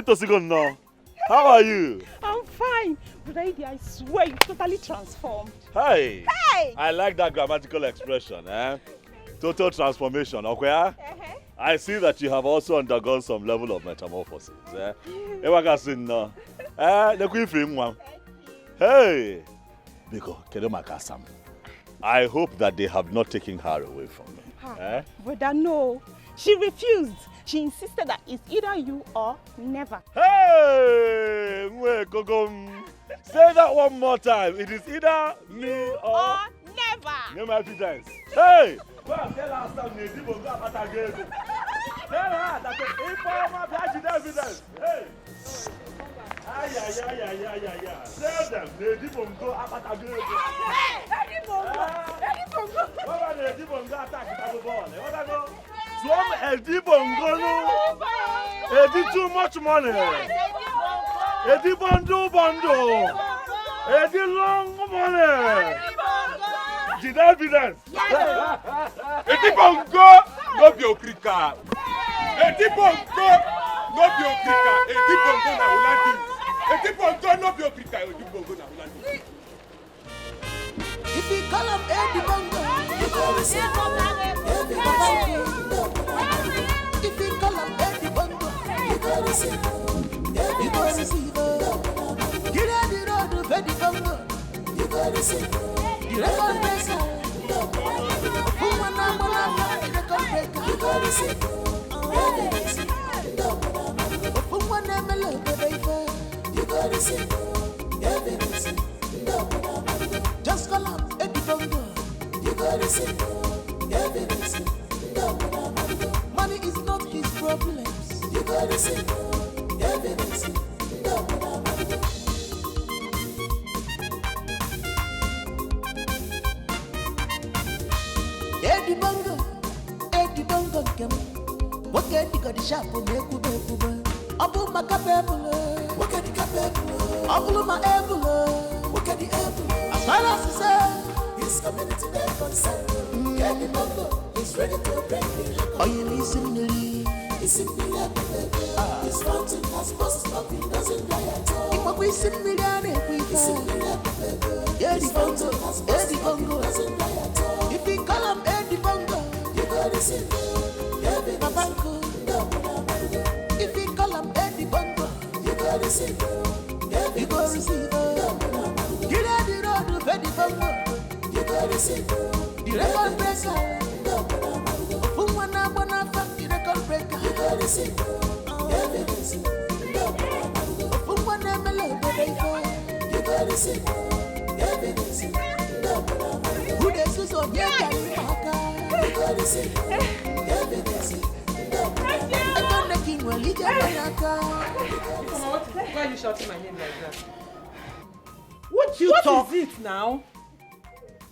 no. How are you? I'm fine. Brother Idi, I swear you're totally transformed. Hey! Hey! I like that grammatical expression, eh? Total transformation, okay? I see that you have also undergone some level of metamorphosis, eh? Hey! Biko, Kedomakasam. I hope that they have not taken her away from me. Eh? Brother, no. She refused. She insisted that it's either you or never. Hey! Say that one more time. It is either me or never. No my evidence. Hey! Go and tell her some native of that again. Tell her that the informer has evidence. Hey! Yeah. Tell them native of go attack again. Native of go. What native of go attack the ball? What I go? Swam Edi Bongo. Edi too much money. Edi Bondo. Edi long money. Did evidence? Edi Bongo no be okrika. Edi Bongo no be okrika. Edi Bongo na ulandi. Edi Bongo no be okrika. Edi Bongo na ulandi. If you call him Edi Bongo, you go receive. If you call him Edi Bongo, you go receive. You go receive. Get out the road of Edi Bongo, you go receive. The record breaker, who wanna the record breaker, you go receive. Who wanna melody, baby, you go receive. Just call him Edi Bongo, you go receive. Money is not his problems. You gotta see. Edi Bongo, come. What can you got the shop for me? Abu Macabella. What can you capable? Abu my Ebola. What can you ever? As far as he said, his community they're concerned. Edi Bongo. He's ready to break me. Are you listening? It's in me like a baby. His mountain has bust up, he doesn't die at all. If we sit me down, it's in me like a baby. Edi Bongo doesn't die at all. If we call him Edi Bongo, you gotta see. Babango. If we call him Edi Bongo, you gotta see. You gotta see. Get out the road of Edi Bongo, you gotta see. The record breaker. Who wanna fuck the record breaker? You gotta see. Who wanna melody, baby? You gotta see. Who they so yeah, you gotta see. I don't know king will lead you. Why are you shouting my name like that? What is it now?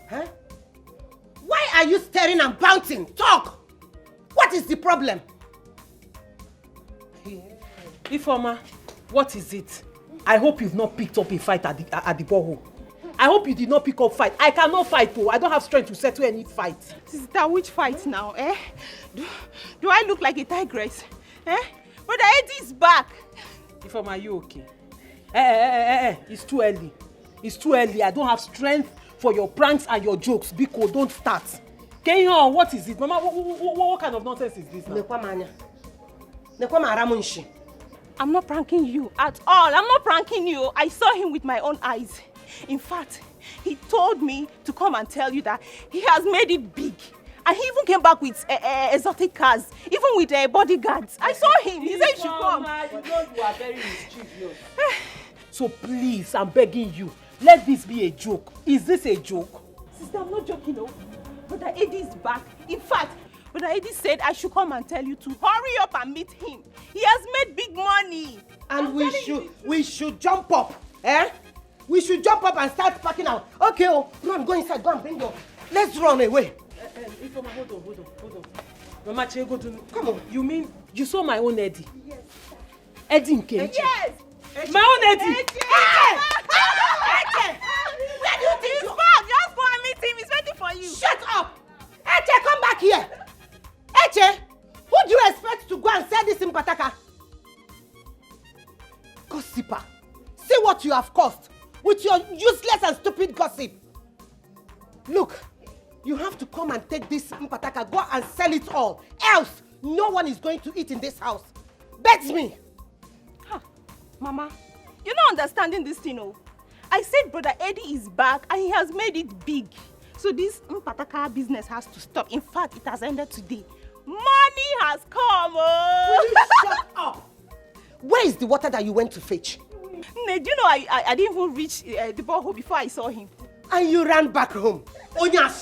Huh? Why are you staring and bouncing? Talk! What is the problem? Ifeoma, what is it? I hope you've not picked up a fight at the borehole. I hope you did not pick up fight. I cannot fight though. I don't have strength to settle any fight. Sister, which fight now, eh? Do I look like a tigress? Eh? Brother Eddie is back. Ifeoma, are you okay? It's too early. It's too early. I don't have strength for your pranks and your jokes. Biko, don't start. Kenyon, what is it? Mama, what kind of nonsense is this now? I'm not pranking you at all. I'm not pranking you. I saw him with my own eyes. In fact, he told me to come and tell you that he has made it big. And he even came back with exotic cars, even with bodyguards. I saw him. He said you should come. You know you are very mischievous. So please, I'm begging you, let this be a joke. Is this a joke? Sister, I'm not joking, no. Brother Eddie is back. In fact, Brother Eddie said I should come and tell you to hurry up and meet him. He has made big money. And we should jump up, eh? We should jump up and start packing out. Okay, run, go inside, go and bring your... Let's run away. Ifeoma, hold on. Mama Chego, come on. You mean you saw my own Eddie? Yes. Eddie Nkechi? Yes. My own Eddie? Eddie! Where do you think he's back? Just go and meet him. He's waiting for you. Shut up! Eche, come back here. Eche, who do you expect to go and sell this in Pataka? Gossiper. See what you have caused with your useless and stupid gossip. Look, you have to come and take this mpataka, go and sell it all. Else, no one is going to eat in this house. Bet me. Huh. Mama, you're not understanding this thing, oh. I said Brother Eddie is back and he has made it big. So this mpataka business has to stop. In fact, it has ended today. Money has come, oh. Will you shut up? Where is the water that you went to fetch? Do you know I didn't even reach the borehole before I saw him. And you ran back home. Idiot.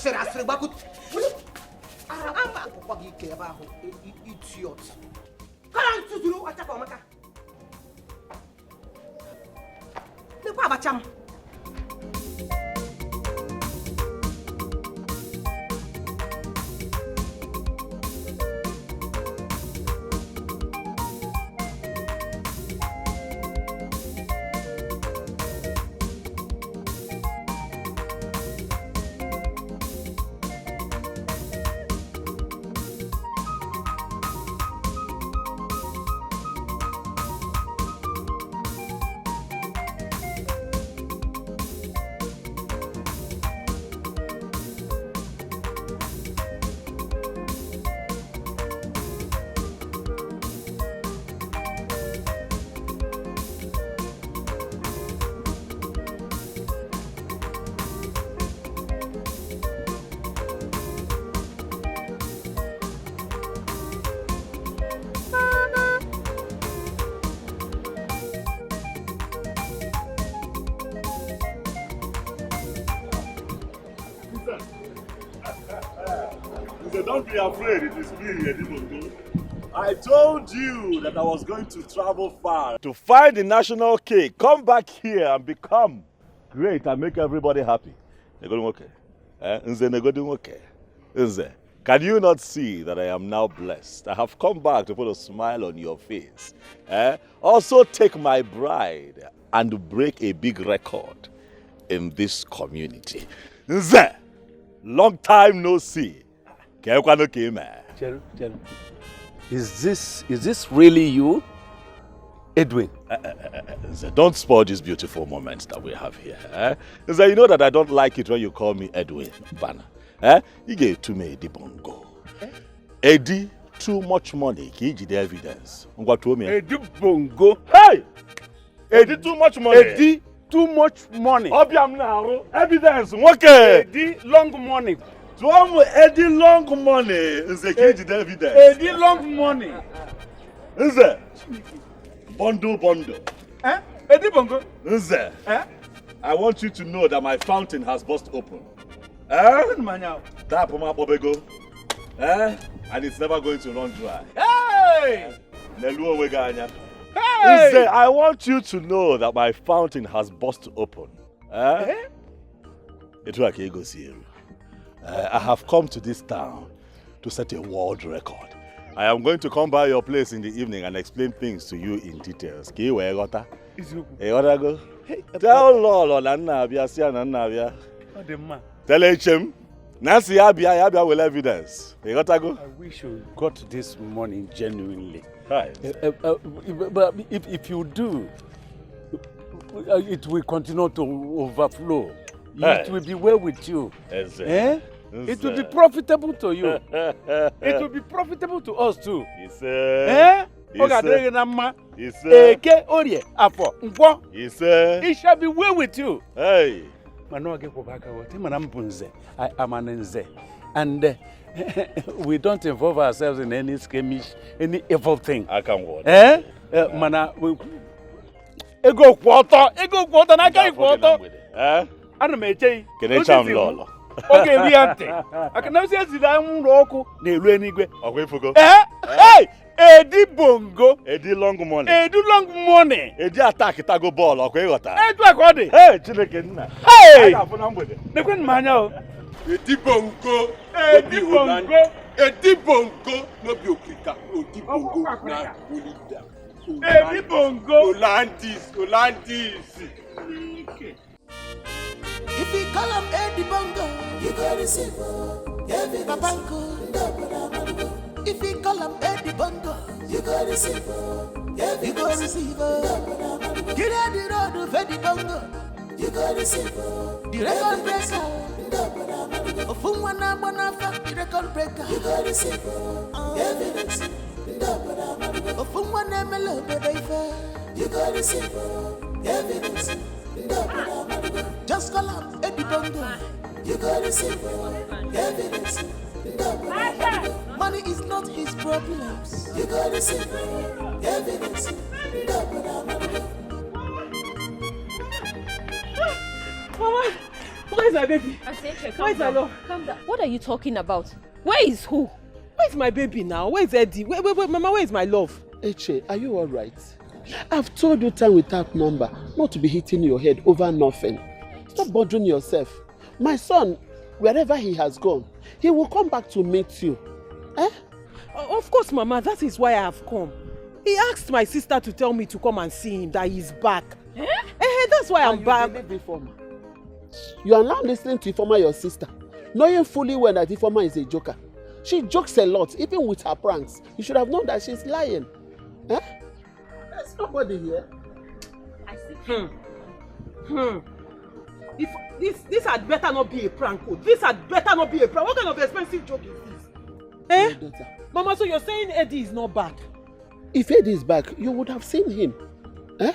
Don't be afraid, it is me, Edi. I told you that I was going to travel far to find the national cake, come back here and become great and make everybody happy. Can you not see that I am now blessed? I have come back to put a smile on your face. Also take my bride and break a big record in this community. Long time no see. Cheru, is this really you, Edwin? Don't spoil these beautiful moments that we have here. You know that I don't like it when you call me Edwin Bana. You gave to me Eddie Bongo. Eddie, too much money. Kiji the evidence. Eddie Bongo. Hey! Eddie, too much money. Eddie, too much money. Obiam now. Evidence. Okay. Eddie, long money. Eddie long money is the key to the evidence. Eddie long money. Is it? Bondo. Eddie Bongo. Is it? I want you to know that my fountain has burst open. Tap my bobego. And it's never going to run dry. Hey! Hey! I want you to know that my fountain has burst open. It's like you go see you. I have come to this town to set a world record. I am going to come by your place in the evening and explain things to you in details. Tell Lolo Nabia. Tell HM. Nancy Abia will evidence. I wish you got this money genuinely. Right. But if you do, it will continue to overflow. It will be well with you. It will be profitable to you. It will be profitable to us too. It shall be well with you. Hey. And we don't involve ourselves in any skirmish, any evil thing. I can watch. Ego quarter, na kai quarter. Ana meche. Kene cham lolo. Okay, we ante. Akana se sida nro oku na elu enigwe. Okwe fugo. Hey! Eddie Bongo. Eddie long money. Eddie long money. Eddie attack tago ball okwe yota. Edu akodi. Hey, Chineke nna. Hey! Aga funa mgbede. Nekwen manya o. Eddie Bongo. Eddie Bongo. Eddie Bongo no be okrika. Eddie Bongo na Olida. Eddie Bongo. Olandis. If you call him Eddie Bongo, you go receive Babango. If you call him Eddie Bongo, you go receive you go receive her. Get out the road, Freddy Bongo, you go receive her. The record breaker, of whom one up on a fact, the record breaker, you go receive her. Evidence, of whom one MLO, baby, you go receive her. Evidence, just call up Eddie Bongo, you go receive her. Evidence, money is not his problems, you go receive her. Evidence, Mama, where is my baby? Where is my love? Calm down. What are you talking about? Where is who? Where is my baby now? Where is Eddie? Wait, Mama, where is my love? Eche, are you alright? I've told you time without number not to be hitting your head over nothing. Stop bothering yourself. My son, wherever he has gone, he will come back to meet you. Eh? Of course, Mama, that is why I have come. He asked my sister to tell me to come and see him, that he's back. That's why I'm back. You are now listening to Ifoma, your sister, knowing fully well that Ifoma is a joker. She jokes a lot, even with her pranks. You should have known that she's lying. Eh? There's nobody here. I see. If this had better not be a prank. This had better not be a prank. What kind of expensive joke is this? Eh? Mama, so you're saying Eddie is not back? If Eddie is back, you would have seen him. Eh?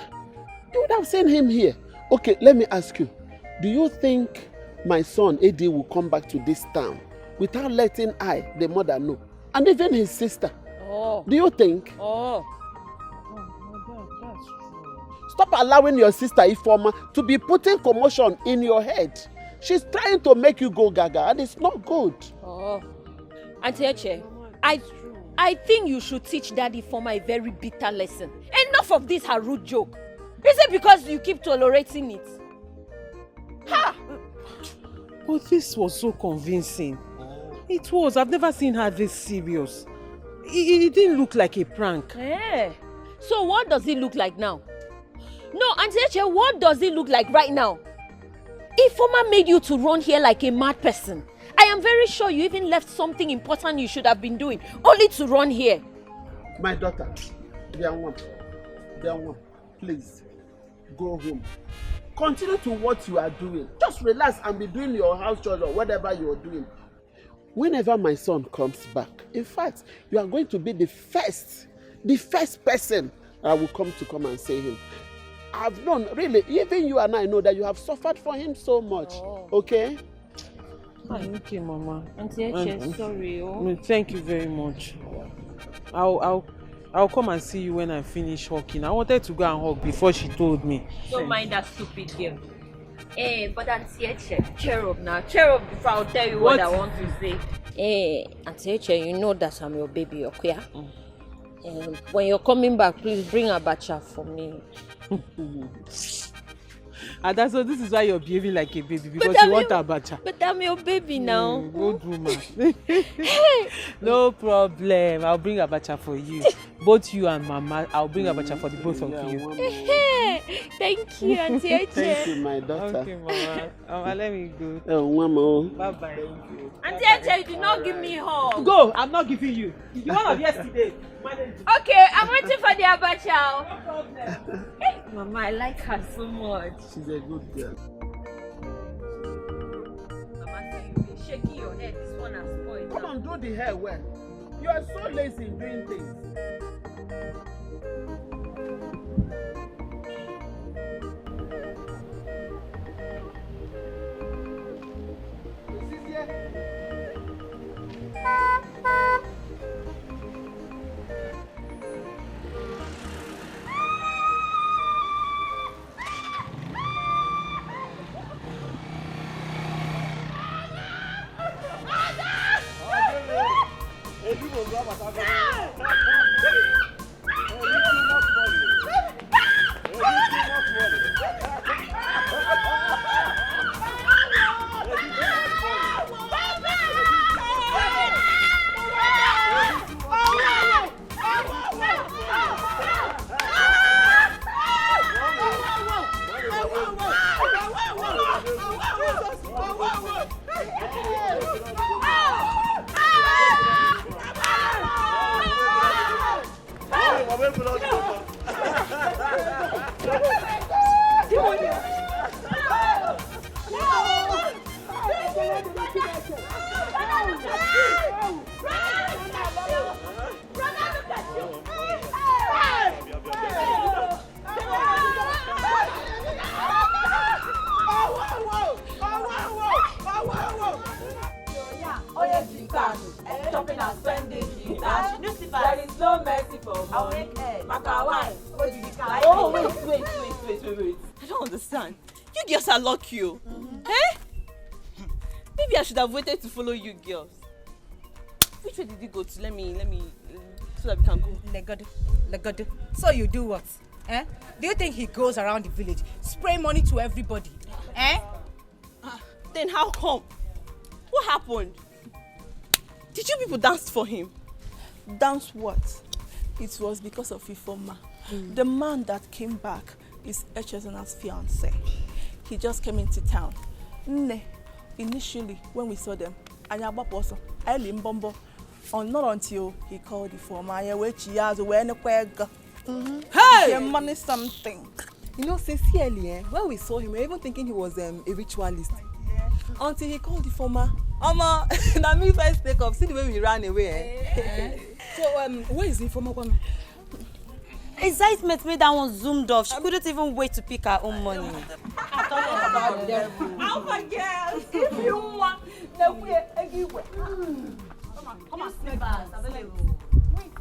You would have seen him here. Okay, let me ask you. Do you think my son Eddie will come back to this town without letting I, the mother, know? And even his sister. Oh. Do you think? Oh. That's true. Stop allowing your sister Ifoma to be putting commotion in your head. She's trying to make you go gaga and it's not good. Oh. Auntie Eche, I think you should teach Daddy Ifoma a very bitter lesson. Enough of this her rude joke. Is it because you keep tolerating it? Ha! But this was so convincing. It was. I've never seen her this serious. It didn't look like a prank. Eh. So what does it look like now? No, Auntie Eche, what does it look like right now? Ifoma made you to run here like a mad person. I am very sure you even left something important you should have been doing, only to run here. My daughter, please, go home. Continue to what you are doing. Just relax and be doing your house chores or whatever you are doing. Whenever my son comes back, in fact, you are going to be the first person I will come and see him. I've known, really, even you and I know that you have suffered for him so much. Oh. Okay? Okay, Mama. Auntie Eche, sorry. Oh. Thank you very much. I'll come and see you when I finish hawking. I wanted to go and hawk before she told me. Don't mind that stupid girl. Eh, but Auntie Eche, cheer up now. Cheer up before I'll tell you what I want to say. Eh, Auntie Eche, you know that I'm your baby, okay? And when you're coming back, please bring abacha for me. And that's so this is why you're behaving like a baby, because you want abacha. But I'm your baby now. Good woman. No problem. I'll bring abacha for you. Both you and Mama, I'll bring abacha for the both of you. Thank you, Auntie Eche. Thank you, my daughter. Okay, Mama. Let me go. Oh, Mama. Bye-bye. Auntie Eche, you did not give me hug. Go. I'm not giving you. The one of yesterday. Okay, I'm waiting for the abacha. No problem. Hey, Mama, I like her so much. She's a good girl. Mama, see you been shaking your head. This one has spoiled. Come on, do the hair well. You are so lazy in doing things. is no mercy for money. Oh, wait. I don't understand. You girls are lucky, oh. Eh? Maybe I should have waited to follow you girls. Which way did you go to? Let me, so that we can go. Legodo. So you do what? Eh? Do you think he goes around the village, spray money to everybody? Eh? Then how come? What happened? Did you people dance for him? Dance what? It was because of Ifoma. The man that came back is Echezona's fiancé. He just came into town. Initially, when we saw them, not until he called Ifoma. Hey! Money something. You know, sincerely, when we saw him, we were even thinking he was a ritualist. Until he called the former. That means I speak up. See the way we ran away. So, where is the former one? Excitement made that one zoomed off. She couldn't even wait to pick her own money. Alpha girls, if you want, then we're everywhere. Come on, Wait,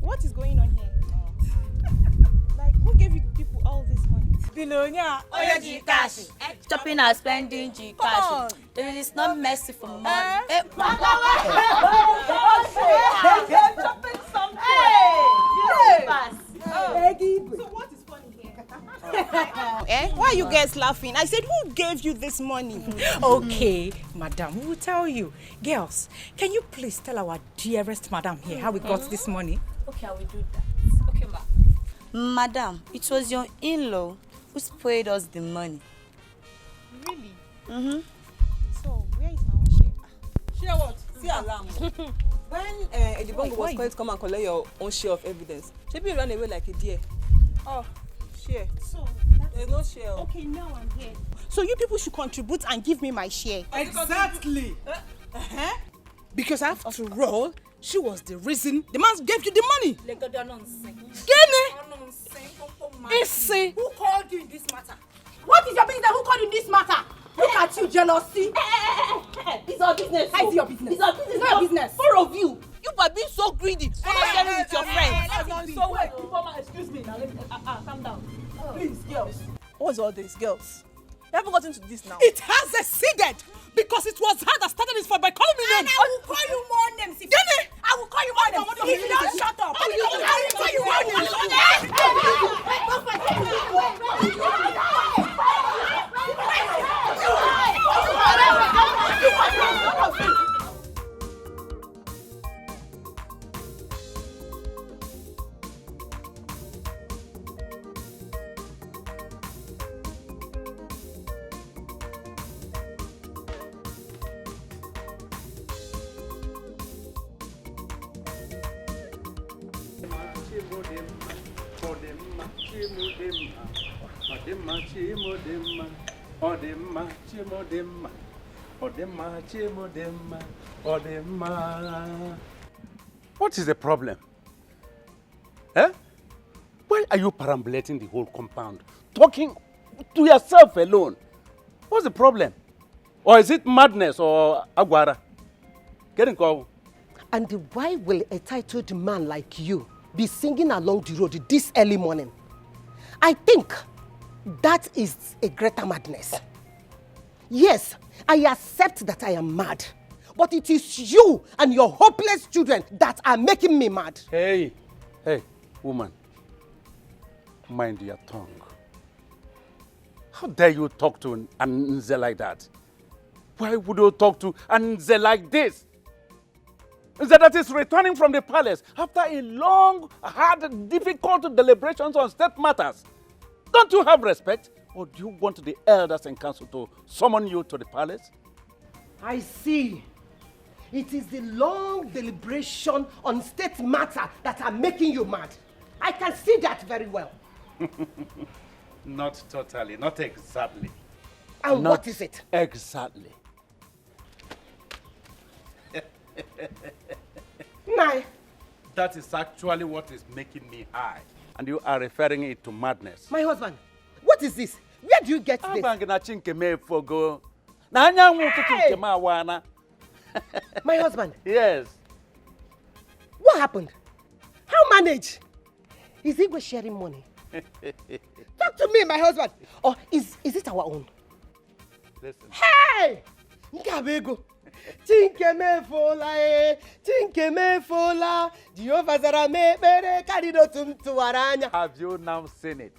what is going on here? Like, who gave you people all this money? Billionaire, cash. Shopping and spending cash. There is no mercy for money. Shopping something. So what is funny here? Why are you guys laughing? I said, who gave you this money? Okay, madam, we will tell you. Girls, can you please tell our dearest madam here how we got this money? Okay, I will do that. Okay, ma. Madam, it was your in-law who paid us the money. Really? So, where is my own share? Share what? See alarm. When Edibongo was going to come and collect your own share of evidence, Shebi ran away like a deer. Oh, share. So, there's no share. Okay, now I'm here. So you people should contribute and give me my share. Exactly. Because after all, she was the reason the man gave you the money. Who called you in this matter? What is your business? Who called you in this matter? Look at you, jealousy. It's our business. How is your business? It's our business. It's not your business. Four of you. You are being so greedy. You're not sharing with your friends. So wait, excuse me. Now let me calm down. Please, girls. What's all this, girls? You haven't gotten to this now. It has exceeded because it was her that started this fight by calling me names. And I will call you more names. I will call you more names. If you don't shut up, I will call you more names. What is the problem? Eh? Why are you perambulating the whole compound? Talking to yourself alone? What's the problem? Or is it madness or aguara? Getting called? And why will a titled man like you be singing along the road this early morning? I think that is a greater madness. Yes, I accept that I am mad. But it is you and your hopeless children that are making me mad. Hey, woman. Mind your tongue. How dare you talk to an Nze like that? Why would you talk to an Nze like this? Nze that is returning from the palace after a long, hard, difficult deliberations on state matters. Don't you have respect? Or do you want the elders and council to summon you to the palace? I see. It is the long deliberation on state matter that are making you mad. I can see that very well. Not totally, not exactly. And what is it? Exactly. Nai. That is actually what is making me high. And you are referring it to madness. My husband, what is this? Where do you get this? Hey! My husband. Yes. What happened? manage? Is Igwe sharing money? Talk to me, my husband. Or is it our own? Listen. Hey! Nkabego. Tinkemefola. Jehovah zara mebere karido tumtuaranya. Have you now seen it?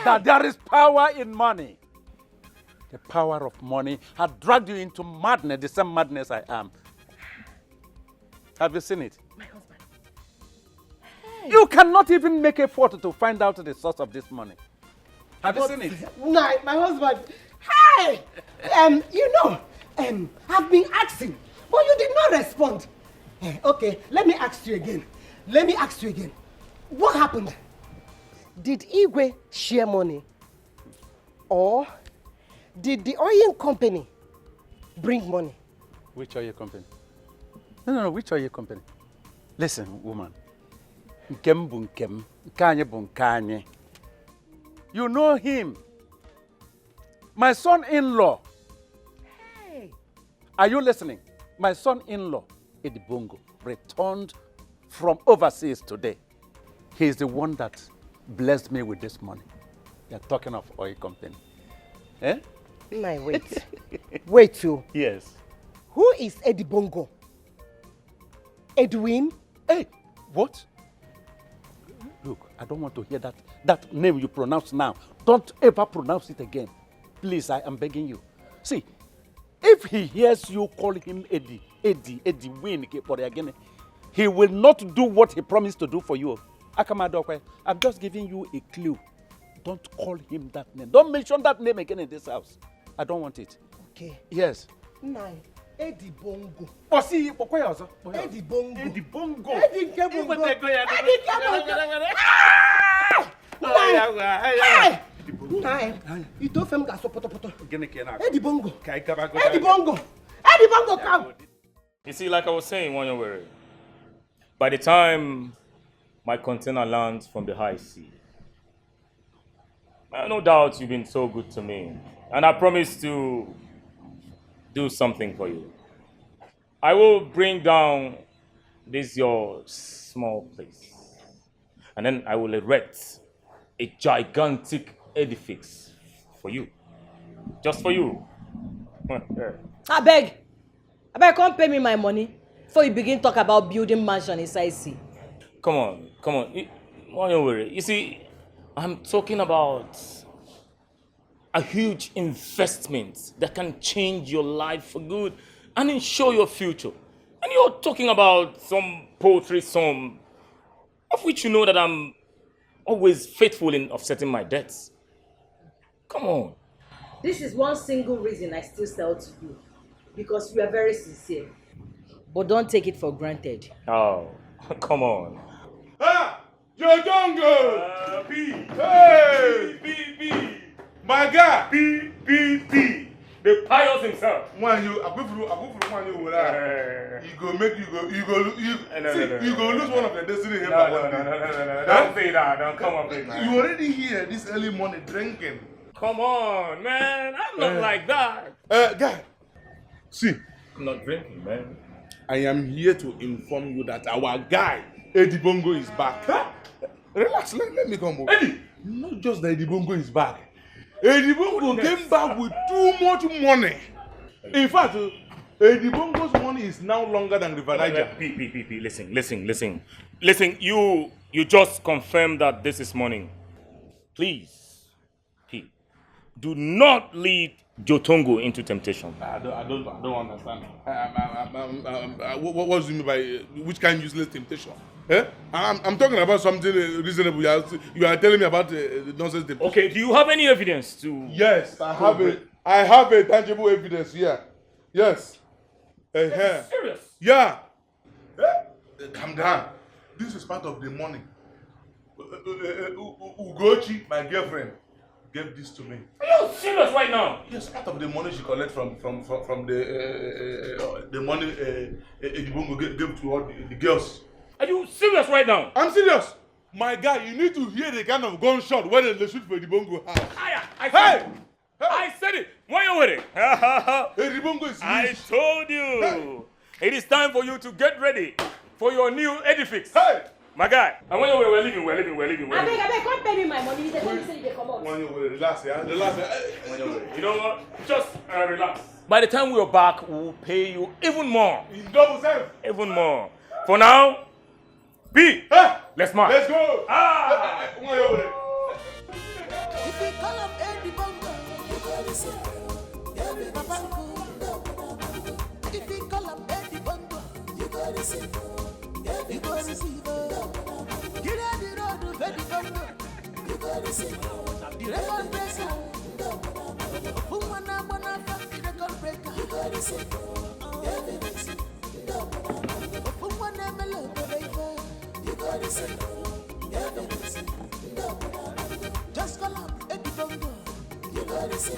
That there is power in money. The power of money had dragged you into madness, the same madness I am. Have you seen it? My husband. Hey. You cannot even make a effort to find out the source of this money. Have you seen it? No, my husband. Hey! I've been asking, but you did not respond. Okay, let me ask you again. What happened? Did Igwe share money? Or did the oil company bring money? Which oil company? No, which oil company? Listen, woman. Nkem bu nkem, nkanye bu nkanye. You know him. My son-in-law. Hey. Are you listening? My son-in-law, Edibongo, returned from overseas today. He is the one that blessed me with this money. You're talking of oil company. Eh? My wait. Wait you. Yes. Who is Edibongo? Edwin? Hey, what? Look, I don't want to hear that name you pronounce now. Don't ever pronounce it again. Please, I am begging you. See, if he hears you call him Eddie, Win, he will not do what he promised to do for you. Akamadokwe, I'm just giving you a clue. Don't call him that name. Don't mention that name again in this house. I don't want it. Okay. Yes. Nine. Eddie Bongo. Oh, see, Eddie Bongo. Eddie Bongo. Eddie Bongo. Nine. You don't film gas poto. Eddie Bongo. Eddie Bongo. Eddie Bongo, come. You see, like I was saying, Wanyawere, by the time my container lands from the high sea, no doubt you've been so good to me, and I promise to do something for you. I will bring down this your small place, and then I will erect a gigantic edifice for you, just for you. I beg, come pay me my money before you begin talk about building mansion inside sea. Come on. Don't worry. You see, I'm talking about a huge investment that can change your life for good and ensure your future. And you're talking about some poultry sum, of which you know that I'm always faithful in offsetting my debts. Come on. This is one single reason I still sell to you, because you are very sincere. But don't take it for granted. Oh, come on. Ah! Jojongo! Hey! My guy! P. The pious himself. When you go lose one of the destiny here. No. Don't say that. Don't come up with man. You already here this early morning drinking. Come on, man. I'm not like that. Guy, see. I'm not drinking, man. I am here to inform you that our guy, Eddie Bongo, is back. Huh? Relax, let me come over. Eddie! Not just that Eddie Bongo is back. Eddie Bongo came back with too much money. In fact, Eddie Bongo's money is now longer than River Niger. P. Listen, you just confirmed that this is money. Please, P, do not lead Jotongo into temptation. I don't understand. What do you mean by which kind of useless temptation? Eh? I'm talking about something reasonable. You are telling me about nonsense temptation. Okay, do you have any evidence to... Yes, I have a tangible evidence here. Yes. Serious? Yeah. Calm down. This is part of the money. Ugochi, my girlfriend, gave this to me. Are you serious right now? Yes, part of the money she collected from the money Edibongo gave to all the girls. Are you serious right now? I'm serious. My guy, you need to hear the kind of gunshot when they shoot for Edibongo house. I said it. Why you with it? Edibongo is rich. I told you. Hey. It is time for you to get ready for your new edifice. Hey! My guy, and when we're leaving. I beg, come pay me my money. They tell me say they come out. Relax, yeah? Relax. You know what? Just relax. By the time we're back, we'll pay you even more. Double seven. Even more. For now, B, let's march. Let's go. If you call up Eddie Bongo, you gotta see. If you call up Eddie Bongo, you gotta see. You gotta see. Get out the road with Eddie Bongo, you gotta see. The record breaker. Philmond, the record breaker, you gotta see. Philmond, you gotta see. Just call up Eddie Bongo. You gotta see.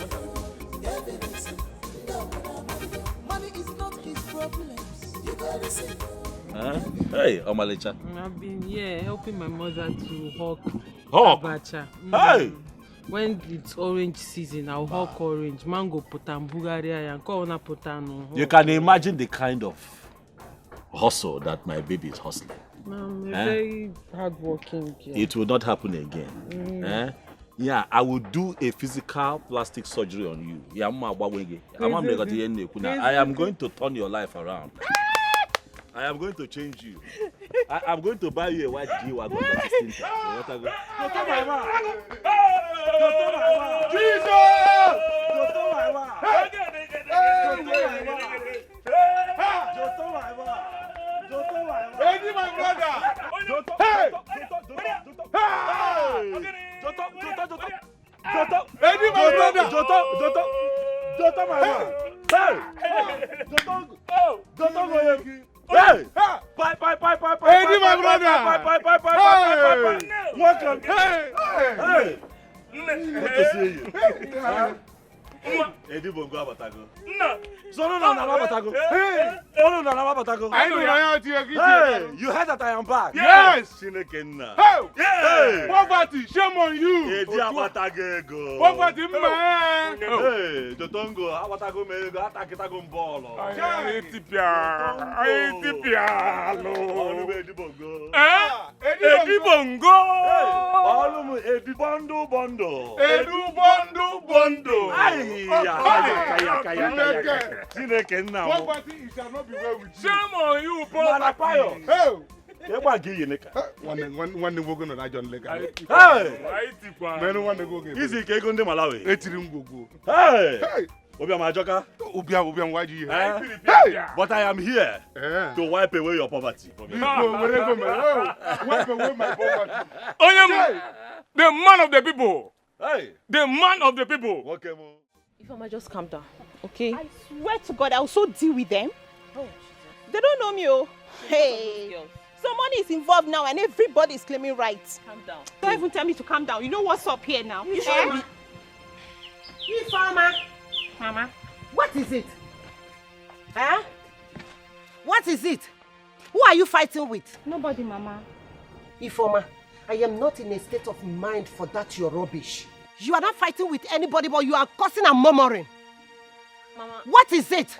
Money is not his problems. You gotta see. Hey, Omalicha. I've been here helping my mother to hawk abacha. Hey! When it's orange season, I'll hawk orange. Mango potan, Bulgaria, and corona potan. You can imagine the kind of hustle that my baby is hustling. I'm a very hardworking girl. It will not happen again. Yeah, I will do a physical plastic surgery on you. I am going to turn your life around. I am going to change you. I am going to buy you a white G-Wagon that is tinted. Eddie, my brother! Hey! Eddie, my brother! Hey! Bye! Eddie, my brother! Welcome! Hey! Good to see you. Eddie Bongo Abatago. No, Abatago. Hey! Abatago. I know Hey! You heard that I am back? Yes! Chinekenna. Hey! Hey! Poverty, shame on you! Eddie Abatago. Poverty, man! Hey! Jotongo, Abatago mego, Atakitago mbolo. Eddie Bongo. Eddie Bongo! Olumu Eddie Bondo. Edu Bondo. Chineke nna m. Poverty is shall not be well with you. Shame on you, Malapayo. Hey! Ekwa gi yineka. One go na John Lega. Hey! Men one go get. Isi ke ego ndị Malawi. Etiri mgogo. Hey! Hey! Obiam Ajoka. Obiam why you here? Hey! But I am here to wipe away your poverty. Wipe away my poverty. The man of the people. Hey! The man of the people. Okay, mo. If I just calm down, okay? I swear to God, I will so deal with them. Oh, they don't know me, oh. Hey, some money is involved now, and everybody is claiming rights. Calm down. Don't even tell me to calm down. You know what's up here now? You should be. Mama, what is it? Huh? What is it? Who are you fighting with? Nobody, Mama. Ifeoma, I am not in a state of mind for that your rubbish. You are not fighting with anybody, but you are cursing and murmuring. Mama. What is it?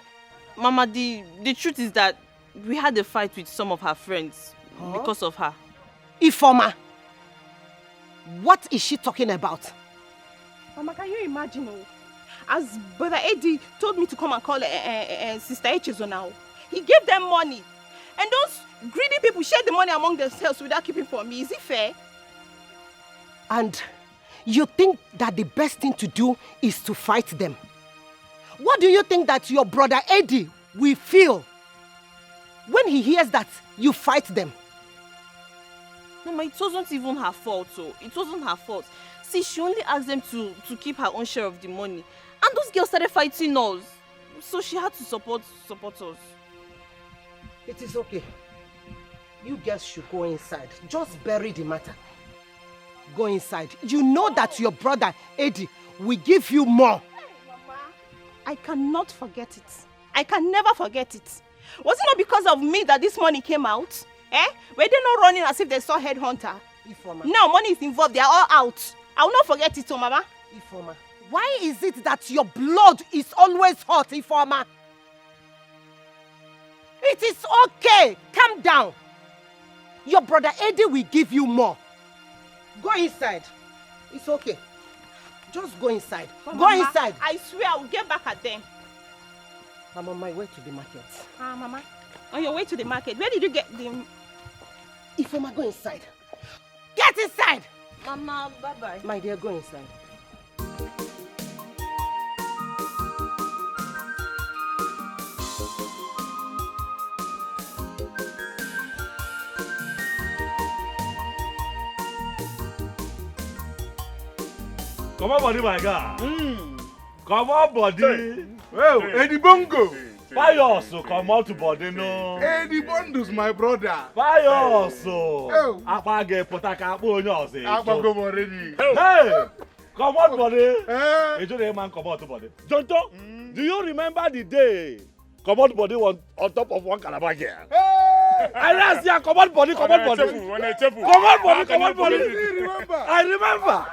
Mama, the truth is that we had a fight with some of her friends because of her. Ifeoma, what is she talking about? Mama, can you imagine? As Brother Eddie told me to come and call Sister Echezo now, he gave them money. And those greedy people share the money among themselves without keeping for me. Is it fair? And you think that the best thing to do is to fight them? What do you think that your brother Eddie will feel when he hears that you fight them? Mama, it wasn't even her fault, so it wasn't her fault. See, she only asked them to keep her own share of the money. And those girls started fighting us. So she had to support us. It is okay. You girls should go inside. Just bury the matter. Go inside. You know that your brother Eddie will give you more. Hey, Mama. I cannot forget it. I can never forget it. Was it not because of me that this money came out? Were they not running as if they saw headhunter? Ifeoma. Now money is involved. They are all out. I will not forget it, Mama. Ifeoma, why is it that your blood is always hot, Ifeoma? It is okay. Calm down. your brother Eddie will give you more. Go inside. It's okay. Just go inside. Go inside. I swear I will get back at them. I'm on my way to the market. Mama, on your way to the market, where did you get the... Ifeoma, go inside. Get inside! Mama, bye-bye. My dear, go inside. Come on, body, my guy. Come on, body. Well, Eddie Bongo. Pious, come on to body, no. Eddie Bondo's my brother. Pious. Oh. Apage potaka bonyo se. Apago already. Hey, come on, body. Hey, you man, come on to body. Tonto, do you remember the day? Come on, body on top of one calabar girl. I asked you, come on, body, come on, body. Come on, body, come on, body. I remember.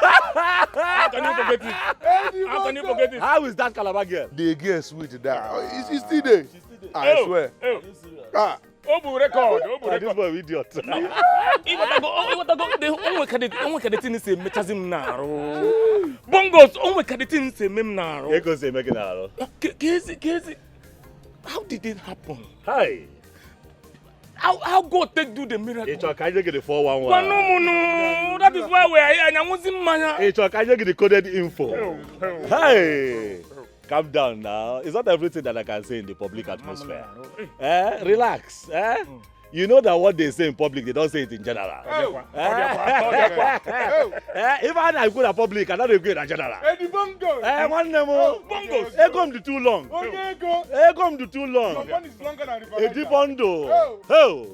How can you forget it? How can you forget it? How is that calabar girl? The girl sweet that. She's still there. I swear. Obu record. This boy idiot. Bongos, onwe kaditin se mem naro. Ego se make naro. Kezi. How did it happen? Hi. How God take do the miracle? It's okay, you get the 411. No. That is why we are here. And I was in Maya. It's okay, you get the coded info. Hey. Calm down now. It's not everything that I can say in the public atmosphere. Relax. You know that what they say in public, they don't say it in general. If I go to public, I don't go in general. Eddie Bongo. One name. Bongos. Come to too long. Come to too long. Your money is longer than the Eddie Bondo.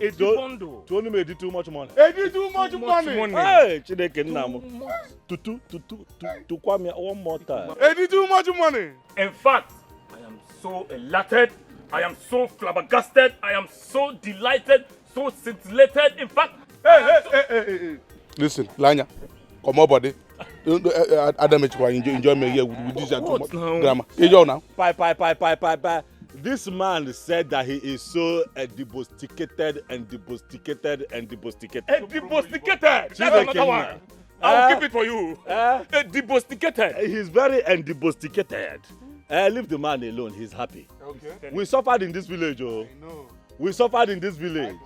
Eddie Bondo. To only made too much money. Eddie too much money. Hey, Chideke Namo. To Kwame one more time. Eddie too much money. In fact, I am so elated. I am so flabbergasted. I am so delighted, so scintillated. In fact, hey. Listen, Lanya, come on, buddy. Adam, enjoy me here with this and too much grammar. Hey, yo now. Bye. This man said that he is so debusticated. That's another one. I'll keep it for you. Debusticated. He's very debusticated. Leave the man alone. He's happy. Okay. We suffered in this village, oh. I know. We suffered in this village.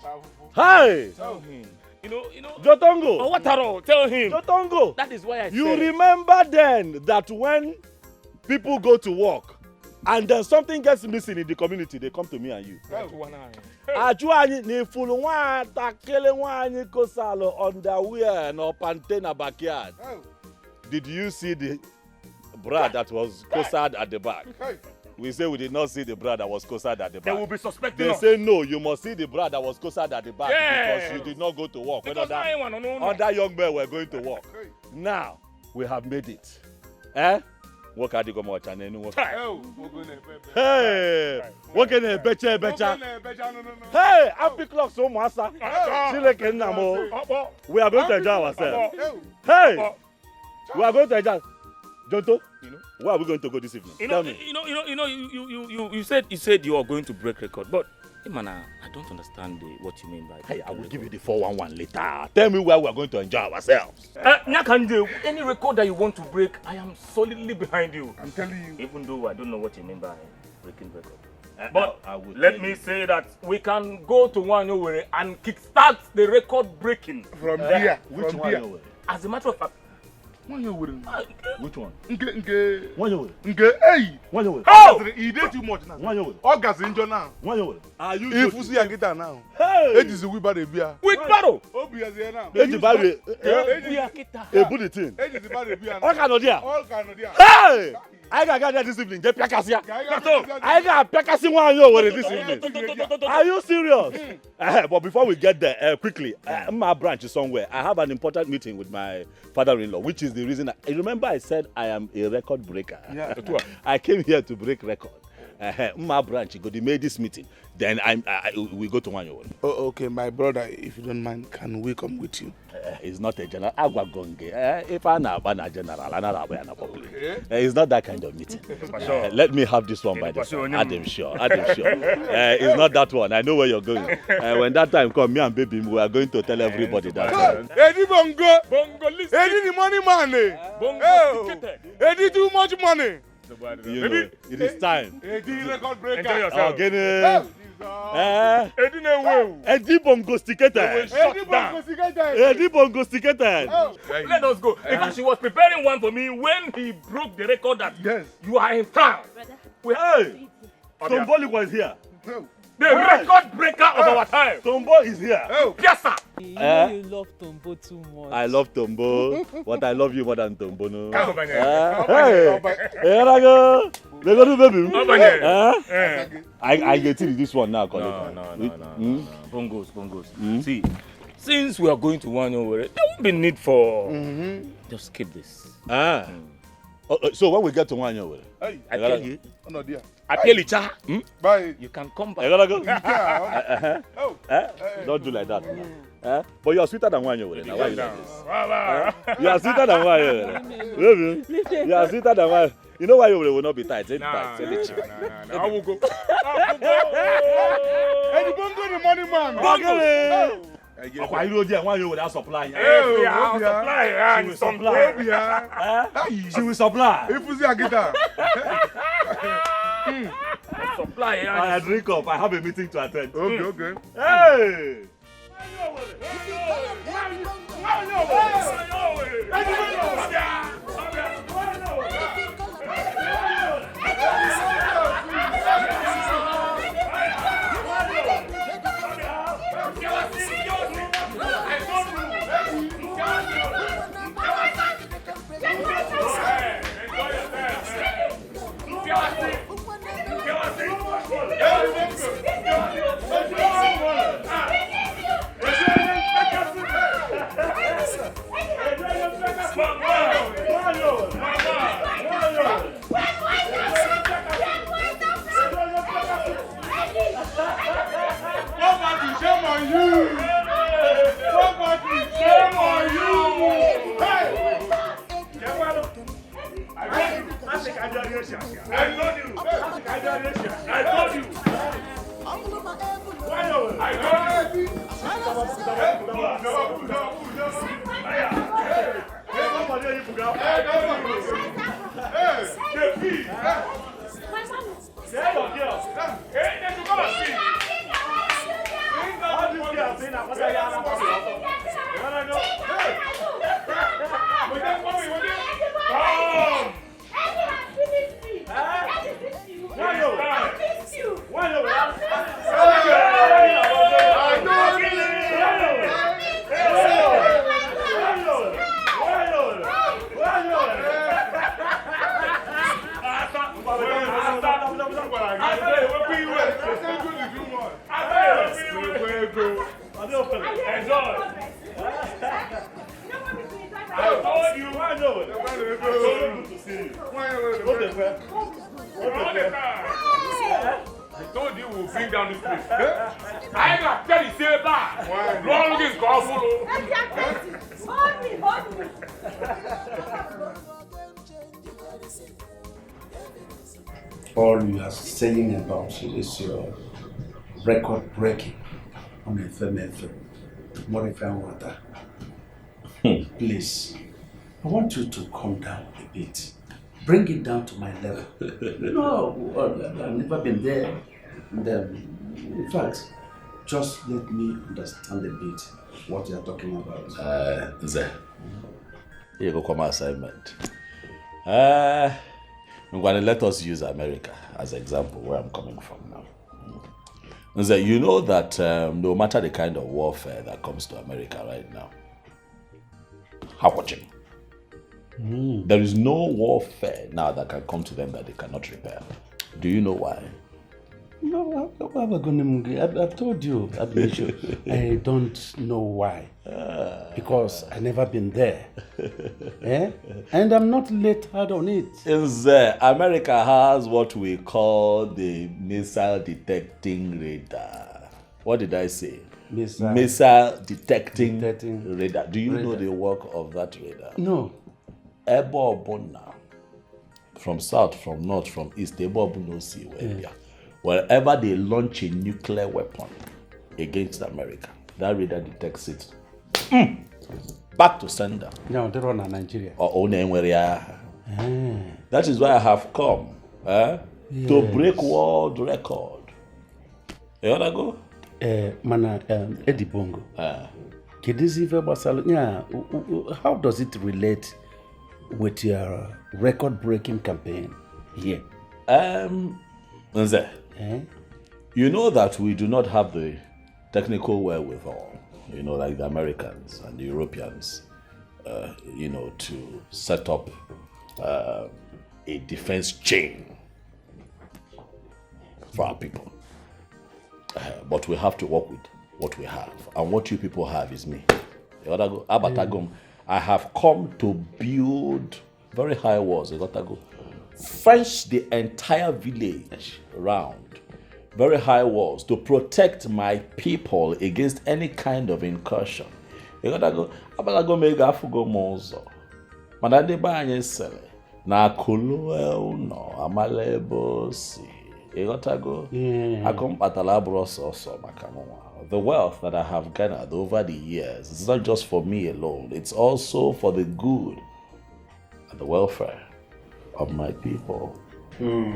Hi. Tell him. You know. Jotongo. Oh, what are tell him. Jotongo. That is why I You said. remember then that when people go to work and then something gets missing in the community, they come to me and you. Ajuani ni fulu nwata kele nwanyị kosalo underwear no pante na backyard. Did you see the bra that was cosared at the back? We say we did not see the bra that was cosared at the back. They will be suspecting They us. say no, you must see the bra that was cosared at the back because you did not go to work. Because other young men were going to work. Now we have made it. Work at the Gomo channel. Hey, work in a becha. Hey, happy clock so massa. We are going to enjoy ourselves. Hey, we are going to enjoy. Jonto, where are we going to go this evening? Tell me. You said you are going to break record, but Imana, I don't understand what you mean by that. Hey, I will give you the 411 later. Tell me where we are going to enjoy ourselves. Nyakande, any record that you want to break, I am solidly behind you. I'm telling you. Even though I don't know what you mean by breaking record. But let me say that we can go to Wanyowere and kickstart the record breaking. From here. Which one? As a matter of fact, which one? Nke. Hey! Oh! He did too much now. August injure now. Are you if you see a guitar now? Hey! It is a wheelbarrow beer. Wheelbarrow? Obi is here now. It is barrow. A bulletin. It is a barrow beer. All Canodia. Hey! I got this evening. Get Piakasia. I got Piakasi one this evening. Are you serious? But before we get there, quickly, my branch is somewhere. I have an important meeting with my father-in-law, which is the reason. Remember I said I am a record breaker. Yeah. I came here to break record. My branch, go to make this meeting. Then we go to Wanyo. Oh, okay, my brother, if you don't mind, can we come with you? It's not a general. If I'm a general, it's not that kind of meeting. Let me have this one by this one. Adam sure. It's not that one. I know where you're going. When that time comes, me and baby, we are going to tell everybody that. Eddie Bongo, listen. Eddie the money man. Eddie too much money. You know, it is time. Eddie record breaker. Enjoy yourself. Eddie Bongo sticketed. Eddie Bongo sticketed. Let us go. Because she was preparing one for me when he broke the record that you are in town. Hey, Tomboli was here. The record breaker of our time. Tombo is here. Yes, sir. You know you love Tombo too much. I love Tombo, but I love you more than Tombo. No. Hey, here I go. Let's go to baby. I get to this one now. No. Bongos. See, since we are going to one over, there won't be need for. Just skip this. So when we get to one over, I tell you. I tell you, bye. You can come back. I gotta go. Don't do like that. But you are sweeter than one over. Now why you like this? You are sweeter than one over. You are sweeter than one. You know why you will not be tight? Say tight. Say the cheap. I will go. Eddie Bongo the money man. Why you there? Why you without supply? She will supply. If you see a guitar. Supply. I drink up. I have a meeting to attend. Okay. Hey! I told you we'll bring down this place. I ain't got to tell you, say it back. Long looking call follow. Hold me. All you are saying about is your record breaking on FM. Modify water. Please, I want you to calm down a bit. Bring it down to my level. No, I've never been there. And, in fact, just let me understand a bit what you are talking about. Here go come assignment. I'm going to let us use America as an example where I'm coming from now. You know that no matter the kind of warfare that comes to America right now, how watching? There is no warfare now that can come to them that they cannot repair. Do you know why? No, I've told you, I don't know why. Because I've never been there. And I'm not late hard on it. America has what we call the missile detecting radar. What did I say? Missile detecting radar. Do you know the work of that radar? No. From south, from north, from east, wherever they launch a nuclear weapon against America, that radar detects it. Back to sender. No, they're on Nigeria. That is why I have come to break world record. You want to go? Mana Eddie Bongo. How does it relate with your record-breaking campaign here? You know that we do not have the technical wherewithal, like the Americans and the Europeans, to set up a defense chain for our people. But we have to work with what we have. And what you people have is me. I have come to build very high walls. Fence the entire village around. Very high walls to protect my people against any kind of incursion. The wealth that I have garnered over the years is not just for me alone, it's also for the good and the welfare of my people. Where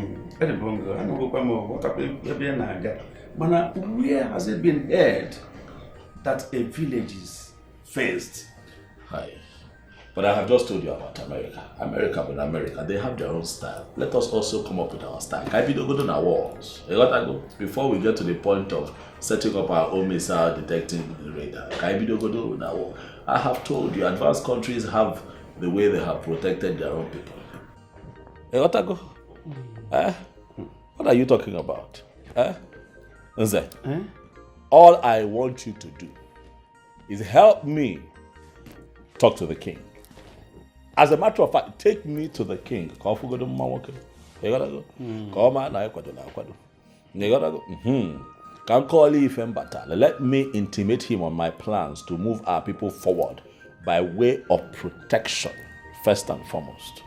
has it been heard that a village is faced? Hi. But I have just told you about America. America, they have their own style. Let us also come up with our style. Can we go to our walls? Before we get to the point of setting up our own missile detecting radar, can we go to our wall? I have told you, advanced countries have the way they have protected their own people. What are you talking about? All I want you to do is help me talk to the king. As a matter of fact, take me to the king. Let me intimate him on my plans to move our people forward by way of protection, first and foremost.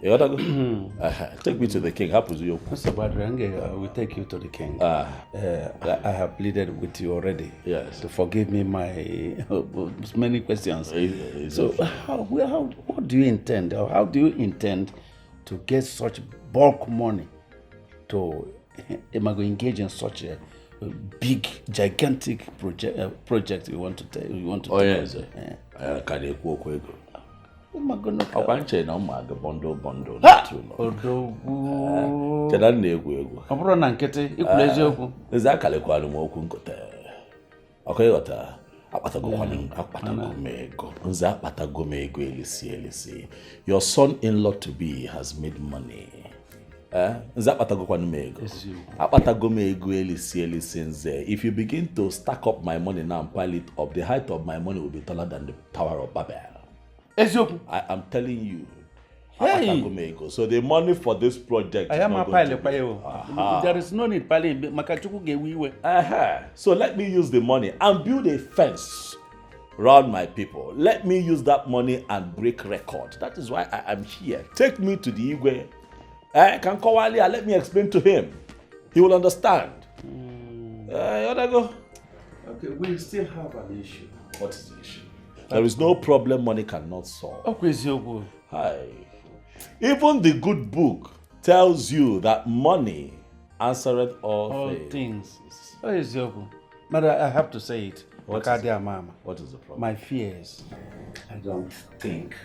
Take me to the king. Mr. Badrange, we take you to the king. I have pleaded with you already. Yes. To forgive me my many questions. So, what do you intend, or how do you intend to get such bulk money to engage in such a big, gigantic project you want to take? Yes. Bundle. Your son-in-law to be has made money. If you begin to stack up my money now and pile it up, the height of my money will be taller than the Tower of Babel. I am telling you. Hey. So the money for this project I am a pilot. There is no need. So let me use the money and build a fence around my people. Let me use that money and break record. That is why I am here. Take me to the Igwe. Let me explain to him. He will understand. Okay, we still have an issue. What is the issue? There is no problem money cannot solve. Hi. Even the good book tells you that money answereth all things. What is your book? But I have to say it. What is the problem? My fears. I don't think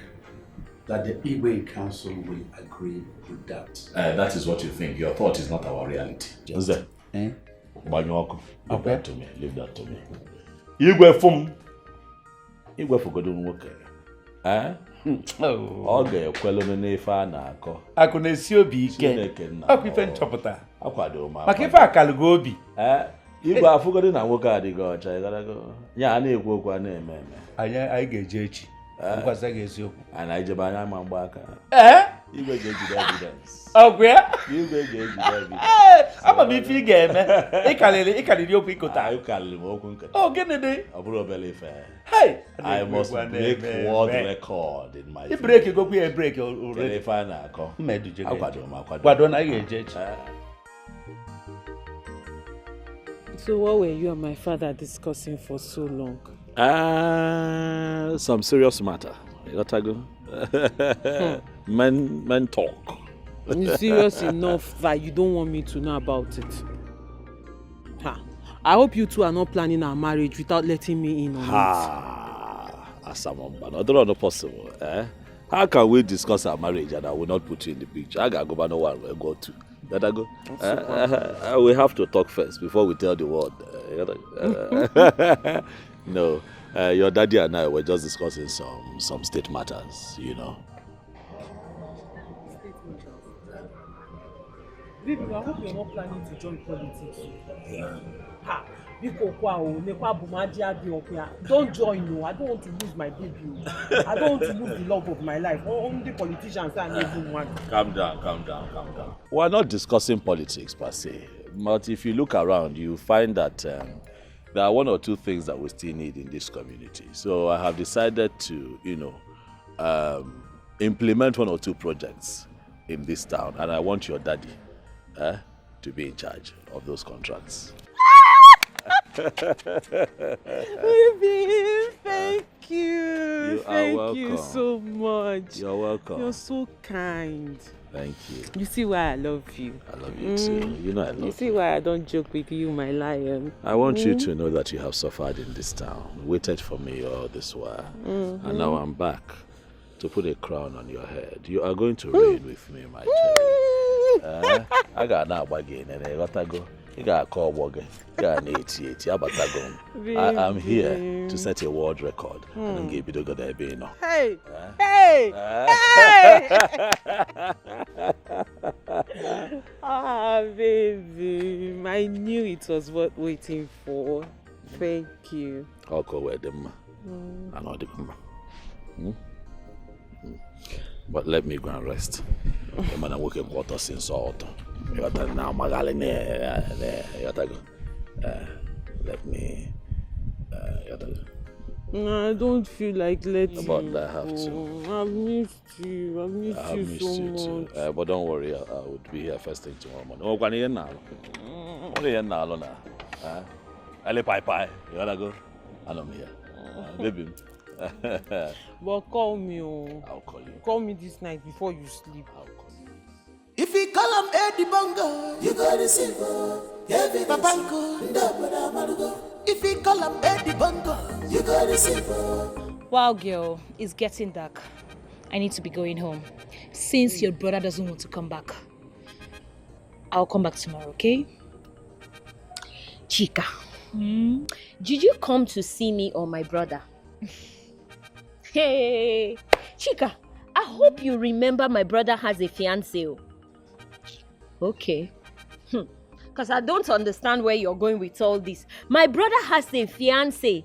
that the Igwe Council will agree with that. That is what you think. Your thought is not our reality. Leave that to me. Leave that to me. Igwe Fum. Igwe Fogodo nwoke. Ọ ga-ekwelu n'ife a na-akọ. Akụ na-esi obi ike. Ọkụ ife nchọpụta. Akwado m. Maka ife akalụgo obi. Igwe afụgodo na nwoke adịghị ọcha. Ya a na-ekwu okwu a na-eme eme. Anyị ga-eje echi. And I jab anya ma mgbaka. You go get the evidence. Okay. You go get the evidence. I'm a bit figure, man. I can't you pick I can't walk. Oh, get it. Hey, I must break world record in my. You break it, go break already. If I na come. So what were you and my father discussing for so long? Some serious matter. You got to go. Men talk. It's serious enough that you don't want me to know about it. I hope you two are not planning our marriage without letting me in on it. Asamamba, not possible. How can we discuss our marriage and I will not put you in the picture? I gotta go, but no one will go to. Let I go. We have to talk first before we tell the world. No, your daddy and I were just discussing some state matters, you know. Baby, I hope you're not planning to join politics. Don't join, no. I don't want to lose my baby. I don't want to lose the love of my life. Only politicians are even one. Calm down. We're not discussing politics per se, but if you look around, you find that there are one or two things that we still need in this community. So I have decided to, implement one or two projects in this town, and I want your daddy to be in charge of those contracts. Baby, thank you. Thank you so much. You're welcome. You're so kind. Thank you. You see why I love you. I love you too. You know I love you. You see why I don't joke with you, my lion. I want you to know that you have suffered in this town, waited for me all this while, and now I'm back to put a crown on your head. You are going to reign with me, my cherry. I got now again, and I got to go. You got a call again. I'm here to set a world record. And give you the good idea. Hey! Baby, I knew it was worth waiting for. Thank you. I'll go with them. I know them. But let me go and rest. I'm going to work in quarters since all. You got now, Magalene. You got to go. Let me. I don't feel like letting you. But I have to. I've missed you. I've missed you so much. Too. But don't worry, I would be here first thing tomorrow morning. Oh, can you now? Only here now, Lona. Ali Pai. You gotta go. And I'm here. Baby. But call me. I'll call you. Call me this night before you sleep. I'll call you. If you call him Eddie Bongo, you got to see Papanko. If you call him Eddie Bongo, you got to see. Wow, girl, it's getting dark. I need to be going home. Since your brother doesn't want to come back, I'll come back tomorrow, okay? Chika, did you come to see me or my brother? Hey, Chika, I hope you remember my brother has a fiancé. Okay. Because I don't understand where you're going with all this. My brother has a fiancé.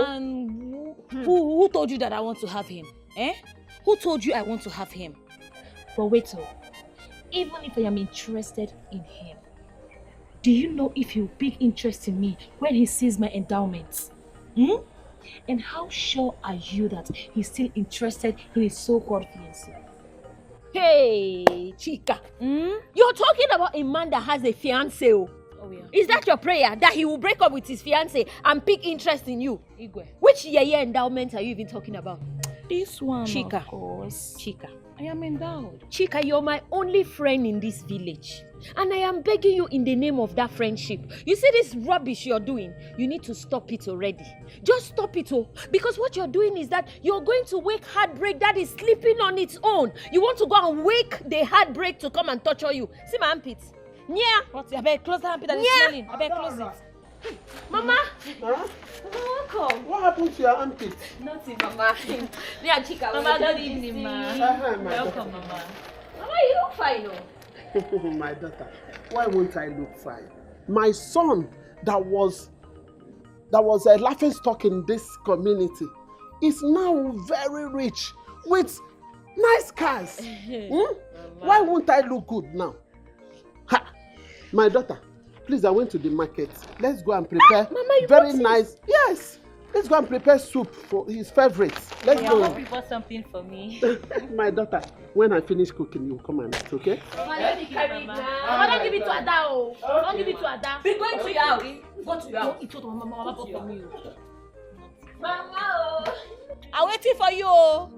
And who told you that I want to have him? Who told you I want to have him? But wait, even if I am interested in him, do you know if he'll pick interest in me when he sees my endowments? And how sure are you that he's still interested in his so-called fiancé? Hey, Chika, you're talking about a man that has a fiancé. Oh, yeah. Is that your prayer, that he will break up with his fiancé and pick interest in you? Igwe. Which year endowment are you even talking about? This one, Chika. Of course. Chika. I am endowed. Chika, you're my only friend in this village. And I am begging you in the name of that friendship. You see this rubbish you're doing? You need to stop it already. Just stop it, because what you're doing is that you're going to wake heartbreak that is sleeping on its own. You want to go and wake the heartbreak to come and torture you. See my armpits? Yeah. What? I better close the armpit that is smelling. I better close it. Mama. Huh? Welcome. What happened to your armpit? Nothing, Mama. Me and Chika. Mama, good evening, ma. Welcome, Mama. Mama, you look fine, My daughter, why won't I look fine? My son that was that was a laughing stock in this community is now very rich with nice cars. Why won't I look good now? Ha! My daughter, please, I went to the market. Let's go and prepare very nice. Yes, let's go and prepare soup for his favorites. Let's go. I hope you bought something for me. My daughter, when I finish cooking, you come and eat, okay? Mama, don't give it to Ada. Don't give it to Ada. Be going to your house. Go to your house. It's what Mama bought for me. Mama, I'm waiting for you.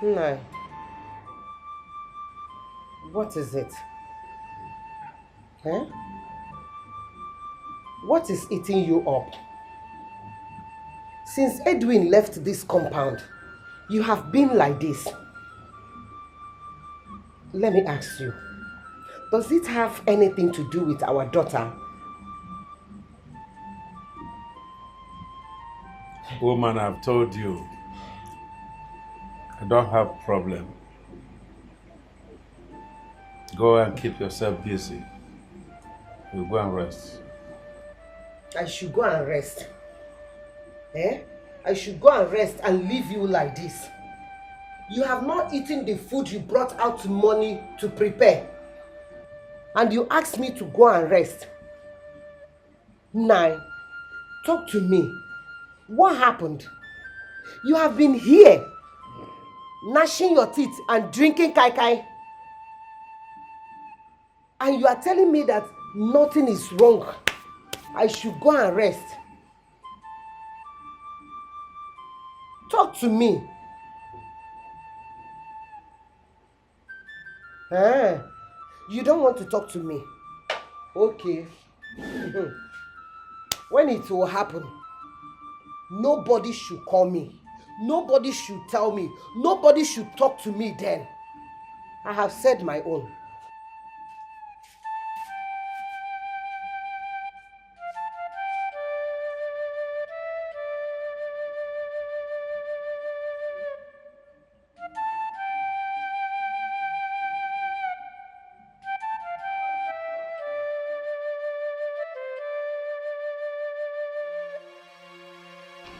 No. What is it? Huh? What is eating you up? Since Edwin left this compound, you have been like this. Let me ask you, does it have anything to do with our daughter? Woman, I've told you, I don't have problem. Go and keep yourself busy. We'll go and rest. I should go and rest. Eh? I should go and rest and leave you like this. You have not eaten the food you brought out money to prepare. And you asked me to go and rest. Now, talk to me. What happened? You have been here, gnashing your teeth and drinking kai kai. And you are telling me that nothing is wrong. I should go and rest. Talk to me. You don't want to talk to me. Okay. When it will happen, nobody should call me. Nobody should tell me. Nobody should talk to me then. I have said my own.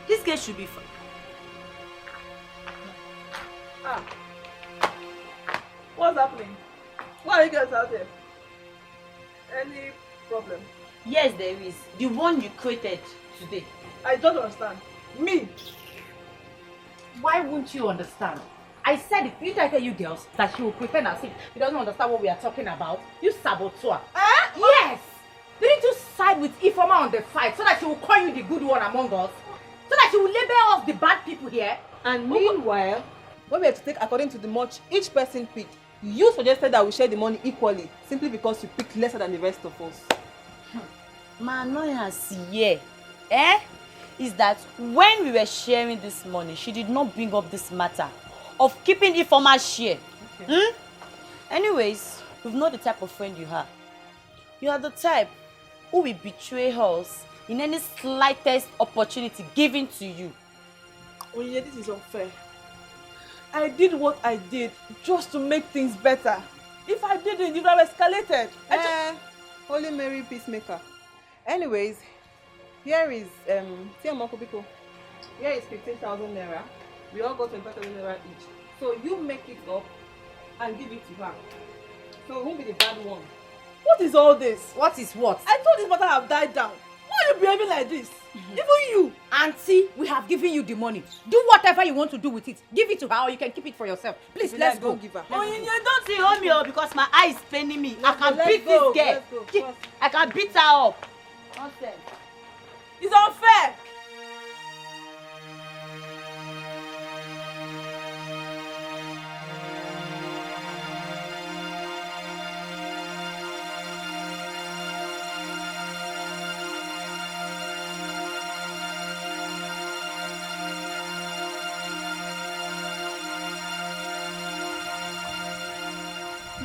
This girl should be fine. What's happening? Why are you guys out there? Any problem? Yes, there is. The one you created today. I don't understand. Me? Why won't you understand? I said it. Didn't I tell you girls that she will pretend as if she doesn't understand what we are talking about? You saboteur. Yes! Didn't you side with Ifeoma on the fight so that she will call you the good one among us? So that she will label us the bad people here? And meanwhile, when we have to take according to the much each person picked, you suggested that we share the money equally simply because you picked lesser than the rest of us. My annoyance here, is that when we were sharing this money, she did not bring up this matter of keeping Ifeoma's share. Okay. Anyways, we've not the type of friend you are. You are the type who will betray us in any slightest opportunity given to you. Oh yeah, this is unfair. I did what I did just to make things better. If I didn't, it would have escalated. Holy Mary Peacemaker. Anyways, here is here is 15,000 naira. We all got 25,000 naira each. So you make it up and give it to her. So who will be the bad one? What is all this? What is what? I thought this matter have died down. Why are you behaving like this? Even you. Auntie, we have given you the money. Do whatever you want to do with it. Give it to her or you can keep it for yourself. Please, let's go. Give her. Oh, you don't see Romeo because my eye is paining me. I can beat this girl. I can beat her up. Nonsense. It's unfair.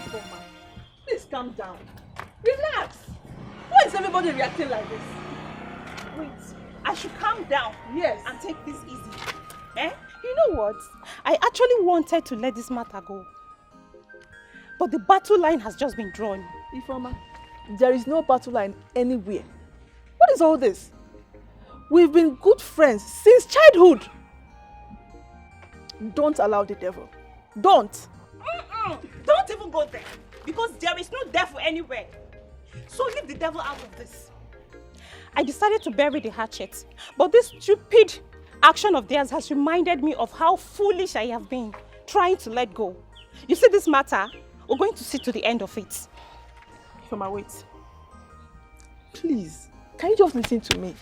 Ifeoma, please calm down. Relax. Why is everybody reacting like this? Wait, I should calm down. Yes. And take this easy. Eh? You know what? I actually wanted to let this matter go. But the battle line has just been drawn. Ifeoma, there is no battle line anywhere. What is all this? We've been good friends since childhood. Don't allow the devil. Don't. Don't even go there. Because there is no devil anywhere. So leave the devil out of this. I decided to bury the hatchet. But this stupid action of theirs has reminded me of how foolish I have been trying to let go. You see this matter? We're going to see to the end of it. Ifeoma, wait. Please, can you just listen to me?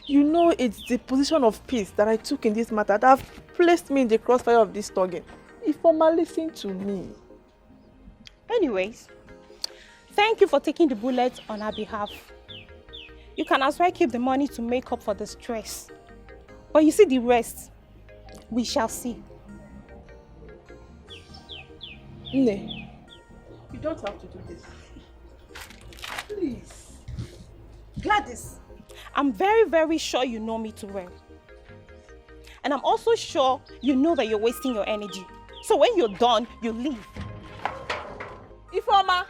You know it's the position of peace that I took in this matter that have placed me in the crossfire of this thugging. Ifeoma, listen to me. Anyways, thank you for taking the bullet on our behalf. You can as well keep the money to make up for the stress. But you see the rest, we shall see. Nne, you don't have to do this. Please. Gladys, I'm very, very sure you know me too well. And I'm also sure you know that you're wasting your energy. So when you're done, you leave. Ifeoma!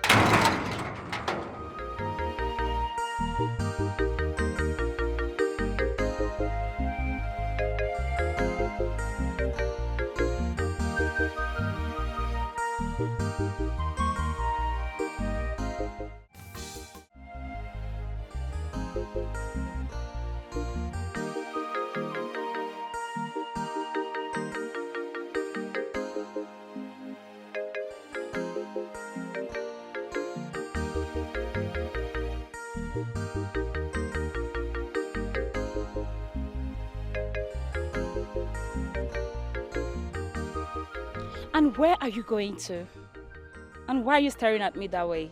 And where are you going to? And why are you staring at me that way?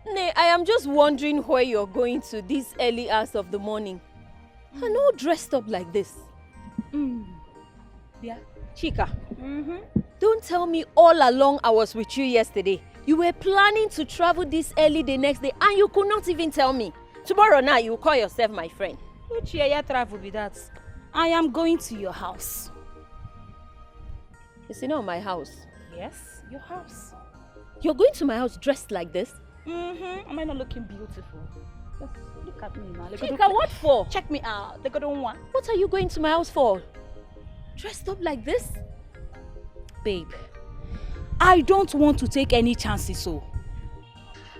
Nay, I am just wondering where you're going to this early hours of the morning. And all dressed up like this. Yeah. Chika, don't tell me all along I was with you yesterday. You were planning to travel this early the next day and you could not even tell me. Tomorrow now you call yourself my friend. Which year travel be that? I am going to your house. Is it not my house? Yes, your house. You're going to my house dressed like this? Am I not looking beautiful? Just look at me now. Chika, what for? Check me out. They got on one. What are you going to my house for? Dressed up like this? Babe, I don't want to take any chances, so.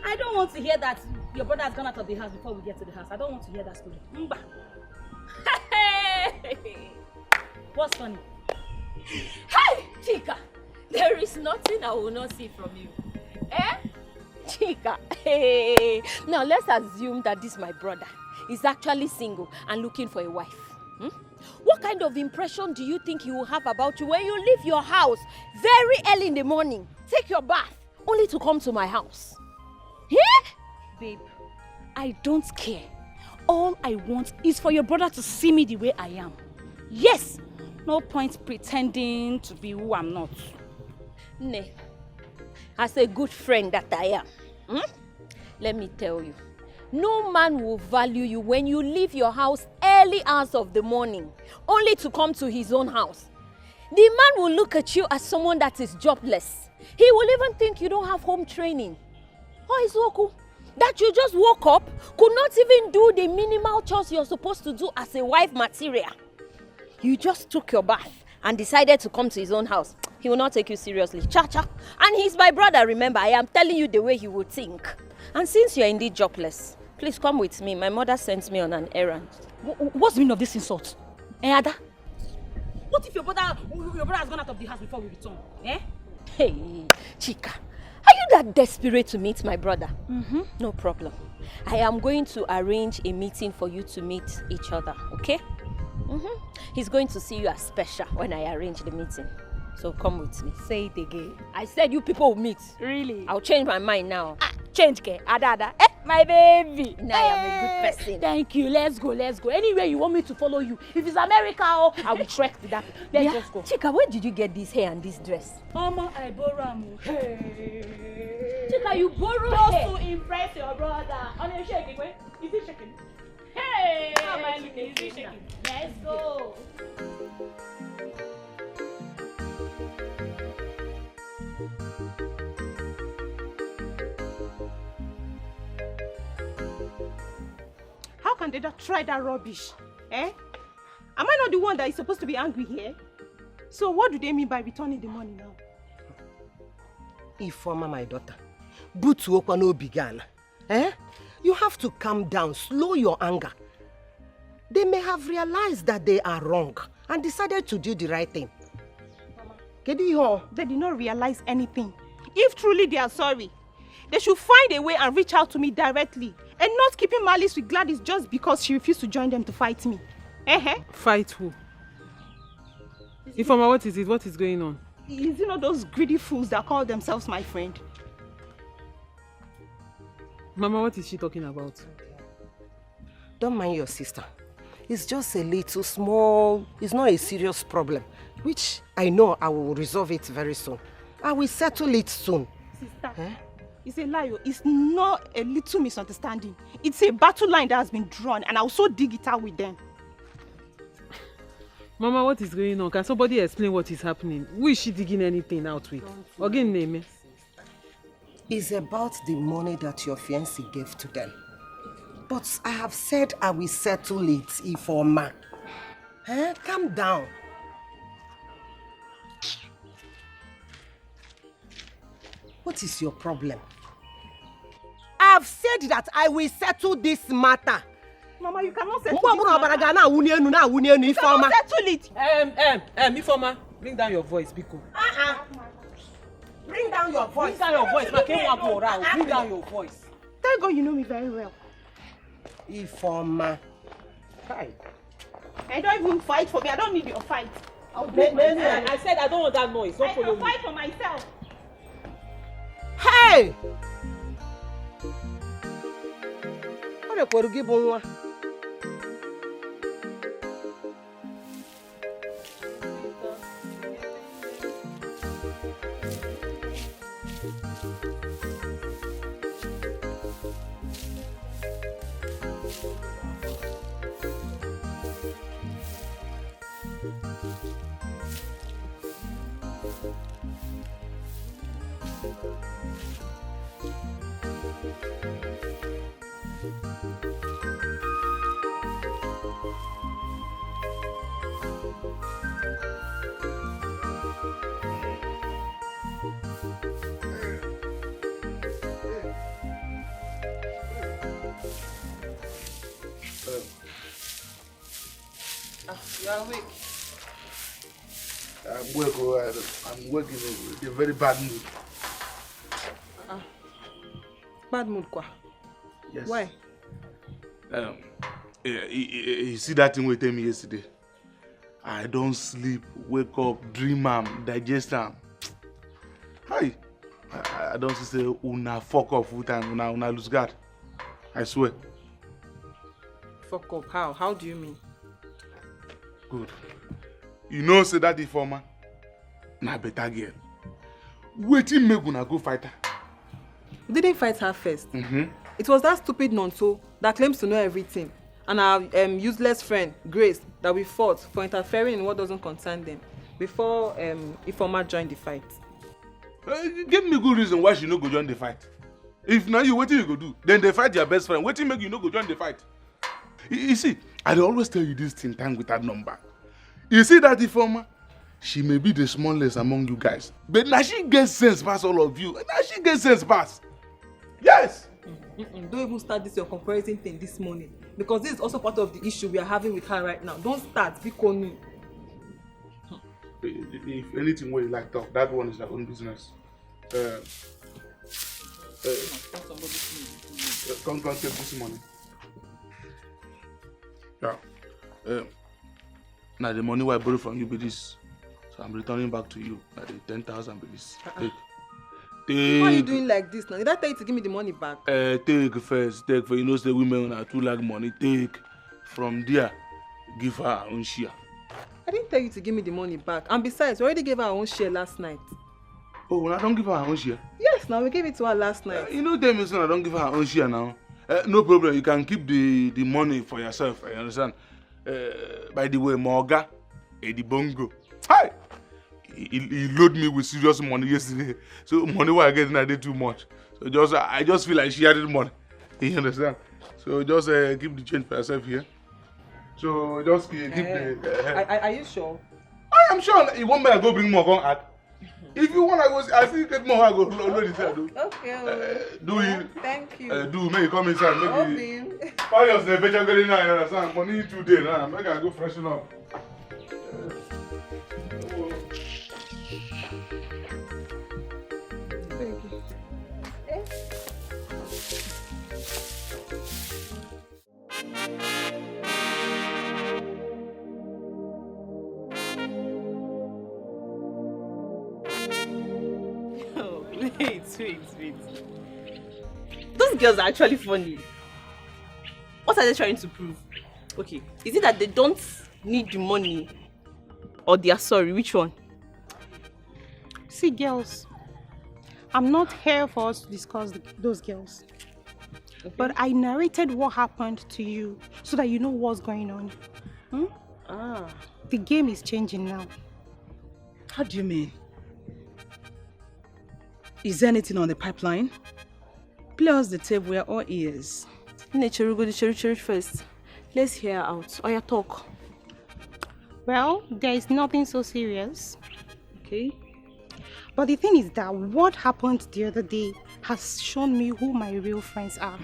I don't want to hear that your brother has gone out of the house before we get to the house. I don't want to hear that story. Mba. What's funny? Hey, Chika, there is nothing I will not see from you. Eh? Chika, hey. Now let's assume that this my brother is actually single and looking for a wife. What kind of impression do you think he will have about you when you leave your house very early in the morning, take your bath, only to come to my house? Yeah? Babe, I don't care. All I want is for your brother to see me the way I am. Yes! No point pretending to be who I'm not. Nay, as a good friend that I am, let me tell you, no man will value you when you leave your house early hours of the morning, only to come to his own house. The man will look at you as someone that is jobless. He will even think you don't have home training. Oh, Izuoku, that you just woke up, could not even do the minimal chores you're supposed to do as a wife material. You just took your bath and decided to come to his own house. He will not take you seriously. Cha-cha. And he's my brother, remember. I am telling you the way he would think. And since you're indeed jobless, please come with me. My mother sent me on an errand. What's the meaning of this insult? Ada? What if your brother has gone out of the house before we return? Eh? Hey, Chika. Are you that desperate to meet my brother? No problem. I am going to arrange a meeting for you to meet each other, okay? He's going to see you as special when I arrange the meeting. So come with me. Say it again. I said you people will meet. Really? I'll change my mind now. Change, ke? Ada. Eh? My baby. Now I am a good person. Thank you. Let's go. Anywhere you want me to follow you. If it's America, I will trek with that. Let's just go. Chika, where did you get this hair and this dress? Mama, I borrow am. Hey. Chika, you borrow Just hair. to impress your brother. On your shaking, wait. Is he shaking? Hey! How am I Is looking? he shaking? Let's go. How can they not try that rubbish? Eh? Am I not the one that is supposed to be angry here? So what do they mean by returning the money now? Ifeoma, my daughter, butu okwa no began. Eh? You have to calm down, slow your anger. They may have realized that they are wrong and decided to do the right thing. They did not realize anything. If truly they are sorry, they should find a way and reach out to me directly and not keeping malice with Gladys just because she refused to join them to fight me. Fight who? Ifeoma, what is it? What is going on? Is it not those greedy fools that call themselves my friend? Mama, what is she talking about? Don't mind your sister. It's just a little small, it's not a serious problem, which I know I will resolve it very soon. I will settle it soon. Sister, it's a lie. It's not a little misunderstanding. It's a battle line that has been drawn and I'll so dig it out with them. Mama, what is going on? Can somebody explain what is happening? Who is she digging anything out with? Again, name. It's about the money that your fiancé gave to them. But I have said I will settle it, Ifeoma. Calm down. What is your problem? I have said that I will settle this matter. Mama, you cannot settle this matter. Ifeoma, bring down your voice, Biko. Bring down your voice. Bring down your voice. Bring down your voice. Thank God you know me very well. Ifeoma. I don't even fight for me. I don't need your fight. I said I don't want that noise. Don't follow me. I can fight for myself. Hey! What are you going to do? You are awake. I'm working in a very bad mood. Bad mood, quoi? Yes. Why? You see that thing we tell me yesterday? I don't sleep, wake up, dream am, digest am. Hi. I don't say una fuck off full time, una lose guard. I swear. Fuck up. How? How do you mean? Good. You know, say that Ifeoma, na better girl. Waiting make una go fight her. We didn't fight her first. It was that stupid Tonto that claims to know everything, and our useless friend Grace that we fought for interfering in what doesn't concern them before Ifeoma joined the fight. Give me good reason why she no go join the fight. If now you wetin you go do, then they fight your best friend. Wetin make you no go join the fight? You see, I always tell you this thing time with that number. You see that Ifeoma, she may be the smallest among you guys, but now she gets sense past all of you. Now she gets sense past. Yes. Don't even start this your comparison thing this morning, because this is also part of the issue we are having with her right now. Don't start, because if anything where you like talk, that one is your own business. Come take this money. Yeah. Now the money I borrowed from you be this, so I'm returning back to you. Now the 10,000 be this. Take. Why are you doing like this now? Did I tell you to give me the money back? Take first. Take for you know the women are too like money. Take from there, give her her own share. I didn't tell you to give me the money back. And besides, we already gave her our own share last night. Oh, well, I don't give her her own share. Yes, now we gave it to her last night. You know them is I don't give her her own share now. No problem. You can keep the money for yourself. I understand. By the way, Morga, Eddie Bongo. Hi. He loaded me with serious money yesterday. So money what I get I did too much. So I just feel like she had the money. You understand? So just keep the change for yourself here. So just keep the. Are you sure? I am sure. You want me to go bring more on at. If you want to go, I still get more. I go load it there. Okay. Do you? Thank you. Do make you come inside. Maybe. Why you say better getting now? You understand? Money today now. Make I go freshen up. Wait. Those girls are actually funny. What are they trying to prove? Okay, is it that they don't need the money or they are sorry? Which one? See, girls, I'm not here for us to discuss those girls. Okay. But I narrated what happened to you so that you know what's going on. The game is changing now. How do you mean? Is there anything on the pipeline? Play us the tape, we are all ears. Nature, go to church first. Let's hear her out. Or your talk. Well, there is nothing so serious. Okay. But the thing is that what happened the other day has shown me who my real friends are.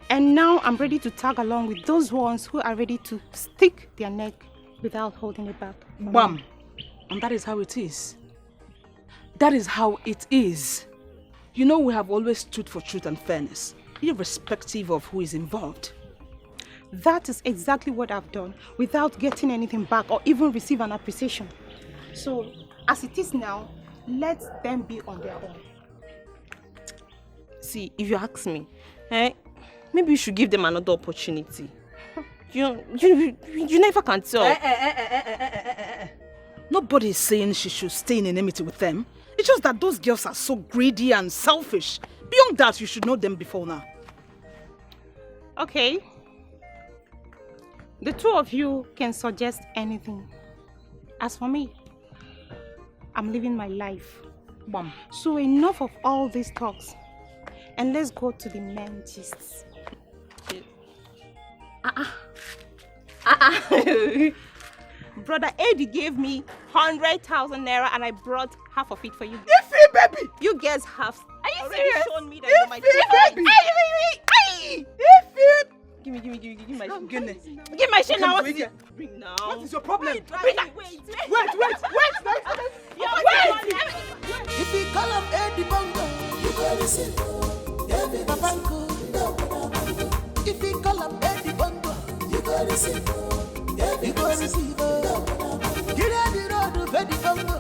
And now I'm ready to tag along with those ones who are ready to stick their neck without holding it back. Bam! And that is how it is. That is how it is. You know we have always stood for truth and fairness, irrespective of who is involved. That is exactly what I've done, without getting anything back or even receive an appreciation. So, as it is now, let them be on their own. See, if you ask me, maybe you should give them another opportunity. You never can tell. Nobody is saying she should stay in enmity with them. It's just that those girls are so greedy and selfish. Beyond that, you should know them before now. Okay. The two of you can suggest anything. As for me, I'm living my life. Mom. So enough of all these talks. And let's go to the main gists. Brother Eddie gave me 100,000 naira and I brought half of it for you. Iffy, baby! You guys have already shown me that you're my baby! Iffy! Give me my shit. Give my shit now. Bring now. What is your problem? Wait. If you call him Eddie Bongo, you go listen. Babango. If you call him Eddie Bongo, you go listen. You go receive. Get out the road of Eddie Bongo.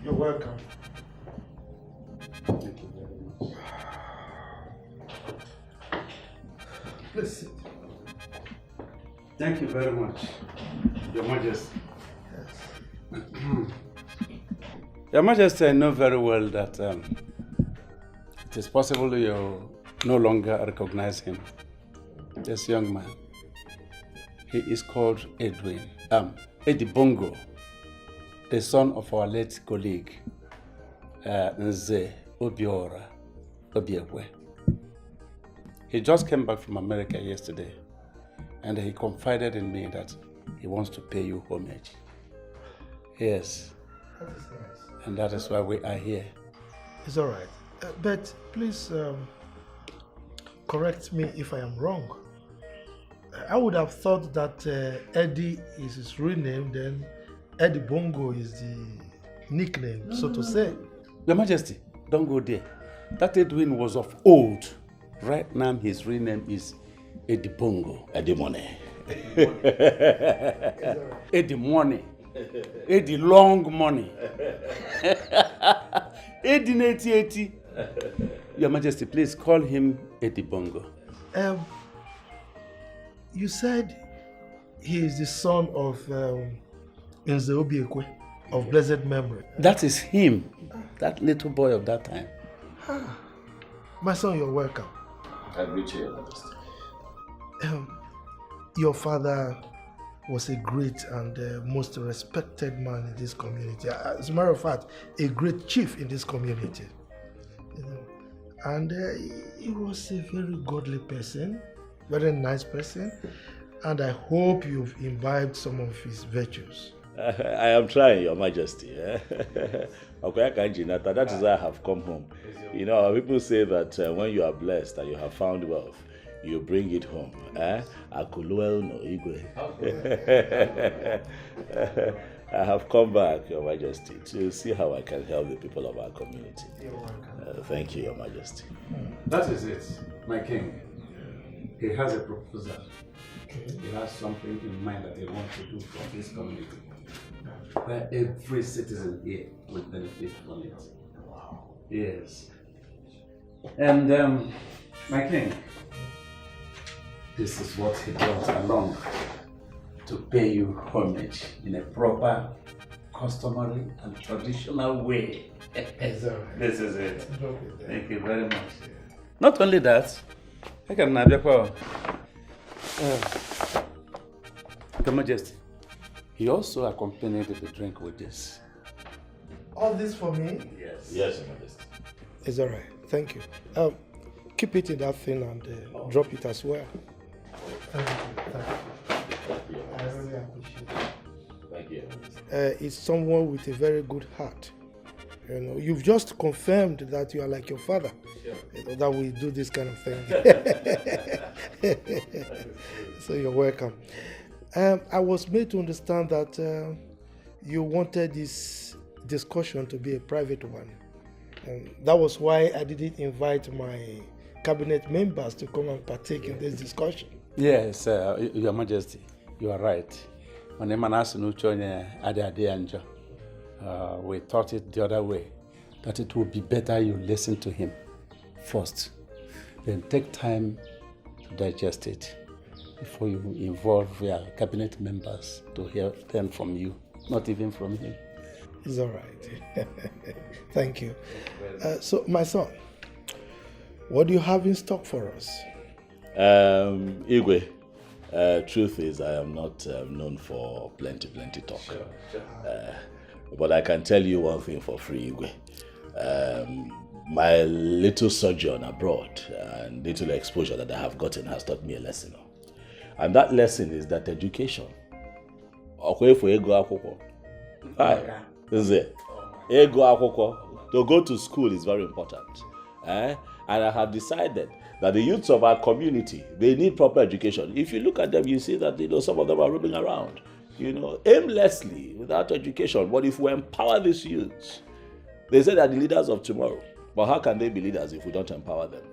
You're welcome. Thank you very much. Please sit. Thank you very much, Your Majesty. Yes. Your Majesty, I know very well that it is possible you no longer recognize him. This young man. He is called Eddie Bongo, the son of our late colleague, Nze Obiora Obiekwe. He just came back from America yesterday, and he confided in me that he wants to pay you homage. Yes. That is nice. And that is why we are here. It's all right. But please correct me if I am wrong. I would have thought that Eddie is his real name, then Eddie Bongo is the nickname, so to say. Your Majesty, don't go there. That Edwin was of old. Right now, his real name is Eddie Bongo. Eddie Money. Eddie money. Eddie long money. Eddie 8080. Your Majesty, please call him Eddie Bongo. You said he is the son of Nze Obiekwe of blessed memory. That is him. That little boy of that time. My son, you're welcome. I greet you, Your Majesty. Your father was a great and most respected man in this community. As a matter of fact, a great chief in this community. You know, and he was a very godly person, very nice person, and I hope you've imbibed some of his virtues. I am trying, Your Majesty. That is why I have come home. You know, people say that when you are blessed and you have found wealth, you bring it home. I have come back, Your Majesty, to see how I can help the people of our community. Thank you, Your Majesty. That is it, my king. He has a proposal. He has something in mind that he wants to do for this community, where every citizen here will benefit from it. Wow. Yes. And my king, this is what he brought along to pay you homage in a proper, customary and traditional way. This is it. Thank you very much. Not only that, I can Your Majesty, he also accompanied the drink with this. All this for me? Yes. Yes, Your Majesty. It's all right. Thank you. Keep it in that thing and drop it as well. Thank you. I really appreciate it. Thank you. It's someone with a very good heart. You know, you've just confirmed that you are like your father. Sure. You know, that we do this kind of thing. So you're welcome. I was made to understand that you wanted this discussion to be a private one. That was why I didn't invite my cabinet members to come and partake in this discussion. Yes, Your Majesty, you are right. We thought it the other way, that it would be better you listen to him first, then take time to digest it before you involve your cabinet members to hear them from you, not even from him. It's all right. Thank you. So, my son, what do you have in stock for us? Igwe, truth is I am not known for plenty talk. Sure. But I can tell you one thing for free, Igwe. My little sojourn abroad and little exposure that I have gotten has taught me a lesson. And that lesson is that education. To go to school is very important. And I have decided that the youths of our community, they need proper education. If you look at them, you see that some of them are roaming around, aimlessly, without education. But if we empower these youths, they say they're the leaders of tomorrow. But how can they be leaders if we don't empower them?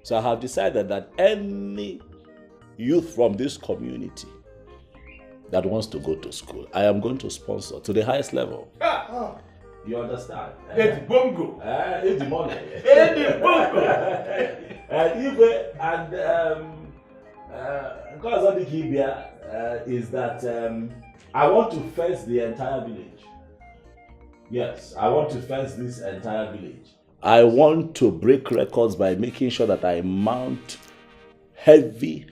So I have decided that any youth from this community that wants to go to school, I am going to sponsor to the highest level. You understand? Eddie Bongo. Eddie money. Eddie Bongo. Is that I want to fence the entire village. Yes, I want to fence this entire village. I want to break records by making sure that I mount heavy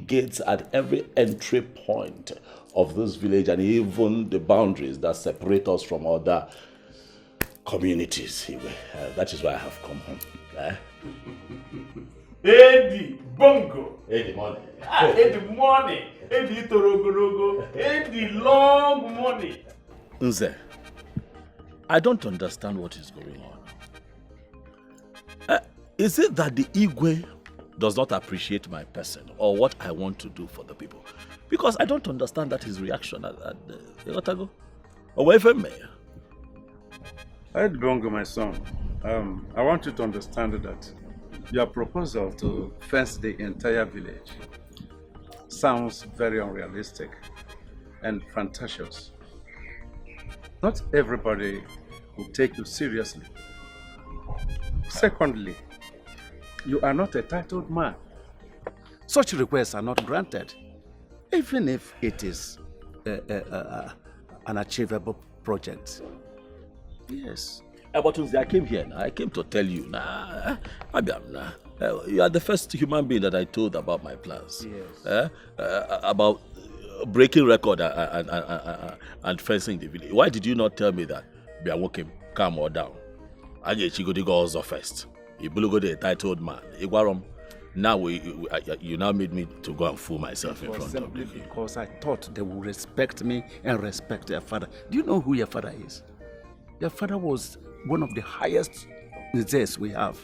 gates at every entry point of this village and even the boundaries that separate us from other communities. That is why I have come home. Eddie Bongo. Eddie money. Eddie money. Eddie Torogorogo. Eddie long money. Nze, I don't understand what is going on. Is it that the Igwe does not appreciate my person or what I want to do for the people? Because I don't understand that his reaction at the Otago. Away from me. Ed Bongo, my son, I want you to understand that your proposal to fence the entire village sounds very unrealistic and fantasious. Not everybody will take you seriously. Secondly, you are not a titled man. Such requests are not granted, even if it is an achievable project. Yes. But I came here now. I came to tell you now. You are the first human being that I told about my plans. Yes. About breaking record and fencing the village. Why did you not tell me that? Be a walking, calm or down. I get you go to go also first. You go the titled man. Now you now made me to go and fool myself in front of you. Because I thought they would respect me and respect their father. Do you know who your father is? Your father was one of the highest Nzes we have.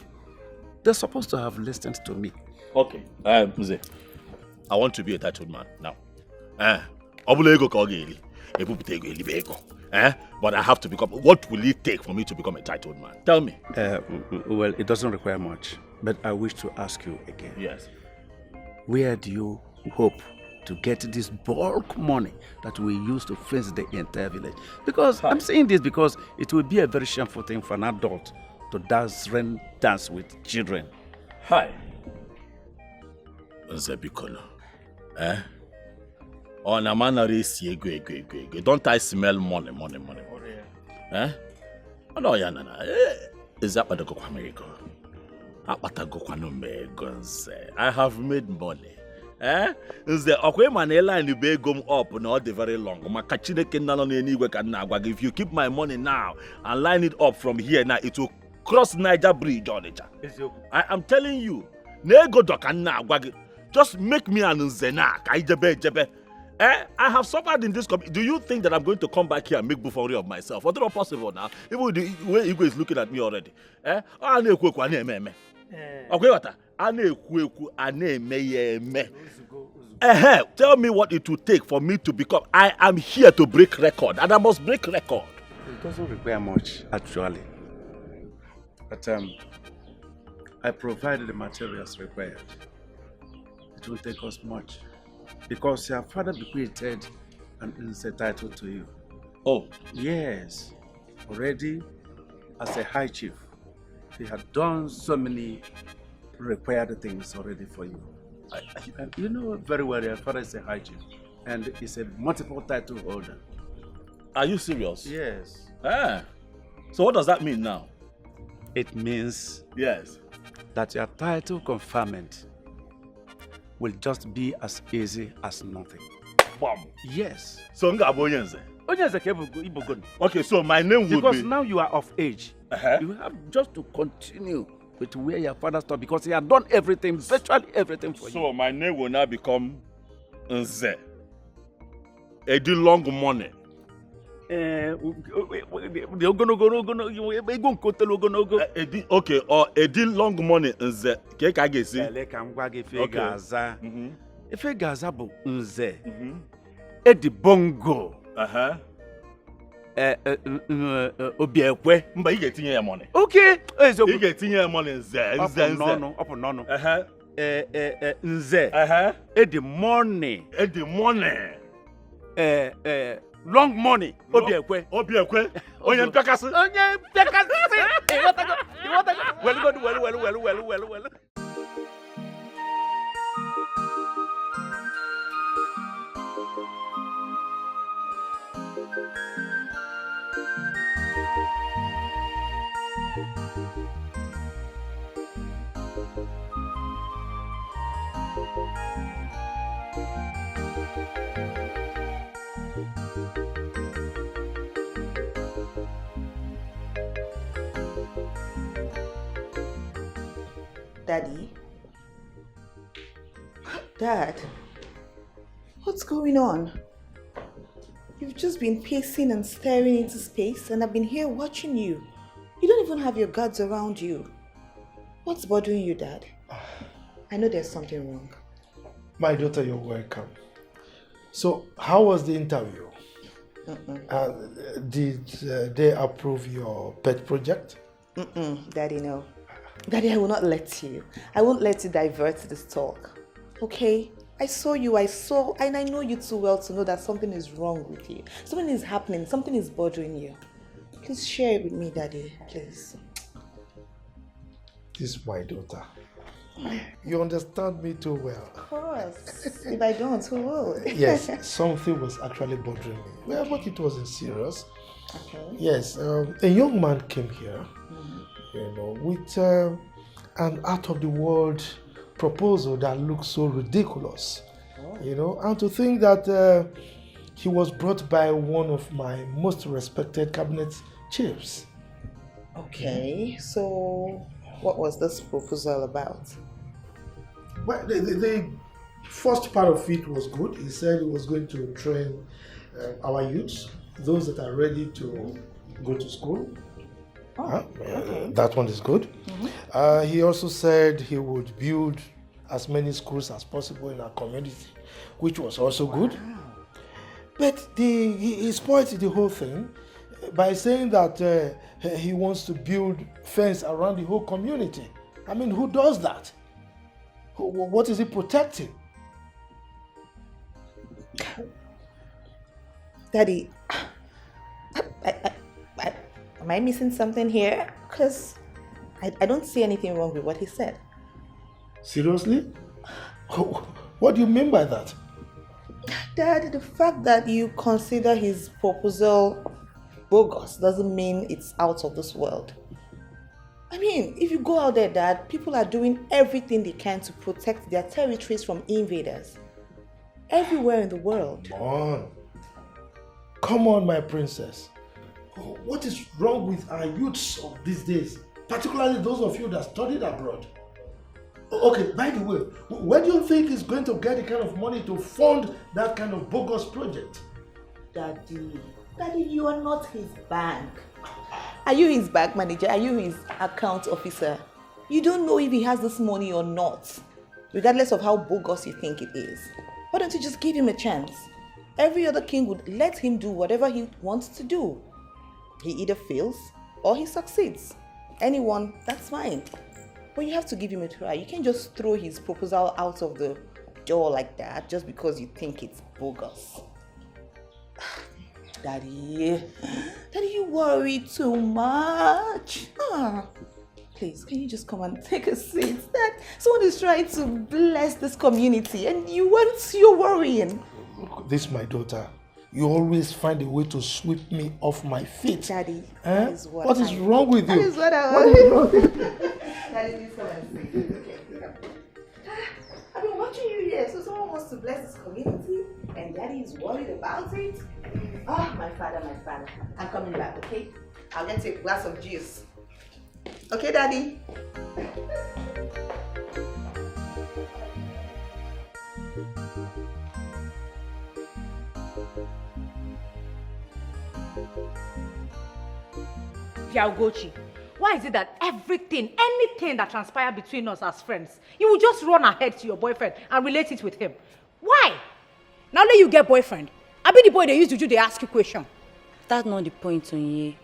They're supposed to have listened to me. Okay. Mze, I want to be a titled man now. But I have to become. What will it take for me to become a titled man? Tell me. Well, it doesn't require much. But I wish to ask you again. Yes. Where do you hope to get this bulk money that we use to fence the entire village? Because I'm saying this because it will be a very shameful thing for an adult to dance with children. Hi. Zebikono. On a man don't I smell money? Oh no, is that what the America? I have made money. The Okwe line be going up not very long. If you keep my money now and line it up from here now, it will cross Niger Bridge on it. I am telling you, just make me an Nzena. I have suffered in this community. Do you think that I'm going to come back here and make buffoonery of myself? What's not possible now? Even the way Igwe is looking at me already. Tell me what it will take for me to become. I am here to break record, and I must break record. It doesn't require much, actually. But I provided the materials required. It won't take us much. Because your father bequeathed an insect title to you. Oh. Yes. Already, as a high chief, he had done so many required things already for you. You know very well your father is a high chief. And is a multiple title holder. Are you serious? Yes. So what does that mean now? It means yes, that your title conferment will just be as easy as nothing. Bam. Yes. So okay, so my name will be... Because now you are of age. You have just to continue with where your father stopped because he had done everything, virtually everything for you. So my name will now become Nze. Edi long money. Okay, or Edi long money Nze. If you guys have Nze, Edi bongo. Obiekwe. Mba you get your money. Okay. You get your money Nze. No. Nze. Edi money. Long money. Obiekwe. Onye mpekasi. Well. Daddy? Dad? What's going on? You've just been pacing and staring into space and I've been here watching you. You don't even have your guards around you. What's bothering you, Dad? I know there's something wrong. My daughter, you're welcome. So, how was the interview? Did they approve your pet project? Daddy, no. Daddy, I will not let you. I won't let you divert this talk. Okay? I saw you, and I know you too well to know that something is wrong with you. Something is happening, something is bothering you. Please share it with me, Daddy, please. This is my daughter. You understand me too well. Of course. If I don't, who will? Yes, something was actually bothering me. Well, but it wasn't serious. Okay. Yes, a young man came here, with an out-of-the-world proposal that looks so ridiculous. And to think that he was brought by one of my most respected cabinet chiefs. Okay, so what was this proposal about? Well, the first part of it was good. He said he was going to train our youths, those that are ready to go to school. Okay. That one is good. He also said he would build as many schools as possible in our community, which was also good. But he spoiled the whole thing by saying that he wants to build fence around the whole community. I mean, who does that? What is he protecting? Daddy, am I missing something here? Because I don't see anything wrong with what he said. Seriously? What do you mean by that? Dad, the fact that you consider his proposal bogus doesn't mean it's out of this world. I mean, if you go out there, Dad, people are doing everything they can to protect their territories from invaders. Everywhere in the world. Come on, my princess. What is wrong with our youths of these days? Particularly those of you that studied abroad. Okay, by the way, where do you think he's going to get the kind of money to fund that kind of bogus project? Daddy, you are not his bank. Are you his bank manager? Are you his account officer? You don't know if he has this money or not, regardless of how bogus you think it is. Why don't you just give him a chance? Every other king would let him do whatever he wants to do. He either fails or he succeeds. Anyone, that's fine. But you have to give him a try. You can't just throw his proposal out of the door like that just because you think it's bogus. Daddy, you worry too much. Please, can you just come and take a seat? That someone is trying to bless this community and you're worrying. This is my daughter. You always find a way to sweep me off my feet. Daddy, that is what is wrong with you? That is what I want. Daddy, please come and see. Okay. I've been watching you here, so someone wants to bless this community and Daddy is worried about it. My father. I'm coming back, okay? I'll get you a glass of juice. Okay, Daddy? Yaogochi, why is it that anything that transpires between us as friends, you will just run ahead to your boyfriend and relate it with him? Why? Now let you get boyfriend. I be the boy they used to do, they ask you question. That's not the point, Onye.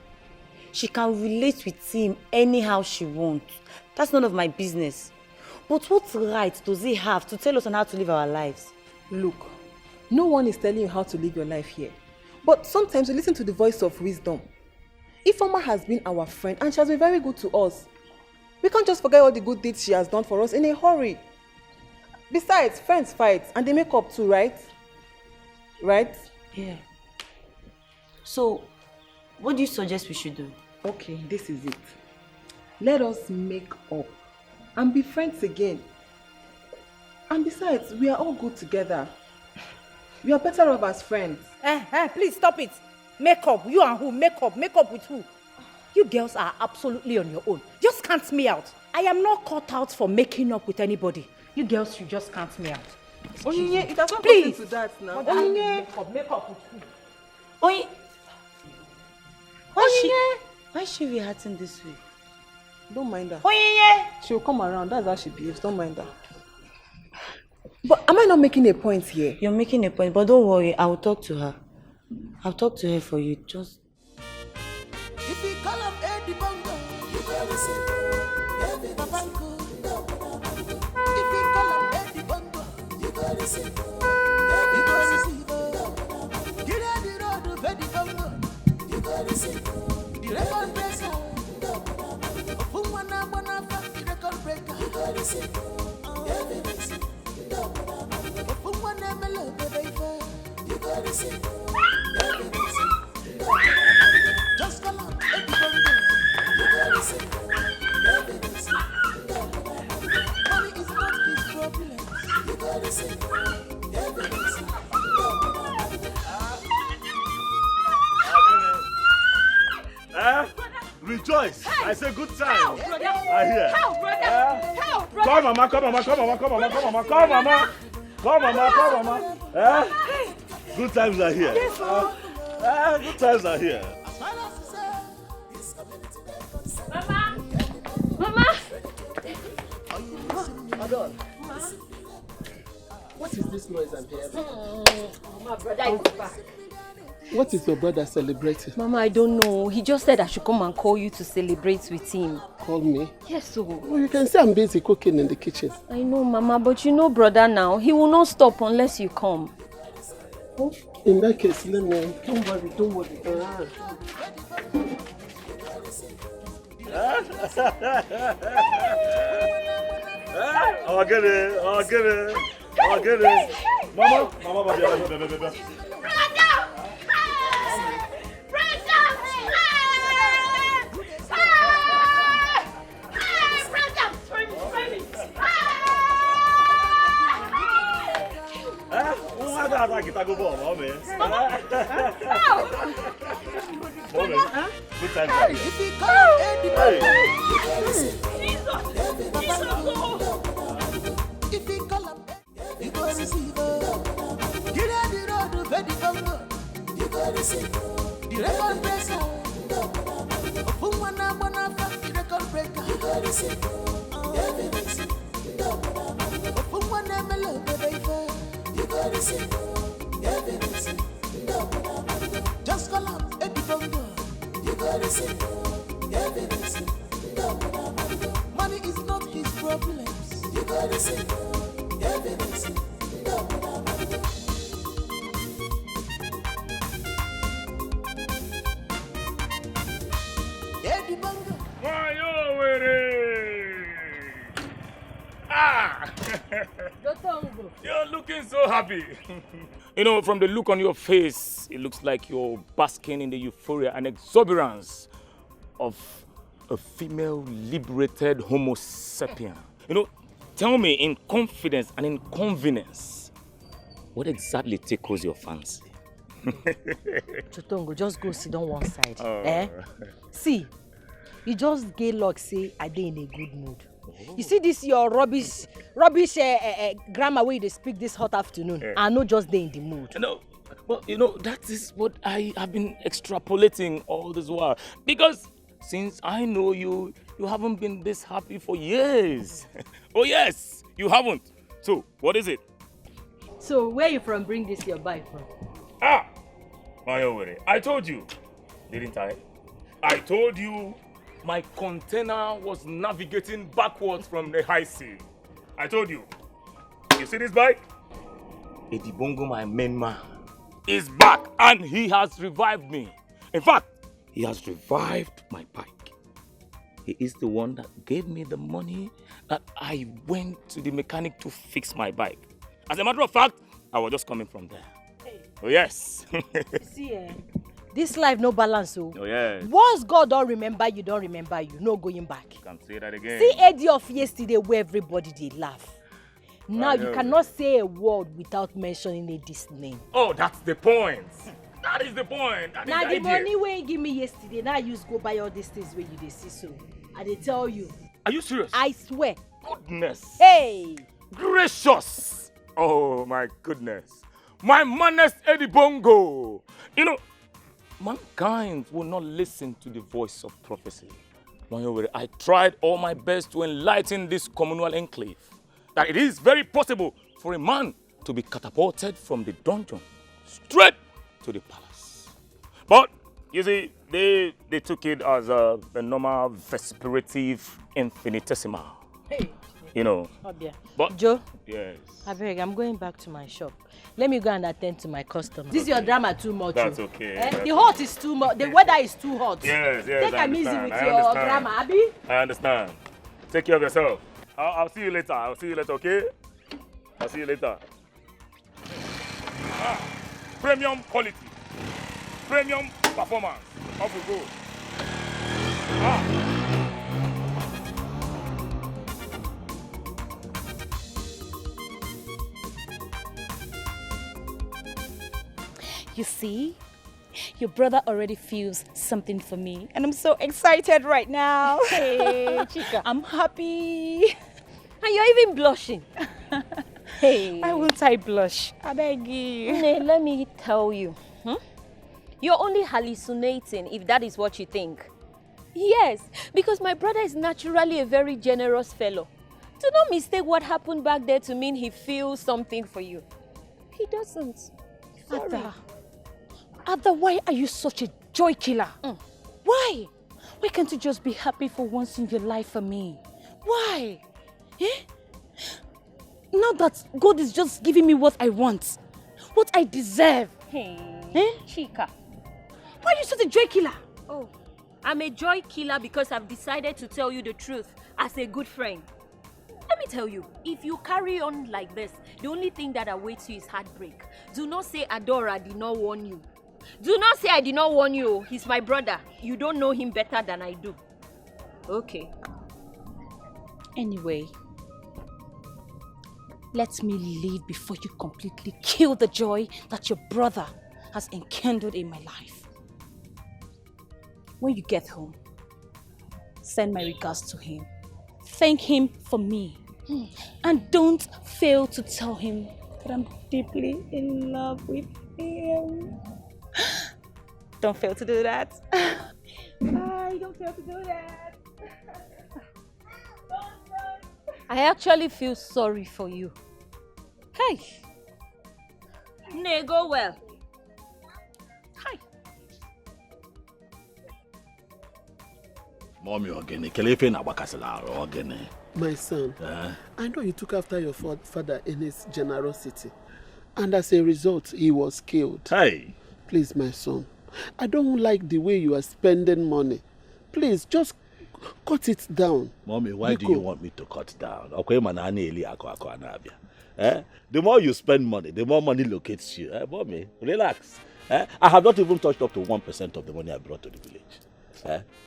She can relate with him anyhow she wants. That's none of my business. But what right does he have to tell us on how to live our lives? Look, no one is telling you how to live your life here. But sometimes we listen to the voice of wisdom. Ifeoma has been our friend and she has been very good to us. We can't just forget all the good deeds she has done for us in a hurry. Besides, friends fight and they make up too, right? Right? Yeah. So, what do you suggest we should do? Okay, this is it. Let us make up and be friends again. And besides, we are all good together. We are better off as friends. Please stop it. Make up. You and who? Make up. Make up with who? You girls are absolutely on your own. Just count me out. I am not cut out for making up with anybody. You girls should just count me out. Onyinye, it has not Please. gotten to that now. Make up with who? Onyinye. Why is she reacting this way? Don't mind her. Onyinye. She'll come around. That's how she behaves. Don't mind her. But am I not making a point here? You're making a point, but don't worry. I will talk to her. I'll talk to her for you. Just... If you call up Eddie Bongo, you better listen. If you call up Eddie Bongo, you better Just come on, everybody. You gotta see. Money is not his problem. You gotta see. Rejoice! Hey. I say good time. Help, brother. I hear. Help, brother. Help, brother. Come, mama, come, mama, come, mama, come, mama, come, mama, come, mama. Come, mama, come, mama. Good times are here. Yes, Lord. Good times are here. Mama! Adon, what is this noise I'm hearing? My brother is back. What is your brother celebrating? Mama, I don't know. He just said I should come and call you to celebrate with him. Call me? Yes, so. Well, you can say I'm busy cooking in the kitchen. I know, Mama, but you know brother now. He will not stop unless you come. Oh, in that case, let me... Don't worry, don't worry. I'll get it. I'll get it. I'll get it. Mama, mama, baby. Kita go ball, mommy. Mommy, good time. Hey. If you call up, you go receive. Get out the road, ready for you go receive. The record breaker. Who wanna the record breaker? You go receive. Who wanna mellow, baby? You go receive. Just call up Eddie Bongo. You go receive. Money is not his problems. You go receive. Eddie Bongo. Ah! You're looking so happy. You know, from the look on your face, it looks like you're basking in the euphoria and exuberance of a female liberated Homo sapien. You know, tell me in confidence and in convenience, what exactly tickles your fancy? Chotongo, just go sit on one side. See, you just get luck, say I dey in a good mood. You see this your rubbish grammar where they speak this hot afternoon. I know just dey in the mood. No, well, you know, that is what I have been extrapolating all this while. Because since I know you, you haven't been this happy for years. Oh yes, you haven't. So, what is it? So, where you from bring this your bike from? Ah! I told you, didn't I? I told you my container was navigating backwards from the high sea. I told you. You see this bike? Eddie Bongo, my main man, is back and he has revived me. In fact, he has revived my bike. He is the one that gave me the money that I went to the mechanic to fix my bike. As a matter of fact, I was just coming from there. Hey. Oh yes. See, this life no balance, so. Oh yes. Once God don't remember you, no going back. You can say that again. See Eddie of yesterday where everybody they laugh. Now you cannot say a word without mentioning Eddie's name. Oh, that's the point. That is the point. That Now is the the idea. money where you give me yesterday, now I use go buy all these things where you they see so. I they tell you. Are you serious? I swear. Goodness. Hey. Gracious. Oh my goodness. My manest Eddie Bongo. You know, mankind will not listen to the voice of prophecy. I tried all my best to enlighten this communal enclave that it is very possible for a man to be catapulted from the dungeon straight to the palace. But, you see, they took it as a normal vesperative infinitesimal. Hey. You know. Obia. But Joe. Yes. I beg, I'm going back to my shop. Let me go and attend to my customers. This your drama too much. That's okay. That's The hot is too much. The weather is too hot. Yes. Take I a easy understand. with I your understand. drama, Abby. I understand. Take care of yourself. I'll see you later. Okay? I'll see you later. Premium quality. Premium performance. Off we go. You see, your brother already feels something for me, and I'm so excited right now. Hey, Chica. I'm happy. And you're even blushing. Hey. Why won't I blush? I beg you. Nay, let me tell you. You're only hallucinating if that is what you think. Yes, because my brother is naturally a very generous fellow. Do not mistake what happened back there to mean he feels something for you. He doesn't. Sorry. Ada, why are you such a joy killer? Why? Why can't you just be happy for once in your life for me? Why? Now that God is just giving me what I want, what I deserve. Chica. Why are you such a joy killer? Oh, I'm a joy killer because I've decided to tell you the truth as a good friend. Let me tell you, if you carry on like this, the only thing that awaits you is heartbreak. Do not say Adora did not warn you. Do not say I did not warn you. He's my brother. You don't know him better than I do. Okay. Anyway, let me leave before you completely kill the joy that your brother has enkindled in my life. When you get home, send my regards to him. Thank him for me. And don't fail to tell him that I'm deeply in love with him. Don't fail to do that. Don't fail to do that. I actually feel sorry for you. Hey. Nay, go well. Mommy, again, Kelefe na bakasela again. My son, I know you took after your father in his generosity, and as a result, he was killed. Hey! Please, my son, I don't like the way you are spending money. Please, just cut it down. Mommy, why do you want me to cut down? The more you spend money, the more money locates you. Mommy, relax. I have not even touched up to 1% of the money I brought to the village.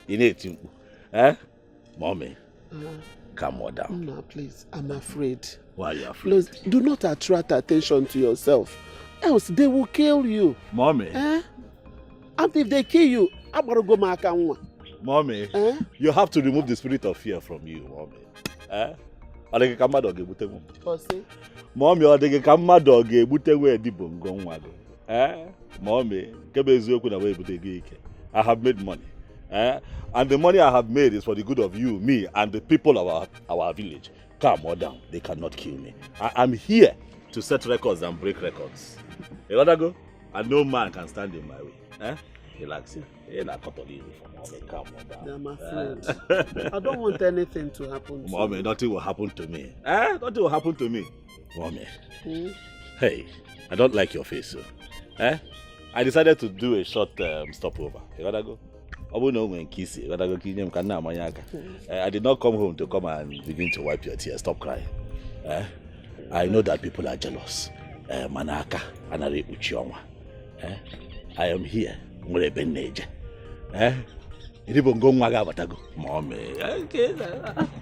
Ini Edo. Mommy, calm down. No, please, I'm afraid. Why are you afraid? Please, do not attract attention to yourself, else they will kill you. Mommy. And if they kill you, I'm going to go back and one. Mommy, you have to remove the spirit of fear from you, Mommy. Mommy, Mommy, I have made money. And the money I have made is for the good of you, me, and the people of our village. Calm down. They cannot kill me. I'm here to set records and break records. You gotta go? And no man can stand in my way. Relax. Calm down. I'm afraid. I don't want anything to happen to Mommy, you. nothing will happen to me. Nothing will happen to me. Mommy. Hey, I don't like your face, so. I decided to do a short stopover. You gotta go? I did not come home to come and begin to wipe your tears. Stop crying. I know that people are jealous. Manaka, Anare Uchioma. I am here. Mommy,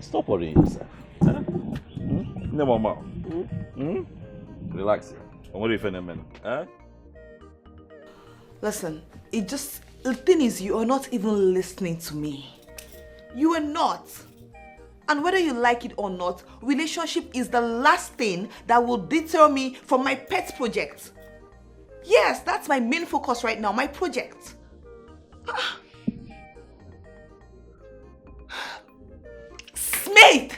stop worrying yourself. No, Mama. Relax. I'm ready for a minute. Listen, the thing is, you are not even listening to me. You are not. And whether you like it or not, relationship is the last thing that will deter me from my pet project. Yes, that's my main focus right now, my project. Maid!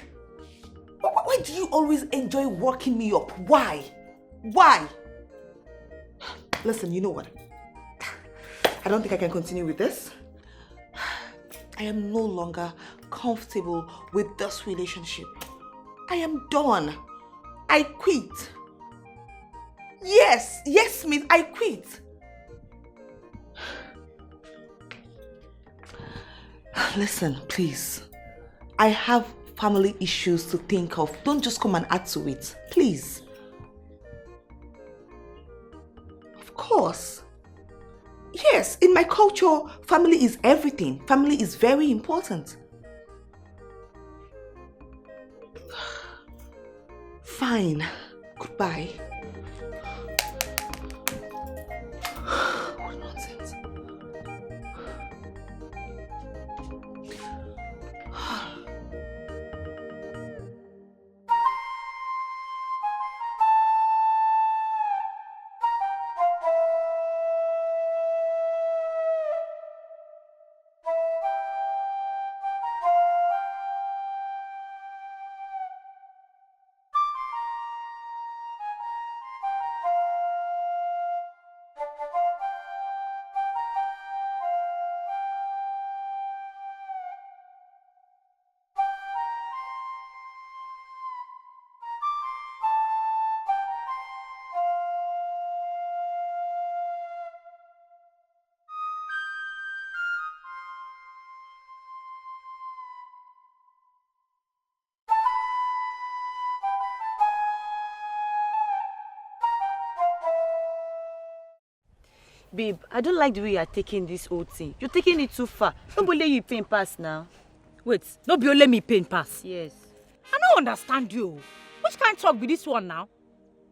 Why do you always enjoy working me up? Why? Why? Listen, you know what? I don't think I can continue with this. I am no longer comfortable with this relationship. I am done. I quit. Yes, Smith, I quit. Listen, please. I have family issues to think of. Don't just come and add to it. Please. Of course. Yes, in my culture, family is everything. Family is very important. Fine. Goodbye. What nonsense. Babe, I don't like the way you are taking this whole thing. You're taking it too far. Don't believe you pain pass now. Wait, don't be let me pain pass. Yes. I don't understand you. Which kind of talk be this one now?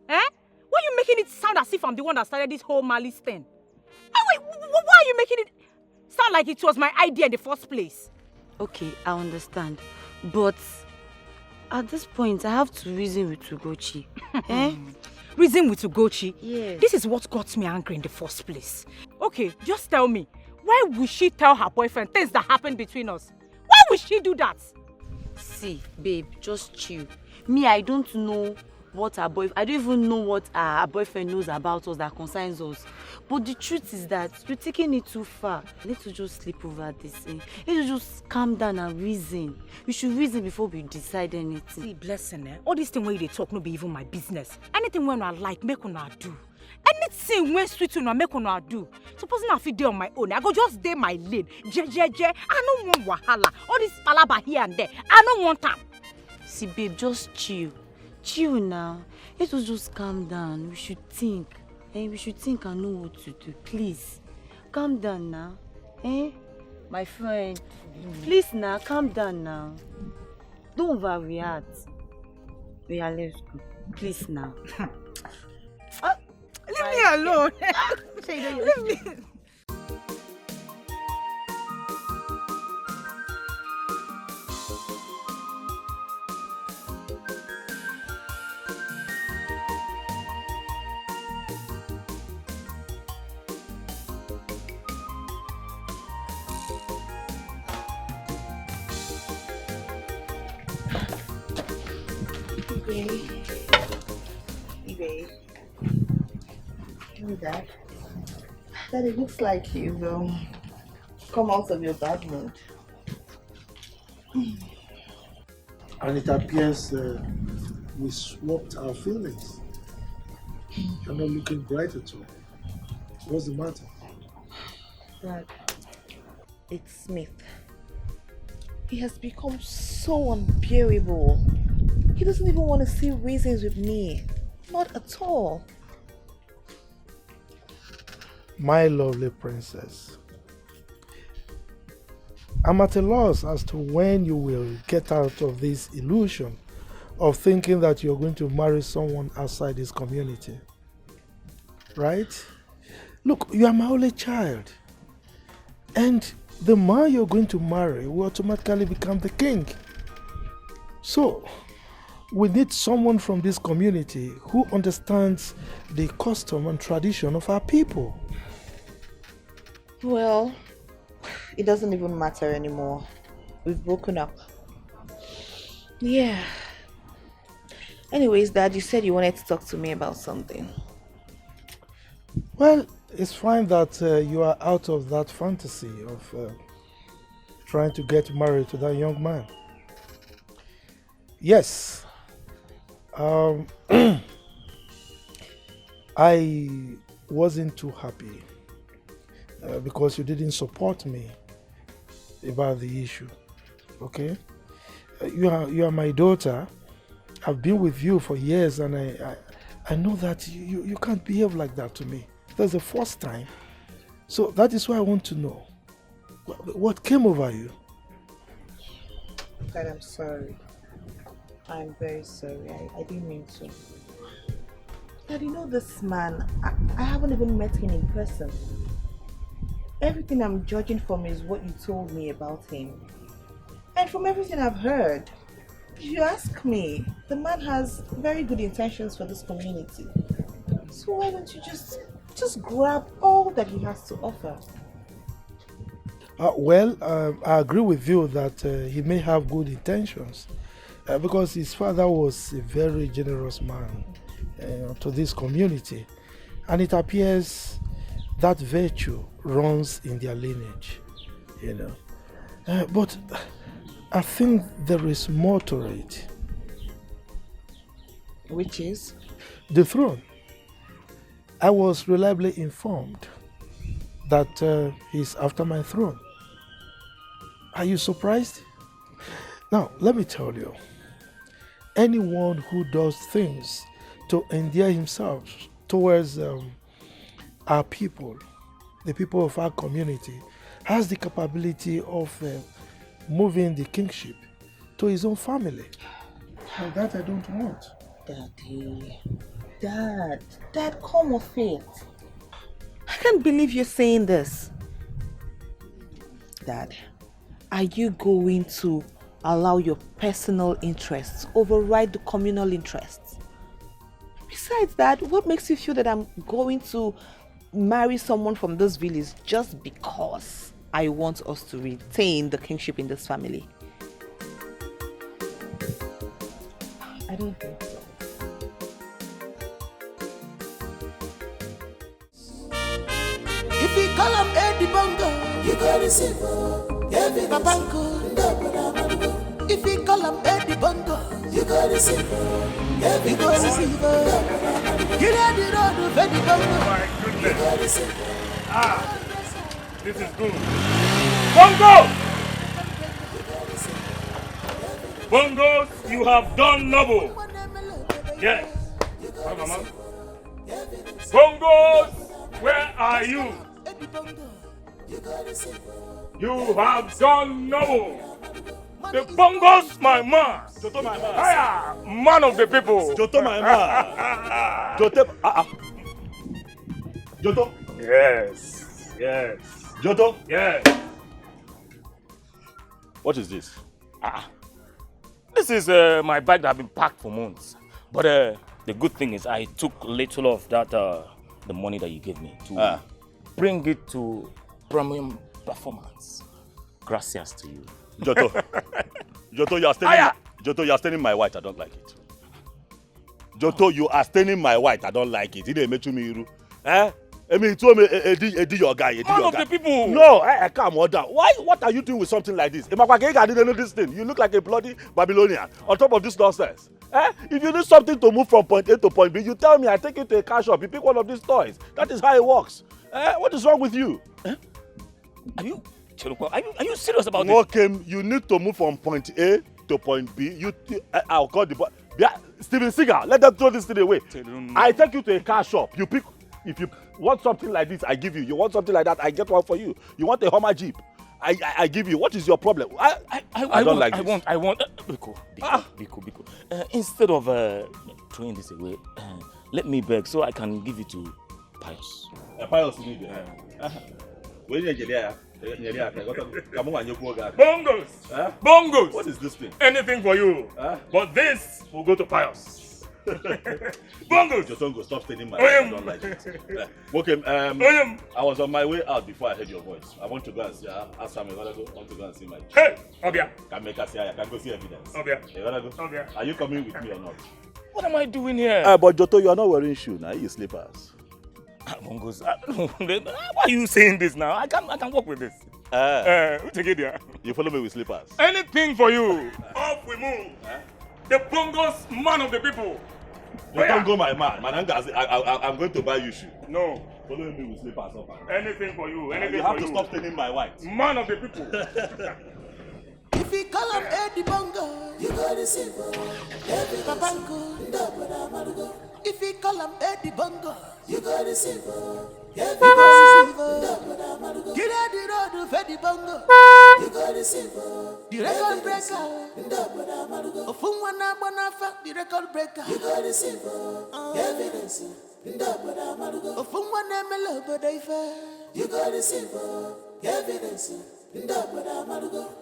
Eh? Why are you making it sound as if I'm the one that started this whole malice thing? Wait, why are you making it sound like it was my idea in the first place? Okay, I understand. But at this point, I have to reason with Ugochi. Eh? Reason with Ugochi? Yes. This is what got me angry in the first place. Okay, just tell me, why would she tell her boyfriend things that happened between us? Why would she do that? See, babe, just chill. Me, I don't know what her boyfriend... I don't even know what her boyfriend knows about us that concerns us. But the truth is that you're taking it too far. You need to just sleep over this. Eh? You need to just calm down and reason. We should reason before we decide anything. See, blessing, eh? All this thing where they talk no be even my business. Anything when I like, make una do. Anything when sweet una make una do. Supposing I fit dey on my own, I go just dey my lane. Je. I don't want wahala. All this palaba here and there. I don't want them. See, babe, just chill. Chill now. Let us just calm down. We should think. We should think and know what to do. Please, calm down now. My friend, please now, calm down now. Don't overreact. Let's go. Please now. Leave me alone. Leave me. Babe. Hey, Dad. Dad, it looks like you've come out of your bad mood. And it appears we swapped our feelings. You're not looking bright at all. What's the matter? Dad, it's Smith. He has become so unbearable. He doesn't even want to see reasons with me. Not at all. My lovely princess, I'm at a loss as to when you will get out of this illusion of thinking that you're going to marry someone outside this community. Right? Look, you are my only child. And the man you're going to marry will automatically become the king. So, we need someone from this community who understands the custom and tradition of our people. Well, it doesn't even matter anymore. We've broken up. Yeah. Anyways, Dad, you said you wanted to talk to me about something. Well, it's fine that you are out of that fantasy of trying to get married to that young man. Yes, I wasn't too happy because you didn't support me about the issue. Okay? You are my daughter. I've been with you for years, and I know that you can't behave like that to me. That's the first time. So that is why I want to know what came over you. Dad, I'm sorry. I'm very sorry. I didn't mean to. Dad, you know this man, I haven't even met him in person. Everything I'm judging from is what you told me about him. And from everything I've heard, if you ask me, the man has very good intentions for this community. So why don't you just grab all that he has to offer? I agree with you that he may have good intentions because his father was a very generous man to this community, and it appears that virtue runs in their lineage, you know. But I think there is more to it. Which is? The throne. I was reliably informed that he's after my throne. Are you surprised? Now, let me tell you, anyone who does things to endear himself towards our people, the people of our community, has the capability of moving the kingship to his own family. And that I don't want. Daddy, Dad, come off it. I can't believe you're saying this. Dad, are you going to allow your personal interests override the communal interests? Besides that, what makes you feel that I'm going to marry someone from this village just because I want us to retain the kingship in this family? I don't think so. If you call him Eddie Bongo, you go receive. If you call him Eddie Bongo, you go receive. You go receive. Get out the road of Eddie Bongo. My goodness. This is good. Bongo! Bongos, you have done noble. Yes. Mama. Bongos, where are you? You have done noble. The Bongos, my man. Joto, my man. Hiya, man of the people. Joto, my man. Joto. Yes. Joto. Yes. What is this? This is my bag that has been packed for months. But the good thing is I took little of that, the money that you gave me to bring it to premium performance. Gracias to you. Joto, you are staining my white. I don't like it. Joto, you are staining my white. I don't like it. It didn't make me. I mean, told me, Eddie, your guy. Man of the people. No, I can't order. Why? What are you doing with something like this? I didn't know this thing. You look like a bloody Babylonian on top of this nonsense. If you need something to move from point A to point B, you tell me. I take you to a car shop. You pick one of these toys. That is how it works. What is wrong with you? Are you serious about this? Okay, you need to move from point A to point B. I'll call the boy. Yeah, Steven Seagal, let them throw this thing away. I take you to a car shop. You pick. If you want something like this, I give you. You want something like that, I get one for you. You want a Hummer Jeep, I give you. What is your problem? I don't like this. I want. Biko. Instead of throwing this away, let me beg so I can give it to Pius. Pius, you need Bongos! What is this thing? Anything for you. But this will go to Pius. Bongos! Jotongo, stop staining my eyes. I don't like it. Okay, I was on my way out before I heard your voice. I want to go and see. Ask Sam, I want to go and see my. Hey, Obia. Can make us see. I can go see evidence. Obia. Obia. Are you coming with me or not? What am I doing here? But Joto, you are not wearing shoes now. You slippers. Bongos, why are you saying this now? I can work with this. You follow me with slippers. Anything for you. Off we move. the Bongo's man of the people. You don't go, my man. I'm going to buy you shoe. No. Follow me with slippers up. Anything for you. Anything you for have you. to stop telling my wife. Man of the people. If you call him Eddie Bongo, you go to silver. Every Papango, if you call him Eddie Bongo, you go to silver. Every silver. Get out the road of Eddie Bongo, you go to silver. The record breaker. Ofumwana Bonafa, the record breaker, you go to silver. Evidence. Ofumwana Melo Bodaifa, you go to silver. Evidence.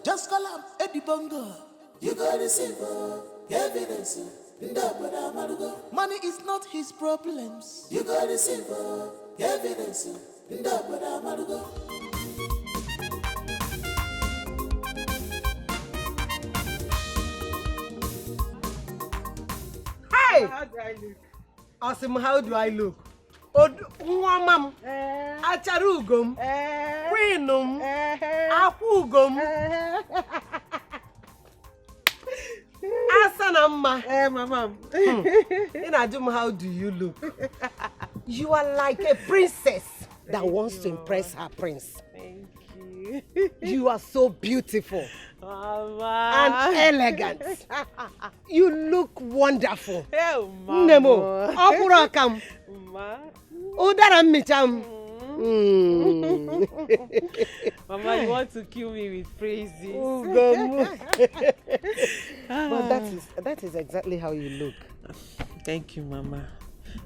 Just call him Eddie Bongo. You got the silver evidence. Money is not his problems. You got the silver evidence. Hey! How do I look? Awesome, how do I look? Nwamam, Acharugum, Queenum, Akugum, Asanamma. Mamam. Inajum, how do you look? You are like a princess that wants to impress her prince. Thank you. You are so beautiful. Mama. And elegant. You look wonderful. Oh, Mama. Nemo, Akurakam. Ma. Udara micham. Mama, you want to kill me with praises. But that is exactly how you look. Thank you, Mama.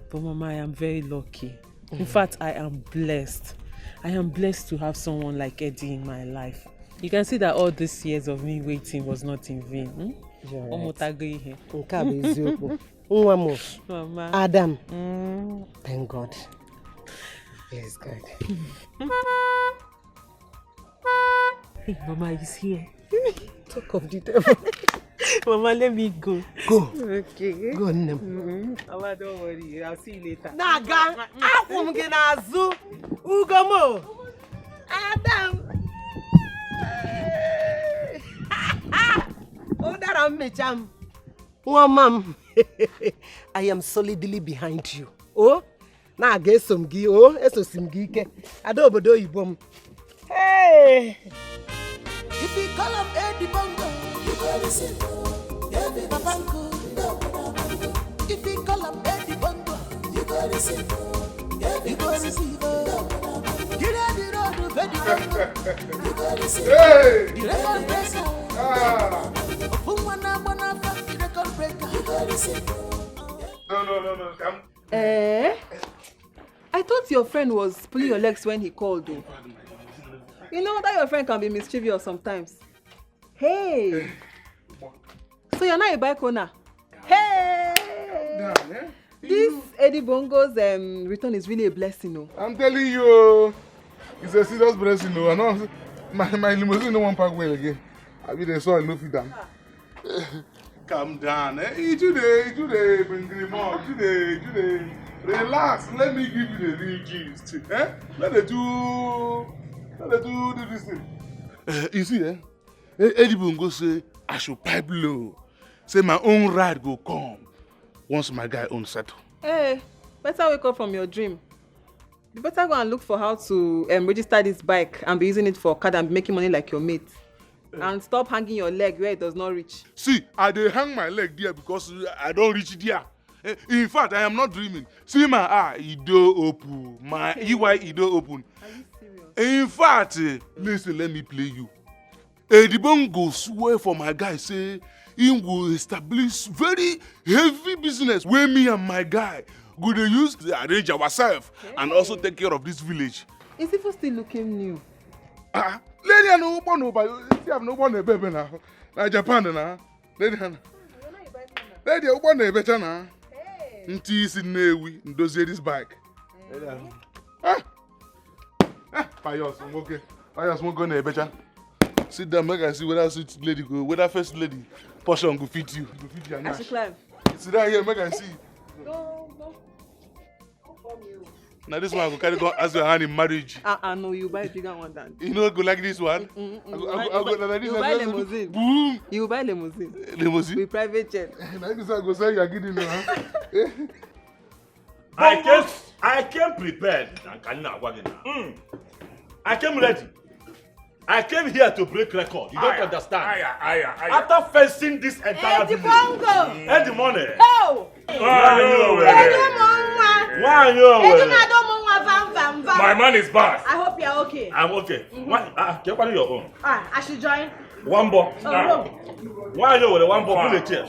But Mama, I am very lucky. In fact, I am blessed. I am blessed to have someone like Eddie in my life. You can see that all these years of me waiting was not in vain. Mama. Adam. Thank God. Yes, God. Hey, Mama is here. Talk of the devil. Mama, let me go. Go. Okay. Go, Nem. Mama, don't worry. I'll see you later. Naga, akum ginazu, Ugomo. Adam. Odaram mecham. Mom, I am solidly behind you. Oh, now get some gi. Oh, eso simgike. Adobodo ibom. Hey. If you call him Eddie Bongo, you go to silver. Papango. If you call him Eddie Bongo, you go to silver. You go to silver. Get out the road of Eddie Bongo. You go to silver. Hey! The record breaker. Ofumwana Bonafa, the record breaker. You go to silver. No, come. I thought your friend was pulling your legs when he called you. You know that your friend can be mischievous sometimes. Hey! So you're not a bike owner? Hey! This Eddie Bongo's return is really a blessing, no? I'm telling you, it's a serious blessing, no. I know my limousine no one park well again. I mean, they saw no feed them. Calm down, eh? Today, bring them up. Today. Relax, let me give you the real gist. Eh? Let them do this thing. You see, Eddie Bongo say I should pipe low. Say my own ride go come once my guy own settle. Hey, better wake up from your dream. You better go and look for how to register this bike and be using it for car and be making money like your mate. And stop hanging your leg where it does not reach. See, I dey hang my leg there because I don't reach there. In fact, I am not dreaming. See my eye, Edo open. My EY Edo open. Are you serious? In fact, listen, let me play you. Eddie Bongo swear for my guy, say he will establish very heavy business where me and my guy go to use to arrange ourselves and also take care of this village. Is it still looking new? Lady, I know one over. See, I'm no one a baby now. Now Japan now. Lady, I want a better now. Nti is in Newi, Ndozie this bike. Payos, okay. Payos, won't go near better. Sit down, make I see whether sweet lady go, whether first lady portion go fit you. Go fit you. I should climb. Sit down here, make I see. Go. Now this one I go carry go ask your hand in marriage. No, you buy a bigger one than. You know, go like this one. You buy limousine. Boom. You buy limousine. Limousine. With private jet. Now this one go say you are getting now. I came prepared. I came ready. I came here to break record. You don't understand. After facing this entire village. And the money. Oh! My man is back. I hope you're okay. I'm okay. What? Can you your own? I should join. One ball. Why you with one ball? Pull the chair.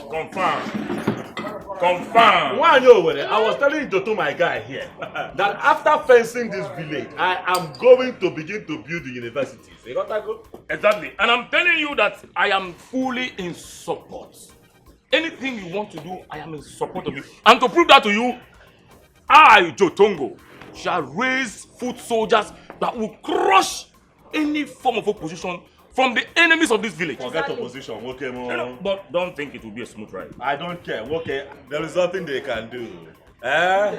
Confirm. Why you with it? I was telling Tonto, my guy here, that after fencing this village, I am going to begin to build the universities. You got that go? Exactly. And I'm telling you that I am fully in support. Anything you want to do, I am in support of you. And to prove that to you, I, Jotongo, shall raise foot soldiers that will crush any form of opposition from the enemies of this village. Forget opposition, okay, no, but don't think it will be a smooth ride. I don't care, okay. There is nothing they can do. I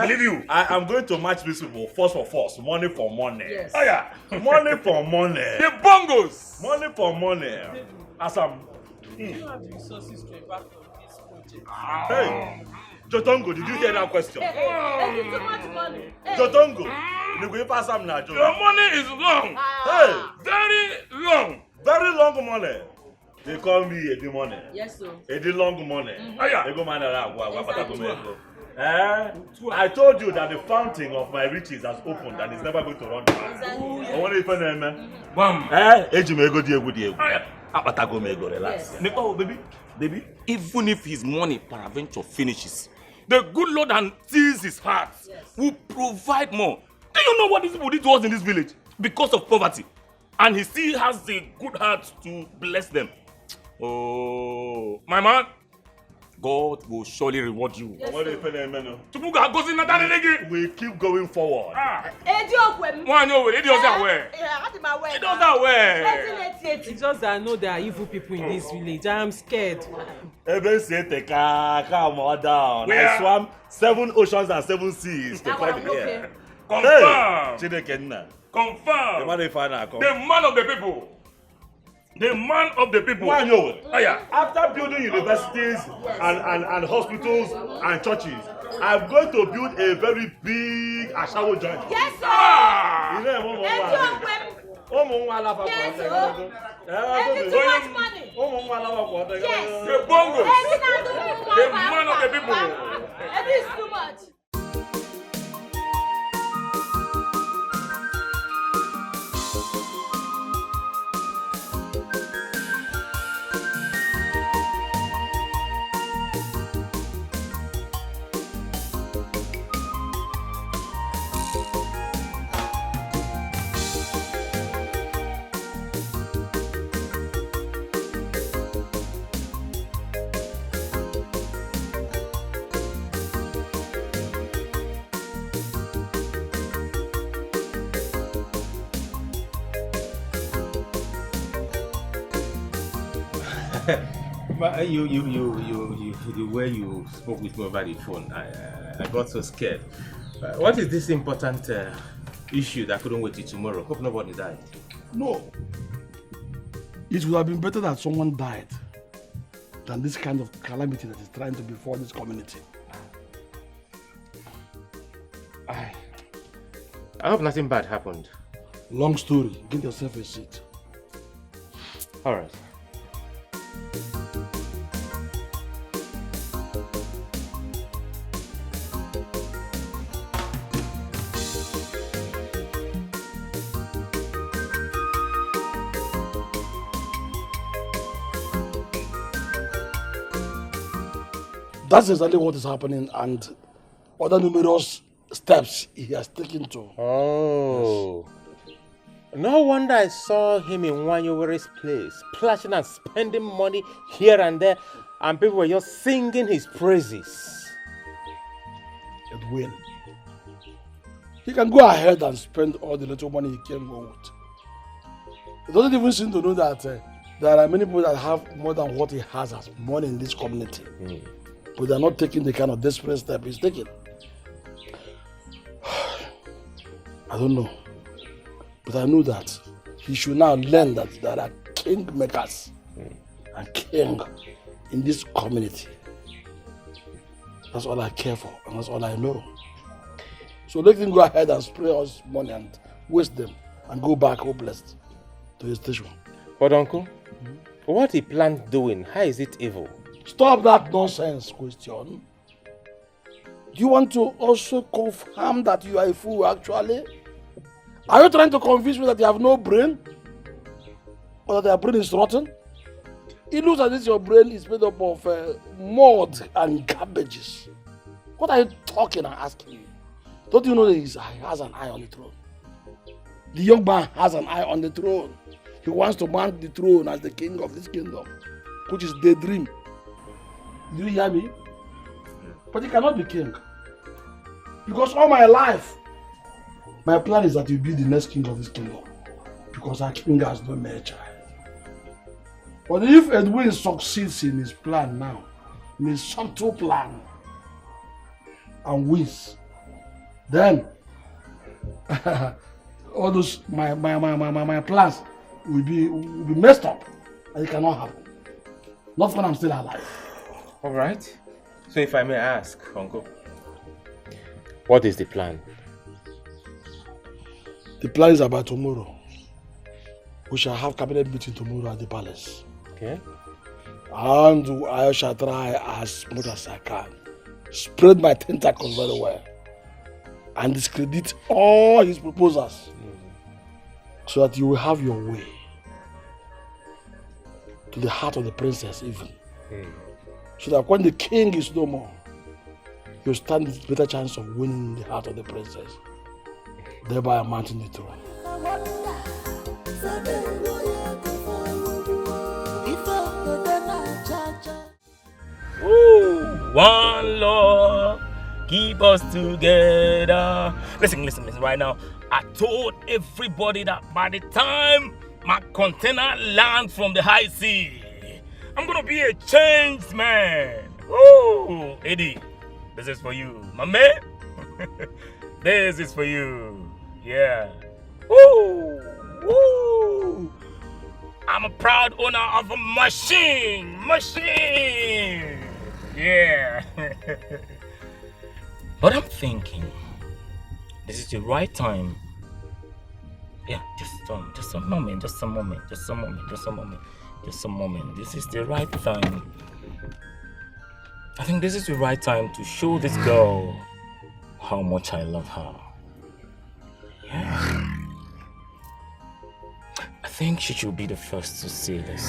believe you. I am going to match these people force for force, money for money. Yes. Oh yeah, money for money. The bongos. Money for money. As I'm. You have the resources to embark on this project. Hey, Jotongo, did you hear that question? Hey, too much money. Jotongo, you go pass some now, Jotongo. Your money is long. Hey, very long. Very long money. They call me Edi money. Yes, sir. Edi long money. Aya. They go man I told you that the fountain of my riches has opened and it's never going to run dry. I want to even Bam. Relax. Oh, baby, even if his money peradventure finishes, the good Lord and sees his heart will provide more. Do you know what these people did to us in this village? Because of poverty. And he still has the good heart to bless them. Oh, my man, God will surely reward you. Yes, we keep going forward. It's just that I know there are evil people in this village. I am scared. Calm down. I swam 7 oceans and 7 seas to come here. Confirm. Confirm. The man of the people. The man of the people. Why you? After building universities and hospitals and churches, I'm going to build a very big Ashawo joint. Yes, sir. Too much money. Yes. The bongos. The man of the people. It is too much. But the way you spoke with me over the phone, I got so scared. What is this important issue that couldn't wait till tomorrow? Hope nobody died. No. It would have been better that someone died than this kind of calamity that is trying to befall this community. I hope nothing bad happened. Long story. Get yourself a seat. All right. That's exactly what is happening and other numerous steps he has taken to. Oh. Yes. No wonder I saw him in Wanyowere's place, splashing and spending money here and there, and people were just singing his praises. Edwin, he can go ahead and spend all the little money he came home with. He doesn't even seem to know that there are many people that have more than what he has as money in this community. But they're not taking the kind of desperate step he's taking. I don't know. But I know that he should now learn that there are king makers and king in this community. That's all I care for, and that's all I know. So let him go ahead and spray us money and waste them and go back hopeless to his station. But uncle, what he planned doing, how is it evil? Stop that nonsense question. Do you want to also confirm that you are a fool actually? Are you trying to convince me that you have no brain? Or that your brain is rotten? It looks as if your brain is made up of mud and garbages. What are you talking and asking me? Don't you know that he has an eye on the throne? The young man has an eye on the throne. He wants to mount the throne as the king of this kingdom, which is daydream. Do you hear me? But he cannot be king. Because all my life, my plan is that he'll be the next king of this kingdom. Because our king has no male child. But if Edwin succeeds in his plan now, in his subtle plan, and wins, then all those my plans will be messed up, and it cannot happen. Not when I'm still alive. All right. So if I may ask, uncle, what is the plan? The plan is about tomorrow. We shall have cabinet meeting tomorrow at the palace. Okay. And I shall try as much as I can. Spread my tentacles very well. And discredit all his proposals. So that you will have your way. To the heart of the princess even. So that when the king is no more, you stand with a better chance of winning the heart of the princess. Thereby mounting the throne. Ooh, one Lord, keep us together. Listen right now. I told everybody that by the time my container lands from the high sea, I'm gonna be a changed man. Ooh, Eddie, this is for you, my man. This is for you. Yeah. Woo! Woo! I'm a proud owner of a machine. Yeah. But I'm thinking, this is the right time. Yeah, just a moment. This is the right time. I think this is the right time to show this girl how much I love her. Yeah. I think she should be the first to see this.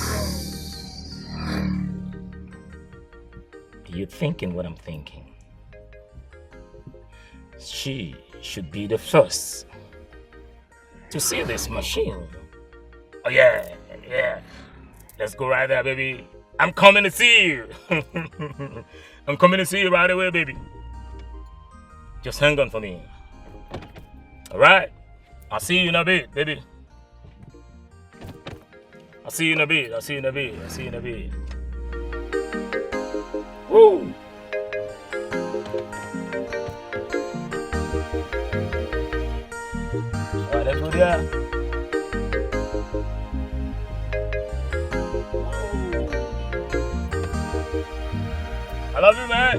You're thinking what I'm thinking. She should be the first to see this machine. Oh yeah. Let's go right there, baby. I'm coming to see you. I'm coming to see you right away, baby. Just hang on for me. All right? I'll see you in a bit, baby. I'll see you in a bit. Woo! All right, let's go there. I love you, man.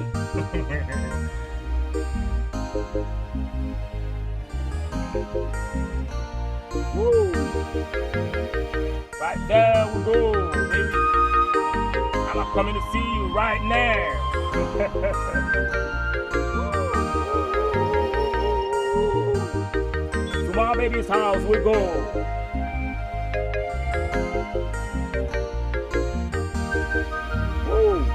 Woo. Right there we go, baby. I'm coming to see you right now. To my baby's house we go. Woo.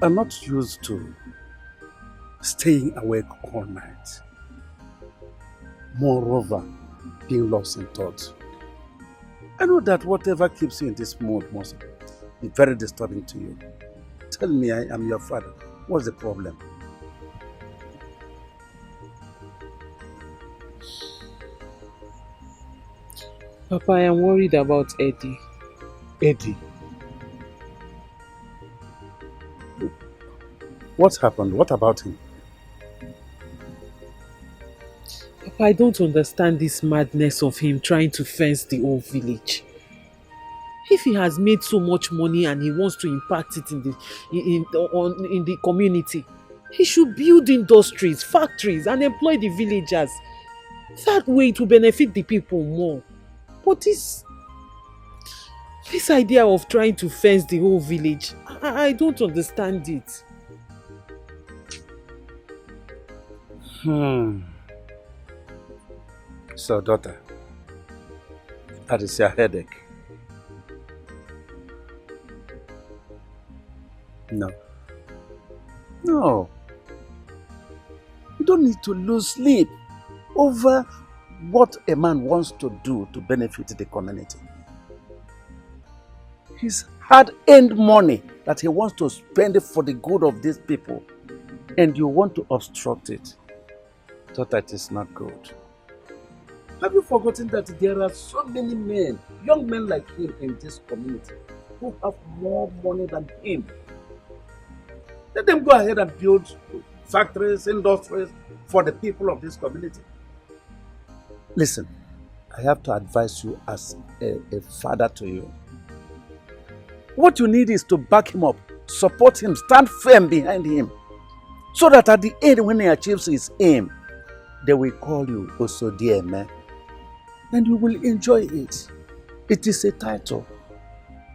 are not used to staying awake all night. Moreover, being lost in thought. I know that whatever keeps you in this mood must be very disturbing to you. Tell me, I am your father. What's the problem? Papa, I am worried about Eddie. Eddie? What happened? What about him? Papa, I don't understand this madness of him trying to fence the whole village. If he has made so much money and he wants to impact it in the community, he should build industries, factories and employ the villagers. That way it will benefit the people more. But this idea of trying to fence the whole village, I don't understand it. So, daughter, that is your headache. No. No. You don't need to lose sleep over what a man wants to do to benefit the community. His hard-earned money that he wants to spend for the good of these people, and you want to obstruct it. Daughter, it is not good. Have you forgotten that there are so many men, young men like him in this community who have more money than him? Let them go ahead and build factories, industries for the people of this community. Listen, I have to advise you as a father to you. What you need is to back him up, support him, stand firm behind him, so that at the end, when he achieves his aim, they will call you Osodieme, and you will enjoy it. It is a title.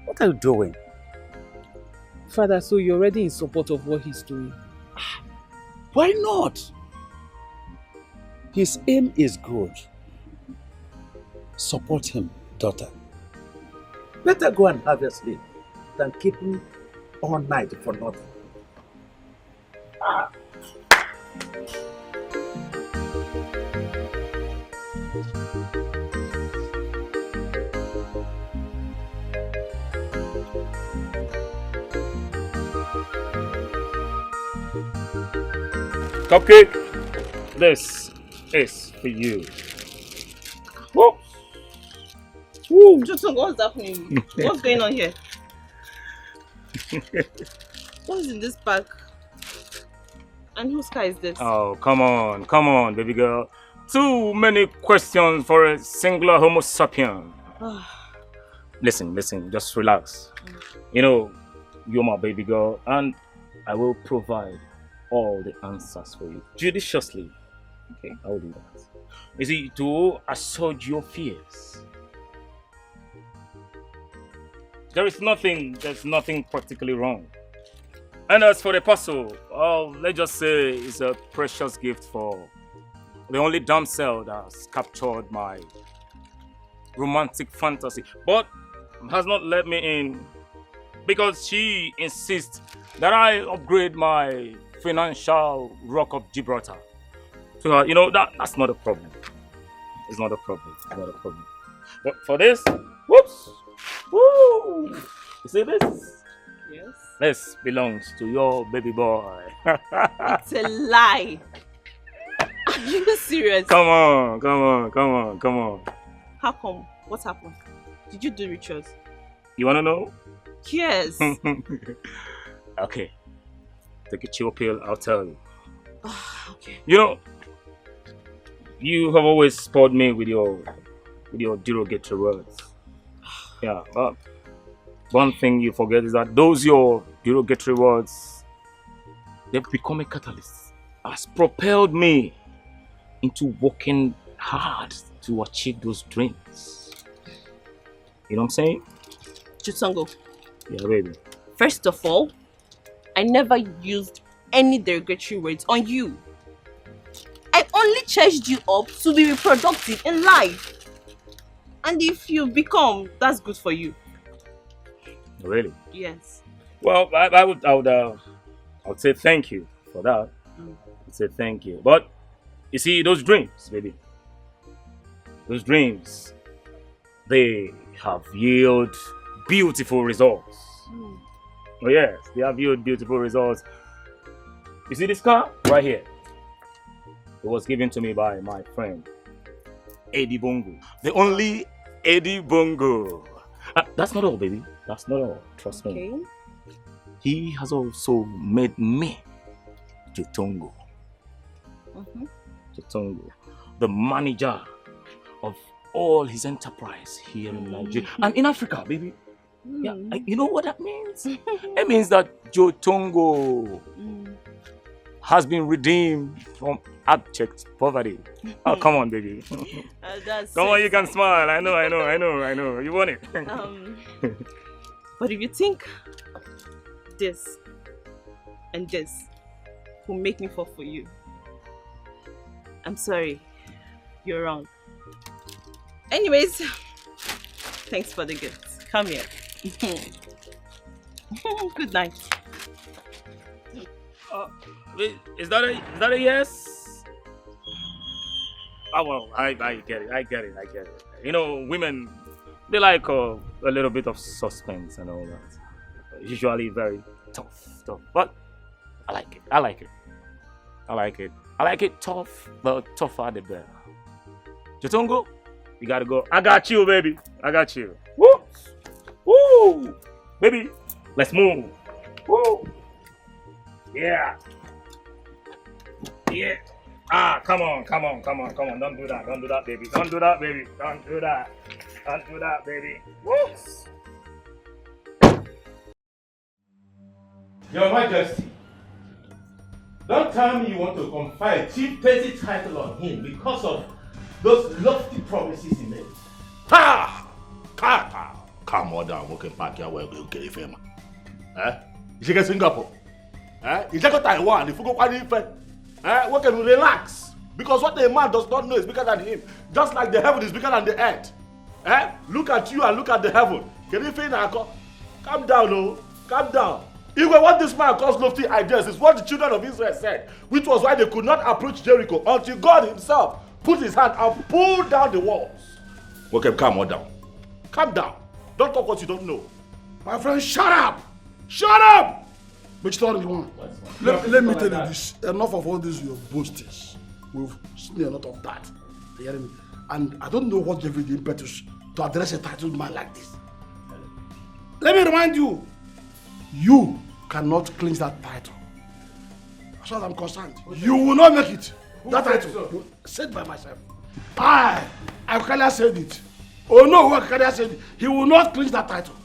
What are you doing? Father, so you're already in support of what he's doing? Why not? His aim is good. Support him, daughter. Better go and have your sleep than keep him all night for nothing. Cupcake, this is for you. Whoa. Woo. Justin, what's happening? What's going on here? What's in this bag? And whose car is this? Oh, come on, baby girl. Too many questions for a singular Homo sapien. Listen, just relax. You know, you're my baby girl, and I will provide all the answers for you judiciously. Okay, I will do that. You see, to assuage your fears. There's nothing practically wrong. And as for the parcel, let's just say it's a precious gift for the only damsel that has captured my romantic fantasy, but has not let me in because she insists that I upgrade my financial rock of Gibraltar. So, you know, that's not a problem. It's not a problem. But for this, whoops, woo! You see this? Yes. This belongs to your baby boy. It's a lie. Are you serious? Come on. How come? What happened? Did you do rituals? You wanna know? Yes. Okay. Take a chill pill, I'll tell you. Okay. You know, you have always spoiled me with your derogatory words. Yeah, but one thing you forget is that those your derogatory words, they've become a catalyst. Has propelled me into working hard to achieve those dreams. You know what I'm saying? Chutango. Yeah, baby. First of all, I never used any derogatory words on you. I only charged you up to be reproductive in life. And if you become, that's good for you. Really? Yes. Well, I would would say thank you for that. I'd say thank you. But you see, those dreams, baby, those dreams, they have yielded beautiful results. Oh yes, they have yielded beautiful results. You see this car right here? It was given to me by my friend Eddie Bongo, the only Eddie Bongo. That's not all, baby. That's not all. Trust me. He has also made me Tonto, Tonto, the manager of all his enterprise here in Nigeria and in Africa, baby. Yeah, you know what that means? It means that Tonto has been redeemed from abject poverty. Oh, come on, baby. Come on, you can smile. I know. You want it. But if you think this and this will make me fall for you, I'm sorry. You're wrong. Anyways, thanks for the gift. Come here. Good night. Wait, is that a yes? Oh, well, I get it. You know, women, they like a little bit of suspense and all that. Usually very tough. But I like it tough, the tougher the better. Jotongo, you gotta go. I got you, baby. I got you. Woo! Woo! Baby, let's move. Woo! Yeah. Yeah. Come on. Don't do that, baby. Don't do that, baby. Whoops. Your Majesty, don't tell me you want to confer a chief petty title on him because of those lofty promises he made. Calm down, okay, park here where you get it from. You go Singapore. You go Taiwan, if you go Kwanife. We can relax. Because what a man does not know is bigger than him. Just like the heaven is bigger than the earth. Look at you and look at the heaven. Can you feel that? Calm down, no. Calm down. Even what this man calls lofty ideas is what the children of Israel said, which was why they could not approach Jericho until God himself put his hand and pulled down the walls. Okay, calm down. Calm down. Don't talk what you don't know. My friend, shut up! Shut up! Which story you want? Let me tell you this. Enough of all this your boastings. We've seen a lot of that. You hear me? And I don't know what gave you the impetus to address a titled man like this. Let me remind you, you cannot clinch that title. As far as I'm concerned, you will not make it. That title, said by myself. I said it. Oh no, Akalia said it. He will not clinch that title.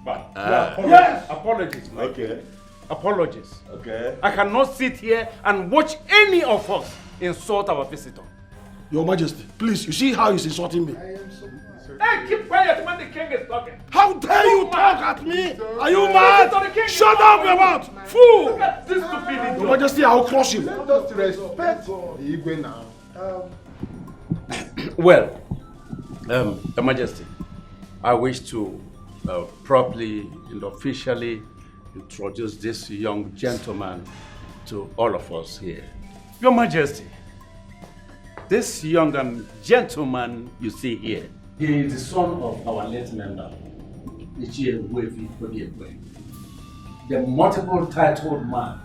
But yes. Apologies, Mike. Okay. Apologies. Okay. I cannot sit here and watch any of us insult our visitor. Your Majesty, please, you see how he's insulting me? Hey, keep quiet when the king is talking. How dare you talk at me? Are you mad? Shut up, your mouth! Fool! Look at this stupidity. Your Majesty, I will crush him. Let us respect the Igwe now. Well, Your Majesty, I wish to properly and officially introduce this young gentleman to all of us here. Your Majesty, this young gentleman you see here, he is the son of our late member, the multiple titled man.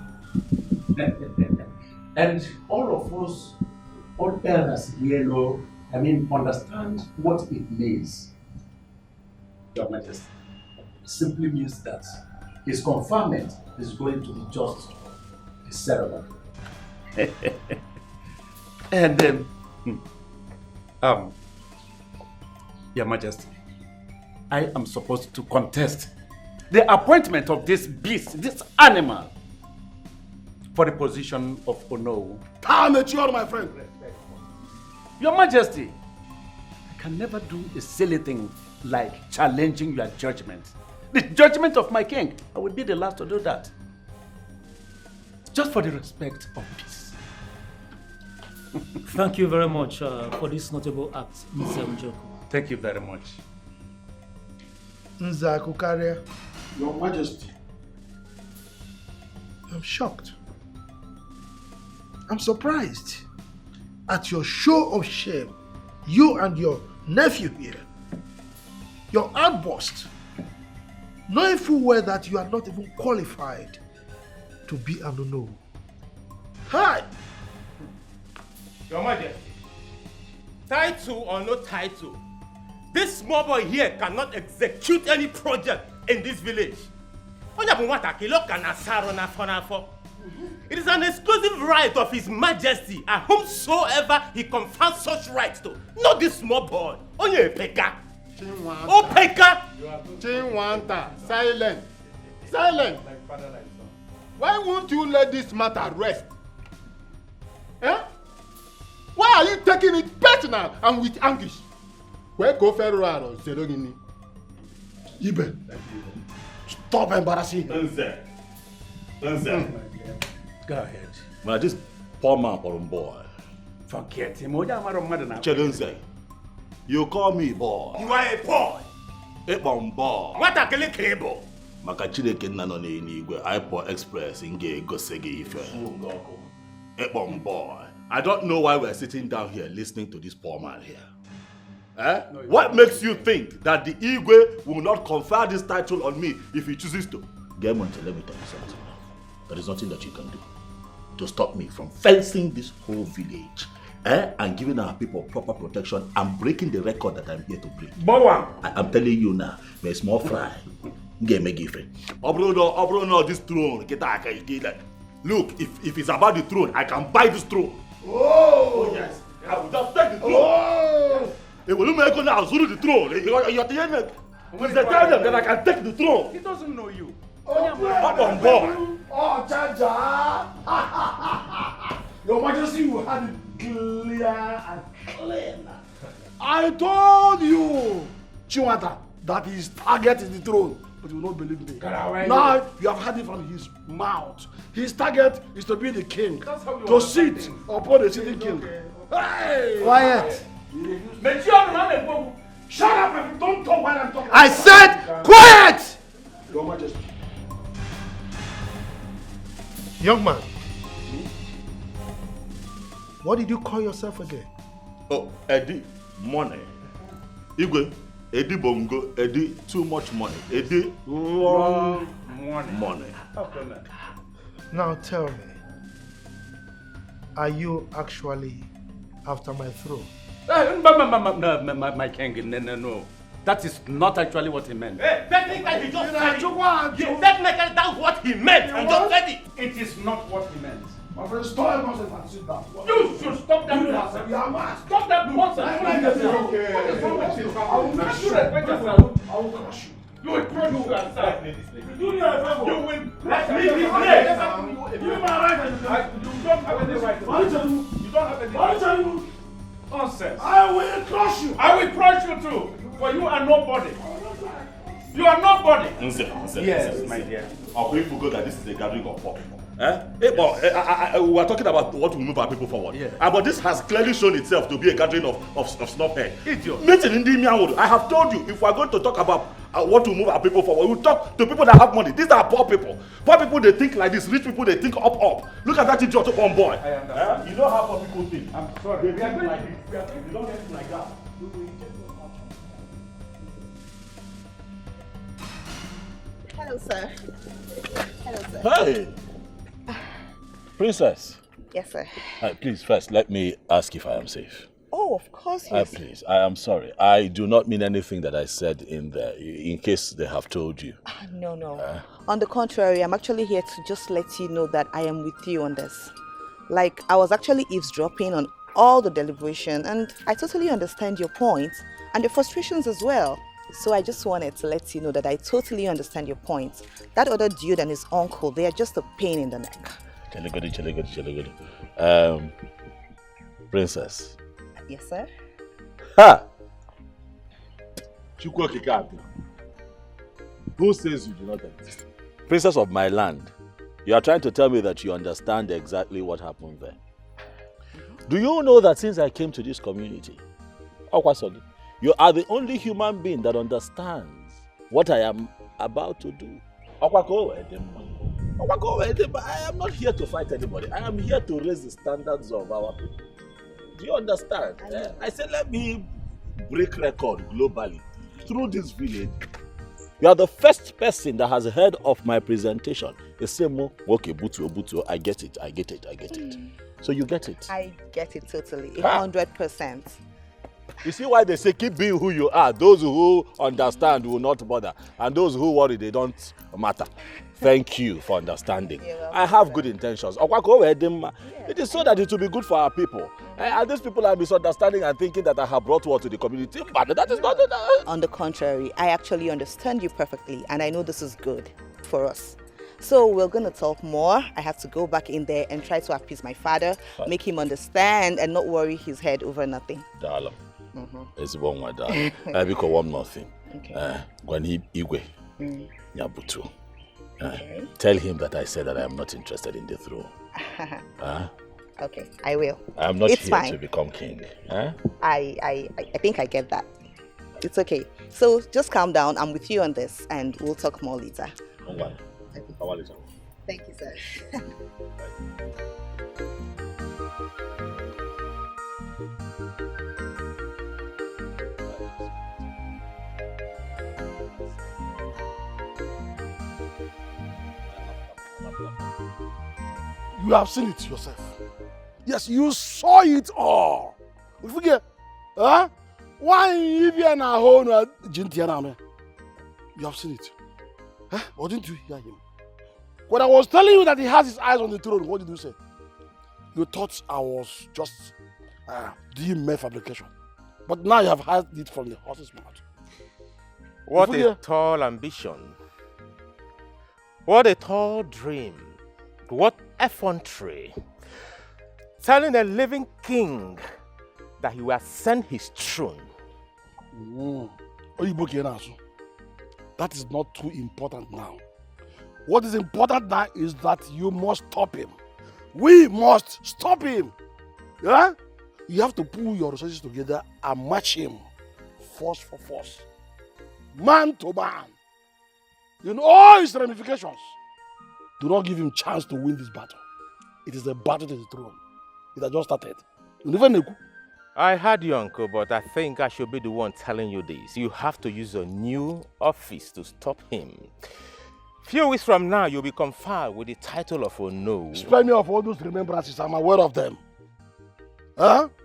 And all of us, all elders here know, understand what it means. Your Majesty, it simply means that his conferment is going to be just a ceremony. And Your Majesty, I am supposed to contest the appointment of this beast, this animal, for the position of Ono. Amateur, my friend. Your Majesty, I can never do a silly thing like challenging your judgment. The judgment of my king, I will be the last to do that. Just for the respect of peace. Thank you very much for this notable act, Mr. Njoko. Thank you very much. Nzakukaria. Your Majesty, I'm shocked. I'm surprised at your show of shame. You and your nephew here. Your outburst. Knowing full well that you are not even qualified to be an Ono. Hi! Your Majesty, title or no title, this small boy here cannot execute any project in this village. It is an exclusive right of His Majesty and whomsoever he confers such rights to. Not this small boy. Only a peka. Oh, peka! Chinwanta, silent. Silent. Why won't you let this matter rest? Eh? Why are you taking it personal and with anguish? Where go Ferraro, Zerogini? Ibe, stop embarrassing him. Go ahead. Man, this poor man for boy. Forget him. Chelenze, you call me boy. You are a boy. A bomb boy. What a killing cable. Makachile nano n'eluigwe iPod Express nge gosegi ife. A bomb boy. I don't know why we're sitting down here listening to this poor man here. Eh? No, what makes you think that the Igwe will not confer this title on me if he chooses to? Gemonte, let me tell you something. There is nothing that you can do to stop me from fencing this whole village, and giving our people proper protection and breaking the record that I'm here to break. I'm telling you now, may small fry. Get me given. Obrono, this throne. Look, if it's about the throne, I can buy this throne. Oh yes, I will just take the throne. Oh. It will make you now the throne. You're telling them that I can take the throne. He doesn't know you. Up on board. Oh, Jaja! Your Majesty, you had it clear and clean. I told you, Chiwata, that his target is the throne, but you will not believe me. Now you have heard it from his mouth. His target is to be the king, to sit upon the sitting king. Hey! Quiet! Shut up and don't talk while I'm talking. I said quiet! Your Majesty. Young man, what did you call yourself again? Oh, Eddie, money. Igwe, Eddie Bongo, Eddie, too much money. Eddie, wrong money. Now tell me, are you actually after my throne? My king, no. That is not actually what he meant. Hey, technically, he just said it. Technically, that's what he meant. He just said it. It is not what he meant. My friend, stop nonsense and sit down. You should stop that nonsense. Stop that nonsense. I will crush you. I will crush you. You will crush you outside. You will let me be place. You don't have any right. You don't have any right. Nonsense. I will crush you. I will crush you too. For you are nobody. You are nobody. Yes, my dear. I'll bring forgot that this is a gathering of poor people. We are talking about what will move our people forward. Yeah. But this has clearly shown itself to be a gathering of snobhead. Idiot. I have told you, if we are going to talk about what will move our people forward, we will talk to people that have money. These are poor people. Poor people, they think like this. Rich people, they think up. Look at that idiot up on boy. I understand. You know how poor people think. I'm sorry. They think like this. They don't think like that. Hello, sir. Hello, sir. Hey! Princess. Yes, sir. Please, first, let me ask if I am safe. Oh, of course, yes. Please, I am sorry. I do not mean anything that I said in there, in case they have told you. No. On the contrary, I'm actually here to just let you know that I am with you on this. Like, I was actually eavesdropping on all the deliberation, and I totally understand your points and your frustrations as well. So I just wanted to let you know that I totally understand your points. That other dude and his uncle, they are just a pain in the neck. Chaligodi. Princess. Yes, sir? Ha! Who says you do not exist? Princess of my land, you are trying to tell me that you understand exactly what happened there. Do you know that since I came to this community, you are the only human being that understands what I am about to do? I am not here to fight anybody. I am here to raise the standards of our people. Do you understand? I said, let me break record globally through this village. You are the first person that has heard of my presentation. They say, okay, Butu, I get it. So you get it. I get it totally, 100%. You see why they say keep being who you are. Those who understand will not bother. And those who worry, they don't matter. Thank you for understanding. I have good intentions. It is so that it will be good for our people. And these people are misunderstanding and thinking that I have brought war to the community. But that is not... On the contrary, I actually understand you perfectly. And I know this is good for us. So we're going to talk more. I have to go back in there and try to appease my father, make him understand and not worry his head over nothing. Darling. It's one word. Because one more thing. When he Igwe, Nyabutu. Tell him that I said that I am not interested in the throne. Okay, I will. I am not it's here fine. to become king. I think I get that. It's okay. So just calm down. I'm with you on this and we'll talk more later. Thank you, sir. You have seen it yourself. Yes, you saw it all. You forget, why you have seen it. Or didn't you hear him? When I was telling you that he has his eyes on the throne, what did you say? You thought I was just doing mere fabrication. But now you have heard it from the horse's mouth. What a tall ambition. What a tall dream. What effrontery. Telling a living king that he will ascend his throne. That is not too important now. What is important now is that you must stop him. We must stop him. Yeah? You have to pull your resources together and match him. Force for force. Man to man. In all his ramifications. Do not give him chance to win this battle. It is a battle to the throne. It has just started. You never know. I heard you, uncle, but I think I should be the one telling you this. You have to use your new office to stop him. Few weeks from now, you'll be conferred with the title of Ono. Spare me of all those remembrances. I'm aware of them.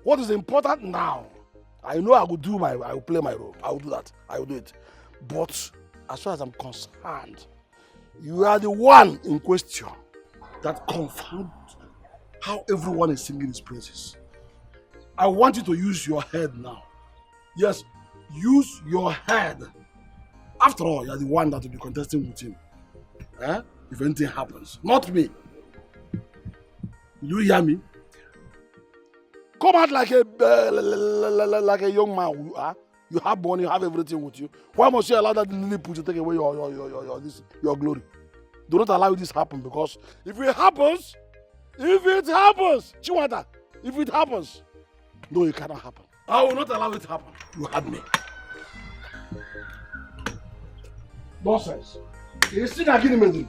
What is important now? I know I will play my role. I will do that. I will do it. But as far as I'm concerned, you are the one in question that confirmed how everyone is singing his praises. I want you to use your head now. Yes, use your head. After all, you are the one that will be contesting with him. If anything happens, not me. Do you hear me? Come out like a young man. You have money, you have everything with you. Why must you allow that lily put to take away your glory? Do not allow this to happen, because if it happens, Chiwata, if it happens, no, it cannot happen. I will not allow it to happen. You had me. Nonsense. You see that getting me.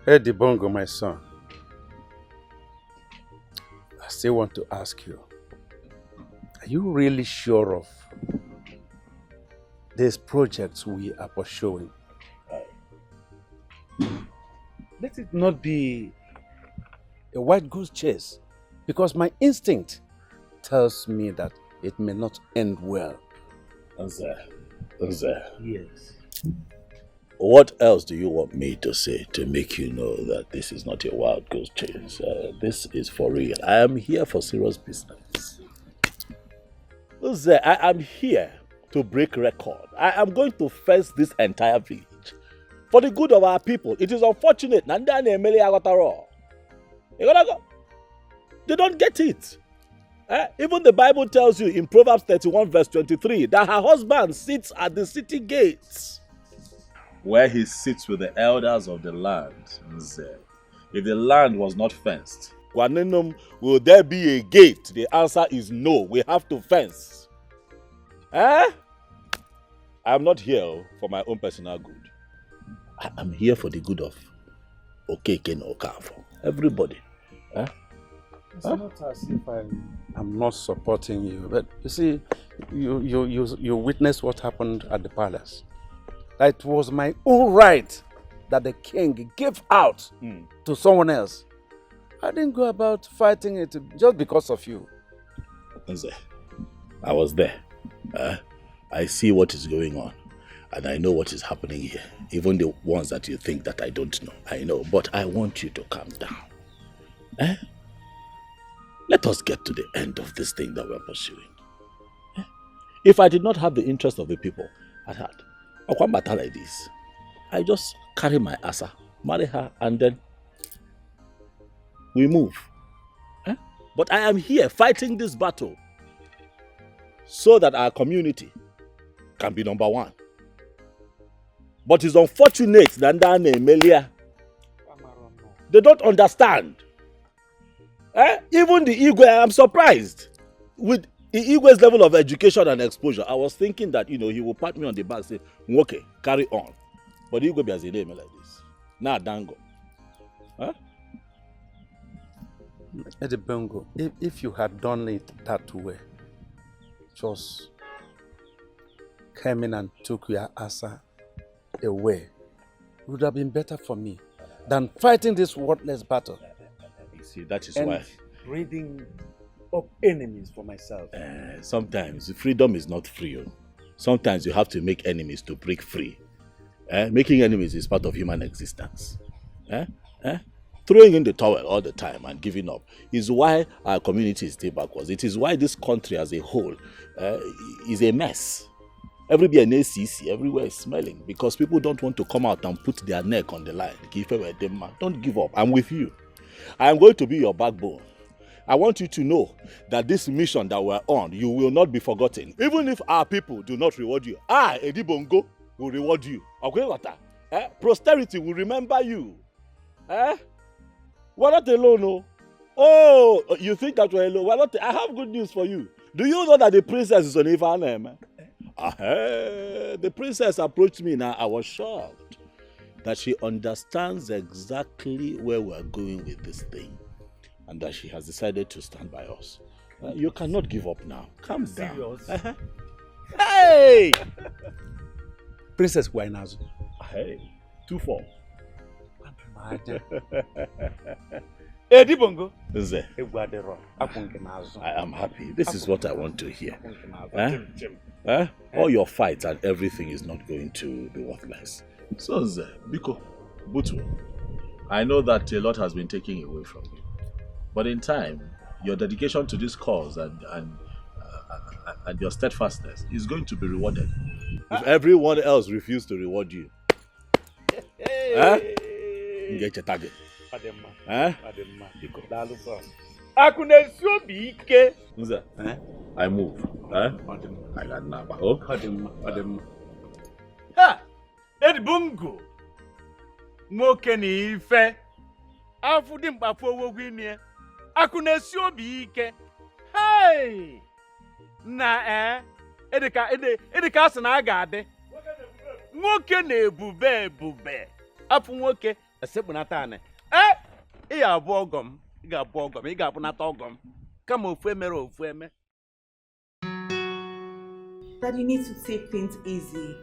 Eddie Bongo, my son. I still want to ask you, are you really sure of these projects we are pursuing? Let it not be a white goose chase, because my instinct tells me that it may not end well. Yes. What else do you want me to say to make you know that this is not a wild goose chase? This is for real. I am here for serious business. I am here to break record. I am going to fence this entire village for the good of our people. It is unfortunate. They don't get it. Even the Bible tells you in Proverbs 31 verse 23 that her husband sits at the city gates, where he sits with the elders of the land. If the land was not fenced, Gwanenum, will there be a gate? The answer is no. We have to fence. Eh? I am not here for my own personal good. I am here for the good of Okeke and Okafo. Everybody. Eh? It's not as if I'm not supporting you, but you see, you witnessed what happened at the palace. It was my own right that the king gave out to someone else. I didn't go about fighting it just because of you. I was there. I see what is going on. And I know what is happening here. Even the ones that you think that I don't know. I know. But I want you to calm down. Eh? Let us get to the end of this thing that we're pursuing. Eh? If I did not have the interest of the people at heart, I can't matter like this. I just carry my asa, marry her, and then we move. Eh? But I am here fighting this battle so that our community can be number one. But it's unfortunate that they don't understand. Even the Igwe, I'm surprised. With the Igwe's level of education and exposure, I was thinking that, he will pat me on the back and say, okay, carry on. But Igwe has a name like this. Now Dango. Huh? Edibongo, if you had done it that way, just came in and took your asa away, it would have been better for me than fighting this worthless battle. You see, that is and why. Breeding up enemies for myself. Sometimes freedom is not free. Sometimes you have to make enemies to break free. Making enemies is part of human existence. Throwing in the towel all the time and giving up is why our community is still backwards. It is why this country as a whole is a mess. Everywhere everywhere is smelling because people don't want to come out and put their neck on the line. Don't give up. I'm with you. I am going to be your backbone. I want you to know that this mission that we're on, you will not be forgotten. Even if our people do not reward you, Edibongo will reward you. Okay, posterity will remember you. We're not alone, no. Oh, you think that we're alone? We're not. I have good news for you. Do you know that the princess is on Ivan name? The princess approached me now. I was shocked that she understands exactly where we're going with this thing and that she has decided to stand by us. You cannot give up now. Calm down. Hey! Princess Guainazo. Hey, 2-4. Edibongo. I am happy. This is what I want to hear. All your fights and everything is not going to be worthless. So, Biko, Butu, I know that a lot has been taken away from you. But in time, your dedication to this cause and your steadfastness is going to be rewarded. If everyone else refuses to reward you, you get your target. I move. I got number. Edibongo nwoke na ife afụ dị mkpafụ owogwu ime akụ na-esi obi ike hey na edika asị na a ga-adị nwoke na-ebube ebube afụ nwoke esekpunata anị ị ga-abụ ọgọm ị ga-abụ ọgọm ị ga-abụnata ọgọm kama ofu emere ofu eme. That you need to take things easy.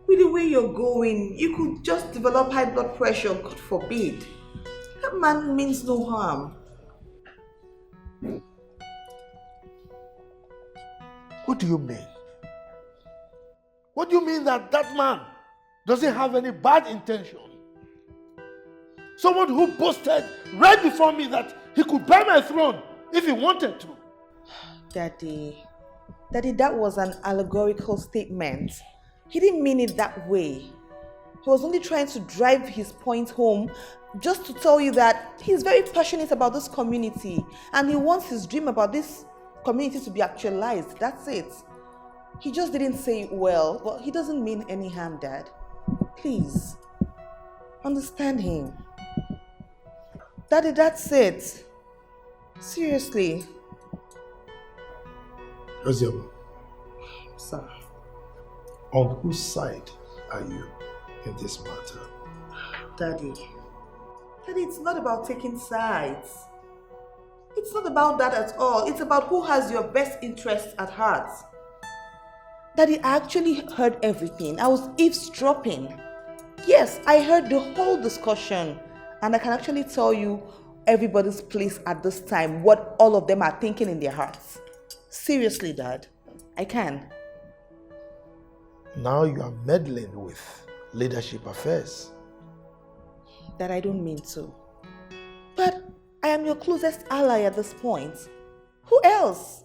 With the way you're going, you could just develop high blood pressure, God forbid. That man means no harm. What do you mean? What do you mean that that man doesn't have any bad intention? Someone who boasted right before me that he could buy my throne if he wanted to. Daddy, that was an allegorical statement. He didn't mean it that way. He was only trying to drive his point home just to tell you that he's very passionate about this community and he wants his dream about this community to be actualized. That's it. He just didn't say it well, but he doesn't mean any harm, Dad. Please, understand him. Daddy, that's it. Seriously. Ozioma, Sir. on whose side are you in this matter? Daddy, it's not about taking sides. It's not about that at all. It's about who has your best interests at heart. Daddy, I actually heard everything. I was eavesdropping. Yes, I heard the whole discussion. And I can actually tell you everybody's place at this time, what all of them are thinking in their hearts. Seriously, Dad, I can. Now you are meddling with leadership affairs. That I don't mean to. But I am your closest ally at this point. Who else?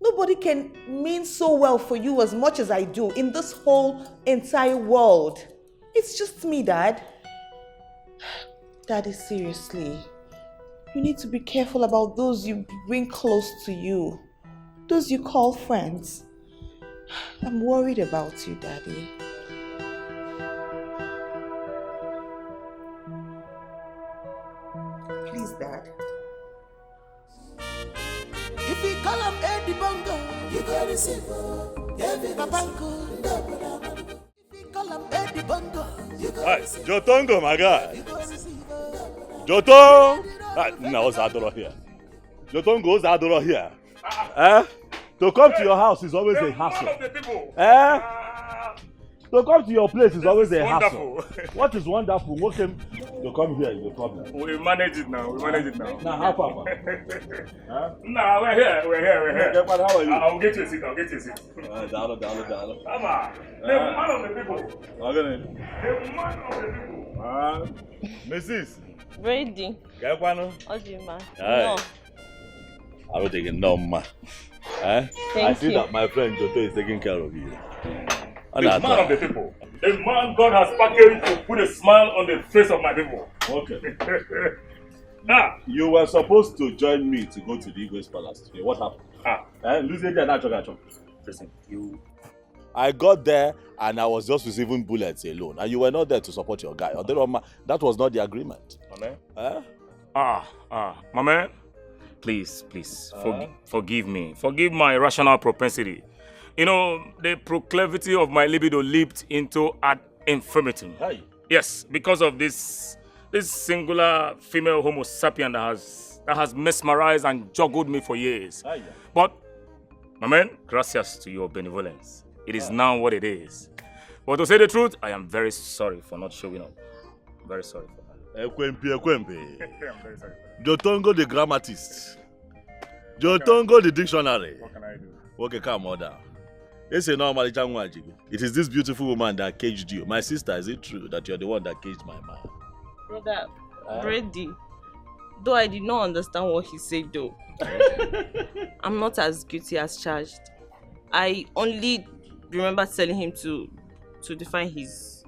Nobody can mean so well for you as much as I do in this whole entire world. It's just me, Dad. Daddy, seriously. You need to be careful about those you bring close to you. Those you call friends. I'm worried about you, Daddy. Please, Dad. If you call him Eddie Bongo, you go receive Babango. If you call him Eddie Bongo, you go receive Jotongo, my guy. Jotongo! No, what's Adoro here? Jotongo's Adoro here. To come to your house is always a hassle. To come to your place is always a hassle. What is wonderful? What came to come here is the problem. We manage it now. Now, how far? No, we're here. How are you? I'll get you a seat. Dollar. Come on. The man of the people. The man of the people. Mrs. Ready. What do you man? No. I don't take it no, ma. I see that my friend Joto is taking care of you. The man of the people. The man God has packaged to put a smile on the face of my people. Okay. Now, you were supposed to join me to go to the Igwe's palace today. What happened? Listen, I got there and I was just receiving bullets alone. And you were not there to support your guy. That was not the agreement. My man. Please, forgive me. Forgive my rational propensity. You know, the proclivity of my libido leaped into ad infinitum. Yes, because of this singular female homo sapien that has mesmerized and juggled me for years. But, my man, gracias to your benevolence, it is now what it is. But to say the truth, I am very sorry for not showing up. Very sorry for that. Ekwempi. I'm very sorry. Jotongo the grammatist. Jotongo the dictionary. What can I do? Okay, come on down. It is this beautiful woman that caged you. My sister, is it true that you're the one that caged my man? Brother, Brady, though I did not understand what he said though. I'm not as guilty as charged. I only remember telling him to define his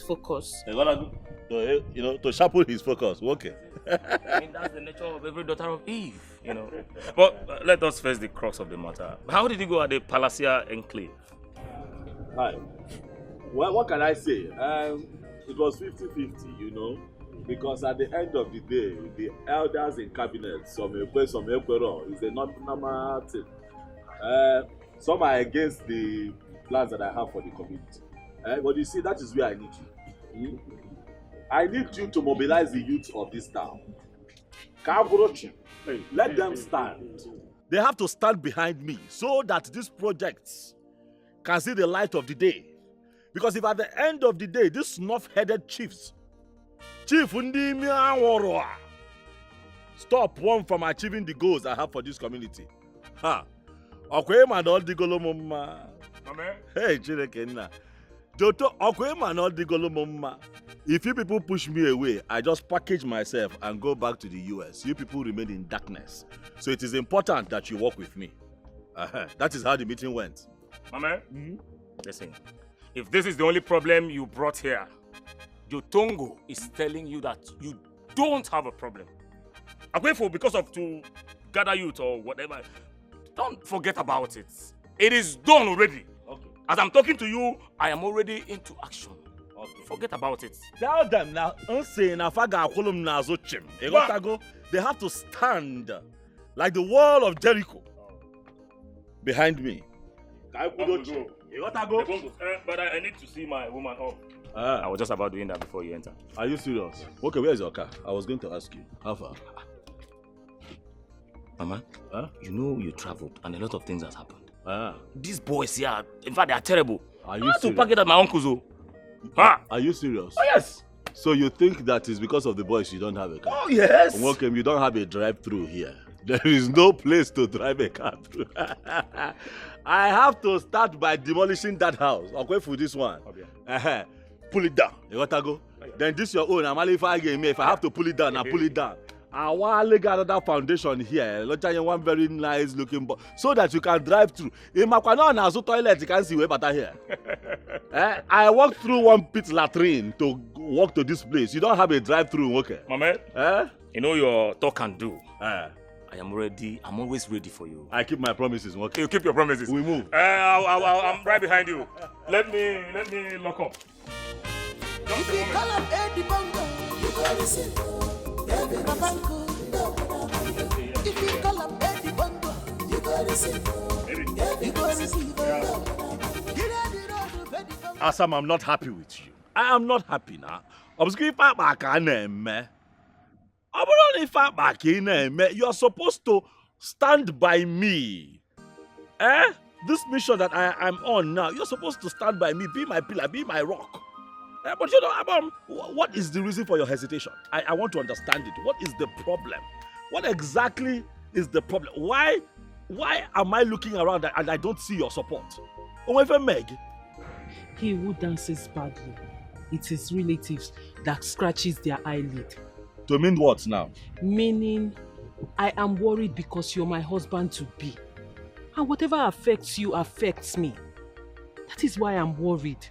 focus. To sharpen his focus. Okay. I mean, that's the nature of every daughter of Eve, you know. But let us face the crux of the matter. How did you go at the Palacia Enclave? Hi. Well, what can I say? It was 50-50, you know. Because at the end of the day, the elders in cabinet, some Ekwero, is a normal thing. Some are against the plans that I have for the community. But you see, that is where I need you. I need you to mobilize the youth of this town. Let them stand. They have to stand behind me so that these projects can see the light of the day. Because if at the end of the day, these snuff-headed chiefs, stop one from achieving the goals I have for this community. Hey, Chirekenna. If you people push me away, I just package myself and go back to the US. You people remain in darkness. So it is important that you work with me. That is how the meeting went. Mama, listen. If this is the only problem you brought here, Jotongo is telling you that you don't have a problem. I'm grateful because of to gather youth or whatever. Don't forget about it. It is done already. Okay. As I'm talking to you, I am already into action. Okay. Forget about it. Tell them now, say na faga akulum na zochim. They have to stand like the wall of Jericho behind me. But I need to see my woman off. I was just about doing that before you enter. Are you serious? Okay, where's your car? I was going to ask you. How far? Mama, you know you traveled and a lot of things has happened. These boys here, in fact, they are terrible. Are you I have to serious? pack it at my uncle's. Are you serious? Oh, yes. So you think that is because of the boys you don't have a car? Oh, yes. Welcome, you don't have a drive-through here. There is no place to drive a car through. I have to start by demolishing that house. Okay, for this one. Okay. Pull it down. You got to go. Then this your own. If I have to pull it down, I pull it down. I want to get another foundation here. One very nice looking box so that you can drive through. In my toilet, you can see way better here. I walked through one pit latrine to walk to this place. You don't have a drive-through, okay? Mama, you know your talk and do. I am ready. I'm always ready for you. I keep my promises, okay? You keep your promises. We move. I'm right behind you. Let me lock up. If you call up Eddie Bongo, you go listen. If you call up Eddie Bongo, you go listen. You go listen. Asam, I'm not happy with you. I am not happy now. You are supposed to stand by me. This mission that I'm on now, you're supposed to stand by me, be my pillar, be my rock. But you know, what is the reason for your hesitation? I want to understand it. What is the problem? What exactly is the problem? Why am I looking around and I don't see your support? Meg? He who dances badly, it's his relatives that scratches their eyelid. To mean what now? Meaning, I am worried because you're my husband-to-be. And whatever affects you affects me. That is why I'm worried.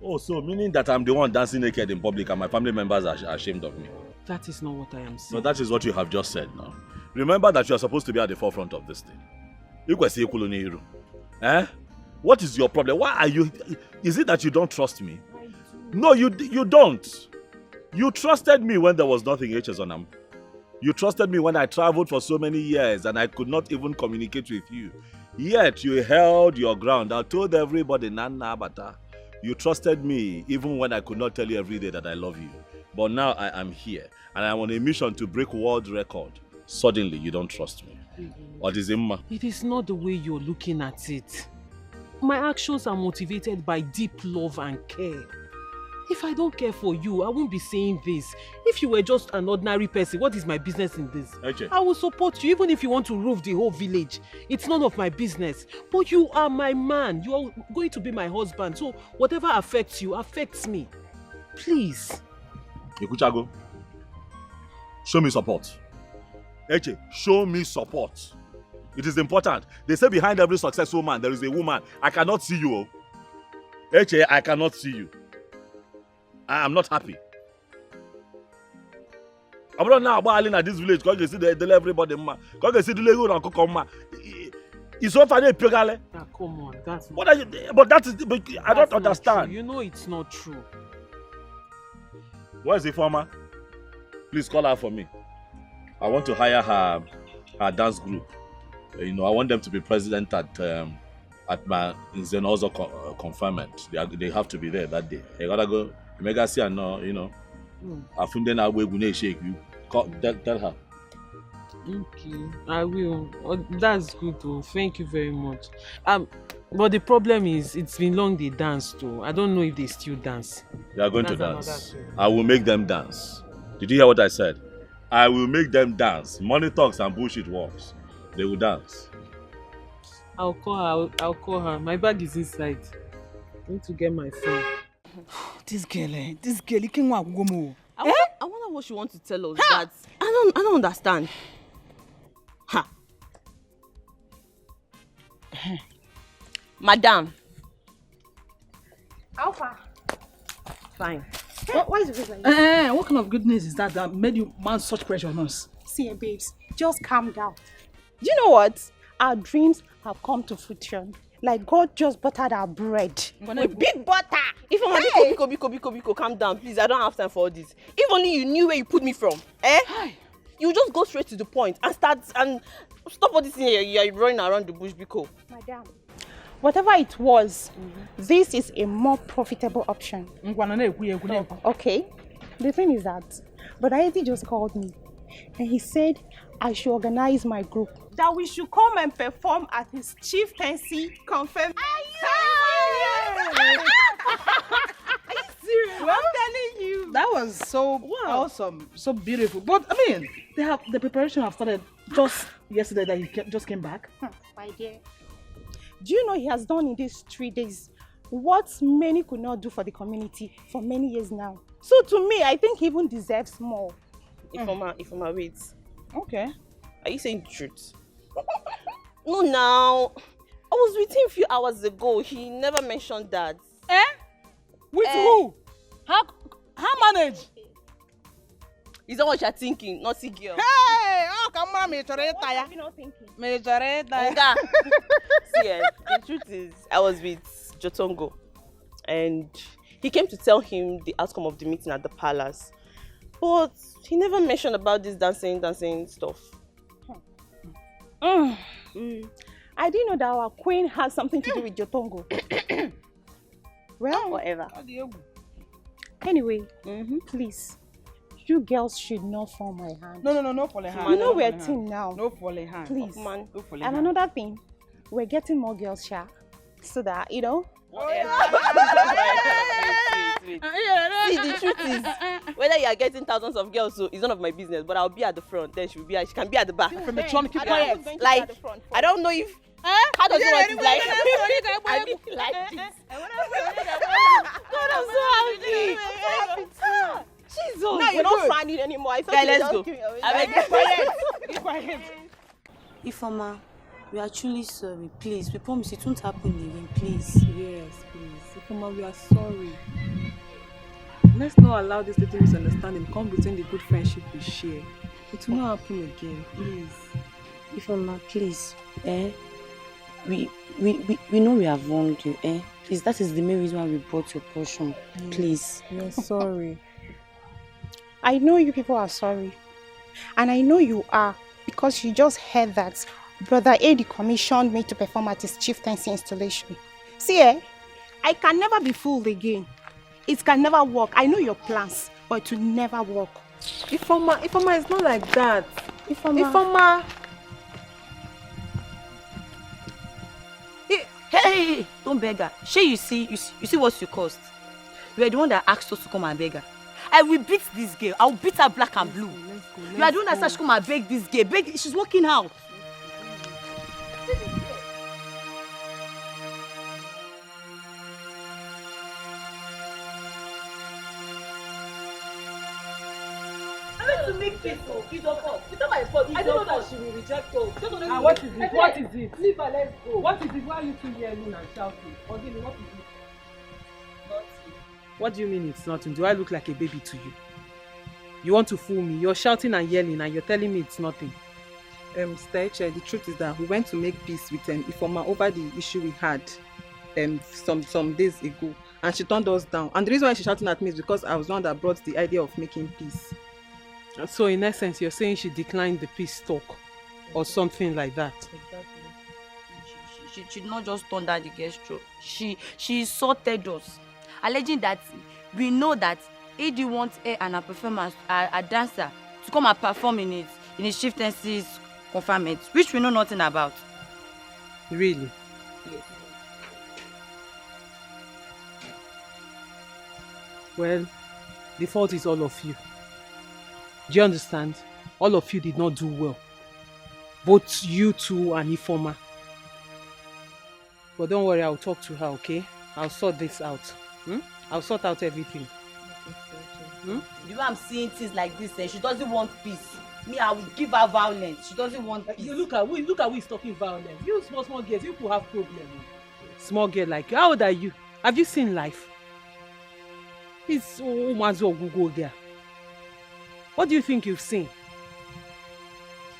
Oh, so meaning that I'm the one dancing naked in public and my family members are ashamed of me? That is not what I am saying. No, that is what you have just said now. Remember that you are supposed to be at the forefront of this thing. What is your problem? Why are you... Is it that you don't trust me? No, you don't. You trusted me when there was nothing HS on them. You trusted me when I traveled for so many years and I could not even communicate with you. Yet you held your ground. I told everybody, Nana Bata. You trusted me even when I could not tell you every day that I love you. But now I am here and I'm on a mission to break world record. Suddenly you don't trust me. What is it, ma? It is not the way you're looking at it. My actions are motivated by deep love and care. If I don't care for you, I won't be saying this. If you were just an ordinary person, what is my business in this? Okay. I will support you even if you want to roof the whole village. It's none of my business. But you are my man. You are going to be my husband. So whatever affects you, affects me. Please. Ikuchago, show me support. Eche, show me support. It is important. They say behind every successful man, there is a woman. I cannot see you. Eche, I cannot see you. I am not happy. I'm not now about at this village. Because you see they everybody. Because you see the Lego and Kokoma. It's so funny. Come on, that's what are you? But that is. I don't understand. You know it's not true. Where is the former? Please call her for me. I want to hire her dance group. You know, I want them to be president at my also confinement. They have to be there that day. I gotta go. Mega see and you know. I found then I will shake you. Tell her. Okay, I will. Oh, that's good though. Thank you very much. But the problem is, it's been long they danced though. I don't know if they still dance. They are going to dance. I will make them dance. Did you hear what I said? I will make them dance. Money talks and bullshit works. They will dance. I'll call her. My bag is inside. I need to get my phone. This girl, you can't walk go. I wonder what she wants to tell us. That I don't understand. Ha. Madam. Alpha. Fine. Why is it like this? What kind of goodness is that made you mount such pressure on us? See, babes, just calm down. Do you know what? Our dreams have come to fruition. like God just buttered our bread. With big butter. If I'm Biko, calm down, please. I don't have time for all this. If only you knew where you put me from, you just go straight to the point and stop all this thing you're running around the bush, Biko. Madam, whatever it was, this is a more profitable option. Okay, the thing is that Brother Eddie just called me and he said I should organize my group. That we should come and perform at his chieftaincy confirmation. Are you serious? Well, I'm telling you. That was so awesome, so beautiful. But I mean, the preparation have started just yesterday that he just came back. My dear, do you know he has done in these 3 days what many could not do for the community for many years now? So to me, I think he even deserves more. Ifoma, wait. Okay. Are you saying the truth? No, now. I was with him a few hours ago. He never mentioned that. With who? How manage? Is that what you're thinking? Naughty girl. Hey! Oh, come on, me What have you not thinking? Oga. See, the truth is, I was with Jotongo, and he came to tell him the outcome of the meeting at the palace. But he never mentioned about this dancing stuff. I didn't know that our queen has something to do with Jotongo. Well, whatever. Anyway, please, you girls should not fall my hand. No, fall a hand. You know we're a team now. No fall a hand. Please. No fall a And hand. another thing, we're getting more girls, Sha, so that, you know. Wait. See, the truth is, whether you are getting thousands of girls, so it's none of my business. But I'll be at the front, then she can be at the back. From the trunk, keep quiet. Like, I don't know if. How does it work? Like, I mean, like this. God, I'm so happy. Jesus. No, you're not finding anymore. I thought Guy, you let's just go. give me away. I beg, Keep quiet. Ifoma, we are truly sorry. Please, we promise it won't happen again. Please. Yes, please. Ifoma, we are sorry. Let's not allow this little misunderstanding come between the good friendship we share. It will not happen again, please. Ifoma, please. We know we have wronged you. Please, that is the main reason why we brought your portion. Please. We are sorry. I know you people are sorry. And I know you are, because you just heard that Brother Eddie commissioned me to perform at his chieftaincy installation. See, I can never be fooled again. It can never work. I know your plans, but it will never work. Ifoma, it's not like that. Ifoma. Hey! Don't beg her. You see what you cost. You are the one that asked us to come and beg her. I will beat this girl. I will beat her black and blue. You are the one that said she come and beg this girl. She's working out. To make peace, it's of us. It's not my fault. I don't know that she will reject us. What is it? What is it? Leave her, let's go. What is it? Why are you two yelling and shouting? Odile, what is it? Nothing. What do you mean it's nothing? Do I look like a baby to you? You want to fool me? You're shouting and yelling and you're telling me it's nothing. Sister, the truth is that we went to make peace with Ifoma over the issue we had some days ago, and she turned us down. And the reason why she's shouting at me is because I was the one that brought the idea of making peace. So in essence, you're saying she declined the peace talk or something like that. Exactly. She did not just turn down the gesture. She insulted us, alleging that we know that Eddie wants her and her performance, a dancer, to come and perform in his chieftaincy's confinement, which we know nothing about. Really? Yes. Well, the fault is all of you. Do you understand? All of you did not do well. Both you two and Ifoma. But don't worry, I'll talk to her, okay? I'll sort this out. I'll sort out everything. The way I'm seeing things like this, she doesn't want peace. Me, I will give her violence. She doesn't want peace. You look at we talking violence. You small girls, you could have problems. Small girl like you. How old are you? Have you seen life? It's Google girl. What do you think you've seen?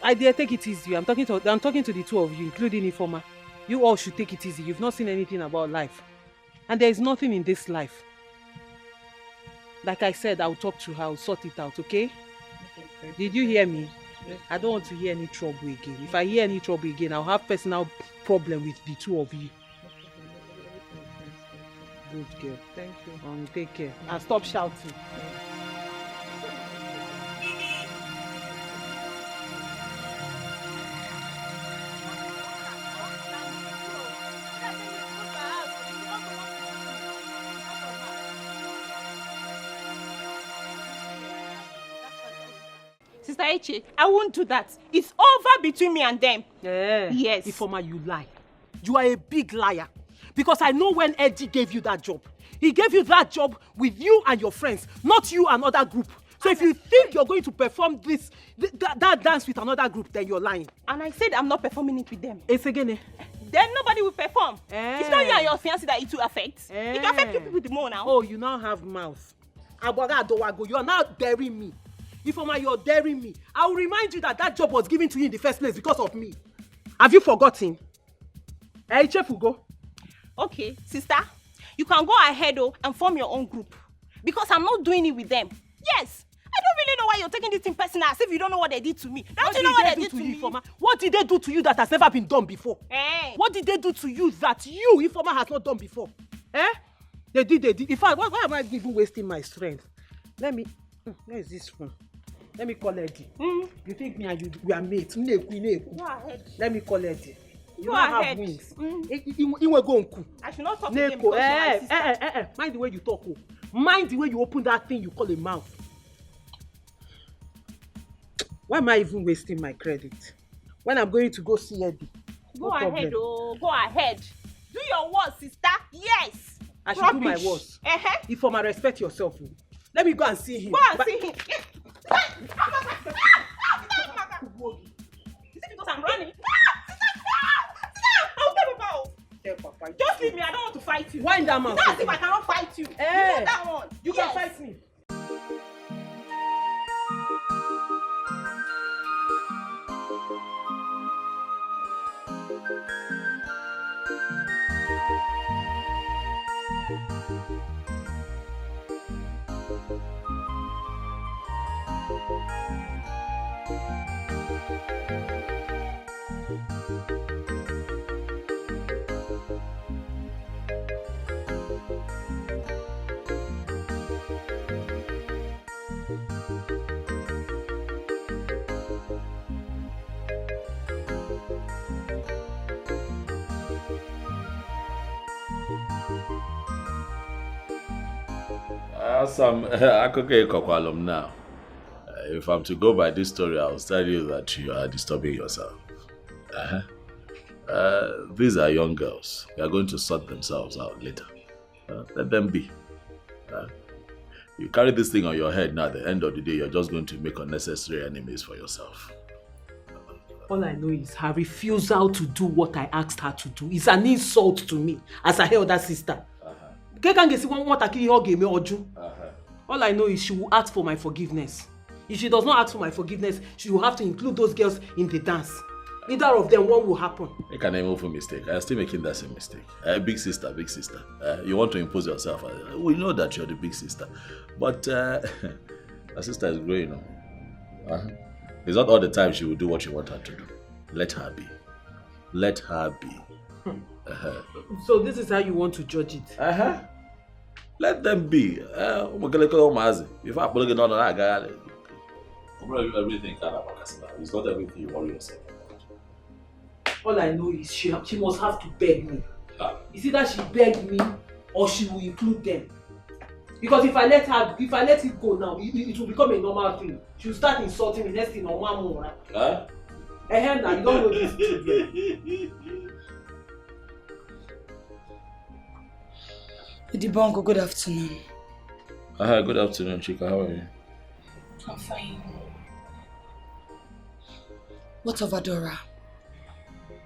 I dare take it easy. I'm talking to the two of you, including Ifoma. You all should take it easy. You've not seen anything about life. And there is nothing in this life. Like I said, I'll talk to her, I'll sort it out, okay? Did you hear me? I don't want to hear any trouble again. If I hear any trouble again, I'll have personal problem with the two of you. Good girl. Thank you. Take care. And stop shouting. Sister Eche, I won't do that. It's over between me and them. Yeah. Yes. Ifeoma, you lie. You are a big liar. Because I know when Eddie gave you that job. He gave you that job with you and your friends, not you and other group. So if you think you're going to perform that dance with another group, then you're lying. And I said I'm not performing it with them. It's again. Then nobody will perform. It's not you and your fiancé that it will affect. It can affect you people the more now. Oh, you now have mouth. You are now daring me. Ifeoma, you're daring me. I will remind you that job was given to you in the first place because of me. Have you forgotten? Hey, Chef Ugo. Okay, sister, you can go ahead and form your own group. Because I'm not doing it with them. Yes. I don't really know why you're taking this thing personal as if you don't know what they did to me. Don't you know what they did to me? Ifeoma? What did they do to you that has never been done before? What did they do to you that you, Ifeoma, has not done before? They did. In fact, why am I even wasting my strength? Where is this phone? Let me call Eddie. You think me and you, we are mates? Go ahead. Let me call Eddie. You don't have wings. I should not talk to him because you're my sister. Mind the way you talk. Mind the way you open that thing you call a mouth. Why am I even wasting my credit? When I'm going to go see Eddie. Go ahead, go ahead. Do your worst, sister. Yes. I should do my worst. Ifeoma, respect yourself. Let me go and see him. Go and see him. Is it because I'm running? Just leave me, I don't want to fight you. Wind that mouth. That's if I cannot fight you. You know that one. You can fight me. Now, if I'm to go by this story, I'll tell you that you are disturbing yourself. These are young girls. They are going to sort themselves out later. Let them be. You carry this thing on your head now, at the end of the day, you're just going to make unnecessary enemies for yourself. All I know is her refusal to do what I asked her to do is an insult to me as her elder sister. All I know is she will ask for my forgiveness. If she does not ask for my forgiveness, she will have to include those girls in the dance. Either of them, one will happen. You can move a mistake. I'm still making that same mistake. Big sister. You want to impose yourself. We know that you're the big sister. But her sister is growing up. It's not all the time she will do what you want her to do. Let her be. Let her be. So this is how you want to judge it? Let them be. If I put it on that guy, everything it's not everything you worry yourself. All I know is she must have to beg me. It's either she beg me or she will include them. Because if I let it go now, it will become a normal thing. She will start insulting me next thing on one more. Now you don't know this children. Dibongo, good afternoon. Good afternoon, Chika. How are you? I'm fine. What of Adora?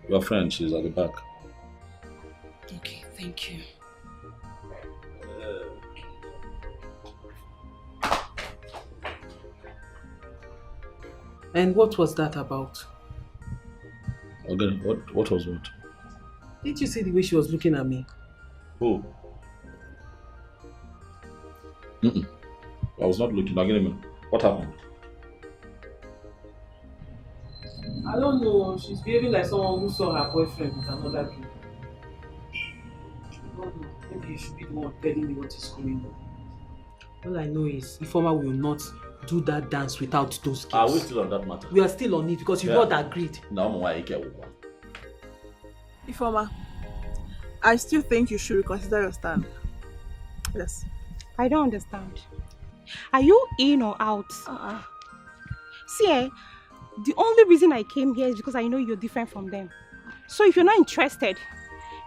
Your friend, she's at the back. Okay, thank you. And what was that about? Again, what was what? Didn't you see the way she was looking at me? Who? I was not looking. Again, what happened? I don't know. She's behaving like someone who saw her boyfriend with another girl. I don't know. Maybe you should be the one telling me what is going on. All I know is Ifeoma will not do that dance without those girls. Are we still on that matter? We are still on it because you've not agreed. Now, why you get one? Ifeoma, I still think you should reconsider your stand. Yes. I don't understand. Are you in or out? See, the only reason I came here is because I know you're different from them. So if you're not interested,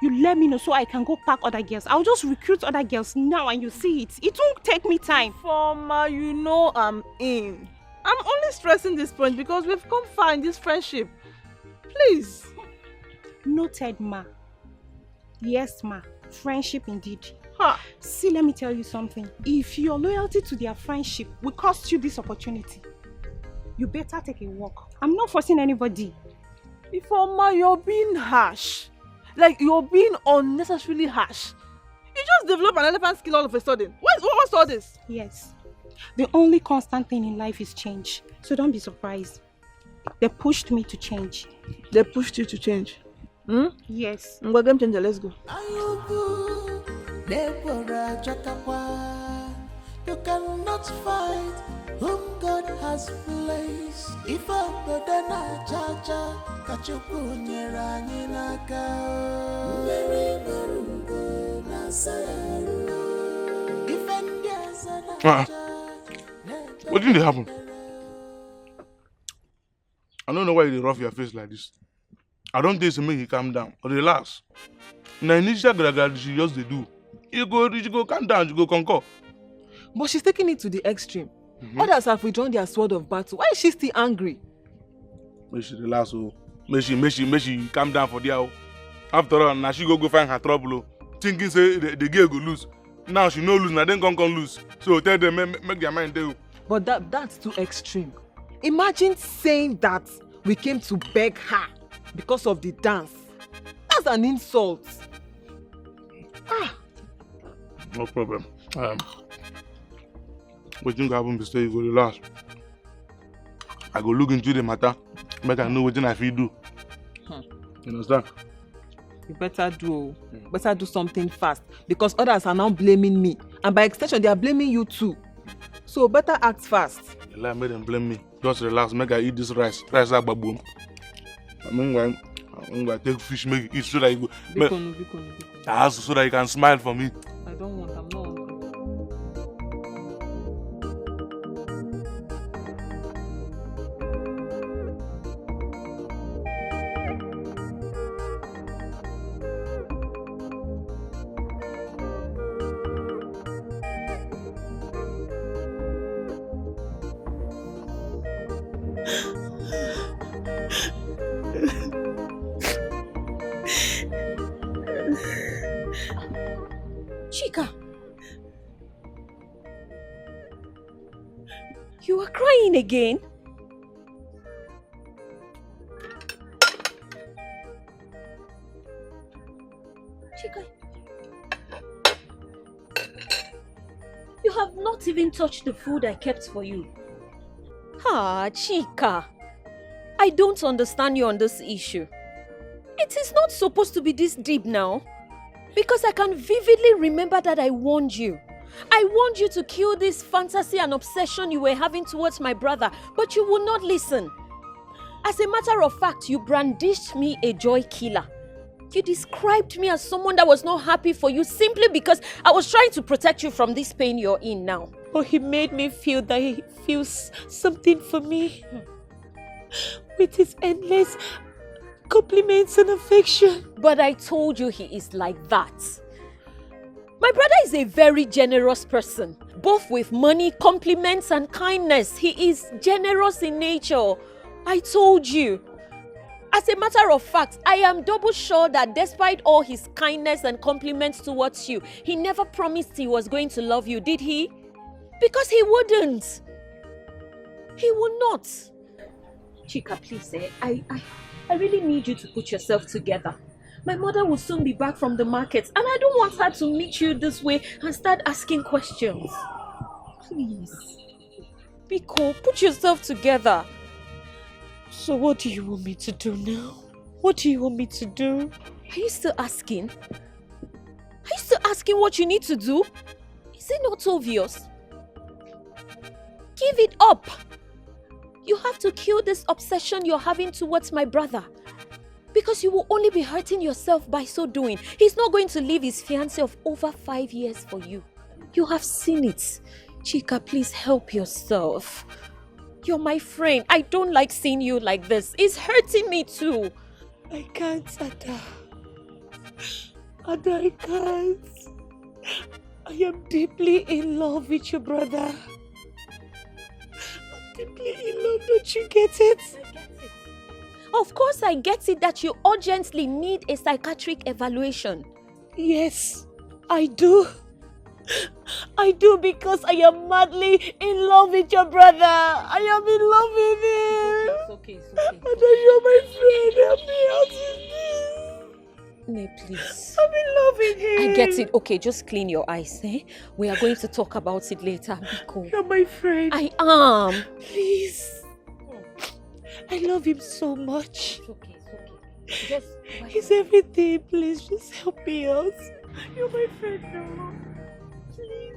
you let me know so I can go pack other girls. I'll just recruit other girls now and you see it. It won't take me time. Ifeoma, you know I'm in. I'm only stressing this point because we've come far in this friendship. Please. Noted, ma. Yes, ma. Friendship indeed. Ha. See, let me tell you something. If your loyalty to their friendship will cost you this opportunity, you better take a walk. I'm not forcing anybody. Ifeoma, you're being harsh. Like, you're being unnecessarily harsh. You just develop an elephant skill all of a sudden. What's all this? Yes. The only constant thing in life is change. So don't be surprised. They pushed me to change. They pushed you to change? Yes. Game changer, let's go. You cannot fight whom God has placed. If I'm better na cha-cha, kachuku nyerani naka. Mary Marumbo na sayaru. Defend yourself. What didn't happen? I don't know why you rough your face like this. I don't think it's make you calm down or relax. Now initial gradually she just they do. You go calm down, you go conquer. But she's taking it to the extreme. Others have withdrawn their sword of battle. Why is she still angry? May she relax, oh. May she calm down for there. After all, now she go find her trouble. Thinking say the girl go lose. Now she no lose, now then come lose. So tell them make their mind do. But that's too extreme. Imagine saying that we came to beg her because of the dance. That's an insult. No problem. What you happen to say you go relax. I go look into the matter, make I know what I feel do. You understand? You better do something fast because others are now blaming me, and by extension they are blaming you too. So better act fast. You like make them blame me. Just relax, make I eat this rice. Rice like baboon. I'm gonna take fish, make it eat so that you go. So that you can smile for me. I don't want. I'm not hungry. Chika, you are crying again? Chika, you have not even touched the food I kept for you. Chika, I don't understand you on this issue. It is not supposed to be this deep now. Because I can vividly remember that I warned you. I warned you to kill this fantasy and obsession you were having towards my brother, but you would not listen. As a matter of fact, you brandished me a joy killer. You described me as someone that was not happy for you simply because I was trying to protect you from this pain you're in now. But he made me feel that he feels something for me. With his endless compliments and affection. But I told you he is like that. My brother is a very generous person, both with money, compliments and kindness. He is generous in nature. I told you. As a matter of fact, I am double sure that despite all his kindness and compliments towards you, he never promised he was going to love you, did he? Because he wouldn't. He will not. Chika, please, I really need you to put yourself together. My mother will soon be back from the market, and I don't want her to meet you this way and start asking questions. Please. Biko, put yourself together. So what do you want me to do now? What do you want me to do? Are you still asking? Are you still asking what you need to do? Is it not obvious? Give it up. You have to kill this obsession you're having towards my brother. Because you will only be hurting yourself by so doing. He's not going to leave his fiancé of over 5 years for you. You have seen it. Chika, please help yourself. You're my friend. I don't like seeing you like this. It's hurting me too. I can't, Ada. Ada, I can't. I am deeply in love with your brother. I'm deeply in love. Don't you get it? I get it. Of course I get it that you urgently need a psychiatric evaluation. Yes, I do. I do because I am madly in love with your brother. I am in love with him. It's okay. And you're my friend. Help me out with this. Nay, please. I'm in love with him. I get it. Okay, just clean your eyes. We are going to talk about it later. Biko. You're my friend. I am. Please. I love him so much. It's okay. Just he's everything. Please, just help me out. You're my friend now. Please.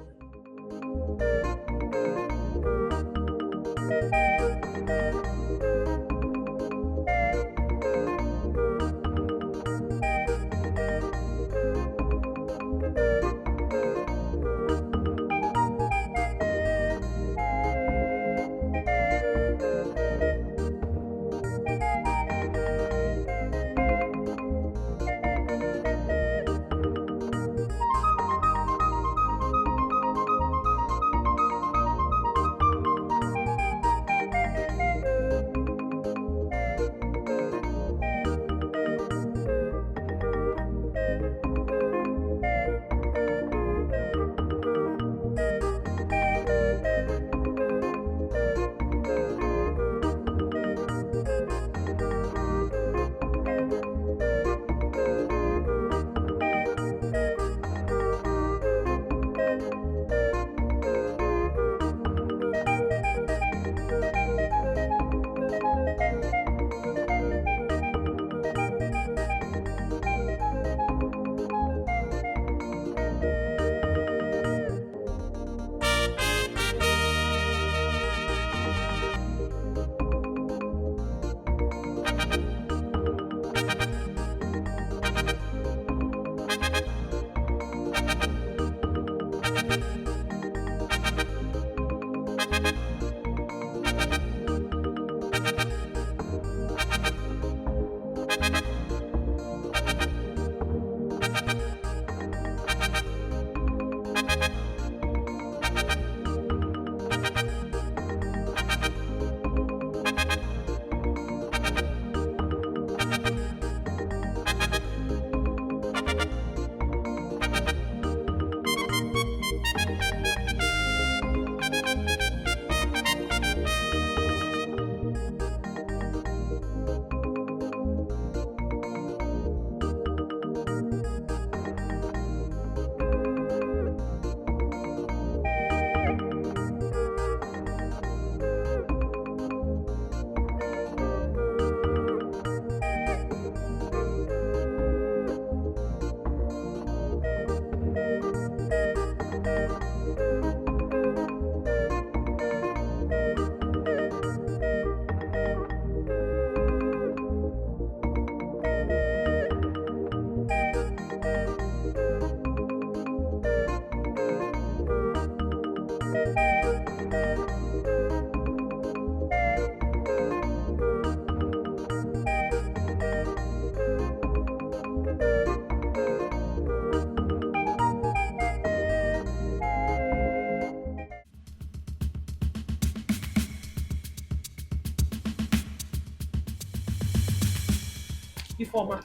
Informer.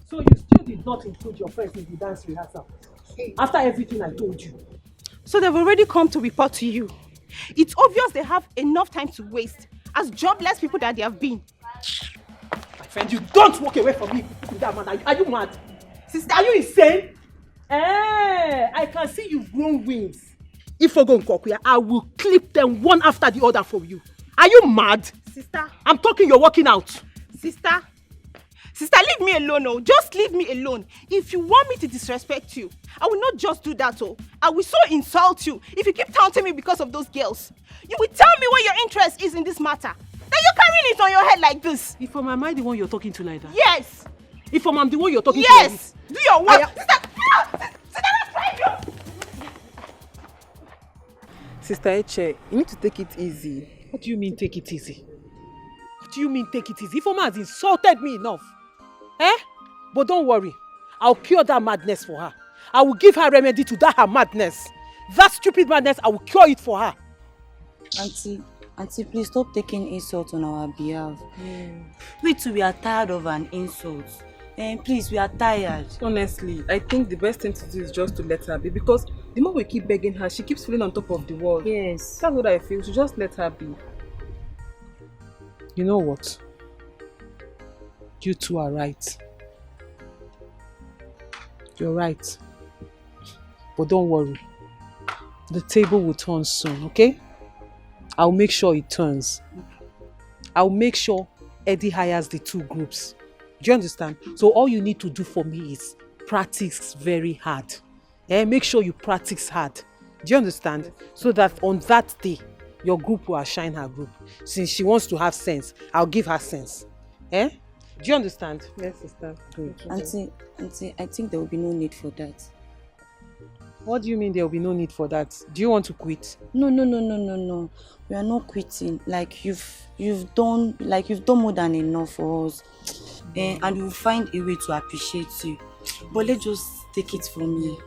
So you still did not include your friends in the dance rehearsal after everything I told you. So they've already come to report to you. It's obvious they have enough time to waste as jobless people that they have been. I friend, you don't walk away from me with that man. Are you mad? Sister, are you insane? I can see you've grown wings. If I go in Kokuya, I will clip them one after the other for you. Are you mad? Sister. I'm talking, you're walking out. Sister, leave me alone, oh. Just leave me alone. If you want me to disrespect you, I will not just do that, oh. I will so insult you if you keep taunting me because of those girls. You will tell me what your interest is in this matter. Then you're carrying it on your head like this. If am I the one you're talking to like that? Yes. If I'm the one you're talking to like this? Yes. Do your work. Sister, let's find you. Sister Eche, you need to take it easy. What do you mean take it easy? What do you mean take it easy? Ifoma has insulted me enough. But don't worry. I'll cure that madness for her. I will give her remedy to that her madness. That stupid madness, I will cure it for her. Auntie, please stop taking insults on our behalf. We too, we are tired of an insult. Please, we are tired. Honestly, I think the best thing to do is just to let her be, because the more we keep begging her, she keeps feeling on top of the world. Yes. That's what I feel. So just let her be. You know what? You two are right. You're right. But don't worry. The table will turn soon, okay? I'll make sure it turns. I'll make sure Eddie hires the two groups. Do you understand? So all you need to do for me is practice very hard. Make sure you practice hard. Do you understand? So that on that day, your group will outshine her group. Since she wants to have sense, I'll give her sense. Do you understand? Yes, sister. Good. Auntie, I think there will be no need for that. What do you mean there will be no need for that? Do you want to quit? No. We are not quitting. Like you've done more than enough for us. And we will find a way to appreciate you. But let's just take it from here.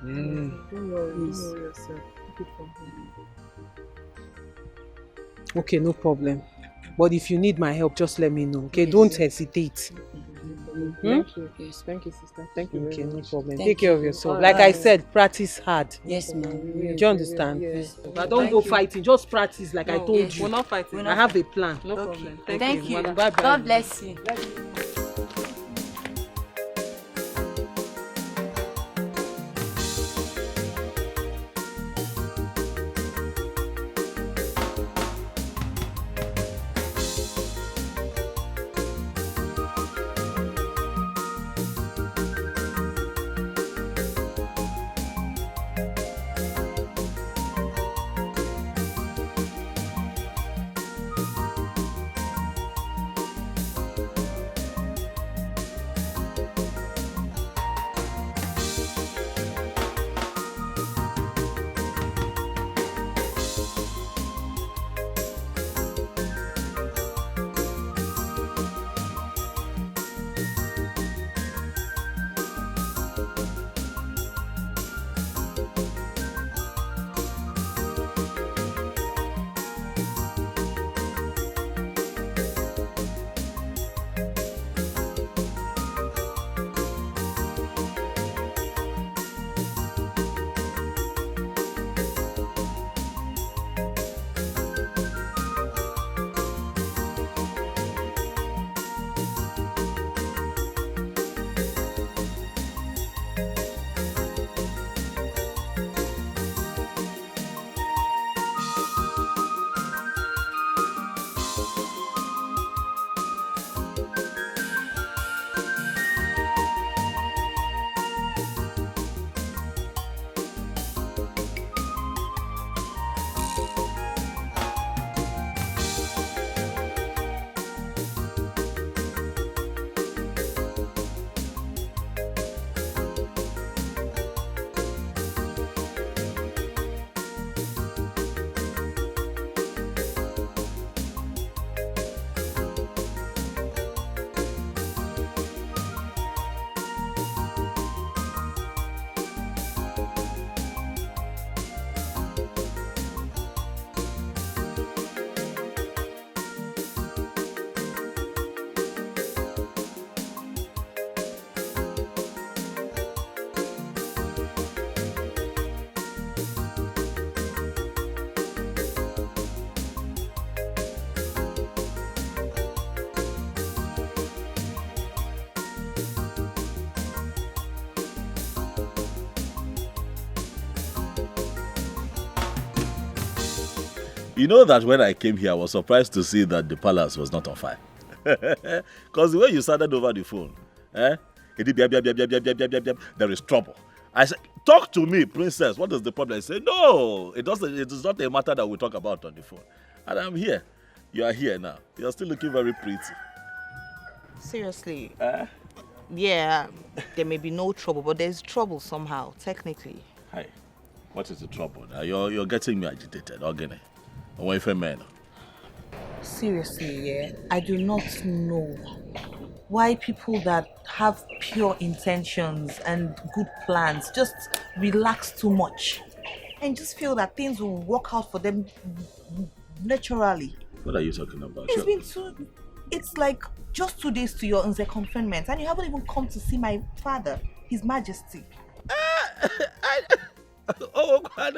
Don't worry yourself. Take it from here. Okay, no problem. But if you need my help, just let me know. Okay, don't hesitate. Thank you. Yes, thank you, sister. Thank you. Okay, no problem. Thank Take care you. of yourself. All Like right. I said, practice hard. Yes, ma'am. Do you understand? Yes. But don't go fighting. Just practice like I told you. We're not fighting. I have a plan. No problem. Thank you. Bye-bye. God bless you. You know that when I came here, I was surprised to see that the palace was not on fire. Because the way you started over the phone, there is trouble. I said, talk to me, princess. What is the problem? I said, no, it is not a matter that we talk about on the phone. And I'm here. You are here now. You're still looking very pretty. Seriously. Yeah, there may be no trouble, but there's trouble somehow, technically. Hi. What is the trouble? You're getting me agitated, Ogene. Away from men. Seriously, yeah, I do not know why people that have pure intentions and good plans just relax too much and just feel that things will work out for them naturally. What are you talking about? It's like just 2 days to your Nze confinement and you haven't even come to see my father, His Majesty. Oh, I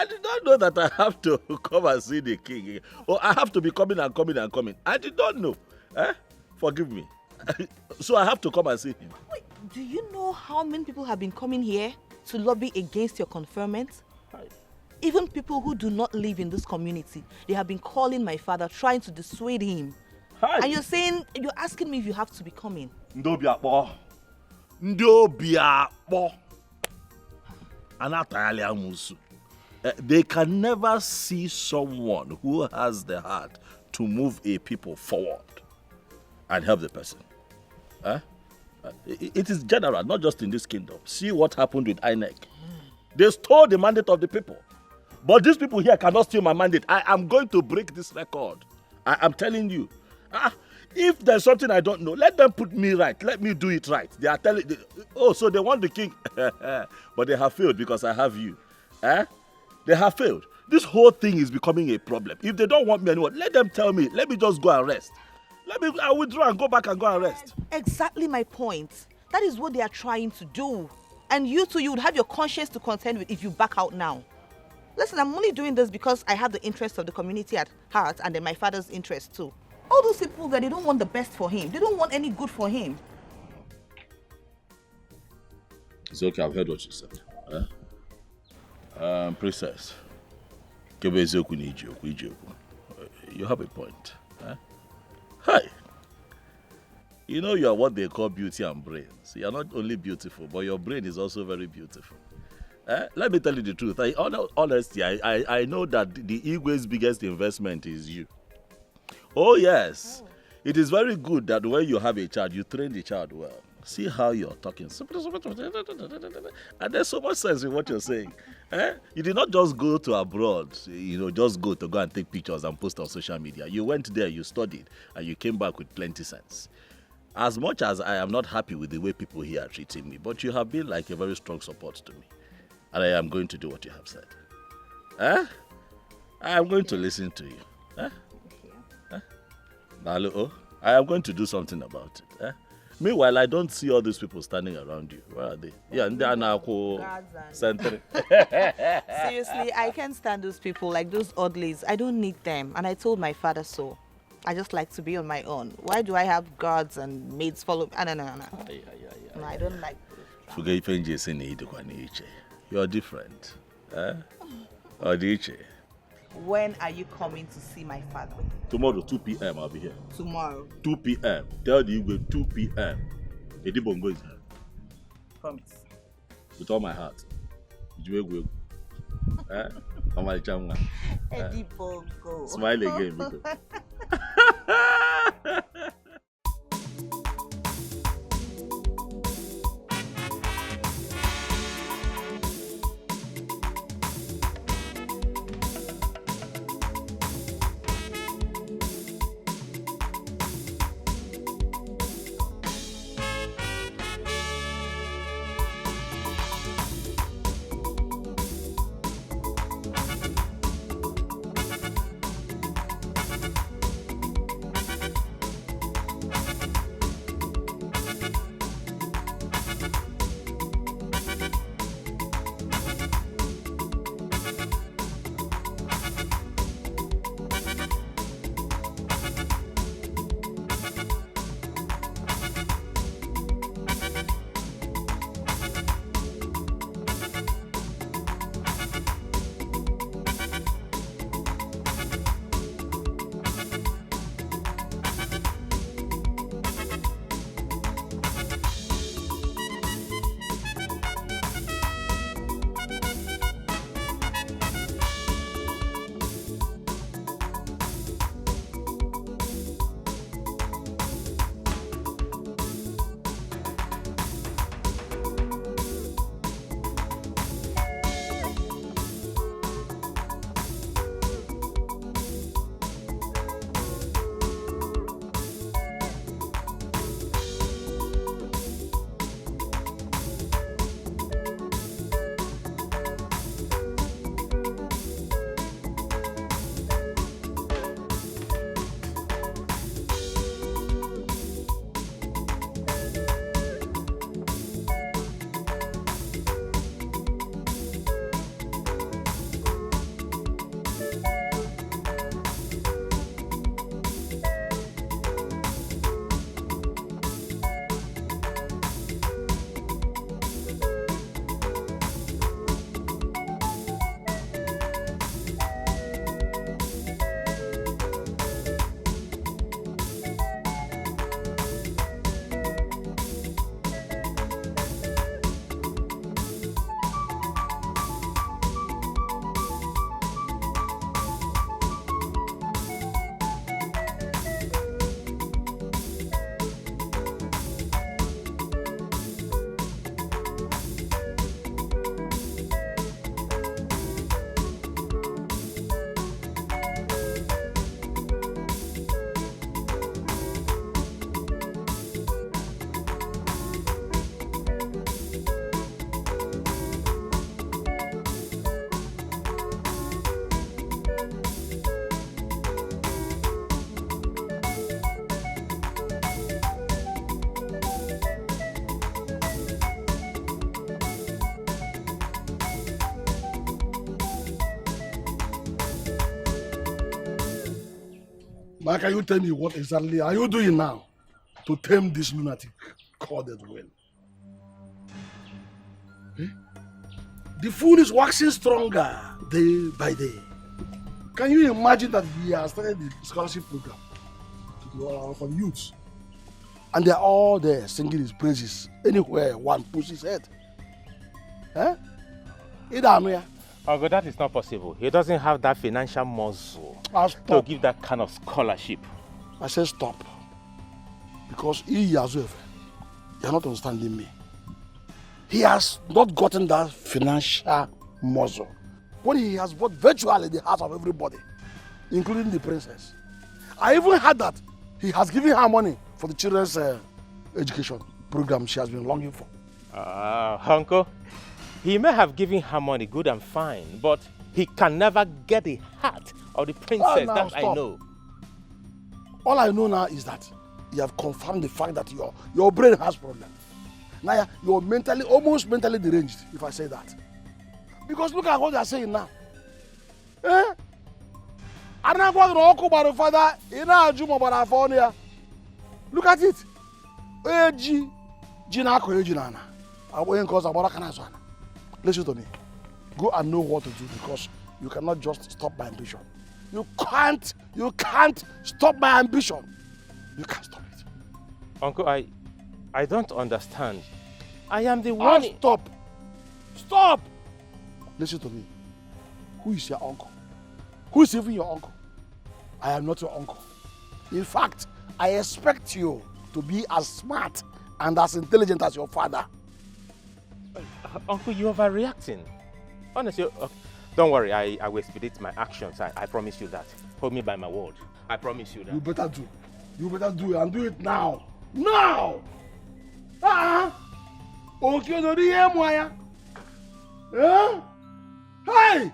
did not know that I have to come and see the king. Or I have to be coming and coming and coming. I did not know. Forgive me. So I have to come and see him. Wait, do you know how many people have been coming here to lobby against your conferment? Even people who do not live in this community, they have been calling my father, trying to dissuade him. And you're asking me if you have to be coming. Ndobiakpo. They can never see someone who has the heart to move a people forward and help the person. It is general, not just in this kingdom. See what happened with INEC. They stole the mandate of the people. But these people here cannot steal my mandate. I am going to break this record. I am telling you. If there's something I don't know, let them put me right. Let me do it right. They are telling... so they want the king. But they have failed because I have you. They have failed. This whole thing is becoming a problem. If they don't want me anymore, let them tell me. Let me just go and rest. I withdraw and go back and go and rest. Exactly my point. That is what they are trying to do. And you too, you would have your conscience to contend with if you back out now. Listen, I'm only doing this because I have the interest of the community at heart and then my father's interest too. All those people that they don't want the best for him. They don't want any good for him. It's okay, I've heard what you said. Princess. You have a point. Hi. You know you are what they call beauty and brains. You are not only beautiful, but your brain is also very beautiful. Let me tell you the truth. Honestly, I know that the Igwe's biggest investment is you. Oh yes. It is very good that when you have a child, you train the child well. See how you're talking. And there's so much sense in what you're saying. You did not just go to abroad, just go and take pictures and post on social media. You went there, you studied, and you came back with plenty sense. As much as I am not happy with the way people here are treating me, but you have been like a very strong support to me. And I am going to do what you have said. I am going to listen to you. I am going to do something about it. Meanwhile, I don't see all these people standing around you. Where are they? Yeah, and they are now Seriously, I can't stand those people, like those oddlies. I don't need them. And I told my father so. I just like to be on my own. Why do I have guards and maids follow me? No, I don't like this. You're different. When are you coming to see my father? Tomorrow, 2 p.m. I'll be here. Tomorrow? 2 p.m. Tell the Igwe 2 p.m. Edi Bongo is here. Promise. With all my heart. Edi Bongo. Smile again, Miko. Now can you tell me what exactly are you doing now to tame this lunatic called Edwin? Eh? The fool is waxing stronger day by day. Can you imagine that he has started the scholarship program for the youths? And they are all there singing his praises anywhere one puts his head. Eh? Uncle, that is not possible. He doesn't have that financial muscle to give that kind of scholarship. I said stop. Because he as well, you're not understanding me. He has not gotten that financial muscle. When he has bought virtually the heart of everybody, including the princess. I even heard that he has given her money for the children's education program she has been longing for. Uncle, he may have given her money, good and fine, but he can never get the heart of the princess, that I know. All I know now is that you have confirmed the fact that your brain has problems. Now you're almost mentally deranged, if I say that. Because look at what they are saying now. Eh? Look at it. Listen to me. Go and know what to do because you cannot just stop my ambition. You can't stop my ambition. You can't stop it. Uncle, I don't understand. I am the one. Stop! Listen to me. Who is your uncle? Who is even your uncle? I am not your uncle. In fact, I expect you to be as smart and as intelligent as your father. Uncle, you're overreacting. Honestly, don't worry, I will expedite my actions. I promise you that. Hold me by my word. I promise you that. You better do. You better do it and do it now. Now! Okay, no, hey!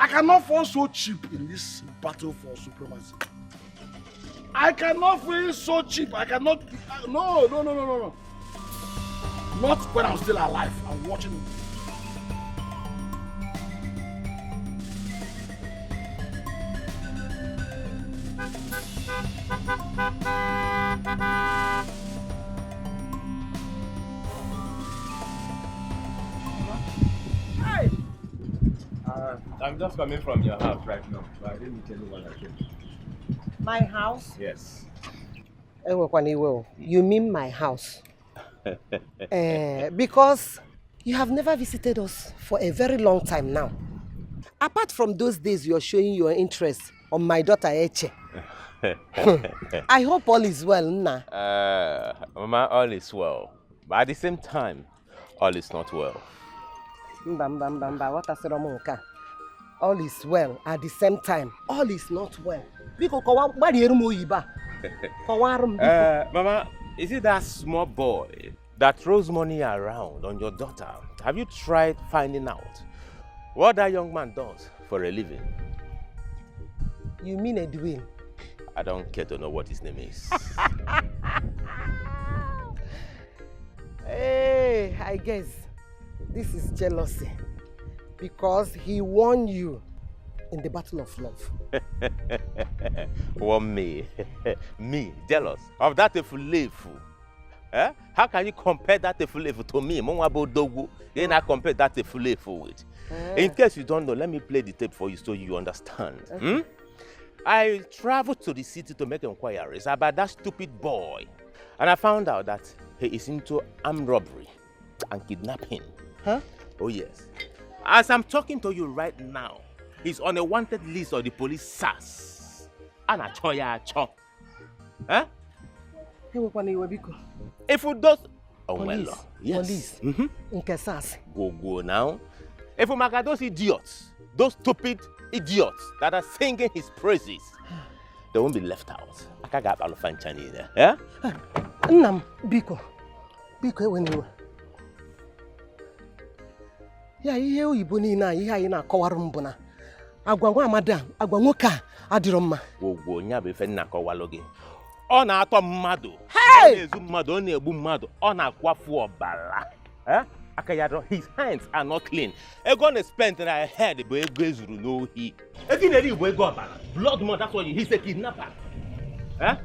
I cannot fall so cheap in this battle for supremacy. I cannot feel so cheap. I cannot. No. Not when I'm still alive. I'm watching it. Hey! I'm just coming from your house right now, so I didn't tell you what I came. My house? Yes. You mean my house? Because you have never visited us for a very long time now. Apart from those days you're showing your interest on my daughter Eche. I hope all is well, Nna. Mama, all is well. But at the same time, all is not well. All is well at the same time. All is not well. Mama, is it that small boy that throws money around on your daughter? Have you tried finding out what that young man does for a living? You mean Edwin? I don't care to know what his name is. Hey, I guess this is jealousy because he won you in the battle of love. Won me? Me, jealous of that Efulefu? Eh? How can you compare that Efulefu to me? Then I compare that Efulefu with. In case you don't know, let me play the tape for you so you understand. Okay. I traveled to the city to make inquiries about that stupid boy. And I found out that he is into armed robbery and kidnapping. Huh? Oh yes. As I'm talking to you right now, he's on a wanted list of the police SARS. And a choya cho. Huh? If you does police, yes. Police. Go now. If you make those idiots, those stupid idiots that are singing his praises, they won't be left out. I can't get Alfanchani there. Yeah? Nam, Biko. Biko, when you. Yeah, you bunina, you kawarumbuna. Agwa madam, agwamuka, adiroma. Go, nyabe fenna kawalogi. On a to mado. Hey! Mado, nebu mado. On a quafu bala. Eh? His hands are not clean. I'm gonna spend that head, but no he. If you need blood man, that's why he's a kidnapper. Eh?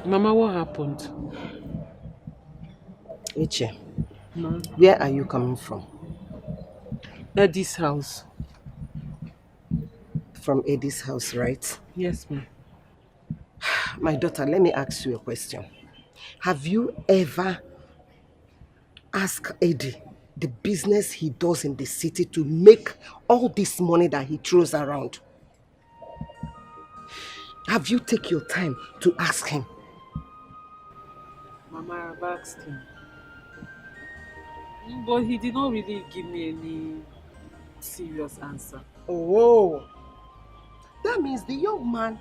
Mama, what happened? Iche, where are you coming from? Eddie's house. From Eddie's house, right? Yes, ma'am. My daughter, let me ask you a question. Have you ever asked Eddie the business he does in the city to make all this money that he throws around? Have you taken your time to ask him? Mama, I've asked him. But he did not really give me any serious answer. Oh, that means the young man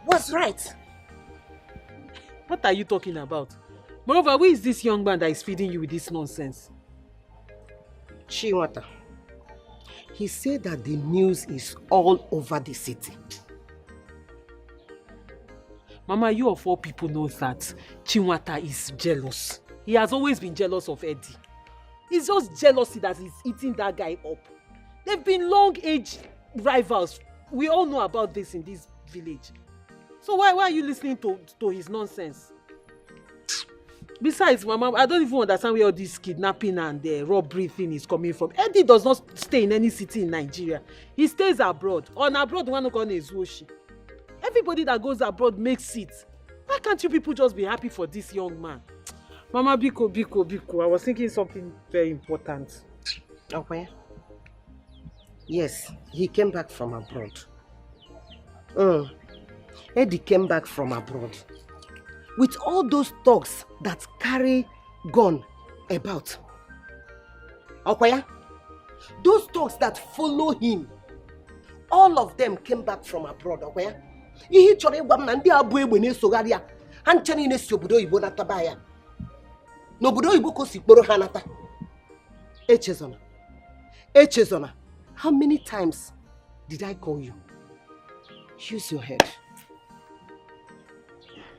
was right. What are you talking about? Moreover, who is this young man that is feeding you with this nonsense? Chinwata. He said that the news is all over the city. Mama, you of all people know that Chinwata is jealous. He has always been jealous of Eddie. It's just jealousy that is eating that guy up. They've been long-age rivals. We all know about this in this village. So why are you listening to his nonsense? Besides, Mama, I don't even understand where all this kidnapping and robbery thing is coming from. Eddie does not stay in any city in Nigeria. He stays abroad. On abroad, one of is Woshi. Everybody that goes abroad makes it. Why can't you people just be happy for this young man? Mama, Biko. I was thinking something very important. Okay. Yes, he came back from abroad. Eddie came back from abroad. With all those thugs that carry gun about. Okay? Those thugs that follow him, all of them came back from abroad. Okay? Ihe chọrọ ịgwa m na ndị abụ egbe na-esogharị ya ha nche niile si obodo oyibo nataba ya n'obodo oyibo ka o si kporo ha nata. Echezona, how many times did I call you? Use your head.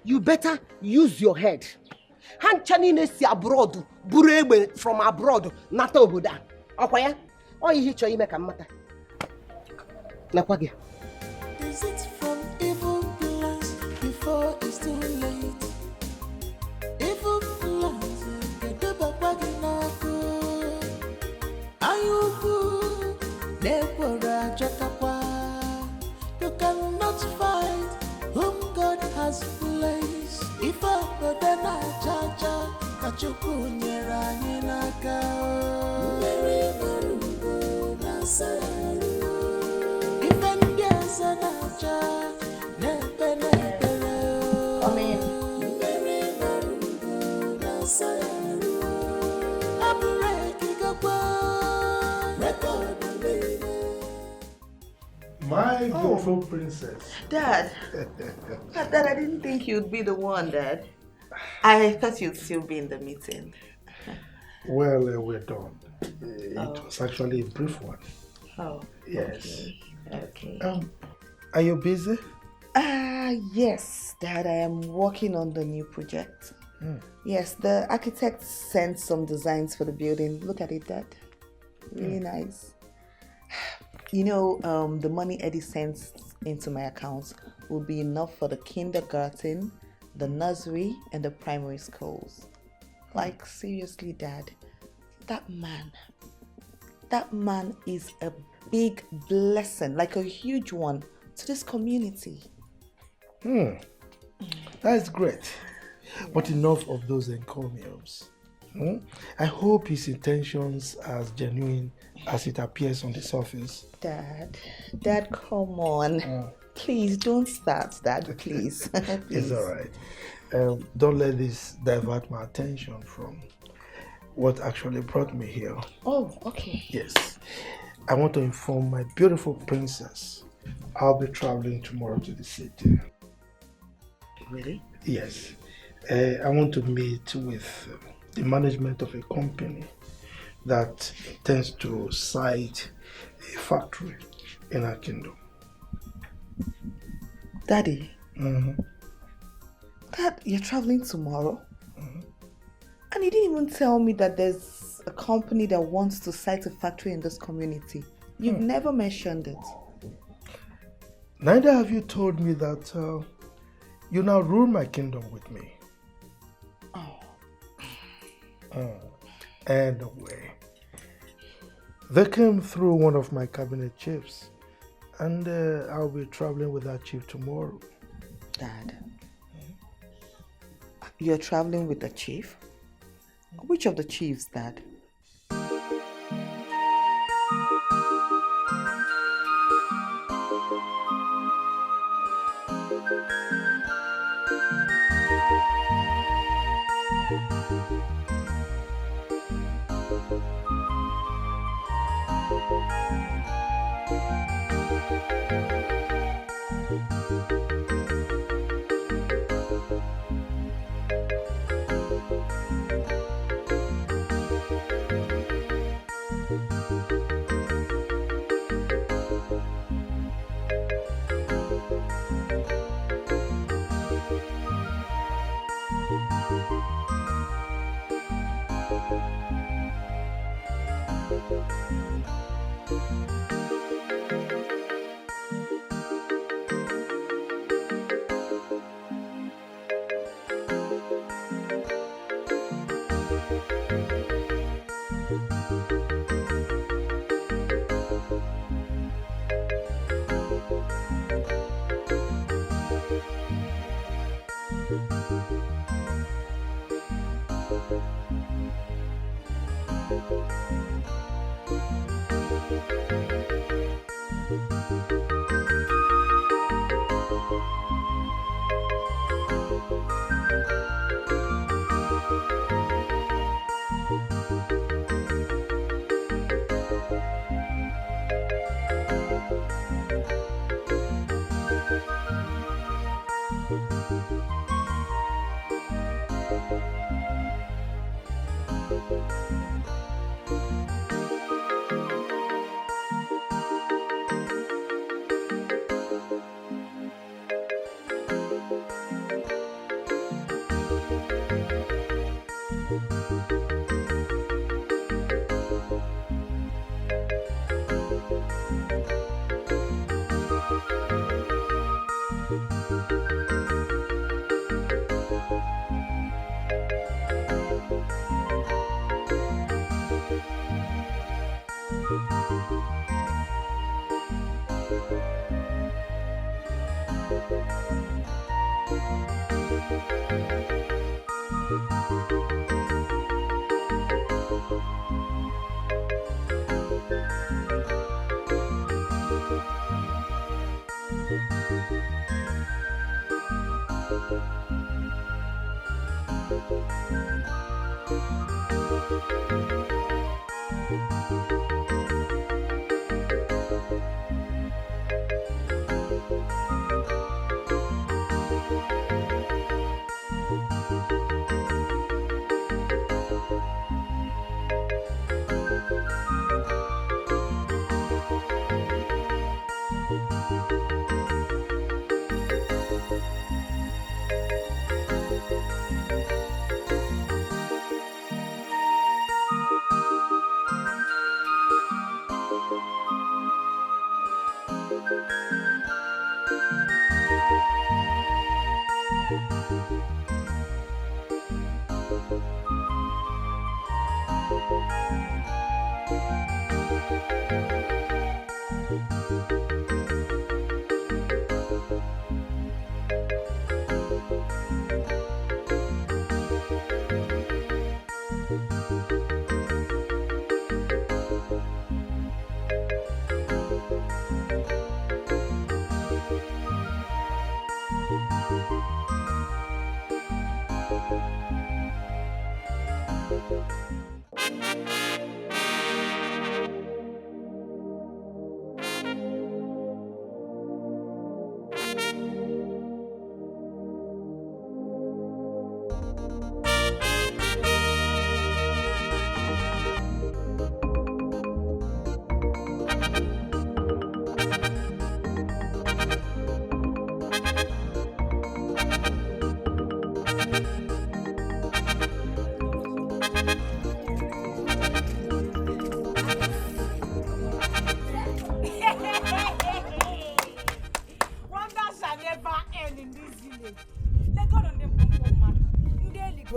You better use your head. Ha nche niile si abroad buru egbe from abroad nata obodo a. Ọkwa ya? Ọ ihe chọrọ ime ka m mata. Nakwa gị. Is it from evil plans before it's too late? Evil plans, the Babaginaku. Ayubu, Nebora Jakapa. You cannot find whom God has placed. If I go then I jaja, Kachuku Nyeranaka. Mary Marugo, Nasa. My beautiful princess. Dad. Dad, I didn't think you'd be the one, Dad. I thought you'd still be in the meeting. Well, we're done. It was actually a brief one. Oh. Yes. Okay. Are you busy? Yes, Dad. I am working on the new project. Yes, the architect sent some designs for the building. Look at it, Dad. Really nice. You know, the money Eddie sends into my accounts will be enough for the kindergarten, the nursery, and the primary schools. Like, seriously, Dad, that man is a big blessing, like a huge one, to this community. That's great. But enough of those encomiums. I hope his intentions are as genuine as it appears on the surface. Dad, come on. Please don't start, Dad, please. It's all right. Don't let this divert my attention from what actually brought me here. Oh, okay. Yes. I want to inform my beautiful princess I'll be traveling tomorrow to the city. Really? Yes. I want to meet with the management of a company that intends to site a factory in our kingdom. Daddy, Dad, you're traveling tomorrow? And you didn't even tell me that there's a company that wants to site a factory in this community. You've never mentioned it. Neither have you told me that you now rule my kingdom with me. Anyway, they came through one of my cabinet chiefs, and I'll be traveling with that chief tomorrow. Dad, you're traveling with the chief? Which of the chiefs, Dad?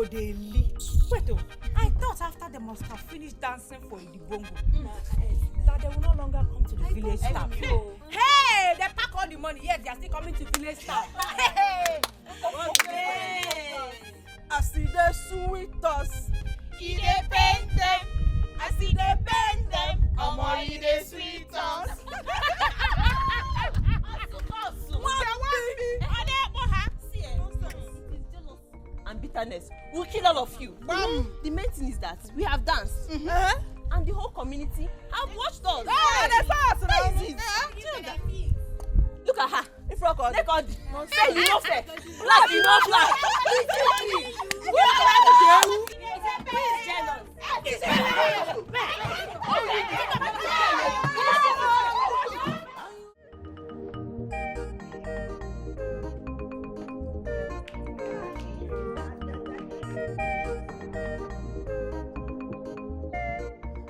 go dey lead. Wait oh, I thought after they must have finished dancing for Idibongo, that they will no longer come to the village staff. Hey, they pack all the money, yes, they are still coming to village staff. Hey, I see the sweet us. e dey pain them, I see they pain them. Omo, e dey sweet us. And bitterness will kill all of you. The main thing is that we have danced. And the whole community have watched us. Look at her. Take all the say you no fair. Black you no black.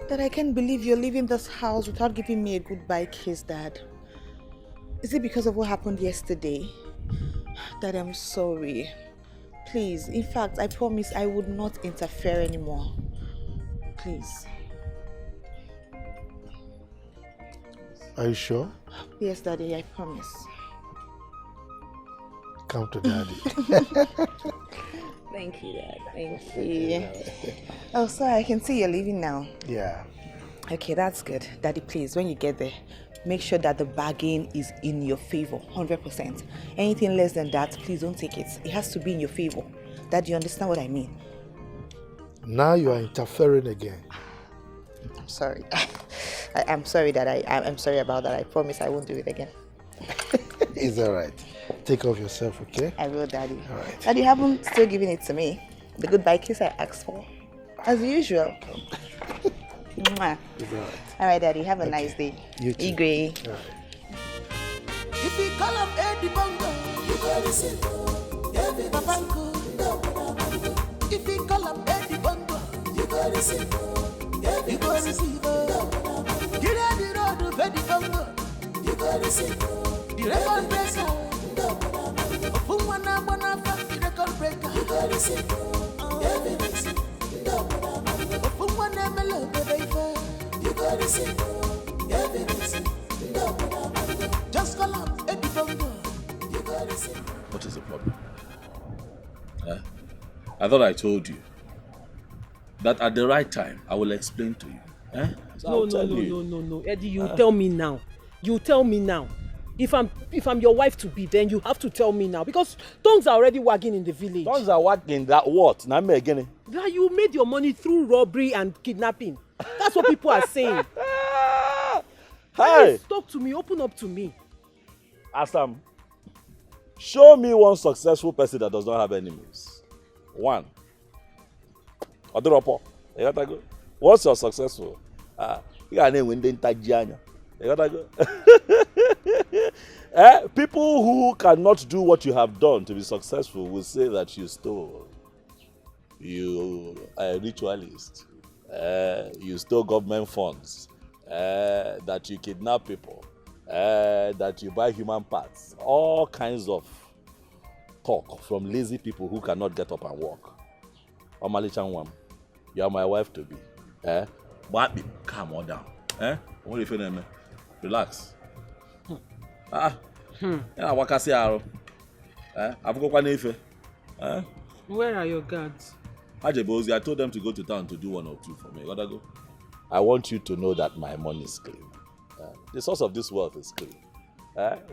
That I can't believe you're leaving this house without giving me a goodbye kiss, Dad. Is it because of what happened yesterday? Dad, I'm sorry. Please, in fact, I promise I would not interfere anymore. Please. Are you sure? Yes, Daddy, I promise. Come to Daddy. Thank you, Dad. Thank you. Oh, sorry, I can see you're leaving now. Yeah. Okay, that's good. Daddy, please, when you get there, make sure that the bargain is in your favor, 100%. Anything less than that, please don't take it. It has to be in your favor. Dad, you understand what I mean? Now you are interfering again. I'm sorry. I'm sorry that I'm sorry about that. I promise I won't do it again. It's all right. Take care of yourself, okay? I will, Daddy. All right. Daddy, you haven't still given it to me. The goodbye kiss I asked for. As usual. Mwah. It's all right. All right, Daddy. Have a nice day. You too. Igwe. All right. If you call him Eddie Bongo, you got to see Papanko. If you call him Eddie Bongo, you got to see you got to see get on the road of Eddie Bongo, you got to see the record breaker. Fumwana Bonafa, the record breaker, you got to see Fumwana Melo, baby, you got to see just call up Eddie Bongo. You gotta see. What is the problem? I thought I told you that at the right time I will explain to you. So No, Eddie, you tell me now. You tell me now. If I'm your wife to be, then you have to tell me now because tongues are already wagging in the village. Tongues are wagging that what? Now me again. That you made your money through robbery and kidnapping. That's what people are saying. Hey! Please, talk to me, open up to me. Asam, show me one successful person that does not have enemies. One. Odoropo. You gotta go. Once you're successful, you got name when they You gotta go. People who cannot do what you have done to be successful will say that you stole. You are a ritualist. You stole government funds. That you kidnap people. That you buy human parts. All kinds of talk from lazy people who cannot get up and walk. Omali Chanwam, you are my wife to be. But calm on down. What do you feel, man? Relax. Where are your guards? I told them to go to town to do 1 or 2 for me. Gotta go. I want you to know that my money is clean. The source of this wealth is clean.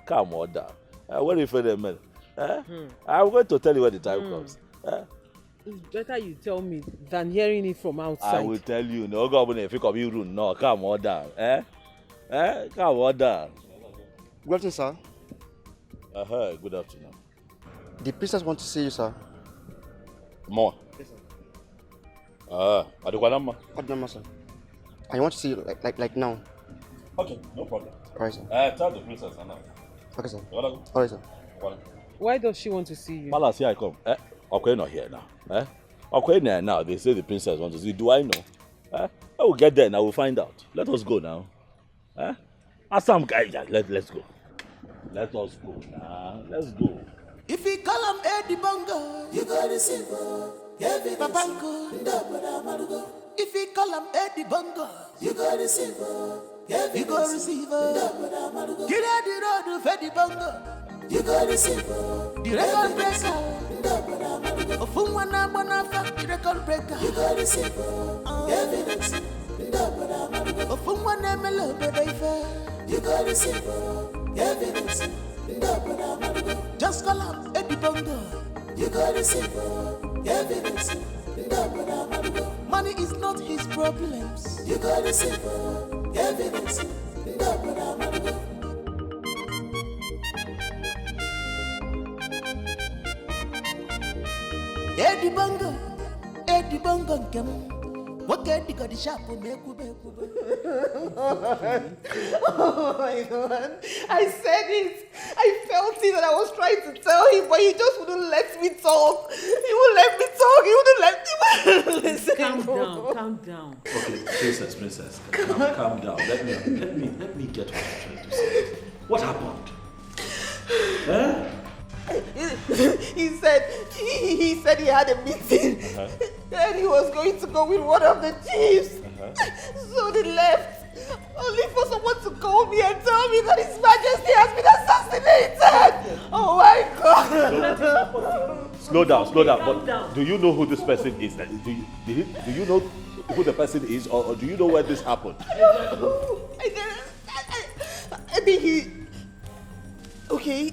Calm on down. What do you feel, man? I'm going to tell you when the time comes. It's better you tell me than hearing it from outside. I will tell you. No, God, if you come here, no, calm on down. Calm on down. Good afternoon, sir. Good afternoon. The princess wants to see you, sir. More? Yes, sir. Adukanama? Adukanama, sir. I want to see you like now. Okay, no problem. Alright, sir. Tell the princess now. Okay, sir. You wanna go? Alright, sir. Why does she want to see you? Palace, here I come. Okay, not here now. Okay, now they say the princess wants to see. Do I know? I will get there and I will find out. Let us go now. Some guy, let's go. Let us go now. Let's go. If you call him Eddie Bongo, you gotta see. Papanko, if you call him Eddie Bongo, you go receive her. You go receive her. Get out the road of Eddie Bongo, you go receive her. The record breaker, Ofumwana Bonafa, the record breaker, you go receive her. Evidence, Ofumwana Melo, baby, you go receive her. Evidence, just call him Eddie Bongo, you go receive her. Evidence, money is not his problems. You gotta see evidence. Eddie Bongo, come. What can you got the shop for me? Oh my God. I said it. I felt it and I was trying to tell him, but he just wouldn't let me talk. He wouldn't let me talk. He wouldn't let me listen. Calm down. Okay, princess, calm down. Let me get what you're trying to say. What happened? He said he had a meeting and he was going to go with one of the chiefs. So they left only for someone to call me and tell me that His Majesty has been assassinated. Oh my God! Slow down. But do you know who this person is? Do you know who the person is, or do you know where this happened? I think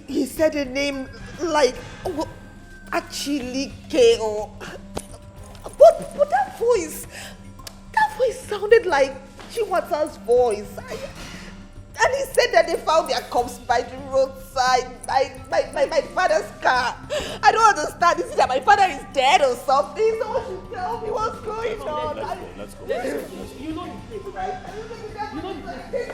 he said a name like Achilike or but that voice sounded like Chiwata's voice. And he said that they found their corpse by the roadside, my father's car. I don't understand. Is it that my father is dead or something? Someone should tell me what's going on. Let's go. You know the place, right? You know the place.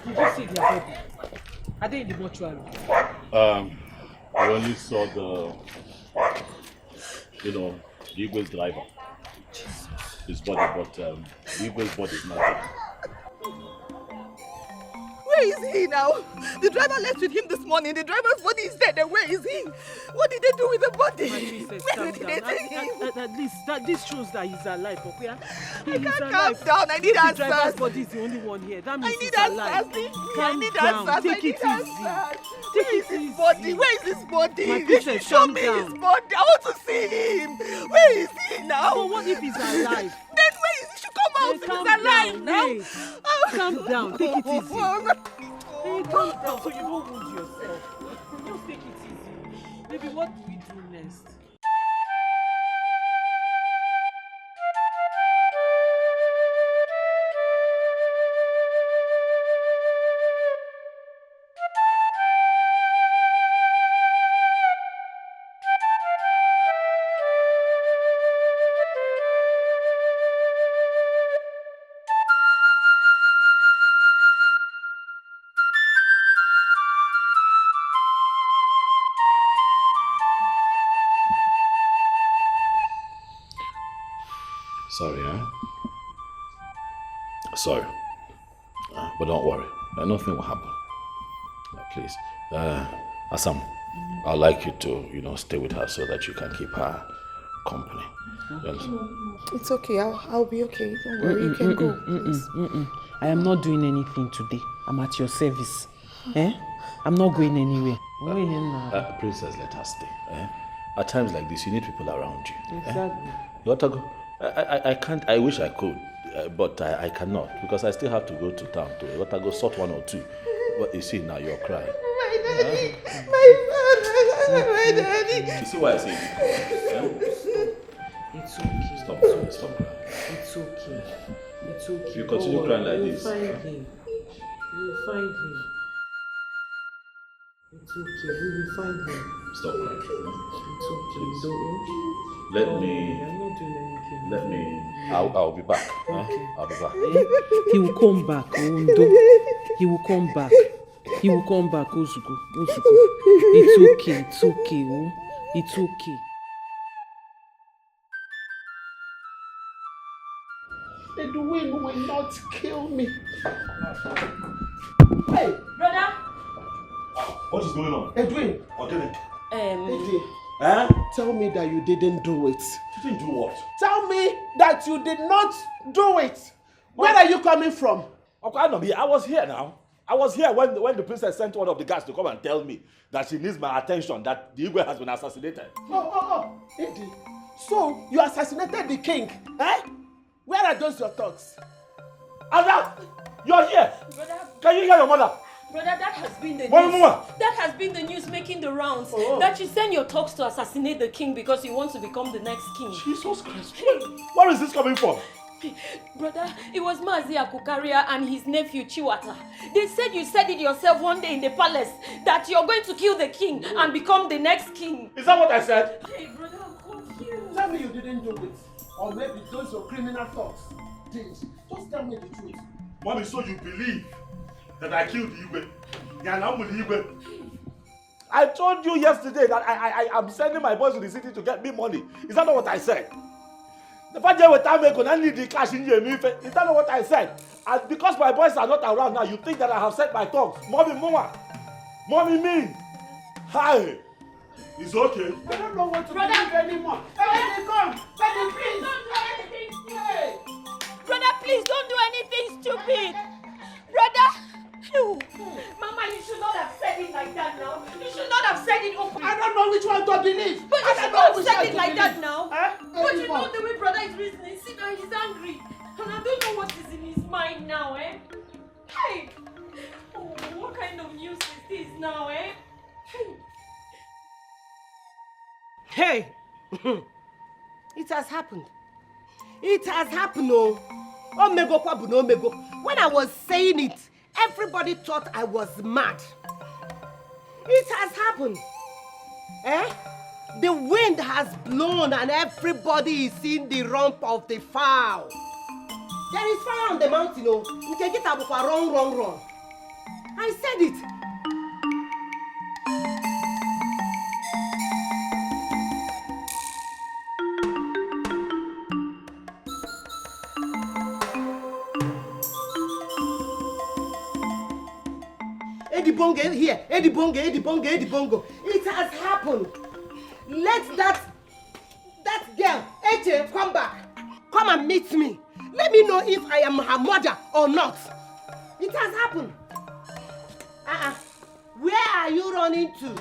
Did you see their body? Are they in the mortuary? I only saw the Igwe's driver. His body, but the Igwe's body is not there. Where is he now? The driver left with him this morning. The driver's body is dead. And where is he? What did they do with the body? Where did they take him? At least this shows that he's alive. Okay? I can't calm down. I need answers. The driver's body is the only one here. That means he's alive. Calm down. Take it easy. Where is his body? Where is his body? My princess, show me his body. I want to see him. Where is he now? But what if he's alive? Then where is he? He should come out if he's alive now. Calm down. Take it easy. Hey, calm down so you don't wound yourself. Just take it easy. Baby, what do we do next? Sorry, Sorry. But don't worry. Nothing will happen. Please. Assam, I'd like you to, stay with her so that you can keep her company. It's okay. I'll be okay. Don't worry. You can go. I am not doing anything today. I'm at your service. Eh? I'm not going anywhere. Princess, let her stay. Eh? At times like this, you need people around you. Exactly. You want to go? I can't. I wish I could, but I cannot because I still have to go to town to. You want to go sort one or two? But you see now, you're crying. My daddy, my father, my daddy. You see why I say It's okay. Stop crying. Stop crying. It's okay. It's okay. If you continue crying like this, Find him. You'll find him. It's okay. We will find him. stop crying. It's okay. Don't. Let I'm me. not doing anything. Let me. I'll be back. Okay. I'll be back. He will come back, Ondo. He will come back. He will come back, Ozuko. Ozuko. It's okay. It's okay. Oh. It's okay. Edwin will not kill me. Hey, Brother. What is going on? Edwin. Edwin. Tell me that you didn't do it. You didn't do what? Tell me that you did not do it. Where are you coming from? Okay, I was here now. I was here when the princess sent one of the guards to come and tell me that she needs my attention, that the Igwe has been assassinated. Oh, Eddie. So, you assassinated the king, eh? Where are those your thoughts? Ada, you're here. Brother, can you hear your mother? Brother, that has been the One news. more. That has been the news making the rounds. Oh. That you send your talks to assassinate the king because you want to become the next king. Jesus Christ. Where is this coming from? Brother, it was Mazi Akukaria and his nephew Chiwata. They said you said it yourself one day in the palace that you're going to kill the king and become the next king. Is that what I said? Hey, brother, I'm confused. Tell me you didn't do it. Or maybe those your criminal thoughts did. Just tell me the truth. Mommy, so you believe that I killed the Igwe? I told you yesterday that I am sending my boys to the city to get me money. Is that not what I said? The fact that I need the cash in your is that not what I said? And because my boys are not around now, you think that I have set my tongue. Mommy, mean. Hi. It's okay. I don't know what to believe anymore. Everything come. Daddy, please. Don't do anything stupid. Brother, please don't do anything stupid. Brother. Mama, you should not have said it like that now. You should not have said it openly. I don't know which one to believe. But you should not have said it like that now. But you know the way brother is reasoning. See now he's angry. And I don't know what is in his mind now, eh? Hey! Oh, what kind of news is this now, eh? Hey! It has happened. It has happened, oh. Omego kwabu no omego. When I was saying it, everybody thought I was mad. It has happened. Eh? The wind has blown and everybody is seeing the rump of the fowl. There is fire on the mountain, oh. You can get up for run. I said it. Eddie Bongo here. Eddie Bongo. It has happened. Let that girl, Eche, come back. Come and meet me. Let me know if I am her mother or not. It has happened. Where are you running to?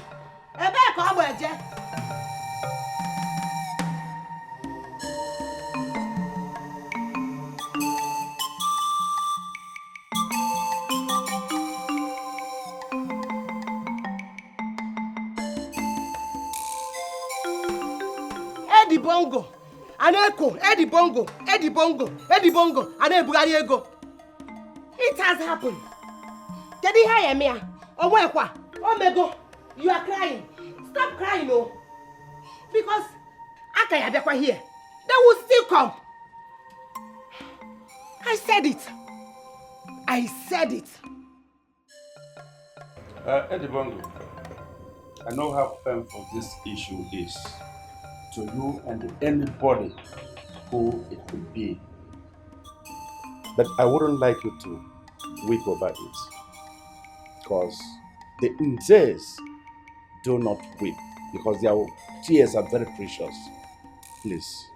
Eddie Bongo, an echo, Eddie Bongo, and a ego. It has happened. Can you hear me? Oh my God, you are crying. Stop crying, oh. Because I can't have here. They will still come. I said it. Eddie Bongo, I know how painful this issue is to you and anybody who it could be. But I wouldn't like you to weep over it, because the tears do not weep, because their tears are very precious. Please,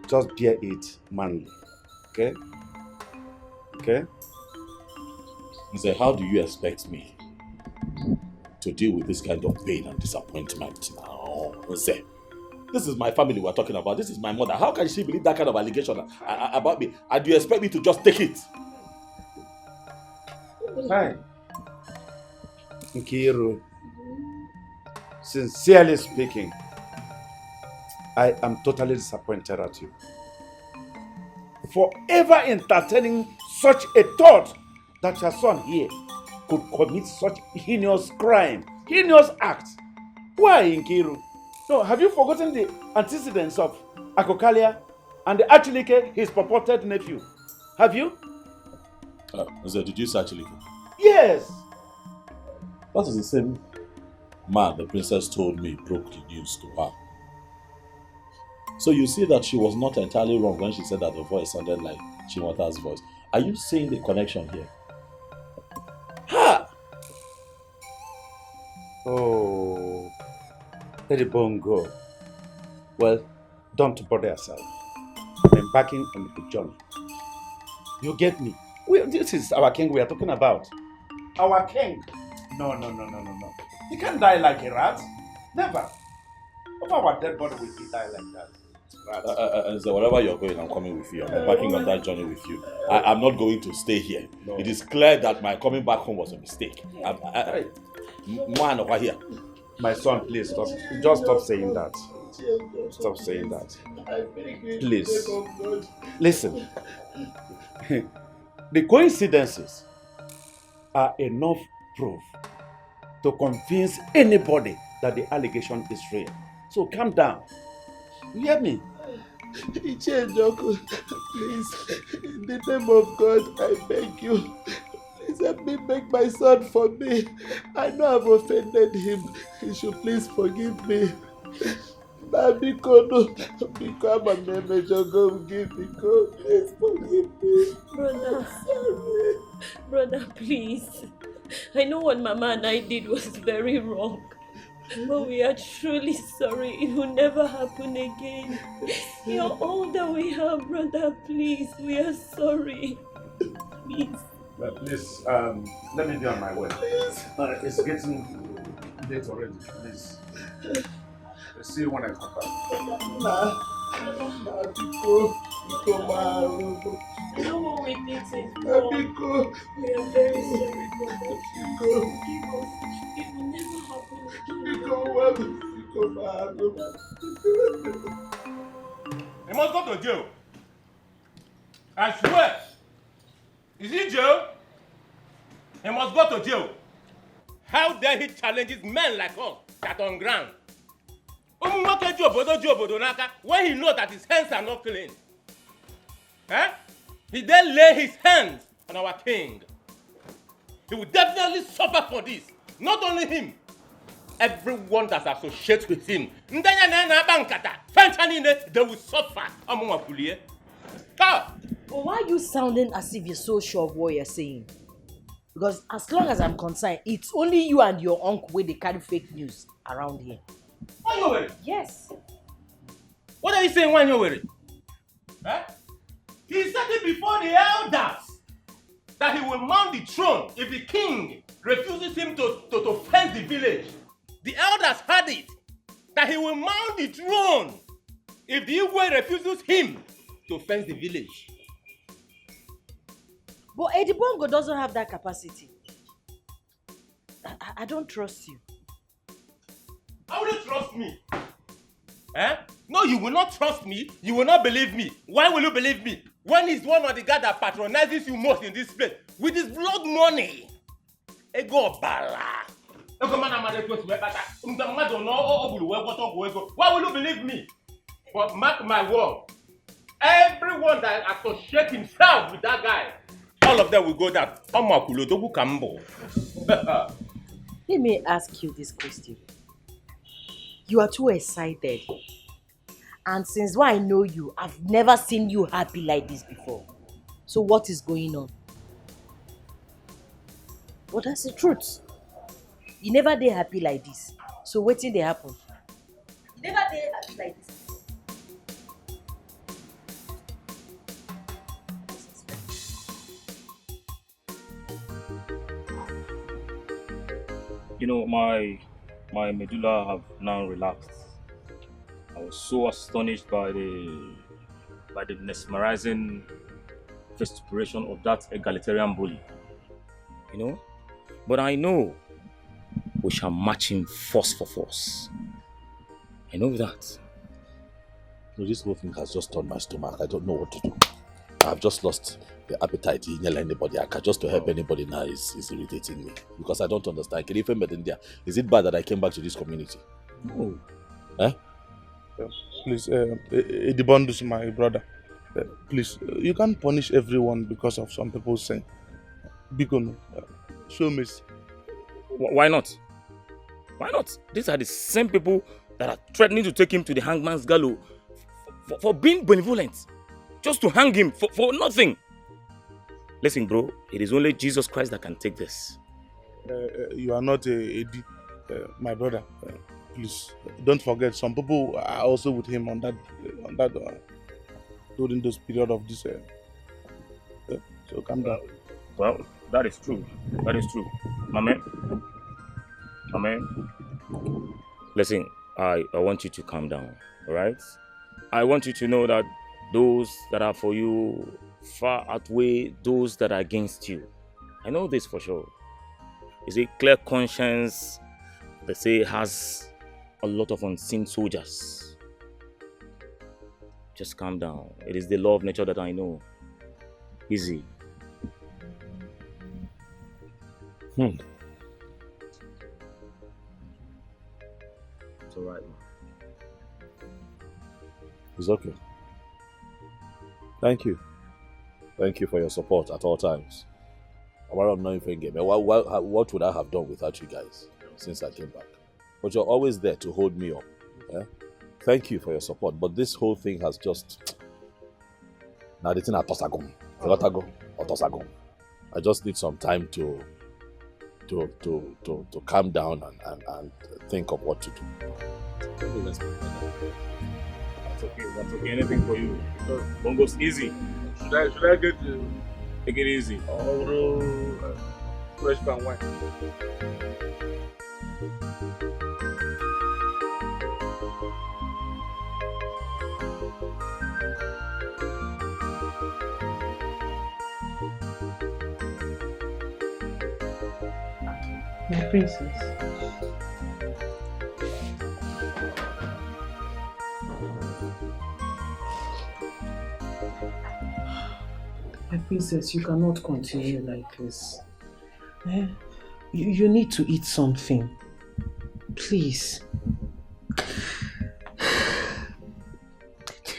just bear it manly, okay? Okay? Say, how do you expect me to deal with this kind of pain and disappointment now? Say, this is my family we're talking about. This is my mother. How can she believe that kind of allegation about me? And do you expect me to just take it? Hi. Nkiru, sincerely speaking, I am totally disappointed at you. For ever entertaining such a thought that your son here could commit such heinous crime, heinous acts. Why, Nkiru? No, have you forgotten the antecedents of Akokalia and the Achilike, his purported nephew? Have you? Did you say Achilike? Yes. That is the same man the princess told me broke the news to her. So you see that she was not entirely wrong when she said that the voice sounded like Chimota's voice. Are you seeing the connection here? Ha! Oh, Lady Bongo. Well, don't bother yourself. I'm embarking on the journey. You get me? This is our king we are talking about. Our king. No. He can't die like a rat. Never. Of our dead body will he die like that? So wherever you're going, I'm coming with you. I'm embarking on that journey with you. I'm not going to stay here. No. It is clear that my coming back home was a mistake. Man over here. My son, please stop. Just stop saying that. Stop saying that. Please. Listen. The coincidences are enough proof to convince anybody that the allegation is real. So calm down. You hear me? Ichenjoku, please, in the name of God, I beg you, please help me beg my son for me. I know I've offended him. He should please forgive me. Biko, no, Biko, I'm a major go give Biko, please forgive me. Brother, please. I know what Mama and I did was very wrong. But we are truly sorry. It will never happen again. You're all that we have, brother. Please, we are sorry. Please. Please, let me be on my way. It's getting late already. Please. I'll see you when I come back. You know what we did to Biko. We are very sorry, brother. Forgive us. It will never happen again. He must go to jail. I swear. Is he jail? He must go to jail. How dare he challenges men like us that on ground? When he knows that his hands are not clean. He then lay his hands on our king. He will definitely suffer for this. Not only him. Everyone that associates with him. They will suffer. But why are you sounding as if you're so sure of what you're saying? Because as long as I'm concerned, it's only you and your uncle where they carry fake news around here. Why you worried? Yes. What are you saying when you're worried? He said it before the elders that he will mount the throne if the king refuses him to fence the village. The elders heard it, that he will mount the throne if the Igwe refuses him to fence the village. But Eddie Bongo doesn't have that capacity. I don't trust you. How will you trust me? No, you will not trust me. You will not believe me. Why will you believe me? When he's one of the guys that patronizes you most in this place with his blood money. Ego bala. Why will you believe me? But mark my word. Everyone that associates himself with that guy, all of them will go down. Let me ask you this question. You are too excited. And since I know you, I've never seen you happy like this before. So what is going on? Well, that's the truth. You never did happy like this. So what did they happen? You never did happy like this. You know, my medulla have now relaxed. I was so astonished by the mesmerizing vituperation of that egalitarian bully. You know? But I know we shall match him force for force. I know that. No, this whole thing has just turned my stomach. I don't know what to do. I've just lost the appetite to yell anybody. Just to help anybody now is irritating me. Because I don't understand. Is it bad that I came back to this community? No. Eh? Please, Edibondus, my brother. Please, you can't punish everyone because of some people's sin. Bikono, show mercy. Why not? Why not? These are the same people that are threatening to take him to the hangman's gallows for being benevolent. Just to hang him for nothing. Listen, bro, it is only Jesus Christ that can take this. You are not Eddie, my brother. Please, don't forget, some people are also with him on that during this period of this. So calm down. Well, that is true. That is true. My man. Listen, I want you to calm down, alright? I want you to know that those that are for you far outweigh those that are against you. I know this for sure. It's a clear conscience, they say, has a lot of unseen soldiers. Just calm down. It is the law of nature that I know. Easy. It's alright. It's okay. Thank you. Thank you for your support at all times. What would I have done without you guys since I came back? But you're always there to hold me up. Yeah? Thank you for your support. But this whole thing has just... Now the thing at Tosagum. I just need some time to calm down and think of what to do. That's okay. Anything for you. Bongo's easy. Should I get you? Take it easy. Fresh pan wine. My princess. My princess, you cannot continue like this. You need to eat something. Please.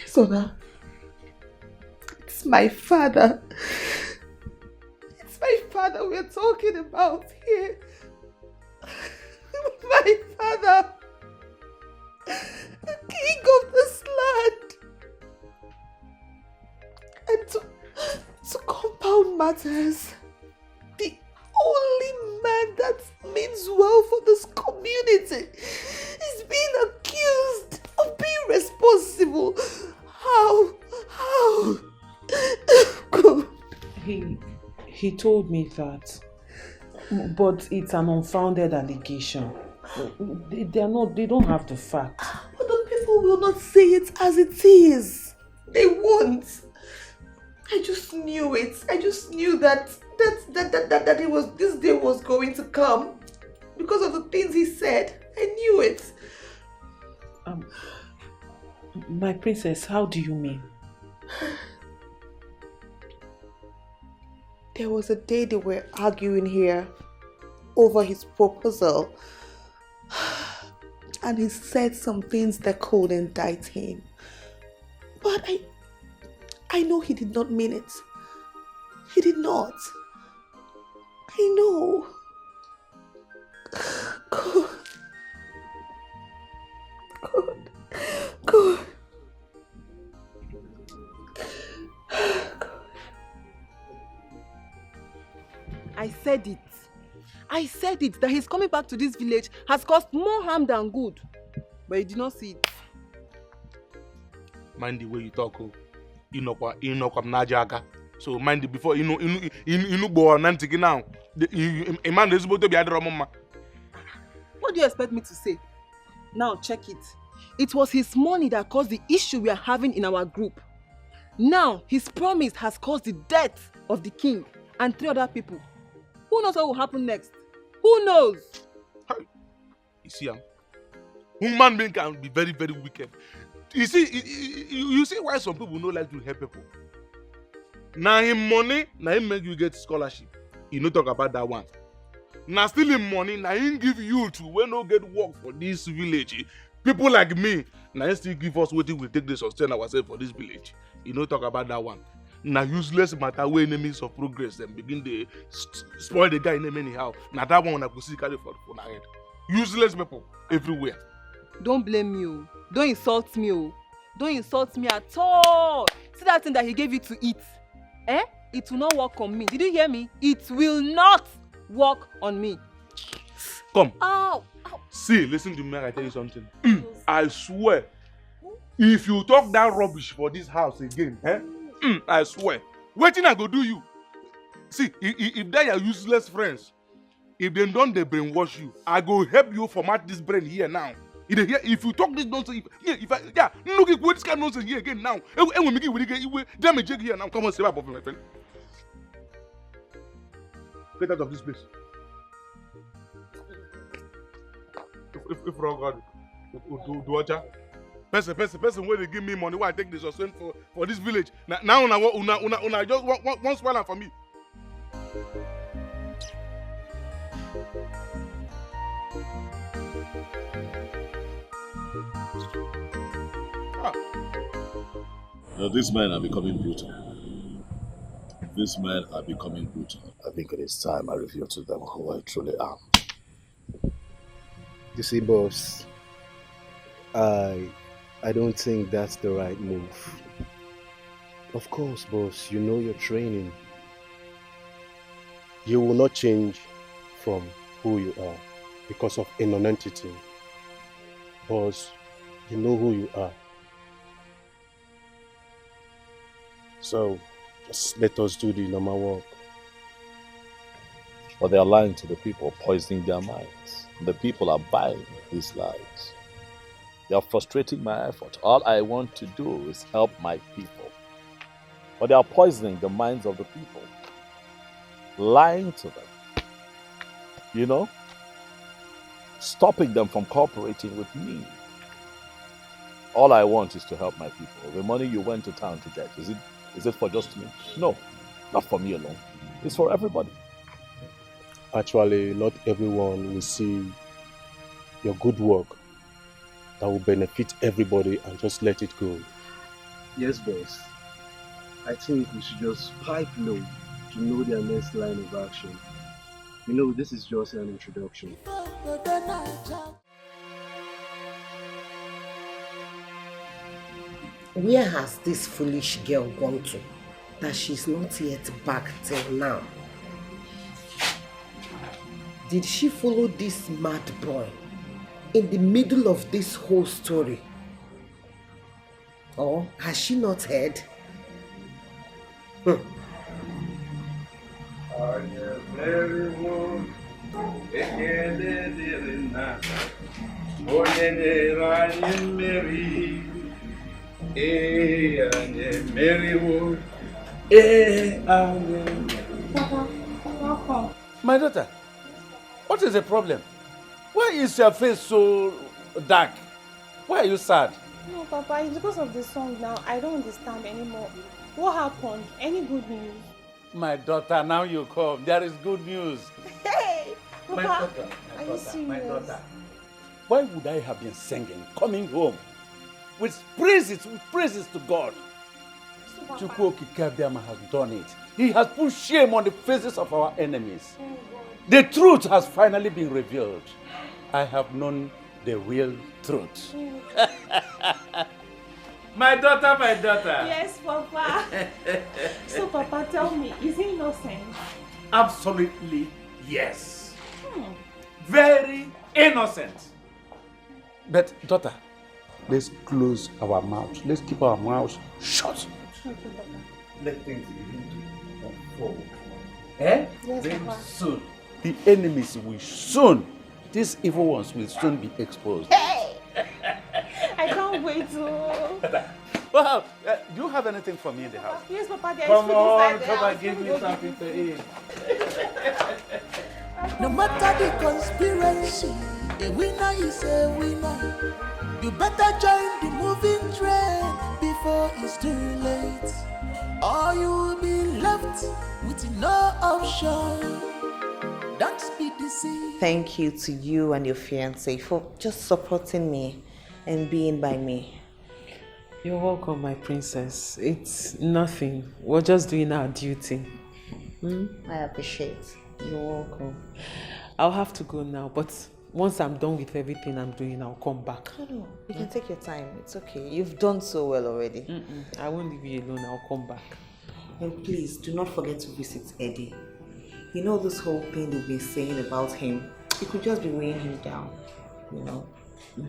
Sona, it's my father. It's my father we're talking about here. My father. The king of this land. And to compound matters, the only man that means well for this community is being accused of being responsible. How? God. He told me that, but it's an unfounded allegation. They don't have the facts. But the people will not say it as it is. They won't. I just knew it. I just knew that this day was going to come because of the things he said. I knew it. My princess, how do you mean? There was a day they were arguing here over his proposal, and he said some things that could indict him. But I know he did not mean it. He did not. I know. God. I said it that his coming back to this village has caused more harm than good. But he did not see it. Mind the way you talk. So mind it before you know born now. A man is supposed to be a drama. What do you expect me to say? Now check it. It was his money that caused the issue we are having in our group. Now his promise has caused the death of the king and 3 other people. Who knows what will happen next? Who knows? You see, human being can be very, very wicked. You see why some people don't like to help people. Now him money, now him make you get scholarship. You no talk about that one. Now stealing money, now him give you to when no get work for this village. People like me, now him still give us what we take to sustain ourselves for this village. You no talk about that one. Now useless matter where enemies of progress then begin to spoil the guy name anyhow. Now that one I could see carry for my head. Useless people everywhere. Don't blame me. Oh. Don't insult me. Oh. Don't insult me at all. See that thing that he gave you to eat? It will not work on me. Did you hear me? It will not work on me. Come. Ow. See, listen to me, I tell you something. I swear, if you talk that rubbish for this house again, I swear, wetin I go do you? See, if they are useless friends, if they don't they brainwash you, I go help you format this brain here now. If you talk this nonsense, look at this kind of nonsense here again now. And we make it damage here now. Come on, save up, my friend. Get out of this place. If wrong God, do what? Person where they give me money, why I take this sustain for this village. Now una just one swallow for me. No, these men are becoming brutal. These men are becoming brutal. I think it is time I reveal to them who I truly am. You see, boss, I don't think that's the right move. Of course, boss, you know your training. You will not change from who you are because of a non-entity. Boss, you know who you are. So, just let us do the normal work. But they are lying to the people, poisoning their minds. The people are buying these lies. They are frustrating my effort. All I want to do is help my people. But they are poisoning the minds of the people. Lying to them. You know? Stopping them from cooperating with me. All I want is to help my people. The money you went to town to get, is it for just me? No, not for me alone. It's for everybody. Actually, not everyone will see your good work that will benefit everybody and just let it go. Yes, boss. I think we should just pipe low to know their next line of action. You know, this is just an introduction. Where has this foolish girl gone to that she's not yet back till now? Did she follow this mad boy in the middle of this whole story? Or has she not heard? My daughter, what is the problem? Why is your face so dark? Why are you sad? No, Papa, it's because of the song now. I don't understand anymore. What happened? Any good news? My daughter, now you come. There is good news. Hey! Papa, My daughter, are you serious? my daughter. Why would I have been singing, coming home, with praises to God? Chukwuoki Kabiama has done it. He has put shame on the faces of our enemies. The truth has finally been revealed. I have known the real truth. My daughter, my daughter. Yes, Papa. So, Papa, tell me, is he innocent? Absolutely yes. Very innocent. But, daughter, let's close our mouths. Let's keep our mouths shut. Okay, Papa. Let things begin to unfold. Very Yes, Papa. soon. The enemies will soon these evil ones will soon be exposed. Hey! I can't wait to... Well, do you have anything for me in the house? Yes, Papa, there is Come food on, inside the come house. and give me something to eat. No matter the conspiracy, a winner is a winner. You better join the moving train before it's too late, or you will be left with no option. Don't be deceived. Thank you to you and your fiancé for just supporting me and being by me. You're welcome, my princess. It's nothing. We're just doing our duty. I appreciate. You're welcome. I'll have to go now, but once I'm done with everything I'm doing, I'll come back. No, you can take your time. It's okay. You've done so well already. I won't leave you alone. I'll come back. And please, do not forget to visit Eddie. You know this whole thing they've been saying about him. It could just be weighing him down, you know.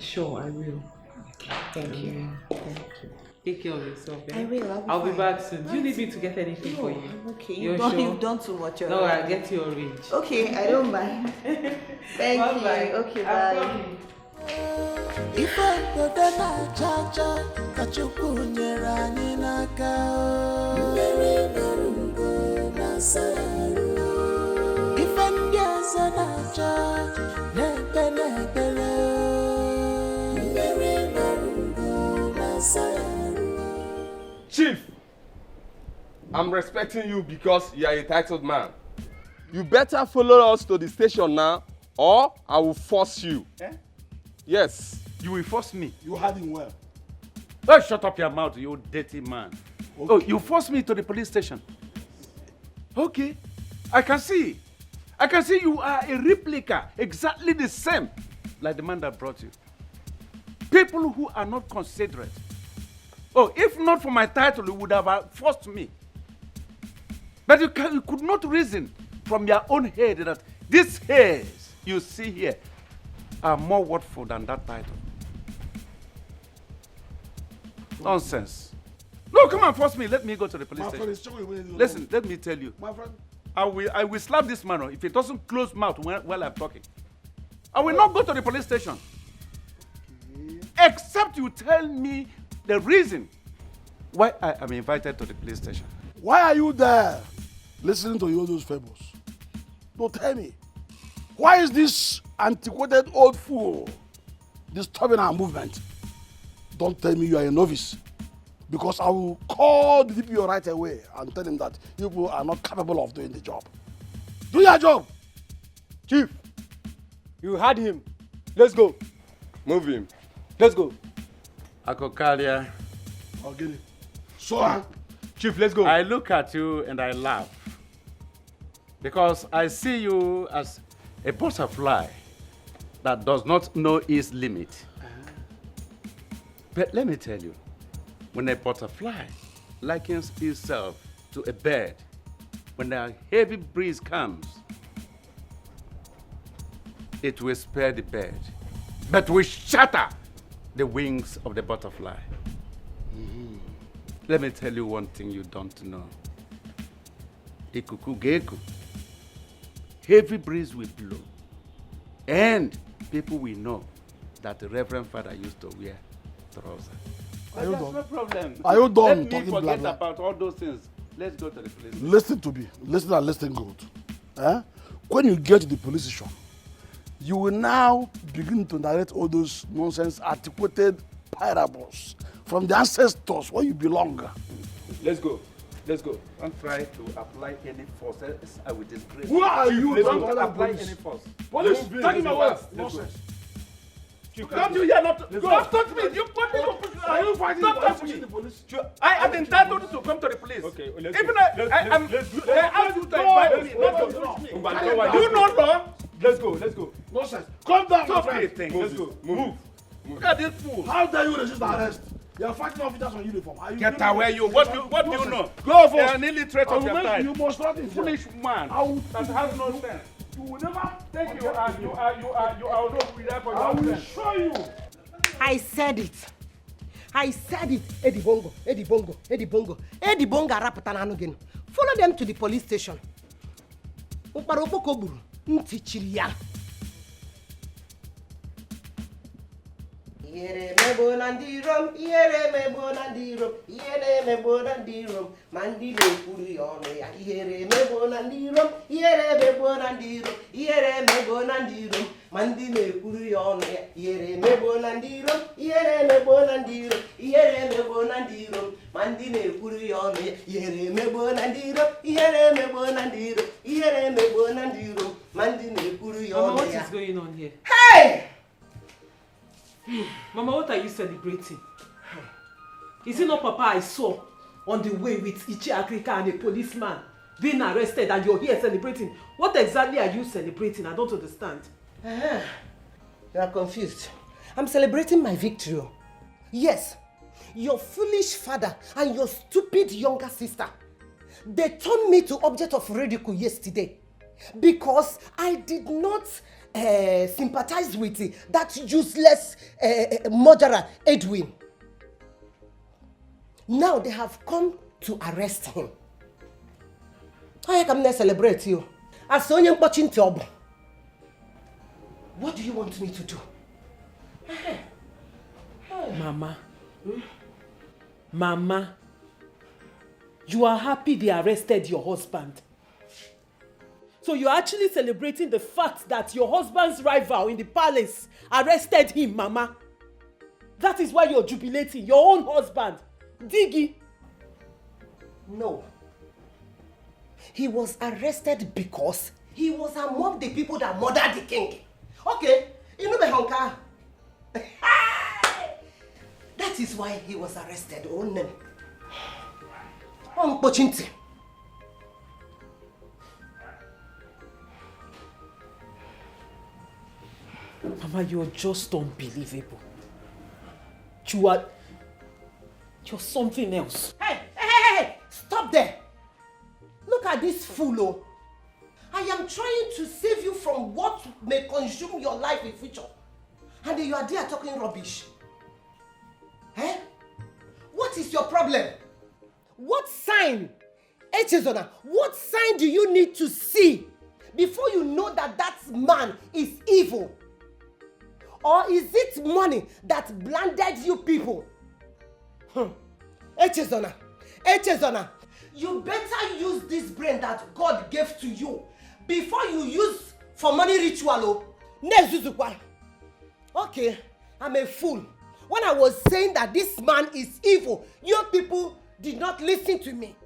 Sure, I will. Thank you. Thank you. Take care of yourself. Eh? I will. I'll be back soon. Do you need me to get anything for you? I'm okay. You're You've done too much already. No, I'll get you a range. Okay, I don't mind. Thank you. Bye. Okay, I'm bye. coming. If I go down cha-cha, kachukwu nyere anyị n'aka. Mmeri na-arụgo na-asarụ. Ife ndị ọzọ na-acha, na-ekpe na-ekpere. Mmeri na-arụgo na-asarụ. Chief, I'm respecting you because you are a titled man. You better follow us to the station now, or I will force you. Eh? Yes. You will force me. You had him well. Oh, shut up your mouth, you dirty man. Okay. Oh, you forced me to the police station. Okay. I can see. I can see you are a replica, exactly the same, like the man that brought you. People who are not considerate. Oh, if not for my title, you would have forced me. But you could not reason from your own head that these hairs you see here are more worthful than that title. Nonsense. No, come on, force me. Let me go to the police station. Listen, let me tell you. My friend. I will slap this man if he doesn't close mouth while I'm talking. I will not go to the police station. Okay. Except you tell me the reason why I am invited to the police station. Why are you there listening to all those fables? Don't tell me. Why is this antiquated old fool disturbing our movement? Don't tell me you are a novice, because I will call the DPO right away and tell him that you people are not capable of doing the job. Do your job! Chief, you had him. Let's go. Move him. Let's go. Akokalia. Okay. So, Chief, let's go. I look at you and I laugh, because I see you as a butterfly that does not know its limit. But let me tell you, when a butterfly likens itself to a bird, when a heavy breeze comes, it will spare the bird, but will shatter the wings of the butterfly. Mm-hmm. Let me tell you one thing you don't know. Ikuku geku. Heavy breeze will blow, and people will know that the Reverend Father used to wear trousers. Are you That's done? no problem. Are you done Let me talking forget blah, blah? about all those things. Let's go to the police. Listen to me. Listen and listen good. Eh? When you get to the police station, you will now begin to narrate all those nonsense, antiquated parables from the ancestors where you belong. Let's go. Let's go. Don't try to apply any force. Else I will disgrace. Who are you? Don't Don't apply police. any force. Police, Move in. take him away. Let's go. Nonsense. Don't you hear not? Don't touch me. You put me. Are you fighting Don't touch the me. police? I am entitled to come to the police. Okay, Even I ask you to invite me, not to touch me. Do you not know? Let's go. Let's go. Nonsense. Calm down, my Stop friend. it. Let's go. Move. Look at this fool. How dare you resist arrest? You are fighting officers on uniform. Are you Get doing away, this? you. What do you know? Go You first. are an illiterate I of will your make time. you must not insult. Foolish man I will that has no sense. You will never Thank you. You are not with that for I your will sense. show you. I said it. I said it. Eddie Bongo, Eddie Bongo, Eddie Bongo. Eddie Bongo rapatana again. Follow them to the police station. Ukparoko koburu, nti chiri ya. Yere me bonandirum, yere me bonandirum, yere me bonandirum, mandi me kuri ono ya. Yere me bonandirum, yere me bonandirum, yere me bonandirum, mandi me kuri ono ya. Yere me bonandirum, yere me bonandirum, yere me bonandirum, mandi me kuri ono ya. Yere me bonandirum, yere me bonandirum, yere me bonandirum, mandi me kuri ono ya. Mama, what is going on here? Hey! Mama, what are you celebrating? Is it not Papa I saw on the way with Ichi Africa and a policeman being arrested and you're here celebrating? What exactly are you celebrating? I don't understand. You are confused. I'm celebrating my victory. Yes, your foolish father and your stupid younger sister, they turned me to object of ridicule yesterday because I did not sympathize with that useless murderer Edwin. Now they have come to arrest him. I come to celebrate you. As Sonia watching job. What do you want me to do? Mama. Mama. You are happy they arrested your husband. So you're actually celebrating the fact that your husband's rival in the palace arrested him, Mama. That is why you're jubilating your own husband, Dikeh. No. He was arrested because he was among the people that murdered the king. Okay, you know the honka. That is why he was arrested. Oh, no. Pochinti. Mama, you're just unbelievable. You're something else. Hey! Stop there. Look at this fool. Oh. I am trying to save you from what may consume your life in future. And you are there talking rubbish. Eh? What is your problem? What sign? Echezona, what sign do you need to see before you know that that man is evil? Or is it money that blinded you people? Echezona, you better use this brain that God gave to you before you use for money ritual. Okay, I'm a fool. When I was saying that this man is evil, you people did not listen to me.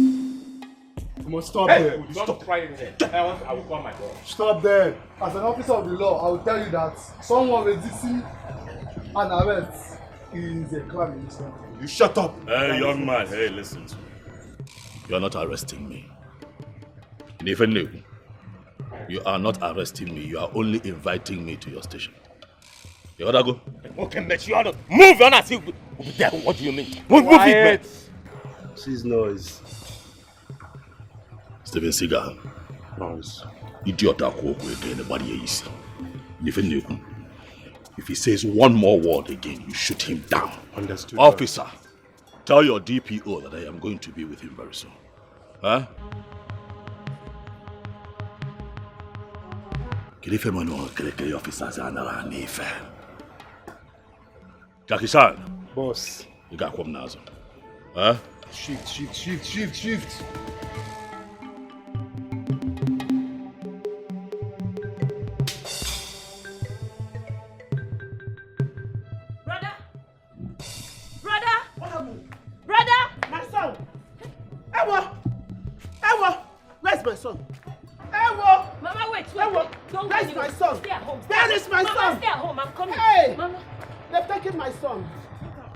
You must stop Hey, there. don't try anything. I will call my boss. Stop there. As an officer of the law, I will tell you that someone resisting an arrest is a crime in this country. You shut up. Hey, young man. Hey, listen to me. You are not arresting me. Even new. You are not arresting me. You are only inviting me to your station. You gotta go. Okay, but you ought to move on. What do you mean? Move it, man. Cease noise. Steven Seagal. Noise. Idiot that walk with anybody easy. If he says one more word again, you shoot him down. Understood. Officer, tell your DPO that I am going to be with him very soon. Huh? Jackie-san. Boss. You got come now. Huh? Shift. Where's my son? Ewo! Mama, wait. Ewo! Don't Where's my son? Stay at home. Where is my son? Mama, stay at home. I'm coming. Hey! Mama. They've taken my son.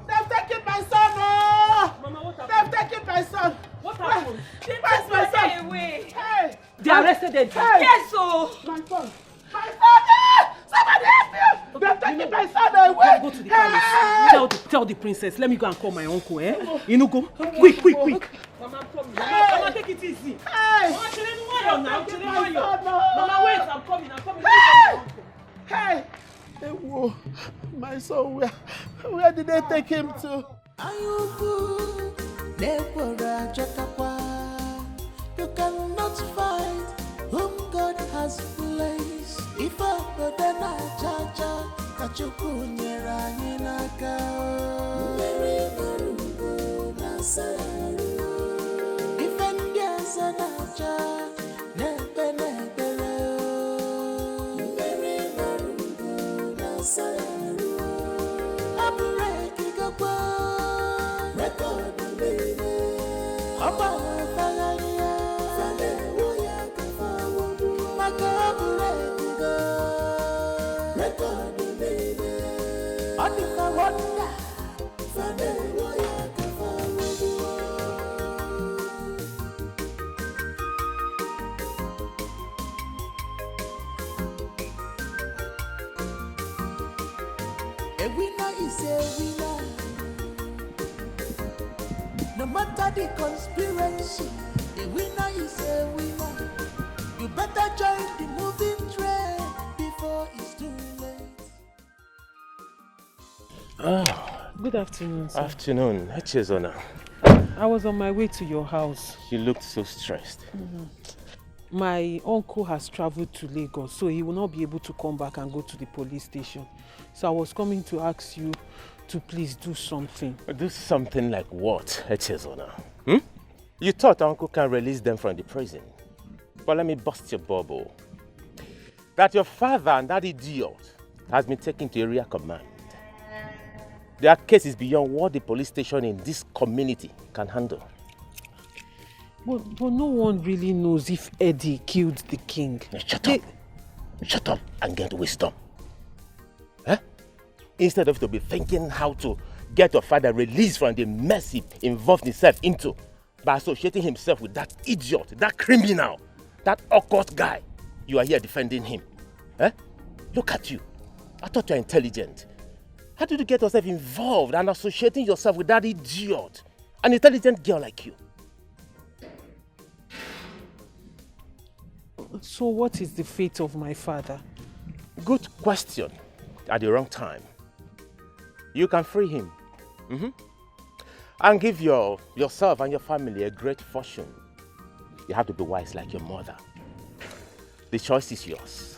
They've taken my son! Oh! Mama, what happened? They've taken my son! What happened? Where's my son? Away. Hey! They arrested them. Hey! Yes, so. My son! My son! Ah! Somebody help me! They've taken my son away! Go to the palace. Tell the princess. Let me go and call my uncle, eh? You know, go. Quick. Mama, I'm coming. Hey! Mama, take it easy. Hey! Mama, Mama, Mama, wait. I'm coming. Hey! Hey! Ewo, my son, where did they take him to? You cannot find whom God has placed. If I go then I judge. A winner is a winner. No matter the conspiracy, a winner is a winner. You better join the moving train before it's too late. Good afternoon, sir. Afternoon. Echezona. I was on my way to your house. You looked so stressed. My uncle has traveled to Lagos, so he will not be able to come back and go to the police station. So I was coming to ask you to please do something. Do something like what, Echezona? You thought Uncle can release them from the prison. But let me bust your bubble. That your father and that idiot has been taken to area command. Their case is beyond what the police station in this community can handle. But no one really knows if Eddie killed the king. Shut up. Shut up and get wisdom. Instead of to be thinking how to get your father released from the mess he involved himself into by associating himself with that idiot, that criminal, that occult guy, you are here defending him. Look at you. I thought you were intelligent. How did you get yourself involved and associating yourself with that idiot, an intelligent girl like you? So what is the fate of my father? Good question. At the wrong time. You can free him. And give yourself and your family a great fortune. You have to be wise like your mother. The choice is yours.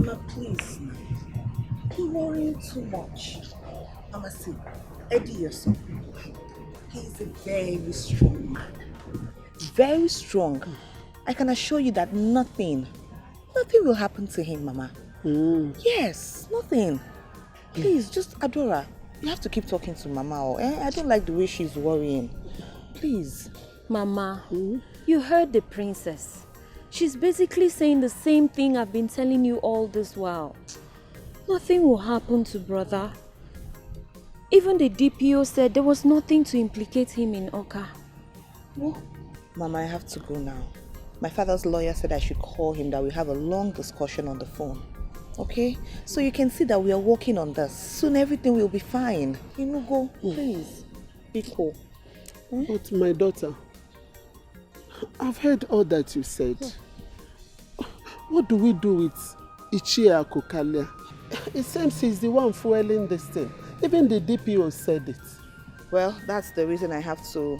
Mama, please. You're worrying too much. Mama, see, Eddie, your son, he's a very strong man. Very strong. I can assure you that nothing will happen to him, Mama. Yes, nothing. Please, just Adora, you have to keep talking to Mama. I don't like the way she's worrying. Please. Mama, you heard the princess. She's basically saying the same thing I've been telling you all this while. Nothing will happen to brother. Even the DPO said there was nothing to implicate him in Oka. Oh, Mama, I have to go now. My father's lawyer said I should call him, that we have a long discussion on the phone. Okay? So you can see that we are working on this. Soon everything will be fine. You know, go, please. Be cool. But my daughter, I've heard all that you said. What do we do with Ichie Akokalia? It seems he's the one fueling this thing. Even the DPO said it. Well, that's the reason I have to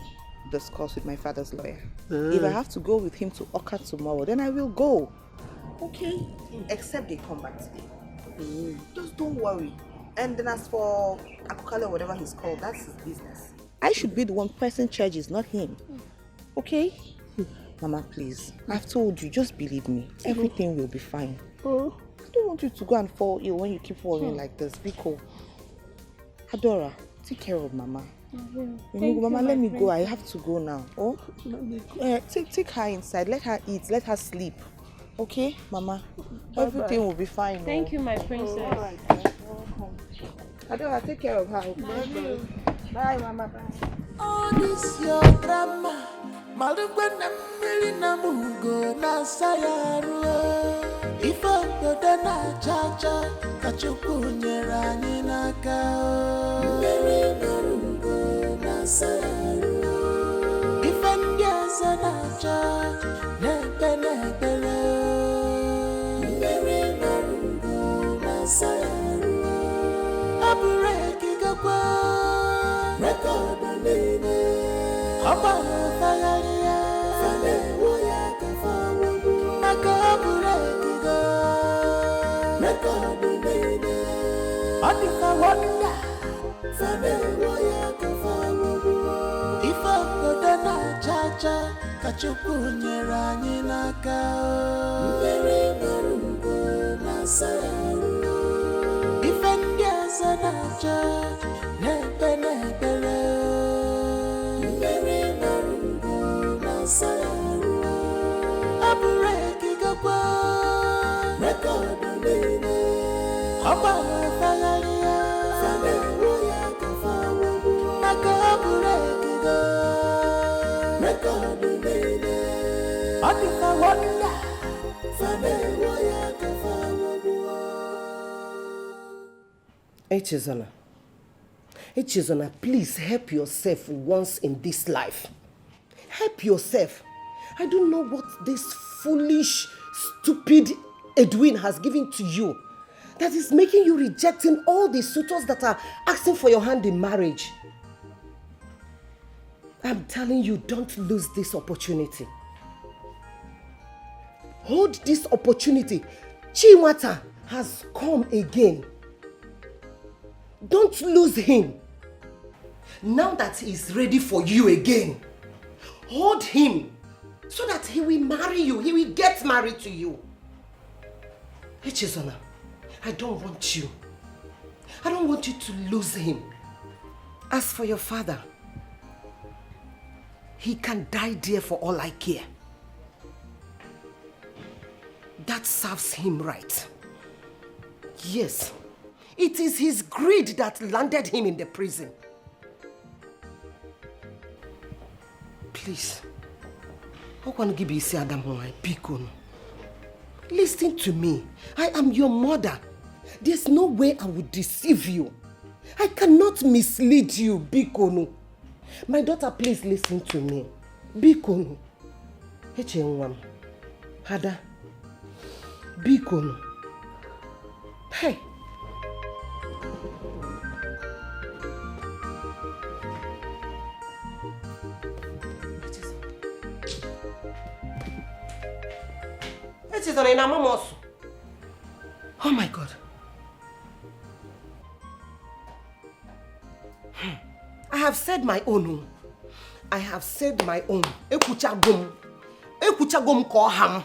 discuss with my father's lawyer. If I have to go with him to Oka tomorrow, then I will go. Okay? Except they come back today. Just don't worry. And then as for Akokalia, whatever he's called, that's his business. I should be the one pressing charges, not him. Okay? Mama, please. I've told you, just believe me. Everything will be fine. I don't want you to go and fall ill when you keep worrying like this. Biko. Adora, take care of Mama. Mama, let me go. I have to go now. Take her inside. Let her eat. Let her sleep. Okay, Mama? Everything will be fine. Thank you, my princess. All right. Adora, take care of her. Bye, Mama. Bye. All this your drama. Malugwana milina mugo na sayaru. Ifa yoda na chacha kachuku nyera ninaka. Milina mugo na sayaru. Ifa ngiaza na cha nebe nebele. Milina mugo na sayaru. Abure kigakwa record nene. Aba Odika wonder, fame woya kafawu. Ifa kodana chacha, kachuku nyerani naka. Mbere marumbo nasayaru. Ifendia sanacha, nebe nebele. Mbere marumbo nasayaru. Abureki gakwa, record nene. Oba fagalia, fame woya kafawu. Nakabureki go, record nene. Odika wonder, fame woya kafawu. Echezona, please help yourself once in this life. Help yourself. I don't know what this foolish, stupid Edwin has given to you that is making you rejecting all the suitors that are asking for your hand in marriage. I'm telling you, don't lose this opportunity. Hold this opportunity. Chinwata has come again. Don't lose him. Now that he's ready for you again, hold him so that he will marry you. He will get married to you. Echezona, I don't want you. I don't want you to lose him. As for your father, he can die there for all I care. That serves him right. Yes, it is his greed that landed him in the prison. Please, listen to me. I am your mother. There's no way I would deceive you. I cannot mislead you, Bikonu. My daughter, please listen to me. Bikonu. Echenwam. Hada. Bikonu. Hey. Oh my God. I have said my own. I have said my own. Ekuchagum. Ekuchagum koham.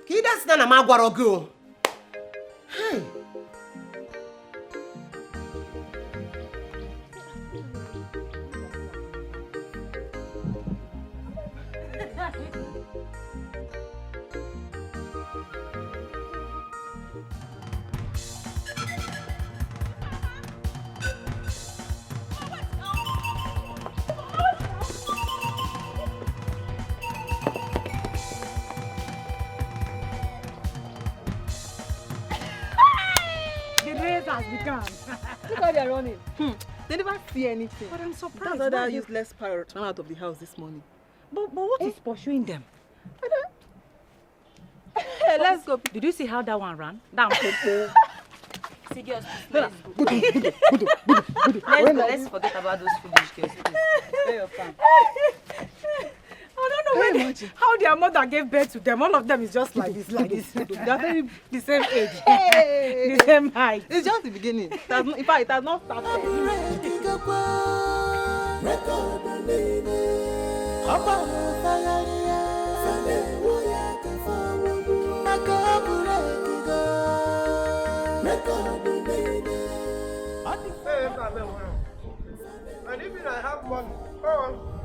Kidas na magwarogo. Hey. Look how they're running. They never see anything. But I'm surprised. That's why that useless pirate ran out of the house this morning. But what is pursuing them? Hey, let's go. Did you see how that one ran? Down. See, girls, let's go. Let's forget about those foolish girls, please. I don't know how their mother gave birth to them. All of them is just like this. They are very the same age. Hey. The same height. It's just the beginning. In fact, it has not started. And even I have money. Go on.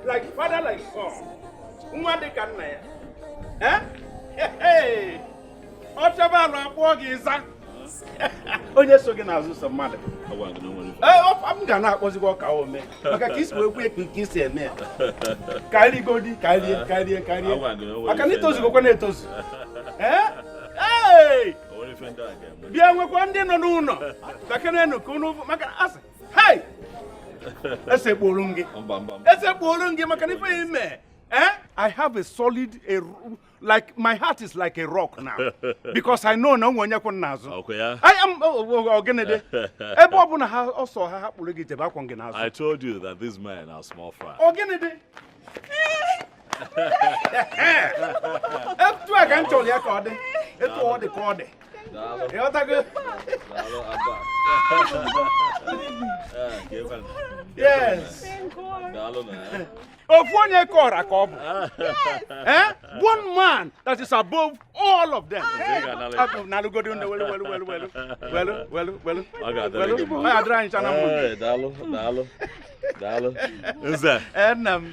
Like father, like son. Eh? Hey! Onye so gị na-azụ sọ mmadụ. I'm gonna akpọzi gị ọka ome. Maka ka isi wee kwe ka isi eme. Karịa godi, karịa. Maka na itozu gokwa na-etozu. Eh? Hey! Bịa nwekwa ndị nọ n'ụlọ. Maka na enu ka unu maka asị. Hey! Esekpuru m gị. Esekpuru m gị maka na ife ime. I have a solid, like my heart is like a rock now. Because I know no one yakon nazo. Okay, yeah. I am organide. Also I told you that these men are small fry. Organide. If I can tell you, it's all the code. Yes. Of one year call a couple. One man that is above all of them. Now go down the well.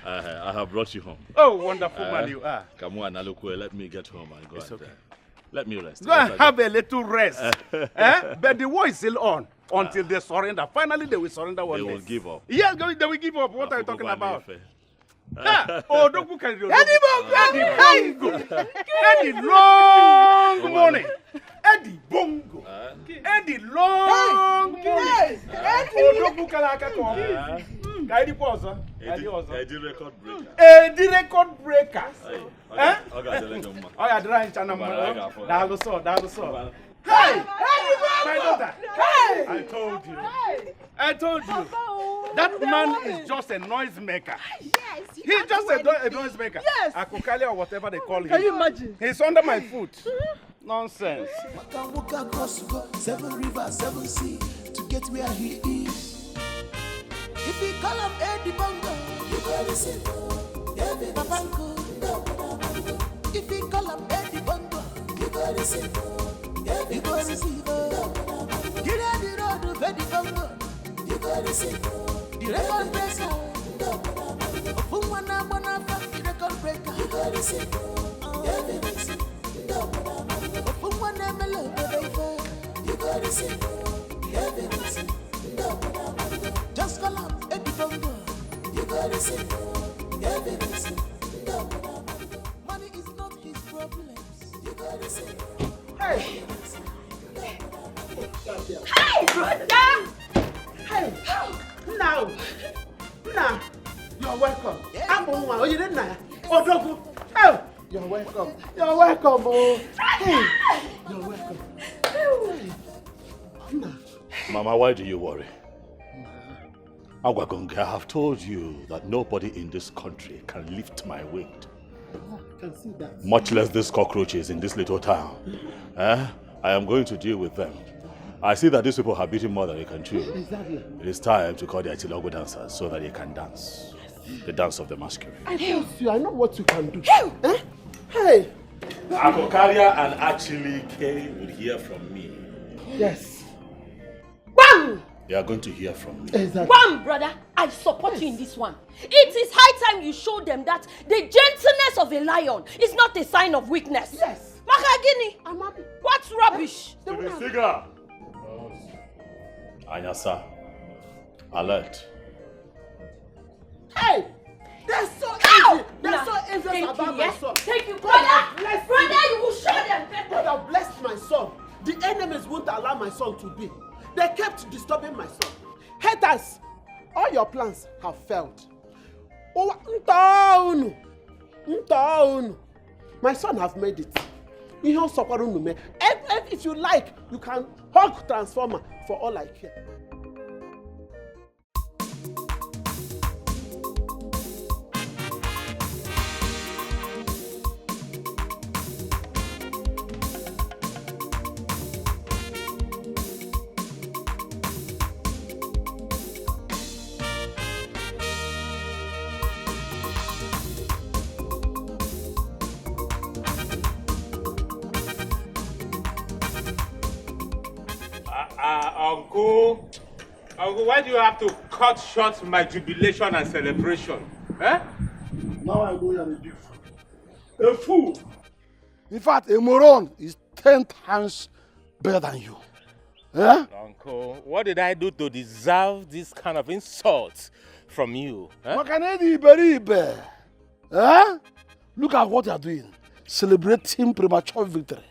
I have brought you home. Oh, wonderful man you are. Come on, Nalukwe, let me get home and go and let me rest. Go and have a little rest. But the war is still on until they surrender. Finally, they will surrender one day. They will give up. Yes, they will give up. What are you talking about? Don't look at Eddie long morning. Eddie bongo. Eddie long morning. Don't look at Eddie pause. Eddie record breaker. Eddie record breaker. Oh, yeah, dry channel. Hey, my daughter. Hey, I told you. That man is just a noisemaker. Yes. He's just a noisemaker. Yes. Akokali or whatever they call him. Can you imagine? He's under my foot. Nonsense. Seven rivers, seven sea to get where he is. If we call him Eddie Bongo, you gotta say no. If we call him Eddie Bongo, you gotta say no. You gotta see no. Get on the road of Eddie Bongo, you gotta say no. The record breaker, the record breaker, you gotta say no. You gotta say no. Just call up Eddie Bongo. You gotta say no. Money is not his problem. You gotta say no. Hey! Hey, brother! Hey! Now! You're welcome. I'm on one. Oh, you didn't know? Oh, Dogu! Oh! You're welcome. You're welcome, oh! Hey! You're welcome. Hey! Mama, why do you worry? Agwagonge, I have told you that nobody in this country can lift my weight. I can see that. Much less these cockroaches in this little town. I am going to deal with them. I see that these people have beaten more than they can chew. Exactly. It is time to call the Atilogo dancers so that they can dance. The dance of the masquerade. I trust you. I know what you can do. Hey! Akokaria and Achilike will hear from me. Yes. Bam! They are going to hear from me. Exactly. Bam, brother! I support you in this one. It is high time you show them that the gentleness of a lion is not a sign of weakness. Yes. Makagini! What's rubbish? Figure! Anyasa. Alert. Hey! They're so easy. They're so envious about my son. Thank you, brother. Brother, you will show them. God have blessed my son. The enemies won't allow my son to be. They kept disturbing my son. Haters, all your plans have failed. Oh, my son have made it. If you like, you can hug Transformer for all I care. Uncle, why do you have to cut short my jubilation and celebration? Eh? Now I know you're a big fool. A fool! In fact, a moron is 10 times better than you. Eh? Uncle, what did I do to deserve this kind of insult from you? Eh? Look at what you're doing. Celebrating premature victory.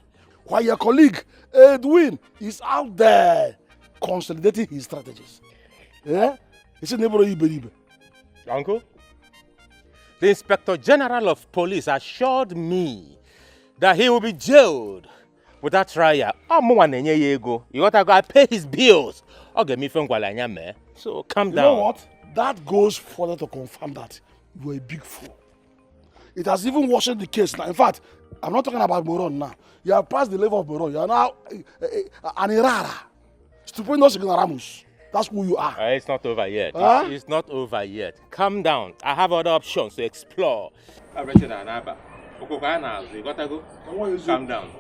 While your colleague, Edwin, is out there consolidating his strategies. Yeah? It's a neighbor. Uncle, The Inspector General of Police assured me that he will be jailed without trial. You got to go pay his bills. So calm down. You know what? That goes further to confirm that you are a big fool. It has even worsened the case now. In fact, I'm not talking about Moron now. You have passed the level of Moron. You are now an errara. Stupendous ignoramus. That's who you are. It's not over yet. Huh? It's not over yet. Calm down. I have other options to explore. You gotta go. Calm down.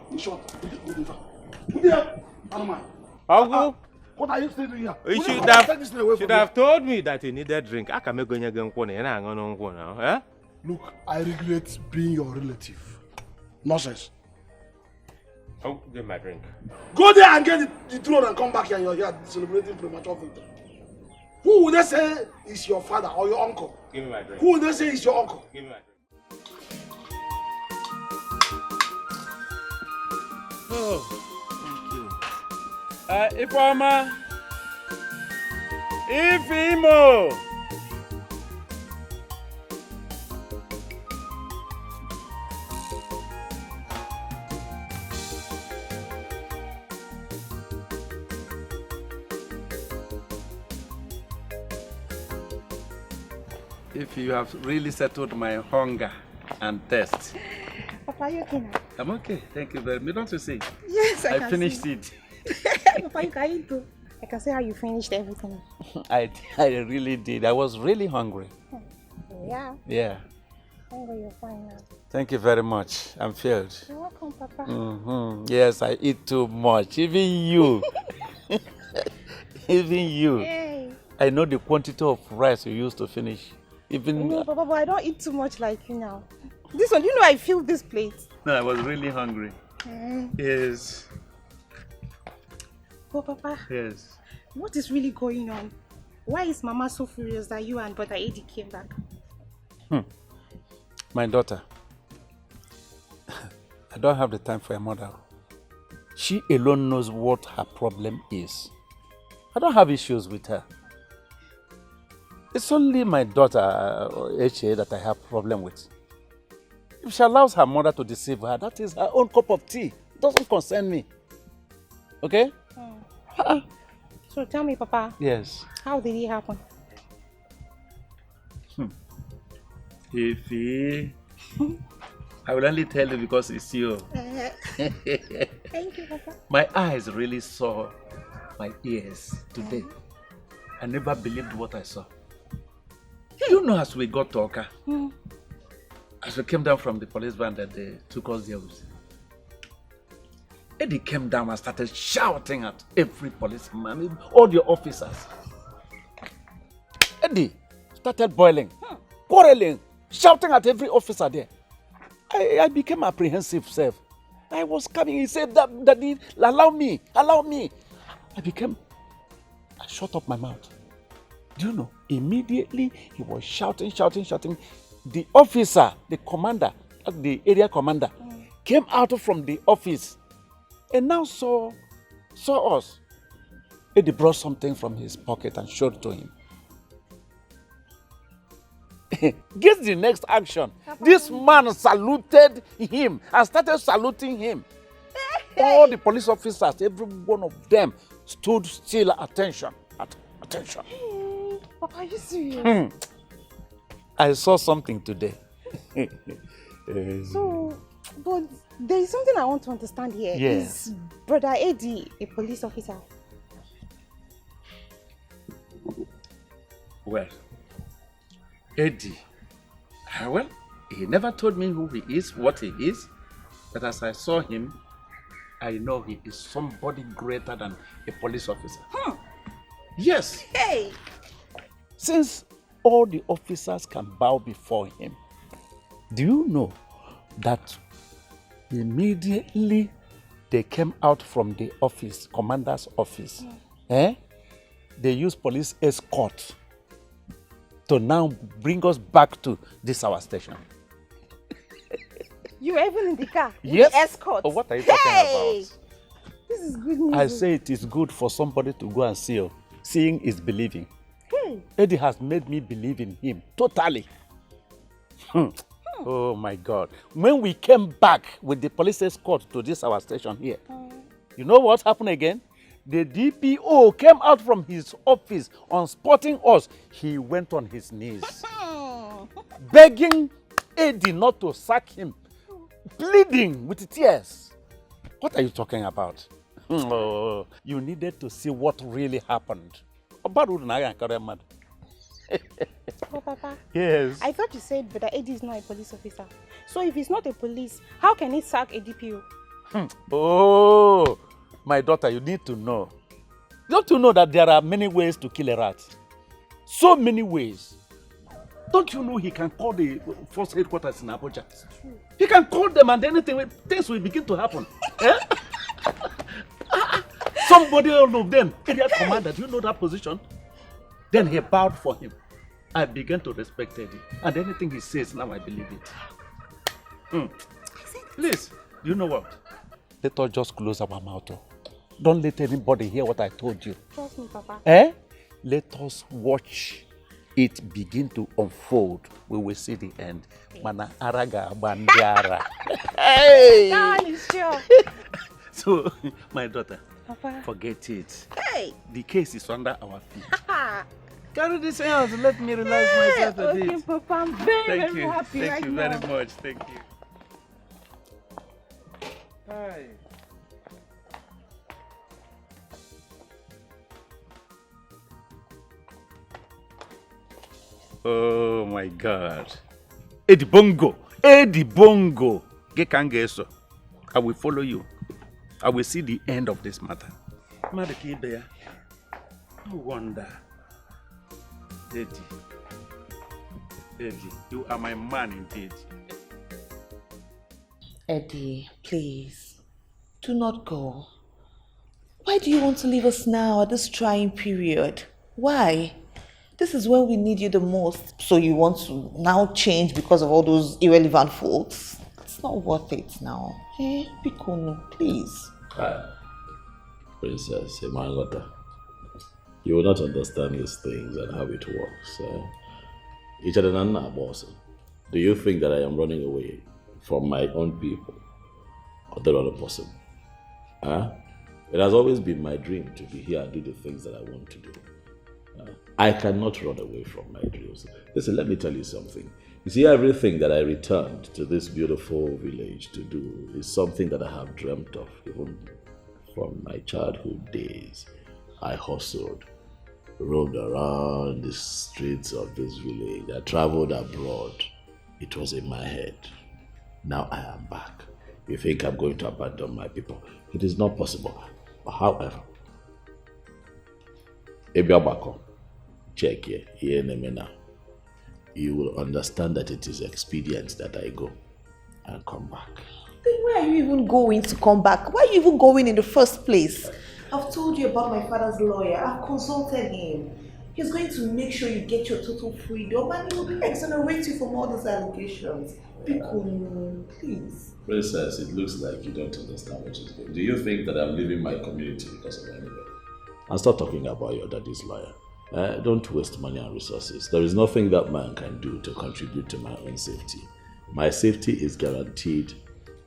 Uncle, what are you still doing here? You should have told me that you needed drink. I can make now. Look, I regret being your relative. Nonsense. Oh, get my drink. Go there and get the throne and come back here and you're here celebrating premature victory. Who would they say is your father or your uncle? Give me my drink. Who would they say is your uncle? Give me my drink. Oh, thank you. Ifeoma. Ifeimo. If you have really settled my hunger and thirst. Papa, are you okay now? I'm okay, thank you very much. Don't you see? Yes, I can finished see. it. Papa, you can eat too. I can see how you finished everything. I really did. I was really hungry. Yeah. Yeah. You're fine now. Thank you very much. I'm filled. You're welcome, Papa. Yes, I eat too much. Even you. Even you. Hey. I know the quantity of rice you used to finish. Even No, Papa, but I don't eat too much like you now. This one, you know I feel this plate. No, I was really hungry. Yes. Oh, Papa. Yes. What is really going on? Why is Mama so furious that you and Brother Eddie came back? My daughter. I don't have the time for your mother. She alone knows what her problem is. I don't have issues with her. It's only my daughter, H.A., that I have problem with. If she allows her mother to deceive her, that is her own cup of tea. It doesn't concern me. Okay? So tell me, Papa. Yes. How did it happen? Ify, I will only tell you because it's you. Thank you, Papa. My eyes really saw my ears today. I never believed what I saw. You know, as we got to Oka, as we came down from the police van that they took us there with, Eddie came down and started shouting at every policeman, all the officers. Eddie started boiling, quarreling, shouting at every officer there. I became apprehensive, self. I was coming, he said, Daddy, allow me. I shut up my mouth. Do you know, immediately he was shouting. The officer, the commander, the area commander, came out from the office and now saw us. Eddie brought something from his pocket and showed it to him. Guess the next action. This man saluted him and started saluting him. All the police officers, every one of them, stood still at attention. Papa, are you serious? I saw something today. So, but there is something I want to understand here. Yeah. Is Brother Eddie a police officer? Well, Eddie, well, he never told me who he is, what he is, but as I saw him, I know he is somebody greater than a police officer. Yes. Hey! Since all the officers can bow before him, do you know that immediately they came out from the office, commander's office, they used police escort to now bring us back to this our station. You were even in the car? Yes. With escort? Oh, what are you talking about? This is good news. I say it is good for somebody to go and see. Seeing is believing. Hey. Eddie has made me believe in him totally. Oh my God. When we came back with the police escort to this our station here, you know what happened again? The DPO came out from his office on spotting us. He went on his knees, begging Eddie not to sack him, pleading with tears. What are you talking about? Oh, you needed to see what really happened. Oh, Papa. Yes. I thought you said Brother Eddie is not a police officer. So if he's not a police, how can he sack a DPO? Oh, my daughter, you need to know. Don't you know that there are many ways to kill a rat? So many ways. Don't you know he can call the force headquarters in Abuja? He can call them and anything, things will begin to happen. Eh? Somebody all of them, area commander, do you know that position? Then he bowed for him. I began to respect Eddie. And anything he says, now I believe it. Please, you know what? Let us just close our mouth. Don't let anybody hear what I told you. Trust me, Papa. Eh? Let us watch it begin to unfold. We will see the end. Mana araga bandiara. Hey! God is sure. So, my daughter, Papa. forget it. Hey! The case is under our feet. Carry this out. Let me relax myself a bit. Okay, Papa. I'm very, Thank very you. happy Thank right you now. very much. Thank you. Hi. Oh my God. Eddie Bongo. Eddie Bongo. Gekangeso. I will follow you. I will see the end of this matter. No wonder. Eddie. Eddie, you are my man indeed. Eddie, please, do not go. Why do you want to leave us now at this trying period? Why? This is when we need you the most. So you want to now change because of all those irrelevant faults? It's not worth it now. Eh? Bikono, please. Princess Emangota, you will not understand these things and how it works. Do you think that I am running away from my own people or the other person? It has always been my dream to be here and do the things that I want to do. I cannot run away from my dreams. Listen, let me tell you something. You see, everything that I returned to this beautiful village to do is something that I have dreamt of even from my childhood days. I hustled, roamed around the streets of this village. I traveled abroad. It was in my head. Now I am back. You think I'm going to abandon my people? It is not possible. However, Ebiabako, check here now. You will understand that it is expedient that I go and come back. Then why are you even going to come back? Why are you even going in the first place? I've told you about my father's lawyer. I've consulted him. He's going to make sure you get your total freedom and he will exonerate you from all those allegations. Bikono, please. Princess, it looks like you don't understand what is going. Do you think that I'm leaving my community because of anybody? And stop talking about your daddy's lawyer. Don't waste money and resources. There is nothing that man can do to contribute to my own safety. My safety is guaranteed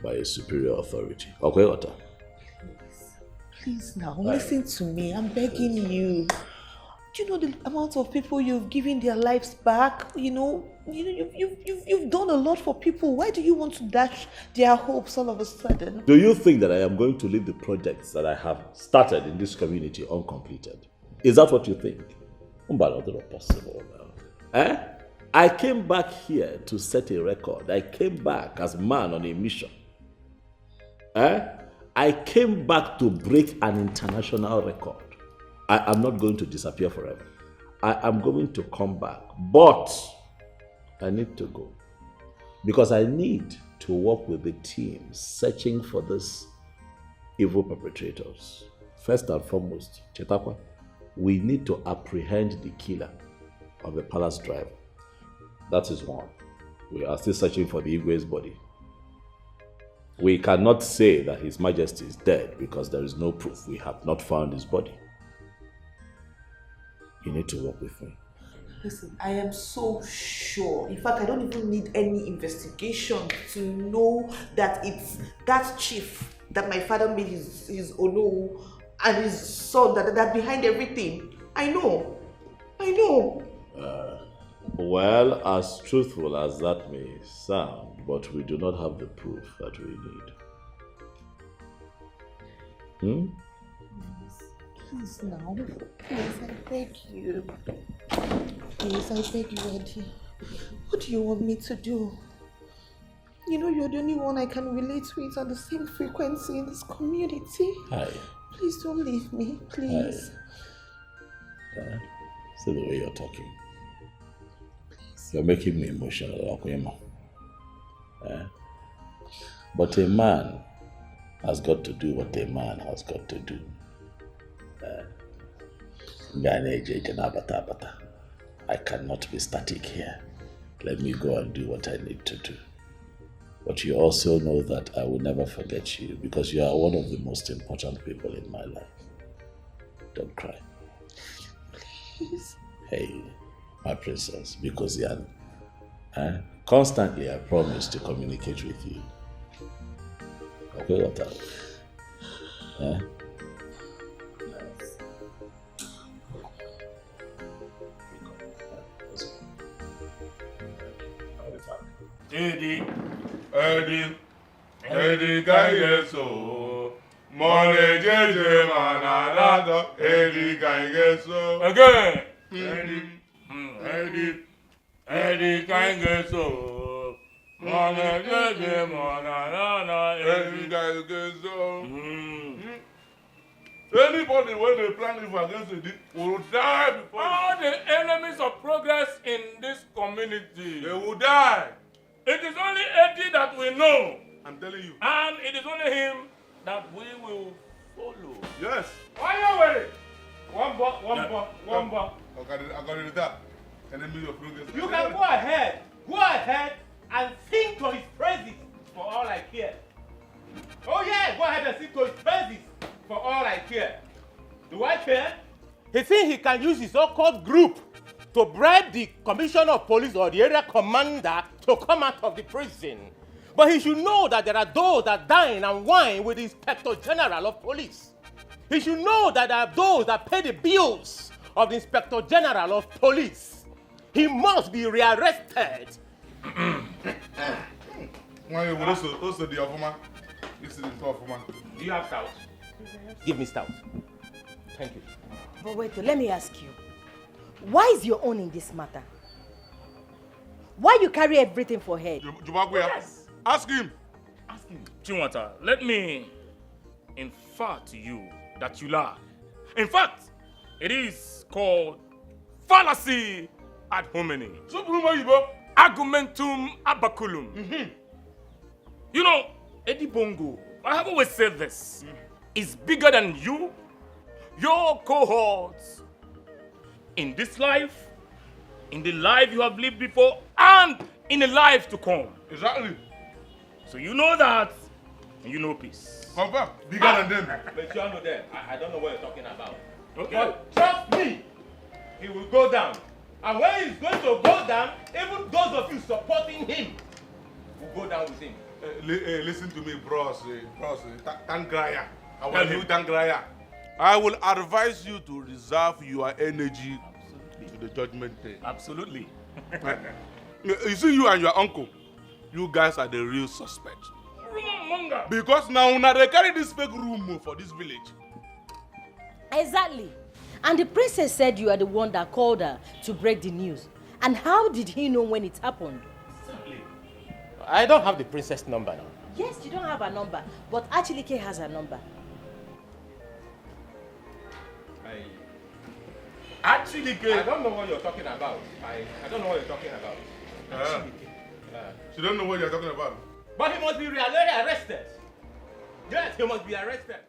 by a superior authority. Okay, Otta? Please now, listen to me. I'm begging you. Do you know the amount of people you've given their lives back? You've done a lot for people. Why do you want to dash their hopes all of a sudden? Do you think that I am going to leave the projects that I have started in this community uncompleted? Is that what you think? Not possible now. I came back here to set a record. I came back as man on a mission. I came back to break an international record. I am not going to disappear forever. I am going to come back, but I need to go because I need to work with the team searching for these evil perpetrators. First and foremost, Chetakwa, we need to apprehend the killer of the palace driver. That is one. We are still searching for the Igwe's body. We cannot say that His Majesty is dead because there is no proof. We have not found his body. You need to work with me. Listen, I am so sure. In fact, I don't even need any investigation to know that it's that chief that my father made his Ono and his son that behind everything. I know. Well, as truthful as that may sound, but we do not have the proof that we need. Please now. Please, I beg you. Please, I beg you, Eddie. What do you want me to do? You know you're the only one I can relate with on the same frequency in this community. Hi. Please don't leave me, please. See the way you're talking. You're making me emotional, Akuyama. But a man has got to do what a man has got to do. I cannot be static here. Let me go and do what I need to do. But you also know that I will never forget you because you are one of the most important people in my life. Don't cry. Please. Hey, my princess, because constantly I promise to communicate with you. Okay, what else? Eddie, Kaigeso, Mole Jeje Manarado, Eddie Kaigeso. Again, Eddie Kaigeso, Mole Jeje Manarado, Eddie Kaigeso. Anybody when they plan evil against it will die before. All the enemies of progress in this community, they will die. It is only Eddie that we know. I'm telling you. And it is only him that we will follow. Yes. Why are you worried? One bar. Okay, I got it with that. Enemy of progress. You can go ahead and sing to his praises for all I care. Oh yeah, go ahead and sing to his praises for all I care. Do I care? He thinks he can use his so-called group to bribe the commissioner of police or the area commander to come out of the prison. But he should know that there are those that dine and wine with the Inspector General of Police. He should know that there are those that pay the bills of the Inspector General of Police. He must be rearrested. Also the Ofuma. This is the Ofuma. Do you have stout? Give me stout. Thank you. But wait, let me ask you. Why is your own in this matter? Why you carry everything for head? Yes. Ask him. Chinwata, let me infer to you that you lie. In fact, it is called fallacy ad hominem. Argumentum abaculum. You know, Eddie Bongo, I have always said this, is bigger than you, your cohorts, in this life, in the life you have lived before, and in the life to come. Exactly. So you know that, and you know peace. Confirm. Bigger than them. But you know them. I don't know what you're talking about. Okay. But trust me, he will go down. And when he's going to go down, even those of you supporting him will go down with him. Listen to me, bros. Tangraya. I will do Tangraya. I will advise you to reserve your energy to the judgment day. Absolutely. You see, you and your uncle, you guys are the real suspects. Because now they carry this fake rumor for this village. Exactly. And the princess said you are the one that called her to break the news. And how did he know when it happened? Simply. I don't have the princess number now. Yes, you don't have her number, but Achilike has her number. Achilike? I don't know what you're talking about. I don't know what you're talking about. She don't know what you're talking about. But he must be arrested. Yes, he must be arrested.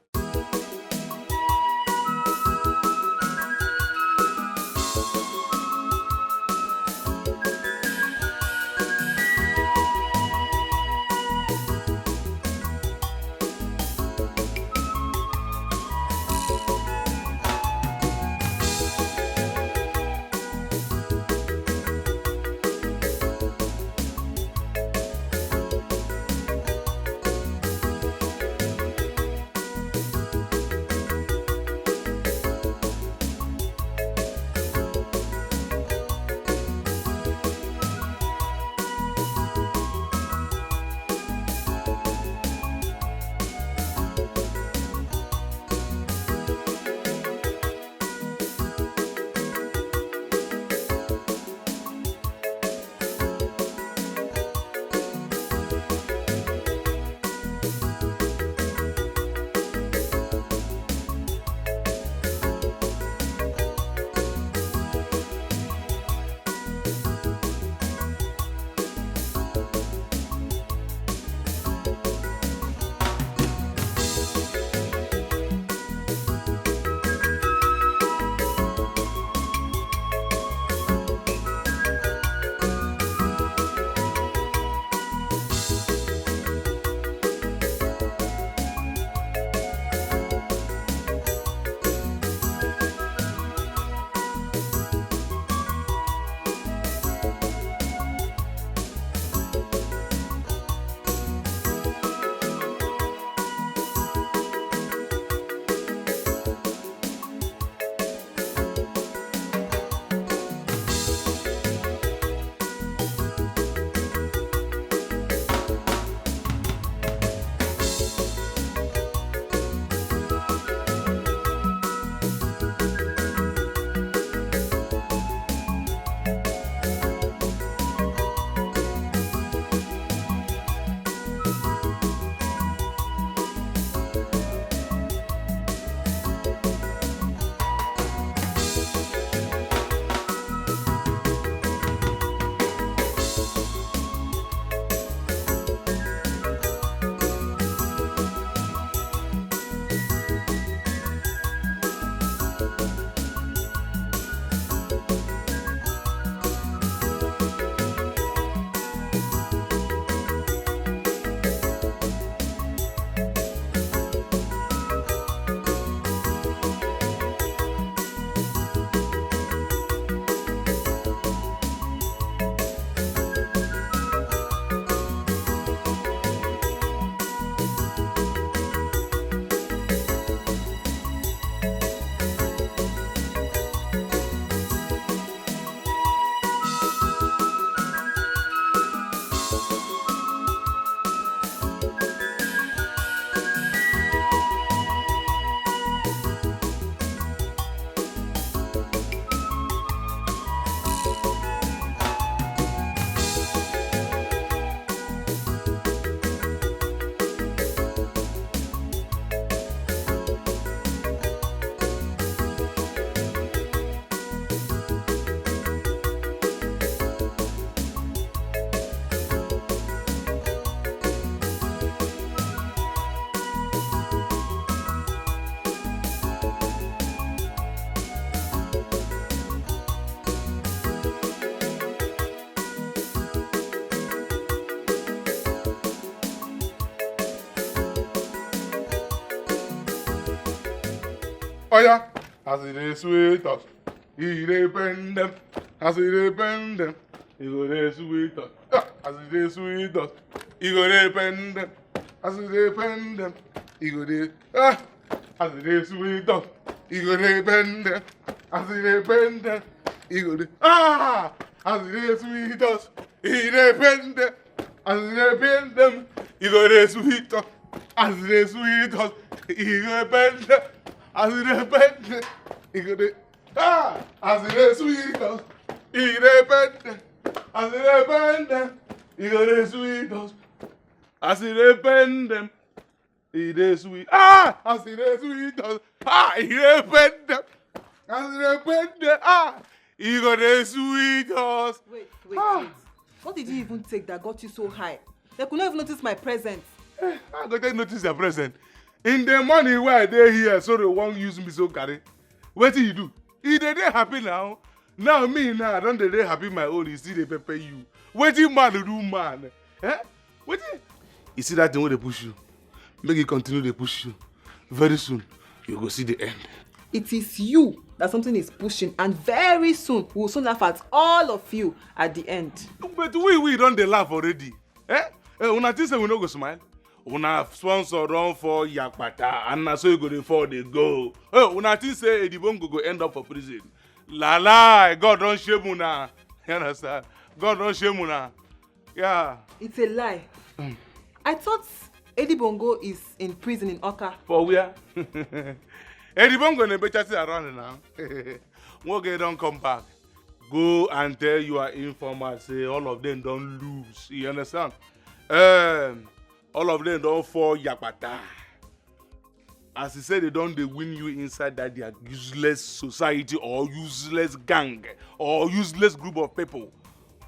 Oh yeah, as it is sweet us, he depend them. As it depend them, he go dey sweet us. As it is sweet us, he go depend them. As it depend them, he go dey. As it is sweet us, he go depend them. As it depend them, he go dey. As it is sweet us, he depend them. As it depend them, he go dey sweet us. As it is sweet us, he go depend them. As it depend, he go dey. As it is sweet us, he depend. As it depend, he go dey sweet us. As it depend, he dey sweet. As it is sweet us, he depend. As it depend, he go dey sweet us. Wait. What did you even take that got you so high? They could not even notice my presence. I go take notice your present. In the morning where I dey here, so they won't use me so carry. What do you do? He dey happy now. Now me now, I don't dey happy my own. You see they pepper you. What do man do man? What you see that thing where they push you? Make it continue to push you. Very soon, you go see the end. It is you that something is pushing, and very soon we will soon laugh at all of you at the end. But we don't dey laugh already. Una think say we no go smile? Una sponsor run for Yakpata, and na so you go dey fall dey go. Una think say Edibongo go end up for prison? La, God don't shame una. You understand? God don't shame una. Yeah. It's a lie. I thought Edibongo is in prison in Oka. For where? Edibongo ne better sit around now. One guy don't come back. Go and tell your informer say all of them don't lose. You understand? All of them don't fall Yakpata. As he said, they don't win you inside that their useless society or useless gang or useless group of people.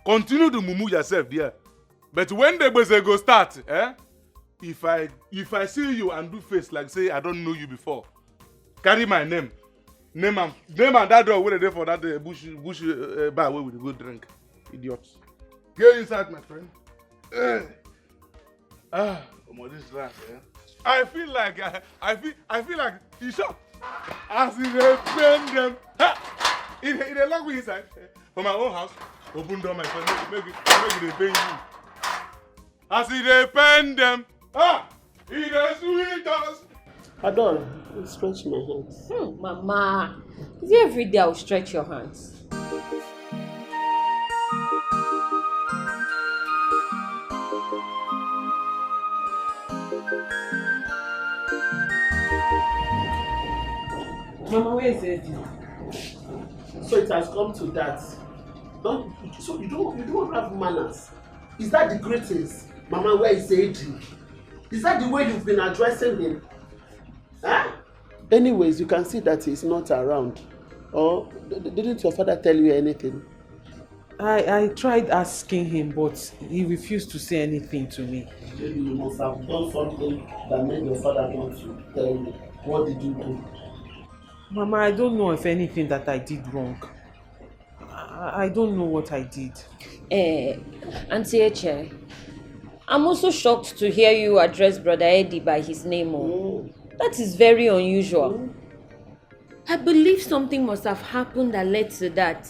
Continue to mumu yourself there. But when the buzzer go start, if I see you and do face like say I don't know you before, carry my name and that door where they there for that bush bar where we go drink. Idiots. Get inside, my friend. Come on, this last, I feel like he shot. As he bend them, he lock me inside. For my own house, open door, my friend, make it bend you. As he bend them, he does sweet us. Adol, stretch my hands. Mama, is it every day I'll stretch your hands? Mama, where is Eddie? So it has come to that. So you don't have manners. Is that the greatest? Mama, where is Eddie? Is that the way you've been addressing him? Huh? Anyways, you can see that he's not around. Or didn't your father tell you anything? I tried asking him, but he refused to say anything to me. Maybe you must have done something that made your father want to tell you. What did you do? Mama, I don't know if anything that I did wrong. I don't know what I did. Auntie Eche, I'm also shocked to hear you address Brother Eddie by his name. That is very unusual. I believe something must have happened that led to that.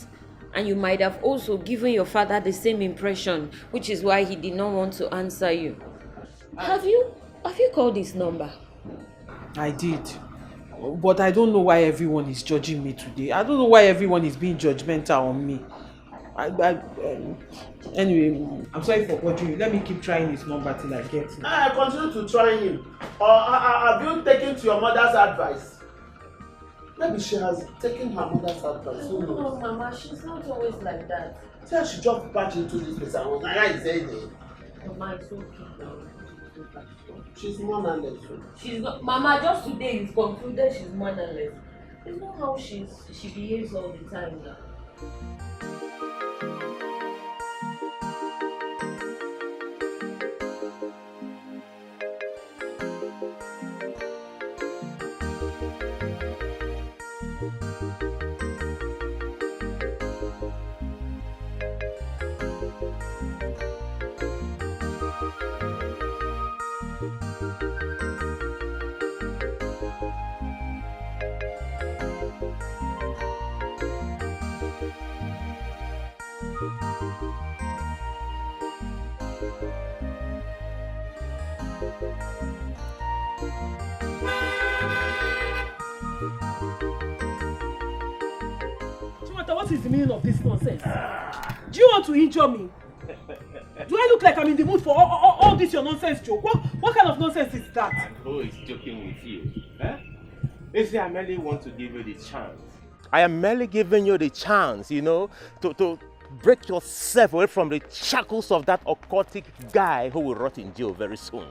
And you might have also given your father the same impression, which is why he did not want to answer you. Have you called his number? I did. But I don't know why everyone is judging me today. I don't know why everyone is being judgmental on me. Anyway, I'm sorry for bothering you. Let me keep trying his number till I get it. I continue to try him. Or have you taken to your mother's advice? Maybe she has taken her mother's advice. No, Mama, she's not always like that. See how she just patched into this place and was like, I say it. Mama, it's okay. She's mannerless. She's not, Mama, just today you've concluded she's mannerless. It's not how she behaves all the time now. matter? What is the meaning of this nonsense? Do you want to injure me? Do I look like I'm in the mood for all this your nonsense joke? What kind of nonsense is that? And who is joking with you? I merely want to give you the chance. I am merely giving you the chance, to break yourself away from the shackles of that occultic guy who will rot in jail very soon.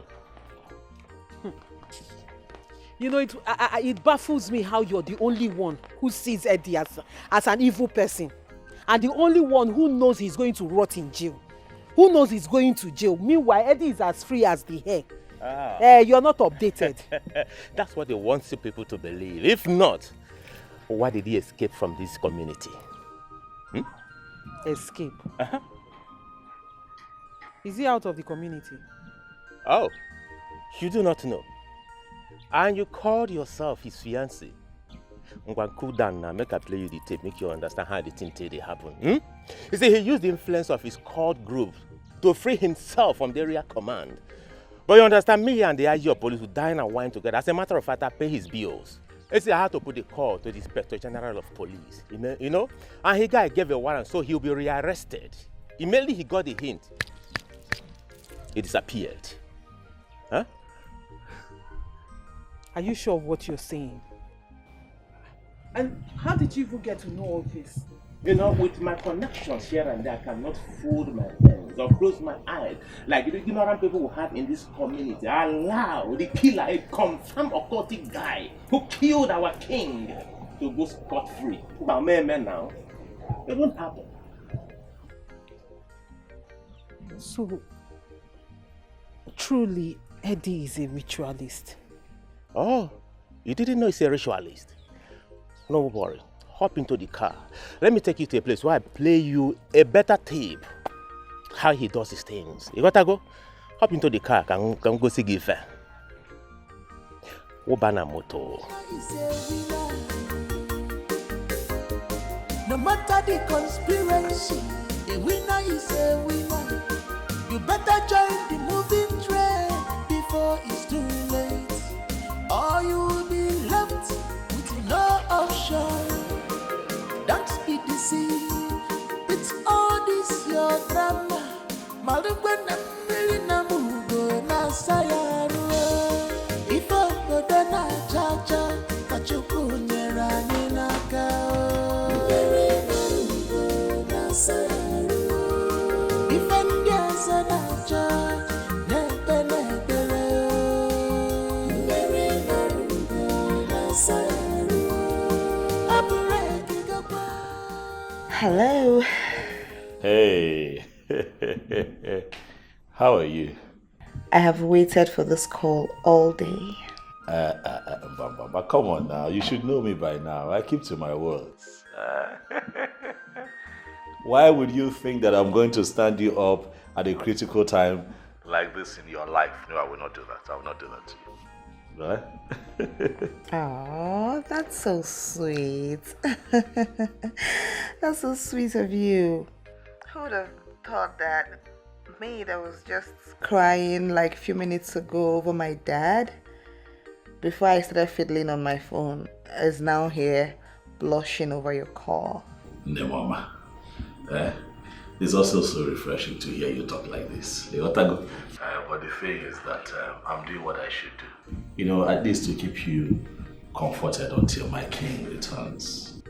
It baffles me how you're the only one who sees Eddie as an evil person. And the only one who knows he's going to rot in jail. Who knows he's going to jail? Meanwhile, Eddie is as free as the hair. You're not updated. That's what they want you people to believe. If not, why did he escape from this community? Escape? Is he out of the community? Oh, you do not know. And you called yourself his fiancé. Cool down now, make I play you the tape, make you understand how the thing they happen. You see, he used the influence of his cult group to free himself from the area command. But you understand, me and the IG police would dine and wine together. As a matter of fact, I pay his bills. You see, I had to put the call to the Inspector General of Police, and he gave a warrant, so he'll be rearrested. Immediately he got the hint, he disappeared. Huh? Are you sure of what you're saying? And how did you even get to know all this? With my connections here and there, I cannot fold my hands or close my eyes like the ignorant people we have in this community. Allow the killer, a confirmed occultic guy who killed our king, to go scot-free. But men now, it won't happen. So, truly, Eddie is a ritualist. Oh, you didn't know he's a ritualist? No worry. Hop into the car. Let me take you to a place where I play you a better tape. How he does his things. You gotta go? Hop into the car. Can go see Gife. Obana moto. No matter the conspiracy, a winner is a winner. You better join the moving train before it's too late. Or you will be left with no option. Don't be deceived. It's all this your drama. Malugwana milina mugo na sayaru. If I go na chacha, kachuku nyera ninaka. Milina na sayaru. If I get na chacha, nepe nepele. Milina na sayaru. Hello. Hey. How are you? I have waited for this call all day. But come on now. You should know me by now. I keep to my words. Why would you think that I'm going to stand you up at a critical time like this in your life? No, I will not do that. I will not do that to you. Right? Oh, that's so sweet. That's so sweet of you. Who would have thought that me that was just crying like a few minutes ago over my dad before I started fiddling on my phone is now here blushing over your call? No, Mama. It's also so refreshing to hear you talk like this. But the thing is that I'm doing what I should do. At least to keep you comforted until my king returns.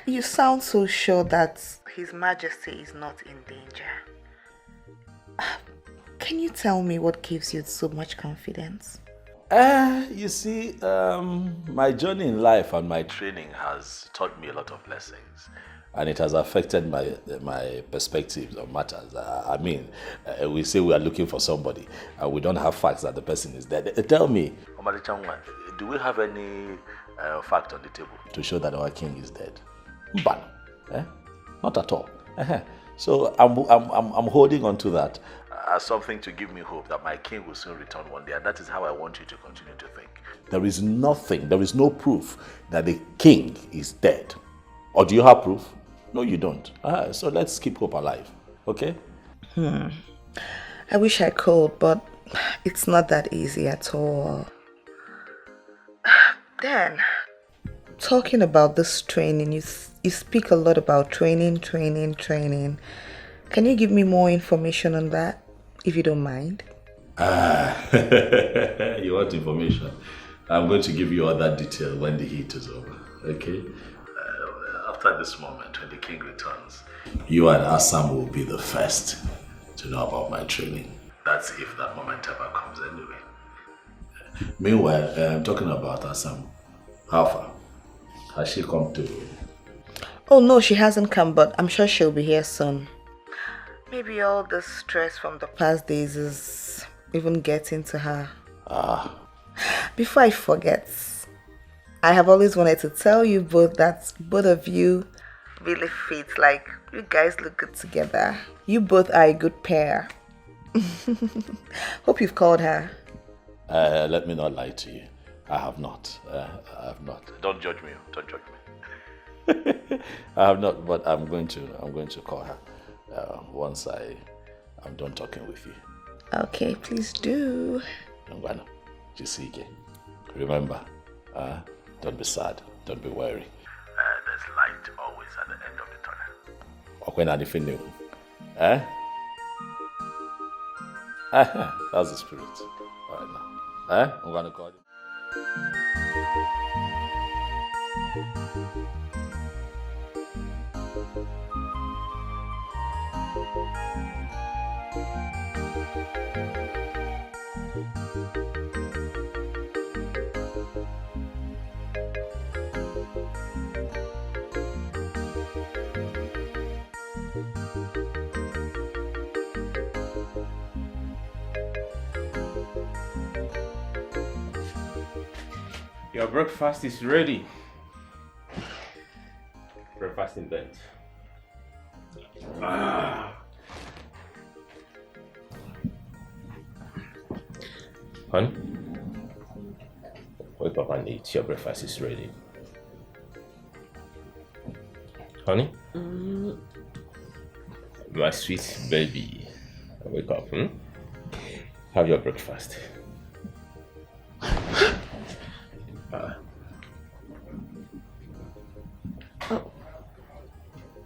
You sound so sure that His Majesty is not in danger. Can you tell me what gives you so much confidence? You see, my journey in life and my training has taught me a lot of lessons. And it has affected my perspectives on matters. We say we are looking for somebody and we don't have facts that the person is dead. Tell me, do we have any fact on the table to show that our king is dead? Not at all. So I'm holding on to that as something to give me hope that my king will soon return one day, and that is how I want you to continue to think. There is no proof that the king is dead. Or do you have proof? No, you don't. So let's keep hope alive, okay? I wish I could, but it's not that easy at all. Dan, talking about this training. You speak a lot about training. Can you give me more information on that, if you don't mind? You want information? I'm going to give you all that detail when the heat is over, okay? After this moment, when the king returns, you and Assam will be the first to know about my training. That's if that moment ever comes anyway. Meanwhile, talking about Assam, how far? Has she come to? Oh no, she hasn't come, but I'm sure she'll be here soon. Maybe all the stress from the past days is even getting to her. Before I forget, I have always wanted to tell you both that both of you really fit. Like, you guys look good together. You both are a good pair. Hope you've called her. Let me not lie to you. I have not. I have not. Don't judge me. Don't judge me. I have not, but I'm going to call her once I'm done talking with you. Okay, please do. Ngwana, Jisike. Remember, don't be sad. Don't be worried. There's light always at the end of the tunnel. Okay, now the new. That's the spirit. All right now. I'm gonna call you. Your breakfast is ready. Breakfast in bed. Honey, wake up and eat. Your breakfast is ready. Honey? My sweet baby. Wake up. Have your breakfast.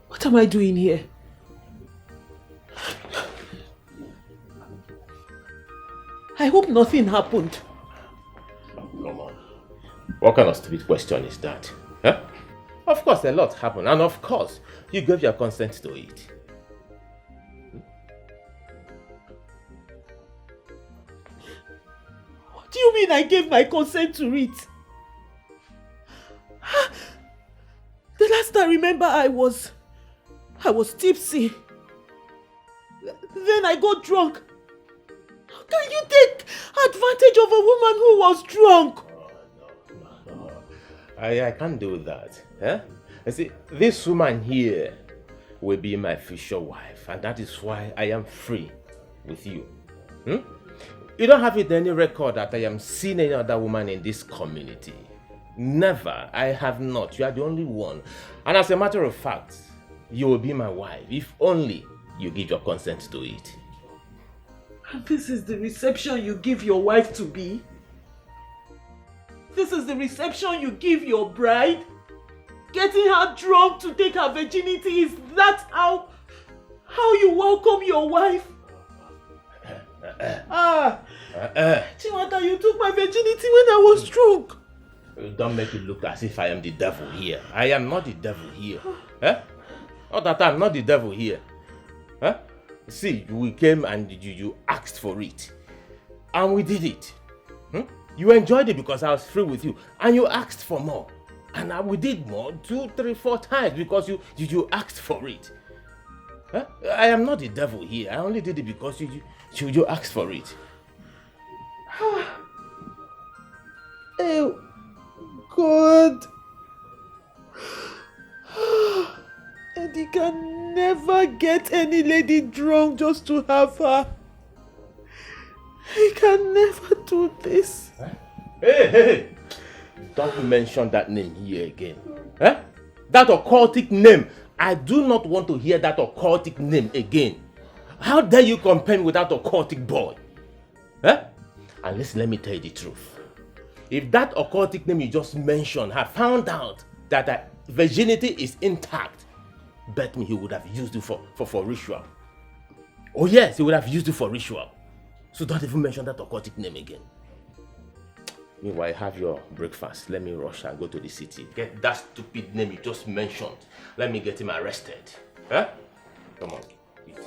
What am I doing here? I hope nothing happened. Come on. What kind of stupid question is that? Huh? Of course a lot happened, and of course you gave your consent to it. What do you mean I gave my consent to it? The last I remember I was tipsy. Then I got drunk. How can you take advantage of a woman who was drunk? No. I can't do that. Huh? You see, this woman here will be my future wife, and that is why I am free with you. You don't have it in any record that I am seeing any other woman in this community. Never. I have not. You are the only one. And as a matter of fact, you will be my wife if only you give your consent to it. And this is the reception you give your wife to be? This is the reception you give your bride? Getting her drunk to take her virginity, is that how you welcome your wife? Chiwata, you took my virginity when I was drunk. Don't make it look as if I am the devil here. I am not the devil here. Not that I'm not the devil here. See, we came and you asked for it. And we did it. You enjoyed it because I was free with you. And you asked for more. And we did more 2, 3, 4 times because you asked for it. I am not the devil here. I only did it because you asked for it. Oh, God. And he can never get any lady drunk just to have her. He can never do this. Hey! Don't mention that name here again. That occultic name. I do not want to hear that occultic name again. How dare you compare me with that occultic boy? And listen, let me tell you the truth. if that occultic name you just mentioned had found out that her virginity is intact, bet me he would have used it for ritual. Oh yes, he would have used it for ritual. So don't even mention that occultic name again. Meanwhile, have your breakfast. Let me rush and go to the city. Get that stupid name you just mentioned. Let me get him arrested. Huh? Come on. Eat.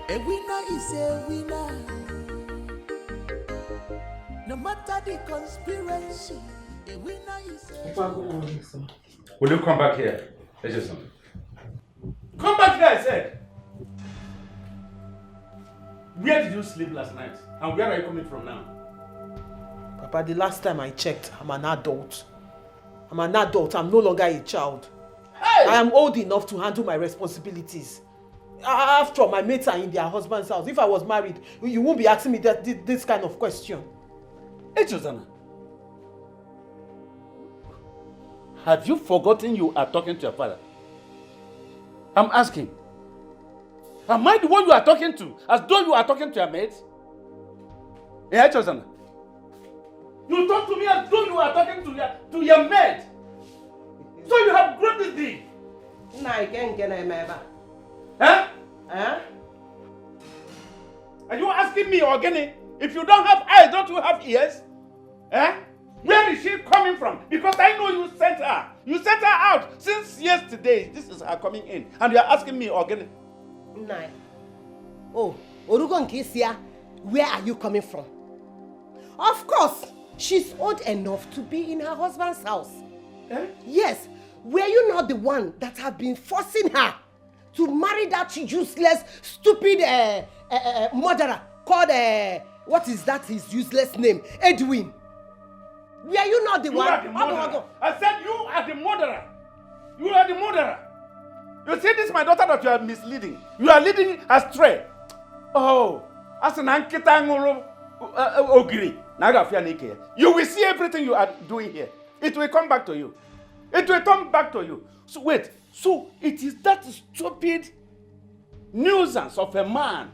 A winner is a winner. No matter the conspiracy, a winner is a winner. Will you come back here? Edison. Come back here, I said. Where did you sleep last night? And where are you coming from now? Papa, the last time I checked, I'm an adult. I'm an adult. I'm no longer a child. Hey! I am old enough to handle my responsibilities. After all, my mates are in their husband's house. If I was married, you won't be asking me this kind of question. Hey, Josanna. Have you forgotten you are talking to your father? I'm asking. Am I the one you are talking to? As though you are talking to your mates? Yeah, Josanna. You talk to me as though you are talking to your mate. So you have grown this big. No, I can't get him ever. Huh? Huh? Are you asking me, Ogene, if you don't have eyes, don't you have ears? Eh? Where is she coming from? Because I know you sent her. You sent her out since yesterday. This is her coming in. And you are asking me, Ogene. No. Oh, Orugon Kisia, where are you coming from? Of course, she's old enough to be in her husband's house. Eh? Yes. Were you not the one that have been forcing her to marry that useless, stupid murderer called, what is that his useless name? Edwin. Were you not the one? You are the murderer. I said you are the murderer. You are the murderer. You see, this is my daughter that you are misleading. You are leading astray. Oh, as an ankita ogiri. You will see everything you are doing here. It will come back to you. It will come back to you. So wait, so it is that stupid nuisance of a man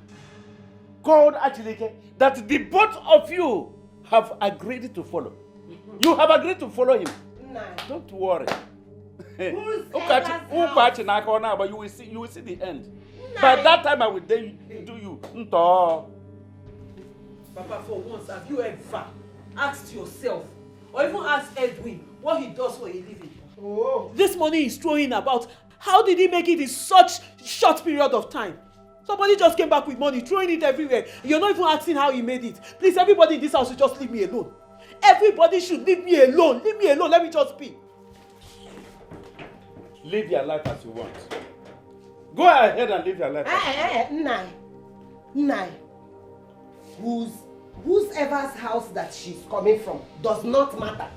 called Achileke that the both of you have agreed to follow. You have agreed to follow him. No. Don't worry. But you will see the end. No. By that time I will do you. Papa, for once, have you ever asked yourself, or even asked Edwin, what he does for a living? Oh. This money he's throwing about, how did he make it in such short period of time? Somebody just came back with money, throwing it everywhere. You're not even asking how he made it. Please, everybody in this house should just leave me alone. Everybody should leave me alone. Leave me alone. Let me just speak. Live your life as you want. Go ahead and live your life. Nine. Whosever's house that she's coming from does not matter.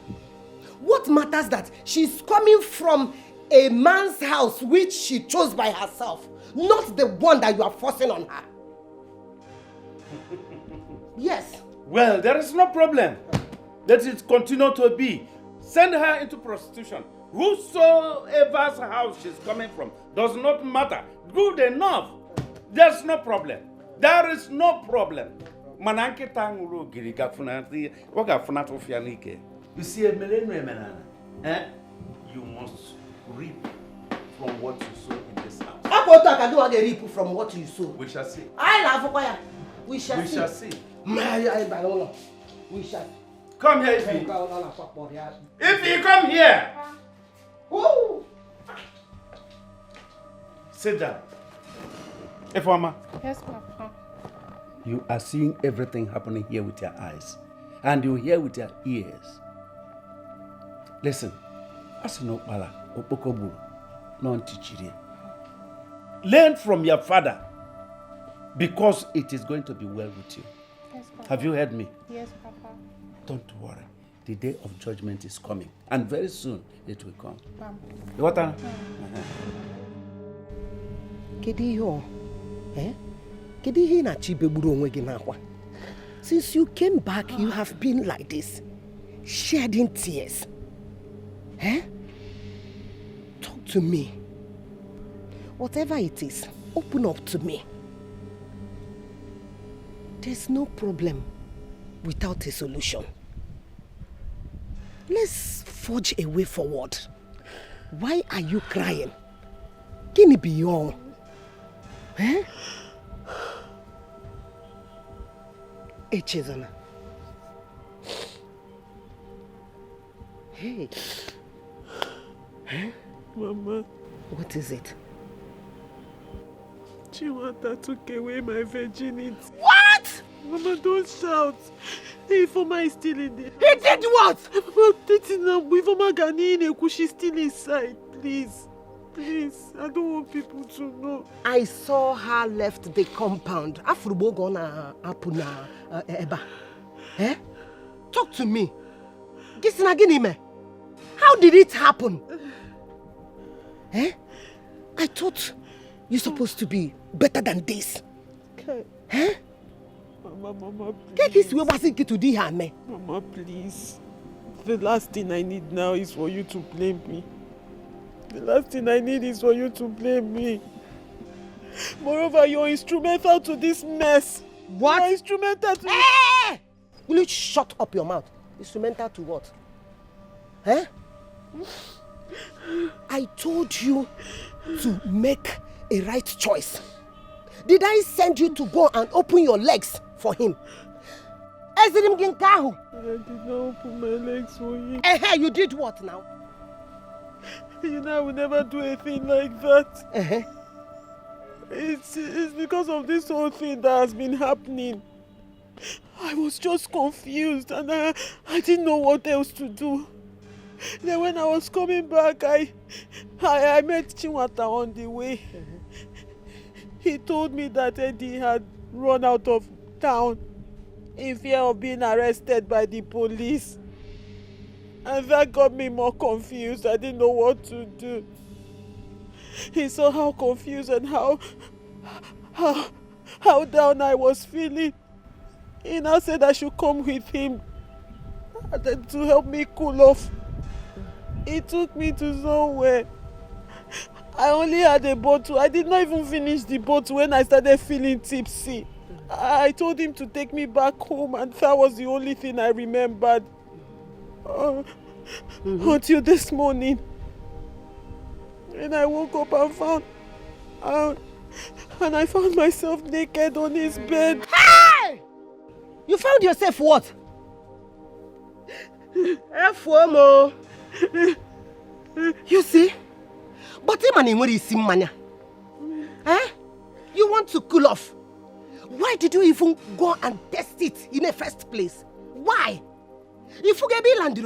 What matters that she's coming from a man's house which she chose by herself, not the one that you are forcing on her. Yes. Well, there is no problem. Let it continue to be. Send her into prostitution. Whosoever's house she's coming from does not matter. Good enough. There's no problem. There is no problem. You see, you must reap from what you sow in this house. I do reap from what you sow. We shall see. We shall see. We shall. Come here, Ify. Ify, come here. Woo. Sit down. Ifeoma. Yes, Papa. You are seeing everything happening here with your eyes, and you hear with your ears. Listen, learn from your father, because it is going to be well with you. Yes, Papa. Have you heard me? Yes, Papa. Don't worry. The day of judgment is coming, and very soon it will come. What? Since you came back, you have been like this, shedding tears. Talk to me. Whatever it is, open up to me. There's no problem without a solution. Let's forge a way forward. Why are you crying? Can it be your? Hey, Chizana. Hey. Mama. What is it? Chiwata took away my virginity. What? Mama, don't shout. Ifoma is still in there. He did what? Ifoma Ghanaian, she's still inside. Please. Please, I don't want people to know. I saw her left the compound. Afrubo gonna apuna eba. Talk to me. How did it happen? I thought you're supposed to be better than this. Mama, please. Mama, please. The last thing I need now is for you to blame me. The last thing I need is for you to blame me. Moreover, you're instrumental to this mess. What? You're instrumental to... Hey! Will you shut up your mouth? Instrumental to what? I told you to make a right choice. Did I send you to go and open your legs for him? I did not open my legs for him. You did what now? You know, I would never do a thing like that. It's because of this whole thing that has been happening. I was just confused and I didn't know what else to do. Then when I was coming back, I met Chinwata on the way. He told me that Eddie had run out of town in fear of being arrested by the police. And that got me more confused. I didn't know what to do. He saw how confused and how down I was feeling. He now said I should come with him to help me cool off. He took me to somewhere. I only had a bottle. I did not even finish the bottle when I started feeling tipsy. I told him to take me back home, and that was the only thing I remembered. Until this morning. And I woke up and I found myself naked on his bed. Hey! You found yourself what? FOMO. You see? But you want to cool off. Why did you even go and test it in the first place? Why? If you get landed,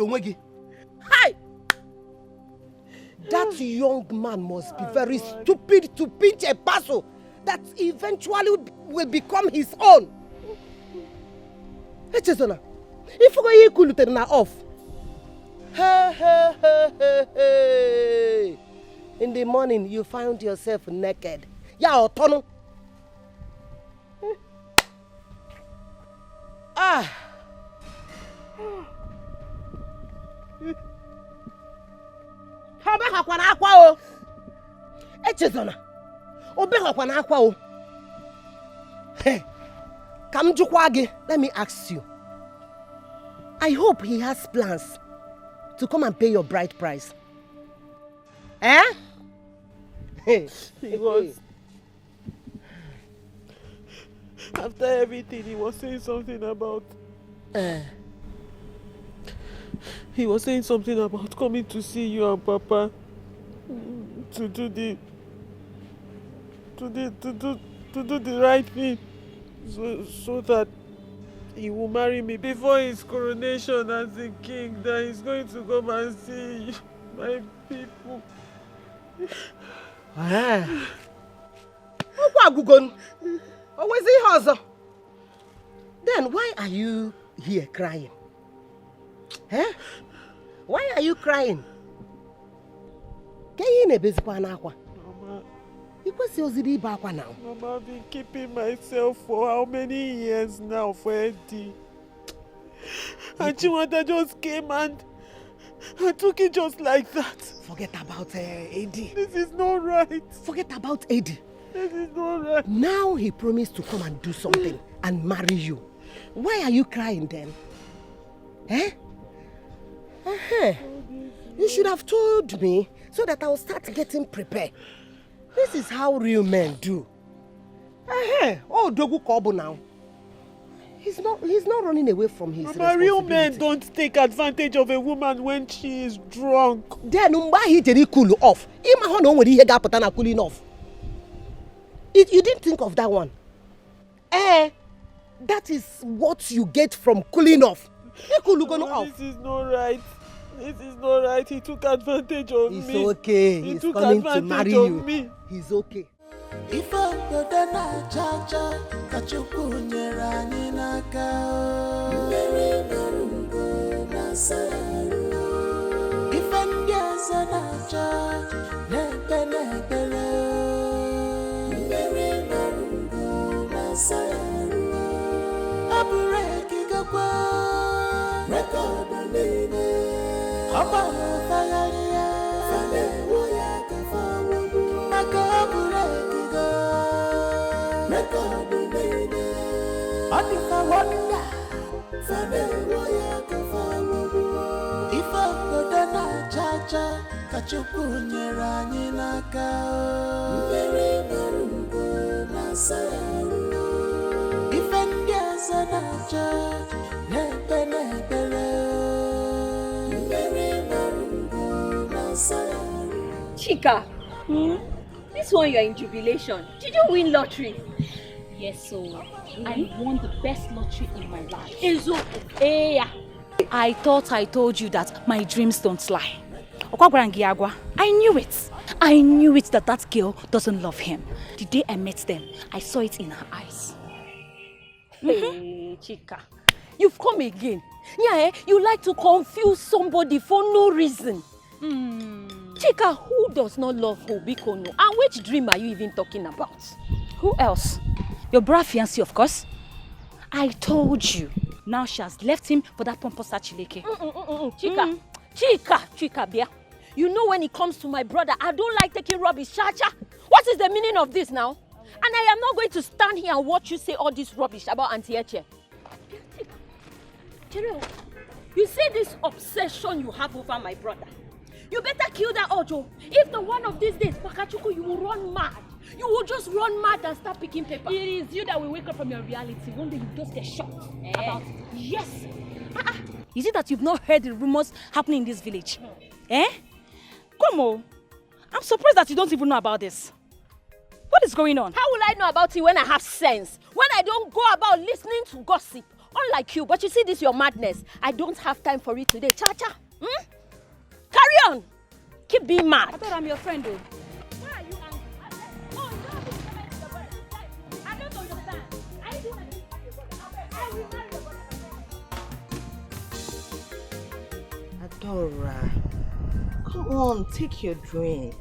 hi! That young man must be very stupid to pinch a parcel that eventually will become his own. Hey, Chesona, if you go here, off. Hey. In the morning, you found yourself naked. Yeah, Otono. Hey, let me ask you. I hope he has plans to come and pay your bride price. He was. After everything, he was saying something about. He was saying something about coming to see you and Papa to do the right thing, so that he will marry me before his coronation as the king. That he's going to come and see my people. Then why are you here crying? Eh? Why are you crying? Mama. Mama, I've been keeping myself for how many years now for Eddie? And Chiwanda just came and took it just like that. Forget about Eddie. This is not right. Forget about Eddie. This is not right. Now he promised to come and do something and marry you. Why are you crying then? Eh? You should have told me so that I will start getting prepared. This is how real men do. Oh, Dogu Kobo now. He's not running away from his responsibility. Real men don't take advantage of a woman when she is drunk. Then why he didn't cool off? Cooling off. You didn't think of that one. That is what you get from cooling off. This is not right. This is not right. He took advantage of me. It's okay. He He's took coming to advantage marry of you. me. He's okay. If I go down cha-cha, kachuku nyera ninaka. Mary Marungo Nasaru. If I'm Yazanacha, Nebele. Mary Marungo Nasaru. Abureki Gakwa. Record the name. Abba Fagalia. Fane Woya Kafawu. Nakabureki. Record the name. Adika Wanda. Fane Woya Kafawu. If I go down cha-cha, kachuku nyera ninaka. Mary Marungo Nasaru. If I'm Yazanacha. Chika, this one you are in jubilation. Did you win lottery? Yes, so I won the best lottery in my life. I thought I told you that my dreams don't lie. I knew it. I knew it that girl doesn't love him. The day I met them, I saw it in her eyes. Hey, Chika, you've come again. Yeah, you like to confuse somebody for no reason. Chika, who does not love Hobikono? And which dream are you even talking about? Who else? Your bra fiancé, of course. I told you. Now she has left him for that pompous Chileke. Chika, Bia. You know when it comes to my brother, I don't like taking rubbish. Chacha, what is the meaning of this now? And I am not going to stand here and watch you say all this rubbish about Auntie Eche. Chereo, you see this obsession you have over my brother. You better kill that Ojo. If the one of these days, Pakachuku, you will run mad. You will just run mad and start picking paper. It is you that will wake up from your reality. One day you just get shocked about it. Yes. Is it that you've not heard the rumors happening in this village? Come on. I'm surprised that you don't even know about this. What is going on? How will I know about it when I have sense? When I don't go about listening to gossip? Unlike you, but you see this your madness. I don't have time for it today. Cha-cha. Carry on. Keep being mad. I thought I'm your friend though. Why are you angry? Oh, no, I don't understand. I do I will marry your brother. Adora, come on, take your drink.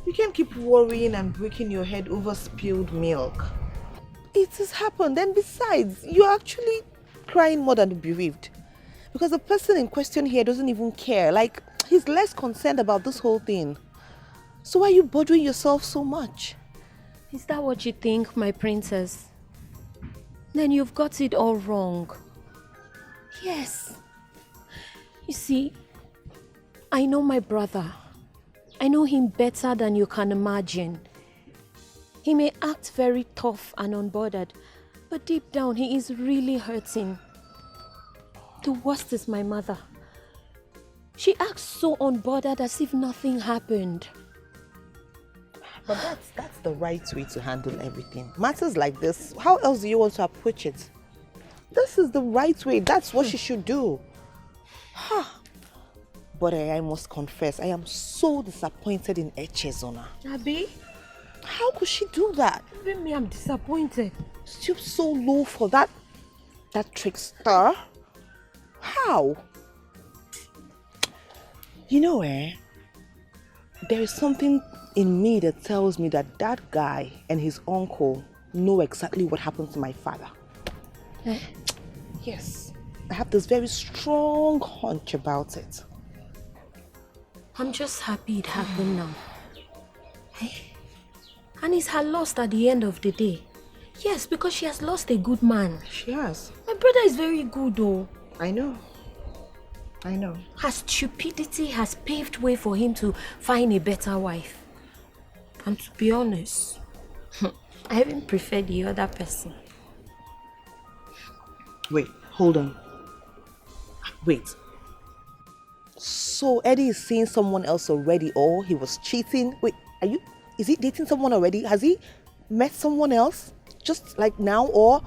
You can't keep worrying and breaking your head over spilled milk. It has happened, and besides, you're actually crying more than bereaved. Because the person in question here doesn't even care. Like, he's less concerned about this whole thing. So why are you bothering yourself so much? Is that what you think, my princess? Then you've got it all wrong. Yes. You see, I know my brother. I know him better than you can imagine. He may act very tough and unbothered, but deep down he is really hurting. The worst is my mother. She acts so unbothered as if nothing happened. But that's the right way to handle everything. Matters like this, how else do you want to approach it? This is the right way. That's what she should do. But I must confess, I am so disappointed in Echezona. Abi? How could she do that? Even me, I'm disappointed. Stoop so low for that trickster. How? You know, there is something in me that tells me that that guy and his uncle know exactly what happened to my father. Yes. I have this very strong hunch about it. I'm just happy it happened now. And it's her loss at the end of the day. Yes, because she has lost a good man. She has. My brother is very good though. I know. Her stupidity has paved way for him to find a better wife. And to be honest, I even prefer the other person. Wait, hold on. Wait. So Eddie is seeing someone else already, or he was cheating? Wait, is he dating someone already? Has he met someone else? Just like now, or?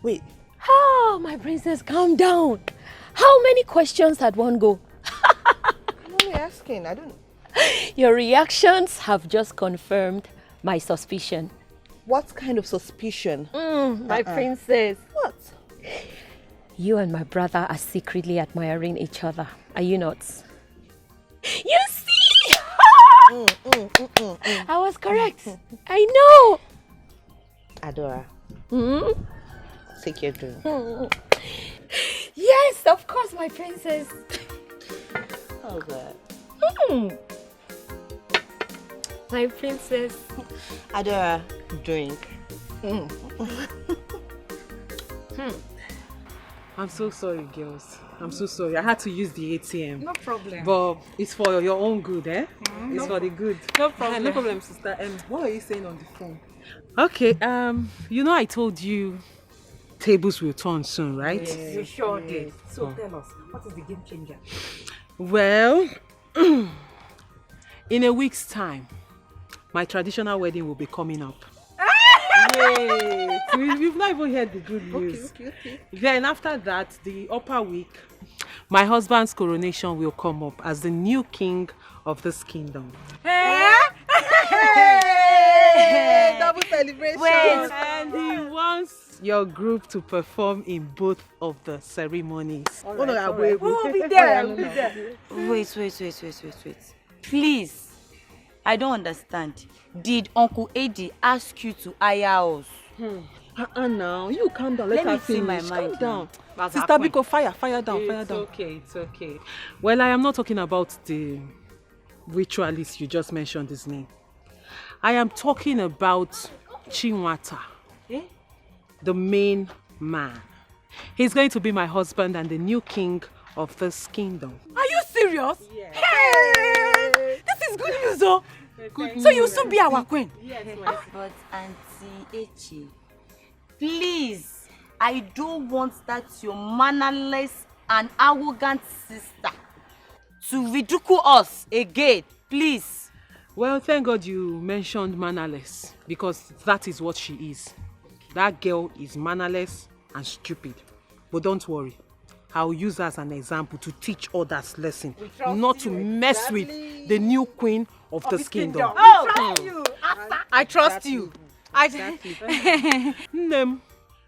Wait. Oh, my princess, calm down. How many questions at one go? I'm only asking, I don't... Your reactions have just confirmed my suspicion. What kind of suspicion? My princess. What? You and my brother are secretly admiring each other. Are you not? You see? I was correct. I know. Adora. Take your drink. Yes, of course, my princess. How's that? My princess. Adora, drink. I'm so sorry, girls. I'm so sorry. I had to use the ATM. No problem. But it's for your own good, eh? It's No. for the good. No problem. No problem, sister. What are you saying on the phone? Okay, you know I told you tables will turn soon, right? Yes, you sure did. So tell us, what is the game changer? Well, in a week's time, my traditional wedding will be coming up. Wait, you've not even heard the good news. Okay. Then after that, the upper week, my husband's coronation will come up as the new king of this kingdom. Hey! Double celebration. Wait, and he wants your group to perform in both of the ceremonies. All right. We will be there. We'll be there. Wait. Please. I don't understand. Did Uncle Eddie ask you to hire us? Now, you calm down. Let me her see my finish. mind Calm down. now. Sister Biko, fire down. It's okay. Well, I am not talking about the ritualist you just mentioned his name. I am talking about Chinwata, the main man. He's going to be my husband and the new king of this kingdom. Are you serious? Yes. Hey! This is good news, oh. Good so you'll soon be our queen. Yes, but Auntie Echi, please, I don't want that your mannerless and arrogant sister to ridicule us again, please. Well, thank God you mentioned mannerless, because that is what she is. That girl is mannerless and stupid. But don't worry, I'll use her as an example to teach others lesson, not to mess with the new queen of this kingdom. I trust you.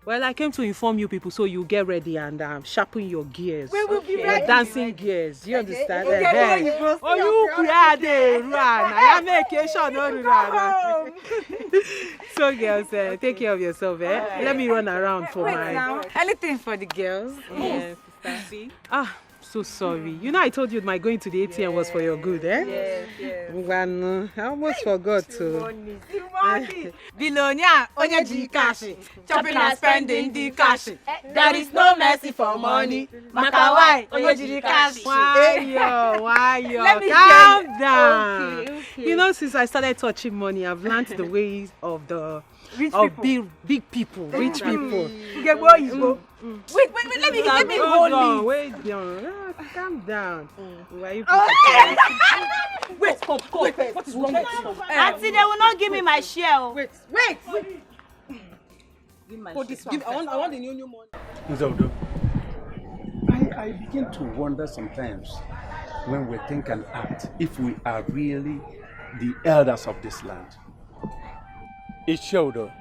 Well, I came to inform you people so you get ready and sharpen your gears. We will be Your ready. dancing gears. You understand? Okay. Oh, you run. I make a shot. So, girls, take care of yourself. Let me run around for my. Anything for the girls. Yes, sister. So sorry. You know I told you my going to the ATM was for your good, eh? Yes. I almost forgot to. Billionaire, onye cash, chopping and spending the cash. There is no mercy for money. Makawai, onye cash. Why yo? Let me Calm down. Okay. You know, since I started touching money, I've learned the ways of the big people, rich people. Wait, let me hold you. Wait, calm down. Why you Wait, come. What is wrong with you? Auntie, they will not give me my share. Wait. Give my Give, I want the new money. Nzaudo, I begin to wonder sometimes when we think and act if we are really the elders of this land. Ichiodo,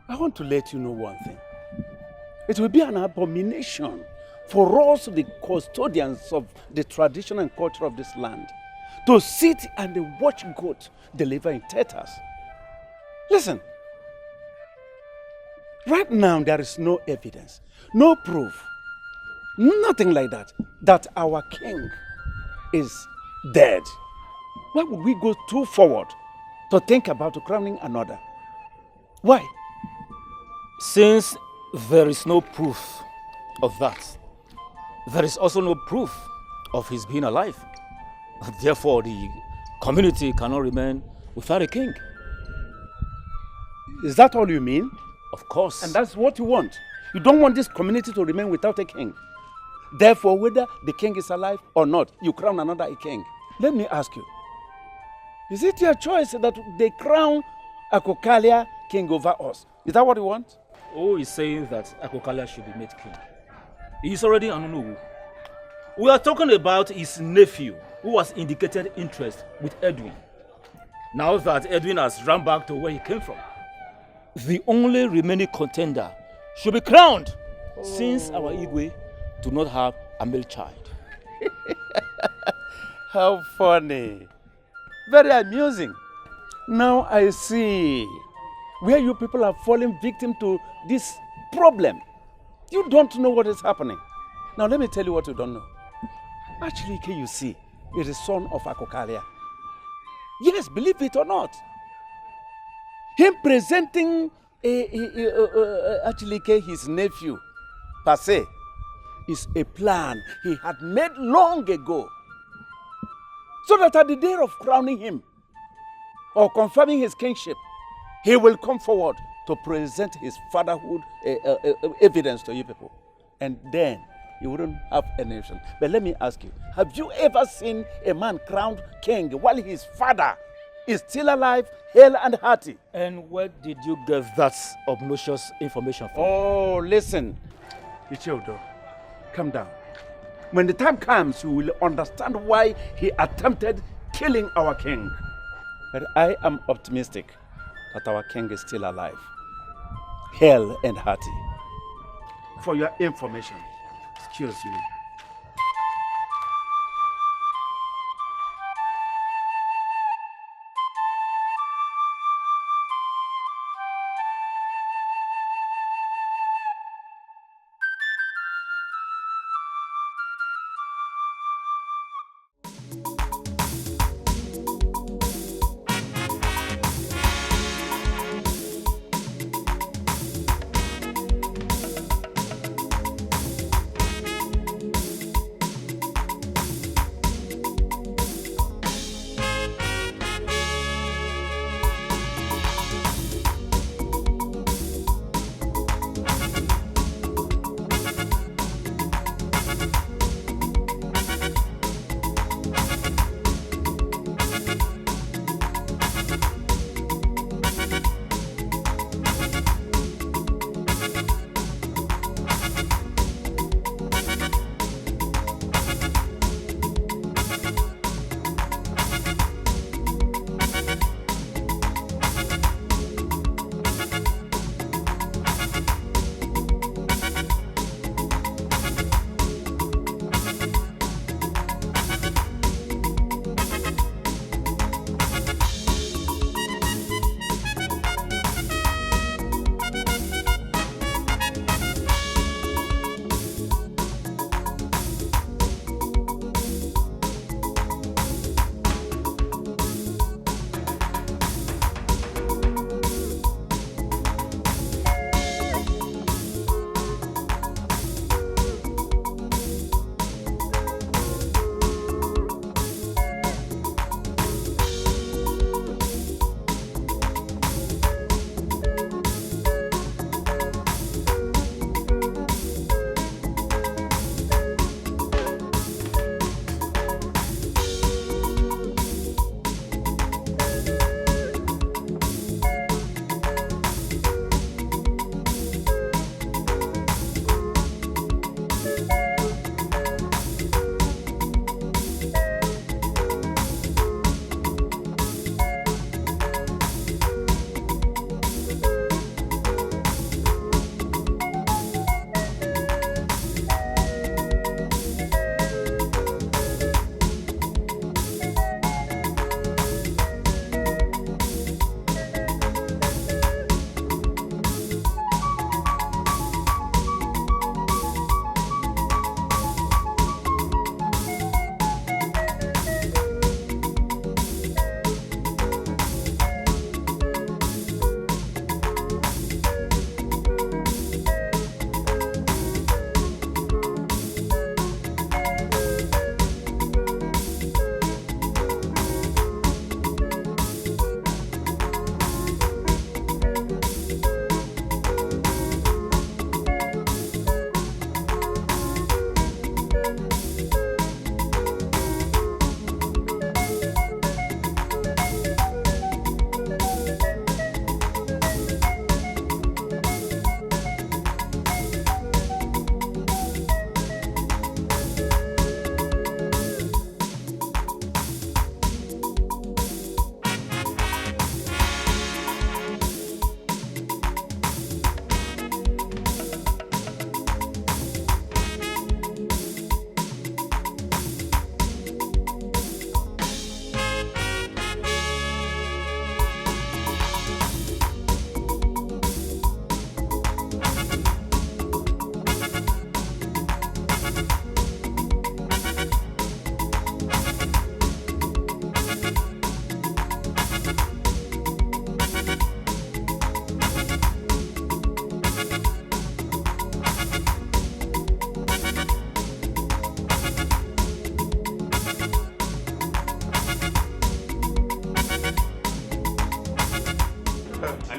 I want to let you know one thing. It will be an abomination for us, the custodians of the tradition and culture of this land, to sit and watch goats deliver in theaters. Listen, right now there is no evidence, no proof, nothing like that, that our king is dead. Why would we go too forward to think about crowning another? Why? Since there is no proof of that, there is also no proof of his being alive. Therefore, the community cannot remain without a king. Is that all you mean? Of course. And that's what you want. You don't want this community to remain without a king. Therefore, whether the king is alive or not, you crown another king. Let me ask you, is it your choice that they crown Akokalia king over us? Is that what you want? Oh, he's saying that Akokalia should be made king. He's already Anunugu. We are talking about his nephew, who has indicated interest with Edwin. Now that Edwin has run back to where he came from, the only remaining contender should be crowned, since our Igwe do not have a male child. How funny. Very amusing. Now I see where you people are falling victim to this problem. You don't know what is happening. Now let me tell you what you don't know. Actually, you see, is the son of Akokalia. Yes, believe it or not. Him presenting actually his nephew, per se, is a plan he had made long ago. So that at the day of crowning him, or confirming his kingship, he will come forward to present his fatherhood evidence to you people. And then you wouldn't have any option. But let me ask you, have you ever seen a man crowned king while his father is still alive, hale and hearty? And where did you get that obnoxious information from? Oh, listen. Ichiodo, calm down. When the time comes, you will understand why he attempted killing our king. But I am optimistic that our king is still alive, hale and hearty. For your information, excuse me.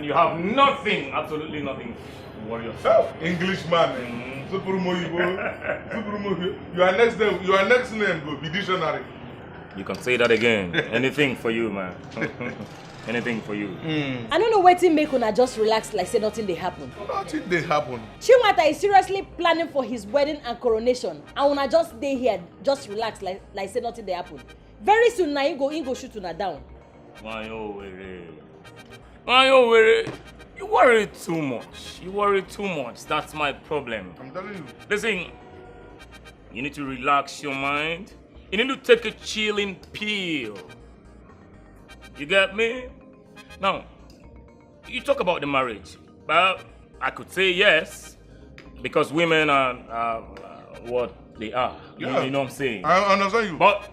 and you have nothing, absolutely nothing to worry yourself. Englishman, Super Moyo. Your next name will be dictionary. You can say that again. Anything for you, man. Anything for you. I don't know wetin make una just relax like say nothing dey happen. Nothing dey happen. Chinwata is seriously planning for his wedding and coronation, and una just stay here, just relax like say nothing dey happen. Very soon na he go shoot una down. Why you worry too much. That's my problem. I'm telling you. Listen, you need to relax your mind. You need to take a chilling pill. You get me? Now, you talk about the marriage. Well, I could say yes, because women are what they are. Yeah. You know what I'm saying? I understand you. But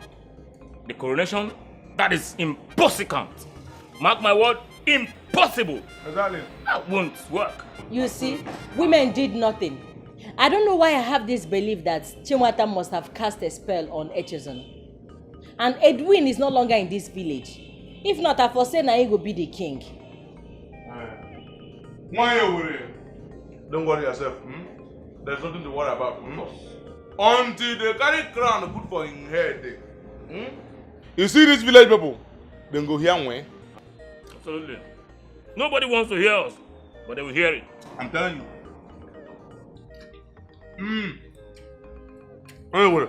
the coronation, that is impossible. Mark my word, impossible. Exactly. That won't work. You see, women did nothing. I don't know why I have this belief that Chinwata must have cast a spell on Echezon. And Edwin is no longer in this village. If not, I foresee na he will be the king. Don't worry yourself. There's nothing to worry about. Until they carry crown put for his head. You see these village people? Then go hear me. Absolutely. Nobody wants to hear us, but they will hear it. I'm telling you. Anyway,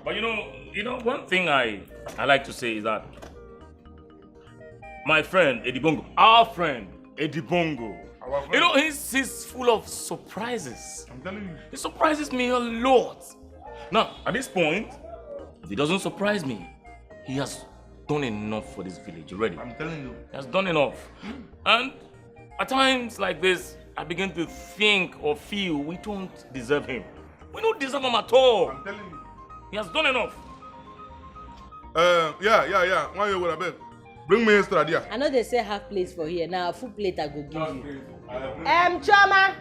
but you know, one thing I like to say is that my friend Eddie Bongo, our friend Eddie Bongo, you know, he's full of surprises. I'm telling you. He surprises me a lot. Now, at this point, if he doesn't surprise me, he has done enough for this village already. I'm telling you. He has done enough. And at times like this, I begin to think or feel we don't deserve him. We don't deserve him at all. I'm telling you. He has done enough. Yeah. Why you with a bring me extra there. I know they say half plates for here. Now, full plate I go give you. Choma,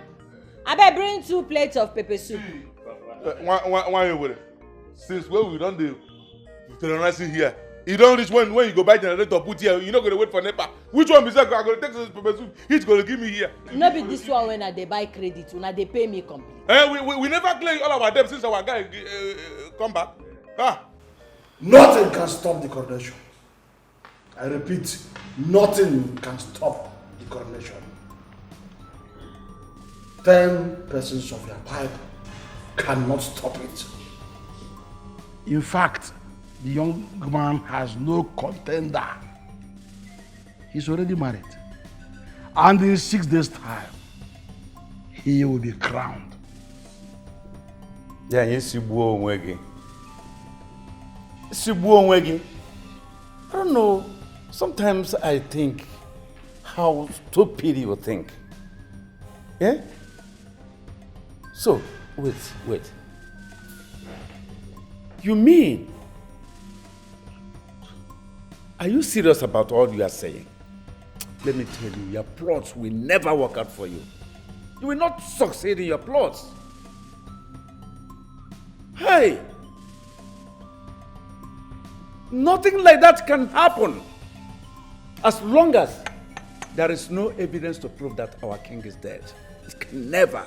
I better bring 2 plates of pepper soup. Why you with it? Since when we done the terrorizing here, you don't reach when you go buy generator put here, you're not going to wait for NEPA. Which one is that? I'm going to take this pepper soup. He's going to give me here. No be this one when they buy credit, when they pay me complete. We never clear all our debt since our guy come back. Nothing can stop the coronation. I repeat, nothing can stop the coronation. 10 persons of your pipe cannot stop it. In fact, the young man has no contender. He's already married. And in 6 days' time, he will be crowned. Yeah, you I don't know. Sometimes I think how stupid you think. Yeah? So, wait. You mean? Are you serious about all you are saying? Let me tell you, your plots will never work out for you. You will not succeed in your plots. Hey! Nothing like that can happen as long as there is no evidence to prove that our king is dead. It can never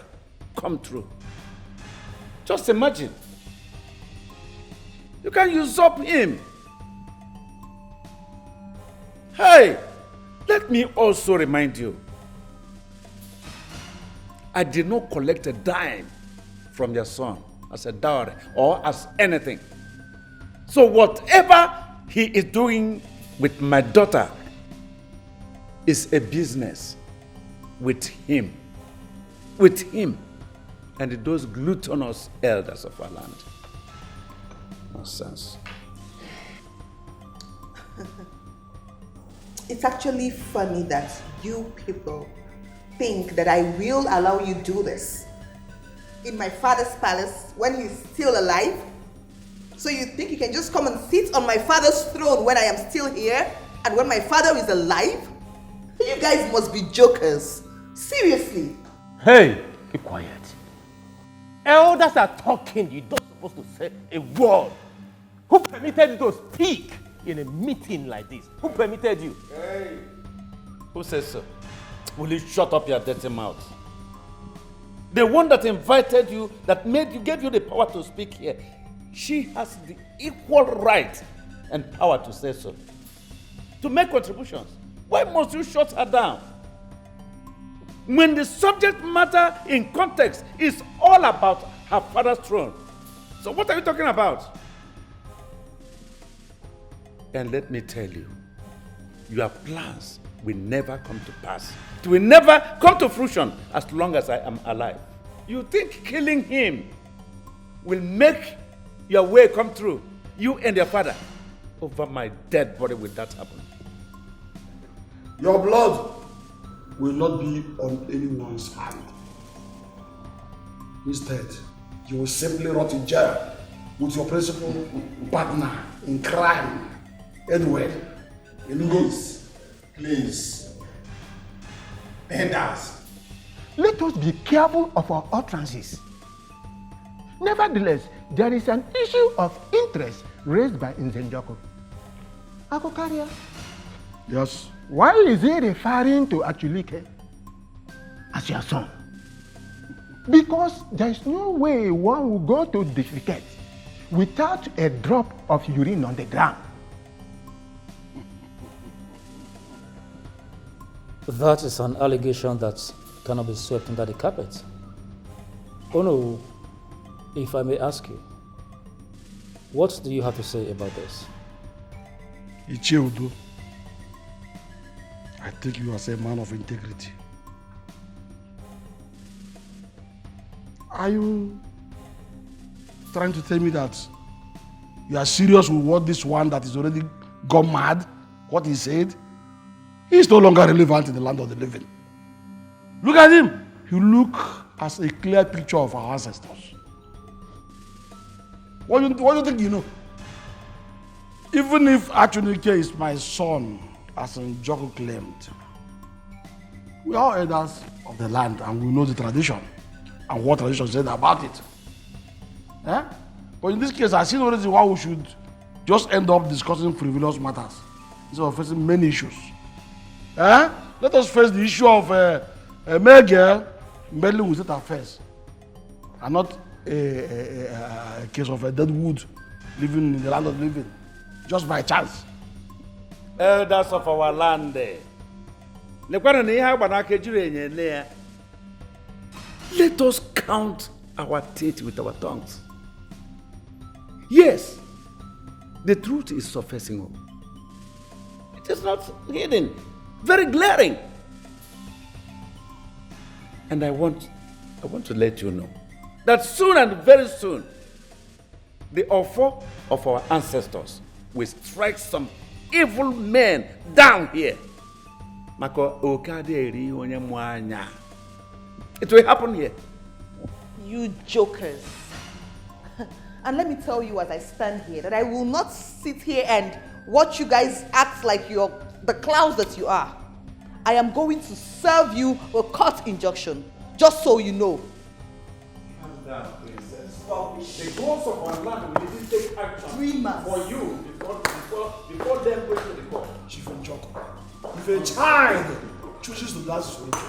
come true. Just imagine. You can usurp him. Hey, let me also remind you, I did not collect a dime from your son as a dowry or as anything. So whatever he is doing with my daughter is a business with him and those gluttonous elders of our land. Nonsense. It's actually funny that you people think that I will allow you do this in my father's palace when he's still alive. So you think you can just come and sit on my father's throne when I am still here and when my father is alive? You guys must be jokers. Seriously. Hey, keep quiet. Elders are talking. You're not supposed to say a word. Who permitted you to speak? in a meeting like this? Who permitted you? Hey. Who says so? Will you shut up your dirty mouth? The one that invited you, that gave you the power to speak here, she has the equal right and power to say so. To make contributions. Why must you shut her down? When the subject matter in context is all about her father's throne. So what are you talking about? And let me tell you, your plans will never come to pass. It will never come to fruition as long as I am alive. You think killing him will make your way come true? You and your father. Over my dead body will that happen. Your blood will not be on anyone's hand. Instead, you will simply rot in jail with your principal partner in crime, Edward. Please. Elders, let us be careful of our utterances. Nevertheless, there is an issue of interest raised by Nzenjoko. Akokaria. Yes. Why is he referring to Achulike as your son? Because there is no way one will go to defecate without a drop of urine on the ground. That is an allegation that cannot be swept under the carpet. Oh no, if I may ask you, what do you have to say about this? Icheudo, I take you as a man of integrity. Are you trying to tell me that you are serious with what this one that is already gone mad, what he said? He is no longer relevant in the land of the living. Look at him. He looks as a clear picture of our ancestors. What do you think you know? Even if Achunike is my son, as Njoku claimed, we are elders of the land and we know the tradition and what tradition said about it. Eh? But in this case, I see no reason why we should just end up discussing frivolous matters instead of facing many issues. Eh? Let us face the issue of a male girl meddling with it affairs, and not a case of a dead wood living in the land of the living, just by chance. Elders of our land. Let us count our teeth with our tongues. Yes, the truth is surfacing up. It is not hidden, very glaring. And I want to let you know that soon and very soon, the offer of our ancestors will strike some evil men down here. It will happen here. You jokers. And let me tell you as I stand here that I will not sit here and watch you guys act like you're the clowns that you are. I am going to serve you a court injunction, just so you know. Calm down, princess. The gods of our land will even take action 3 months for you before them going to the court. Chief Njoko, if a child chooses to dance solution,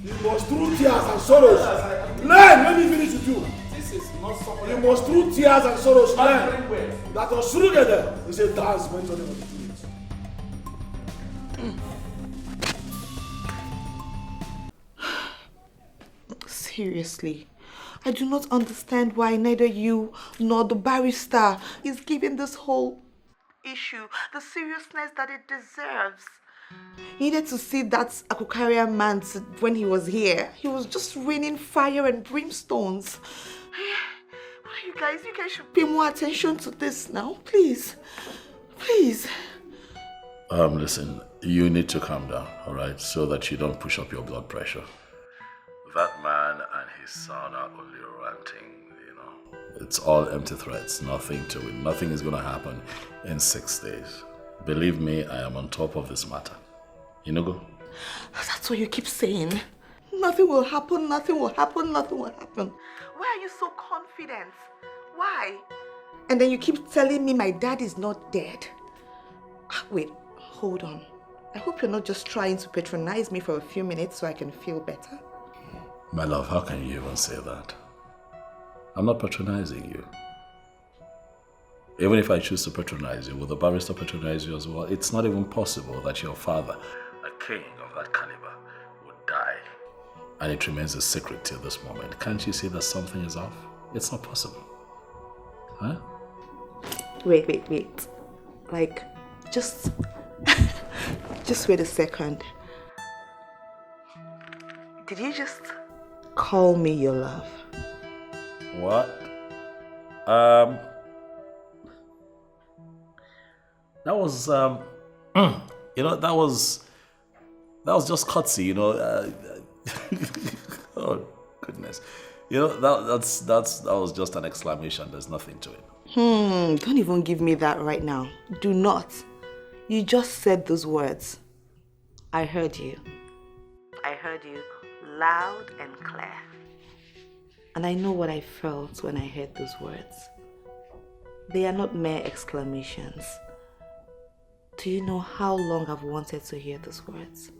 he must through tears and sorrows. Learn, let me finish with you. This is not somebody. You must through tears and sorrows learn that Osurugede is a dance meant on the streets. Seriously, I do not understand why neither you nor the barrister is giving this whole issue the seriousness that it deserves. You needed to see that Akukaria man when he was here. He was just raining fire and brimstones. You guys should pay more attention to this now, please. Please. Listen, you need to calm down, all right, so that you don't push up your blood pressure. That man and his son are only ranting, you know. It's all empty threats, nothing to it. Nothing is going to happen in 6 days. Believe me, I am on top of this matter. Inugo? That's what you keep saying. Nothing will happen, nothing will happen, nothing will happen. Why are you so confident? Why? And then you keep telling me my dad is not dead. Wait, hold on. I hope you're not just trying to patronize me for a few minutes so I can feel better. My love, how can you even say that? I'm not patronizing you. Even if I choose to patronize you, will the barrister patronize you as well? It's not even possible that your father, a king of that caliber, would die. And it remains a secret till this moment. Can't you see that something is off? It's not possible. Huh? Wait. Like, just wait a second. Did you just call me your love? What? That was, that was just courtesy, oh, goodness. That was just an exclamation. There's nothing to it. Don't even give me that right now. Do not. You just said those words. I heard you. I heard you loud and clear. And I know what I felt when I heard those words. They are not mere exclamations. Do you know how long I've wanted to hear those words?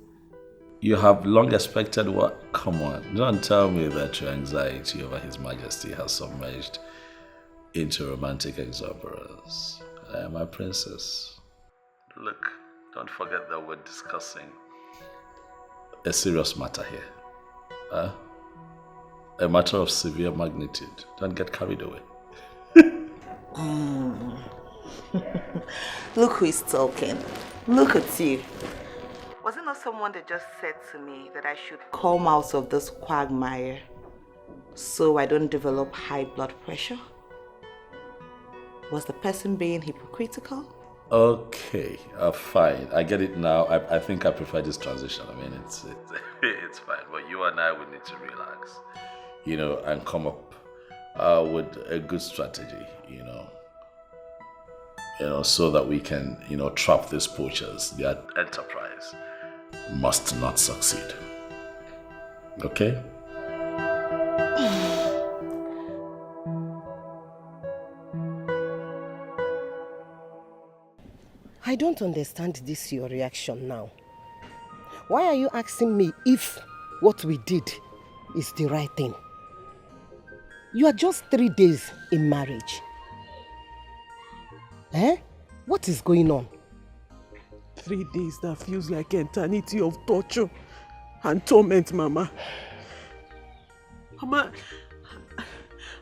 You have long expected what? Come on, don't tell me that your anxiety over His Majesty has submerged into romantic exuberance. My princess. Look, don't forget that we're discussing a serious matter here. A matter of severe magnitude. Don't get carried away. Look who is talking. Look at you. Was it not someone that just said to me that I should come out of this quagmire so I don't develop high blood pressure? Was the person being hypocritical? Okay, fine. I get it now. I think I prefer this transition. I mean, it's fine. But you and I would need to relax, and come up with a good strategy, so that we can, trap these poachers. Their enterprise must not succeed. Okay? I don't understand this your reaction now. Why are you asking me if what we did is the right thing? You are just 3 days in marriage. What is going on? 3 days that feels like eternity of torture and torment, Mama. Mama,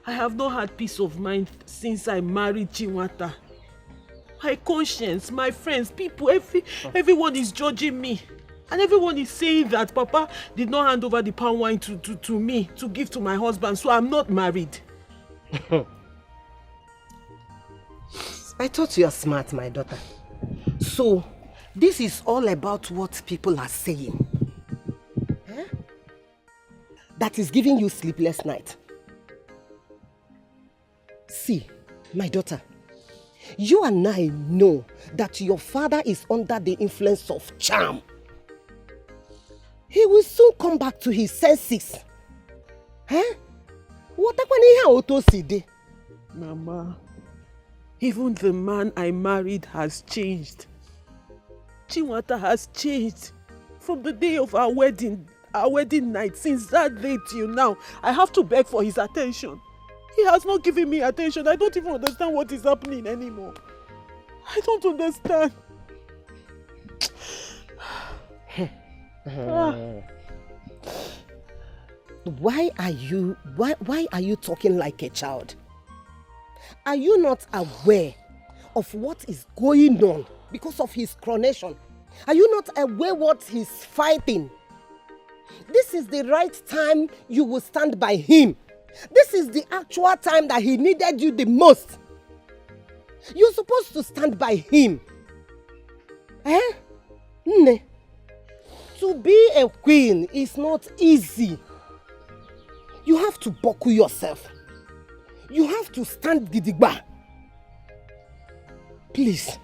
I have not had peace of mind since I married Chinwata. My conscience, my friends, people, everyone is judging me. And everyone is saying that Papa did not hand over the palm wine to me to give to my husband, so I'm not married. I thought you are smart, my daughter. So, this is all about what people are saying. That is giving you sleepless night. See, my daughter, you and I know that your father is under the influence of charm. He will soon come back to his senses. Mama, even the man I married has changed. Chinwata has changed. From the day of our wedding night, since that day till now, I have to beg for his attention. He has not given me attention. I don't even understand what is happening anymore. I don't understand. Why are you talking like a child? Are you not aware of what is going on because of his coronation? Are you not aware what he's fighting? This is the right time you will stand by him. This is the actual time that he needed you the most. You're supposed to stand by him. To be a queen is not easy. You have to buckle yourself. You have to stand gidigba. Please.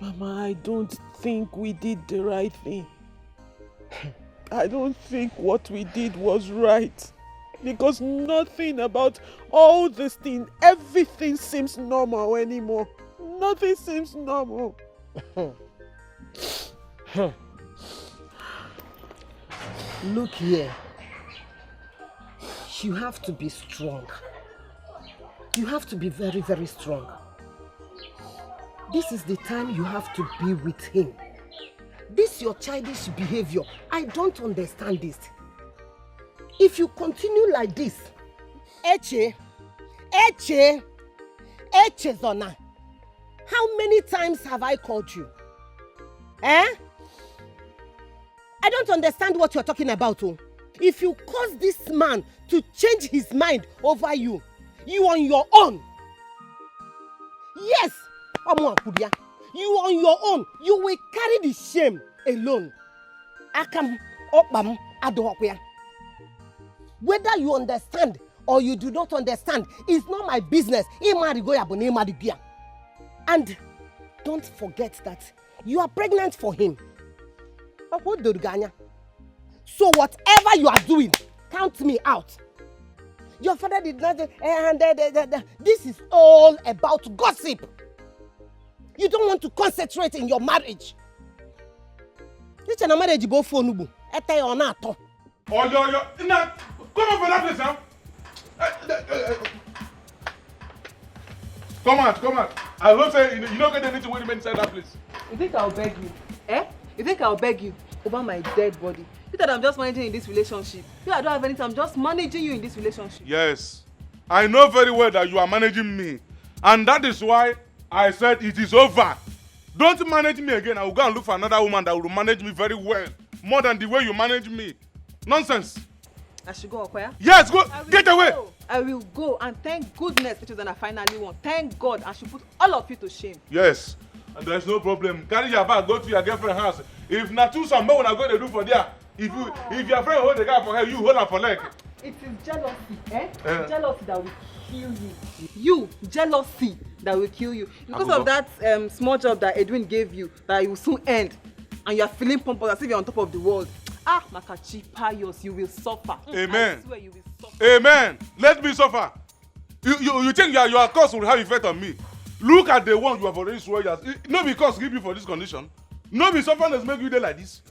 Mama, I don't think we did the right thing. I don't think what we did was right. Because nothing about all this thing, everything seems normal anymore. Nothing seems normal. Look here. You have to be strong. You have to be very, very strong. This is the time you have to be with him. This your childish behavior. I don't understand this. If you continue like this, Eche Zona, how many times have I called you? I don't understand what you're talking about. Oh. If you cause this man to change his mind over you, you on your own. Yes, you on your own. You will carry the shame alone. Akam opam adohokwe. Whether you understand or you do not understand, it's not my business. And don't forget that you are pregnant for him. So whatever you are doing, count me out. Your father did not, this is all about gossip. You don't want to concentrate in your marriage. This is a marriage both for Nubu. Come on for that place now. Come out. I hope say you don't get anything when you inside that place. You think I'll beg you? You think I'll beg you over my dead body? You thought I'm just managing in this relationship. You I don't have anything, I'm just managing you in this relationship. Yes. I know very well that you are managing me. And that is why I said it is over. Don't manage me again. I will go and look for another woman that will manage me very well. More than the way you manage me. Nonsense. I should go, Okoya? Yes, go. Get away. I will go, and thank goodness it is that I finally won. Thank God, I should put all of you to shame. Yes, and there's no problem. Carry your bag, go to your girlfriend's house. If not too some more, when I go to do for there. If your friend hold the guy for her, you hold her for leg. It is jealousy, jealousy that will kill you. You, jealousy that will kill you. Because of that small job that Edwin gave you, that you will soon end, and you are feeling pompous as if you're on top of the world. Makachi Pius, you will suffer. Amen. I swear you will suffer. Amen. Let me suffer. You think your curse will have effect on me? Look at the one you have already sworn. No because give you for this condition. No be suffering that's make you there like this.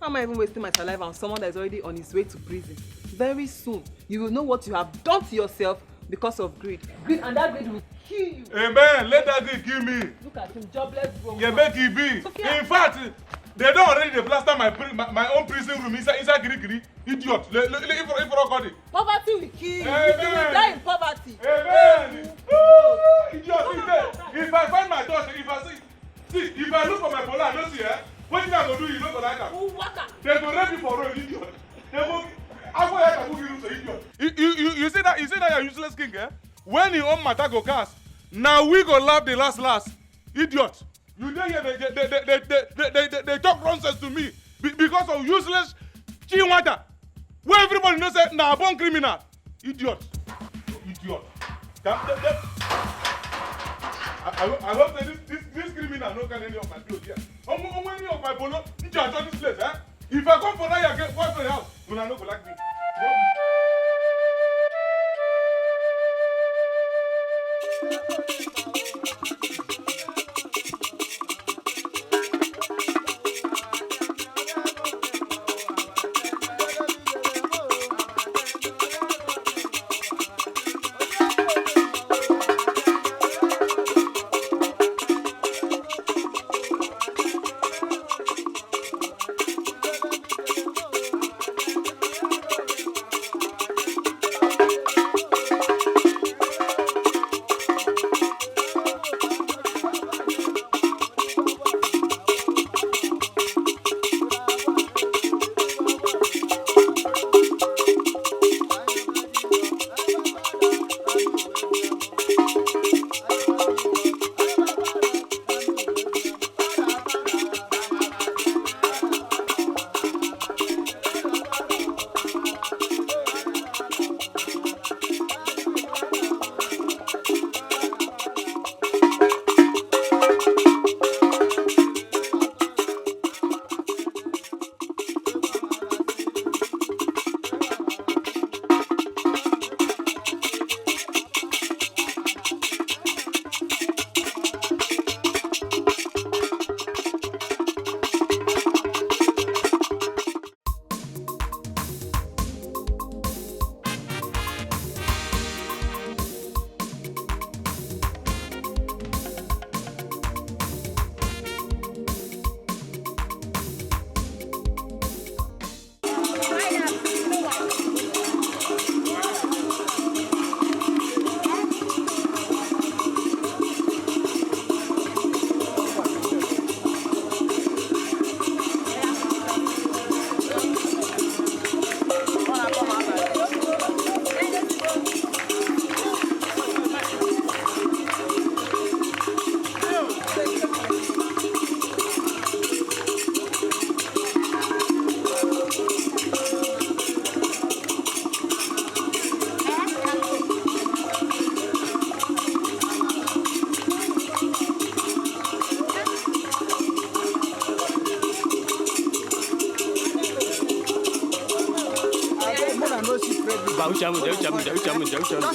How am I even wasting my saliva on someone that is already on his way to prison? Very soon, you will know what you have done to yourself because of greed. Greed, and that greed will kill you. Amen. Let that greed kill me. Look at him, jobless bro. Yeah, make it be. Sophia. In fact, they don't already plaster my own prison room inside Giri. Idiot. Poverty will kill you. Amen. You will die in poverty. Amen. Idiot. If I find my daughter, if I look for my polar, I don't see her. What you going to do? You know what I can. They go rape me for road, idiot. They go. You see that you're useless king, eh? When your own matter go cast, now we go laugh the last. Idiot. You don't hear they talk nonsense to me because of useless Chinwata. Where everybody knows that now born criminal. Idiot. I hope that this criminal no can any of my clothes here. Any of my polo, you charge on this place, eh? If I come for that, you get boyfriend house. You will not go like me.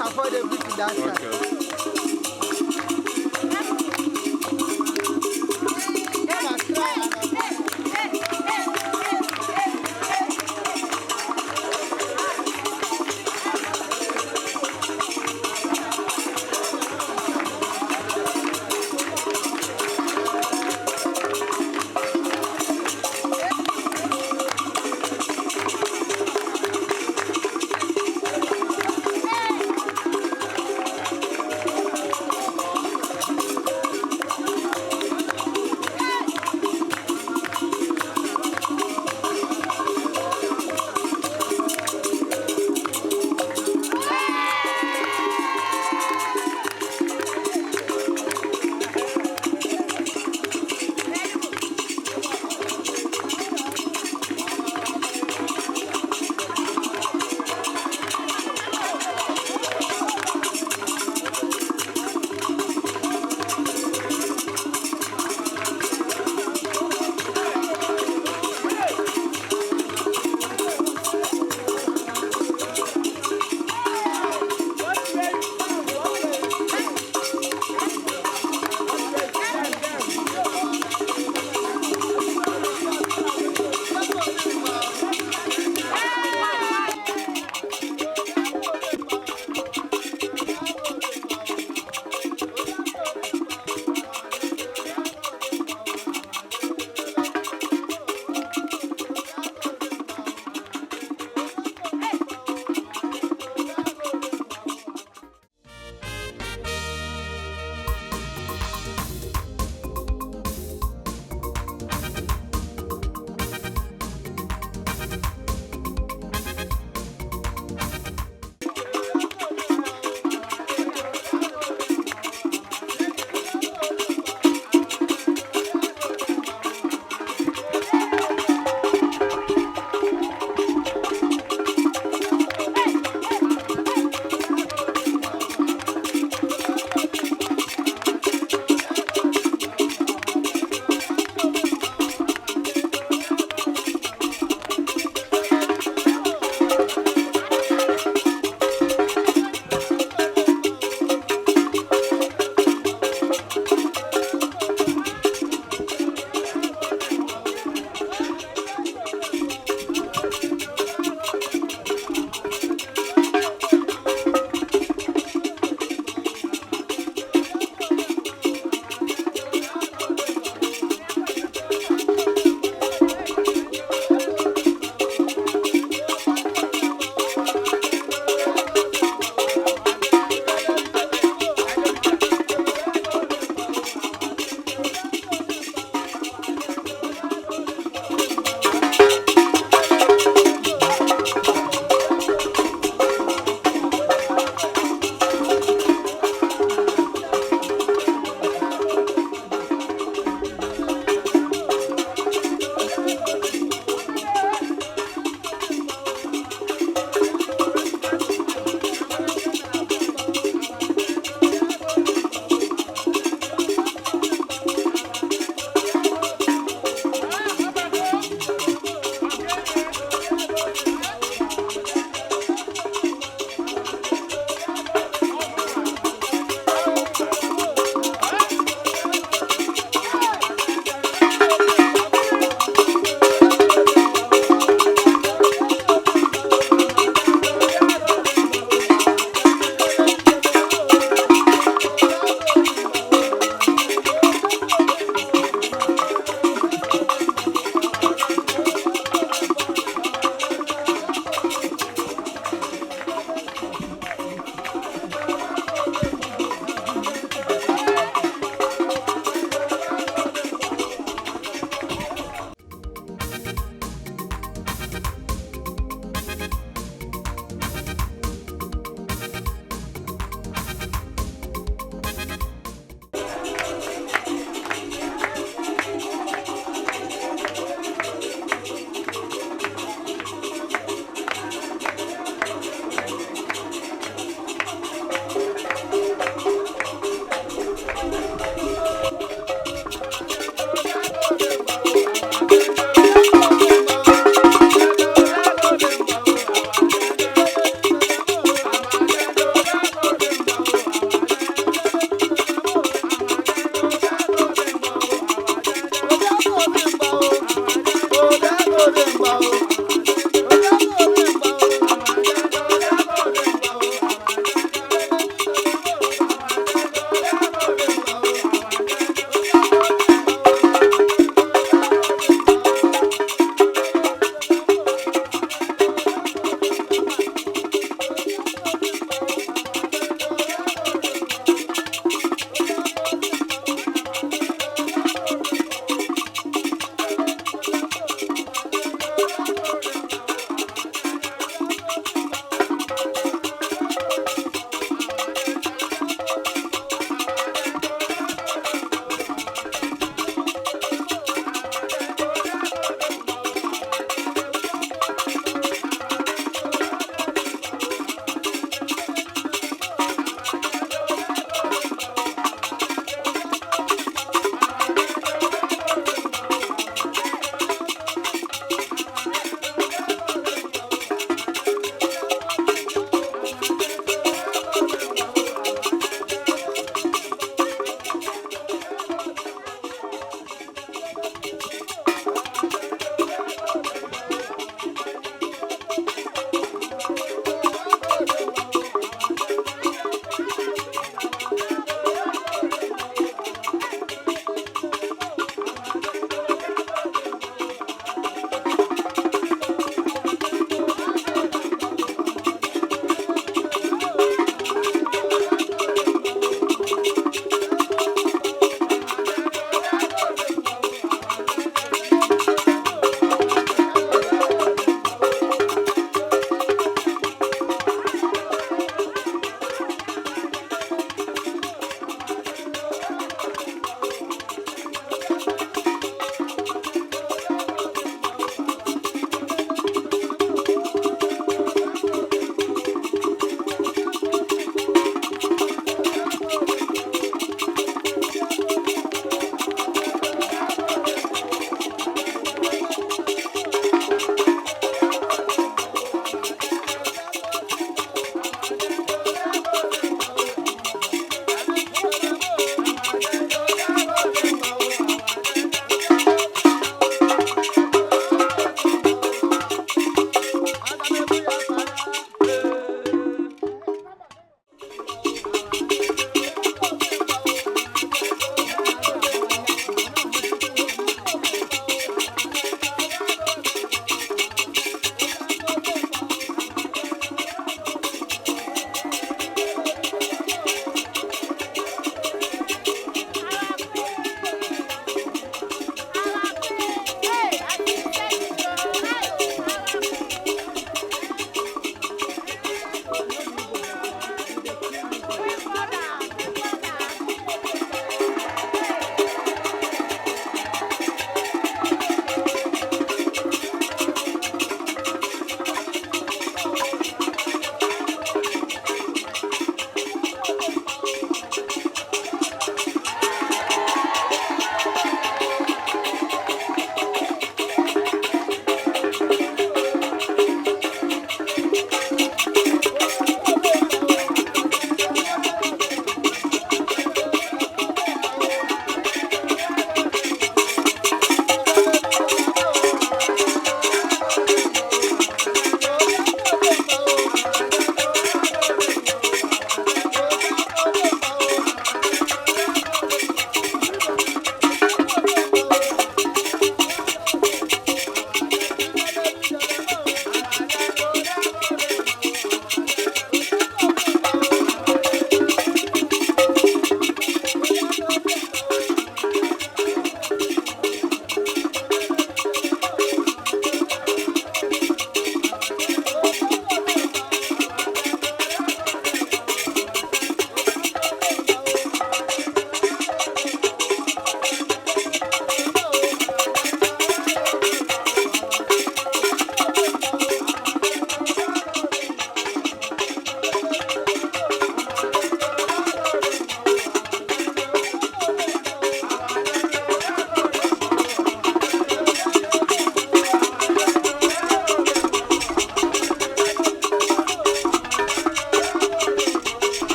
avoid everything that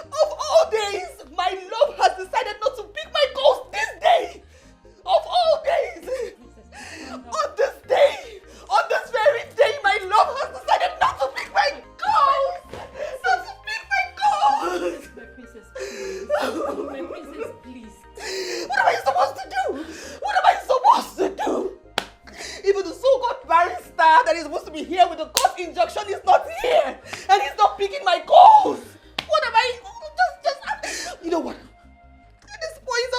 Of all days, my love has decided not to pick my calls this day. Of all days, on this day, on this very day, my love has decided not to pick my calls. Not to pick my calls. My princess, please. My princess, please. What am I supposed to do? What am I supposed to do? Even the so-called barrister that is supposed to be here with the court injunction is not here, and he's not picking my calls. What am I? You know what? At this point,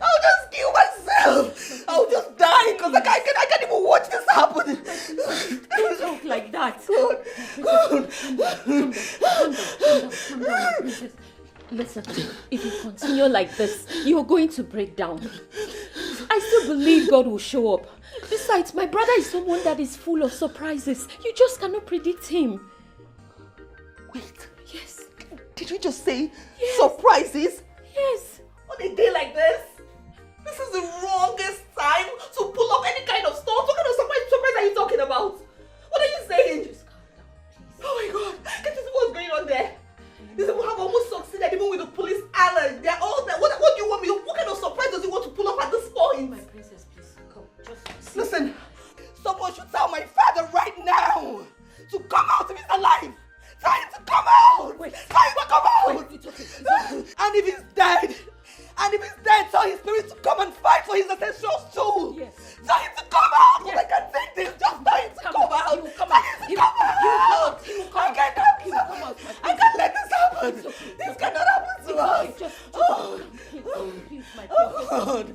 I'll just kill myself. I'll just die because I can't even watch this happen. Don't talk like that. God. Calm down, princess. Listen, if you continue like this, you're going to break down. I still believe God will show up. Besides, my brother is someone that is full of surprises. You just cannot predict him. Wait. Yes. Did you just say surprises? Yes. On a day like this? This is the wrongest time to pull up any kind of stunt. What kind of surprise are you talking about? What are you saying? Just calm down, please. Oh my God. Can you see what's going on there? These people have almost succeeded even with the police alert. They're all there. What do you want me? What kind of surprise does he want to pull up at this point? My princess, please come. Just listen. Someone should tell my father right now to come out if he's alive. Tell him to come out. Wait. Tell him to come out. Wait, it's okay. And if he's dead, tell his spirit to come and fight for his ancestral soul. Yes. Tell him to come out. Yes. I can't take this. Just tell him to come out. He will come out. He will come out. He will come out. I can't let this happen. This cannot happen to us. Just please, my Oh God.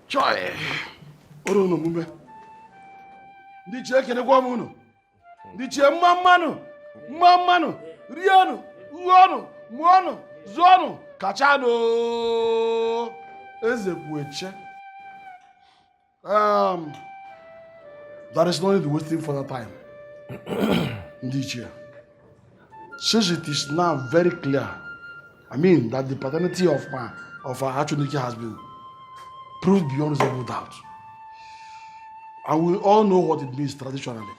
Joy. Oro no mume. Ndi che kene kwa munu. Ndi che mamanu. Rianu, uonu, muonu, zonu, kachano. Eze bueche. That is no need wasting further time. Ndi che. Since it is now very clear, I mean that the paternity of our Achunike has been proved beyond reasonable doubt. And we all know what it means traditionally.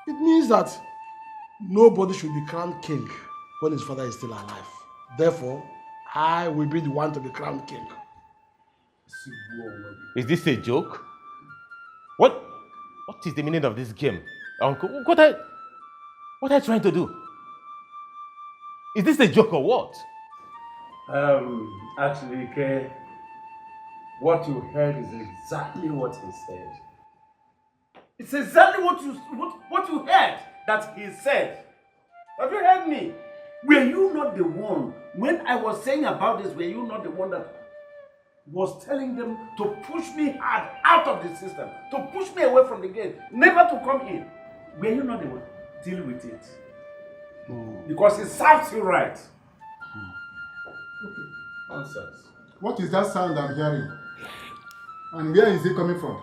It means that nobody should be crowned king when his father is still alive. Therefore, I will be the one to be crowned king. Is this a joke? What is the meaning of this game? Uncle, what are you trying to do? Is this a joke or what? Actually, Ke, what you heard is exactly what he said. It's exactly what you heard that he said. Have you heard me? Were you not the one, when I was saying about this, were you not the one that was telling them to push me hard out of the system, to push me away from the gate, never to come in? Were you not the one? Deal with it. Because it serves you right. Okay. Nonsense. What is that sound I'm hearing? And where is it coming from?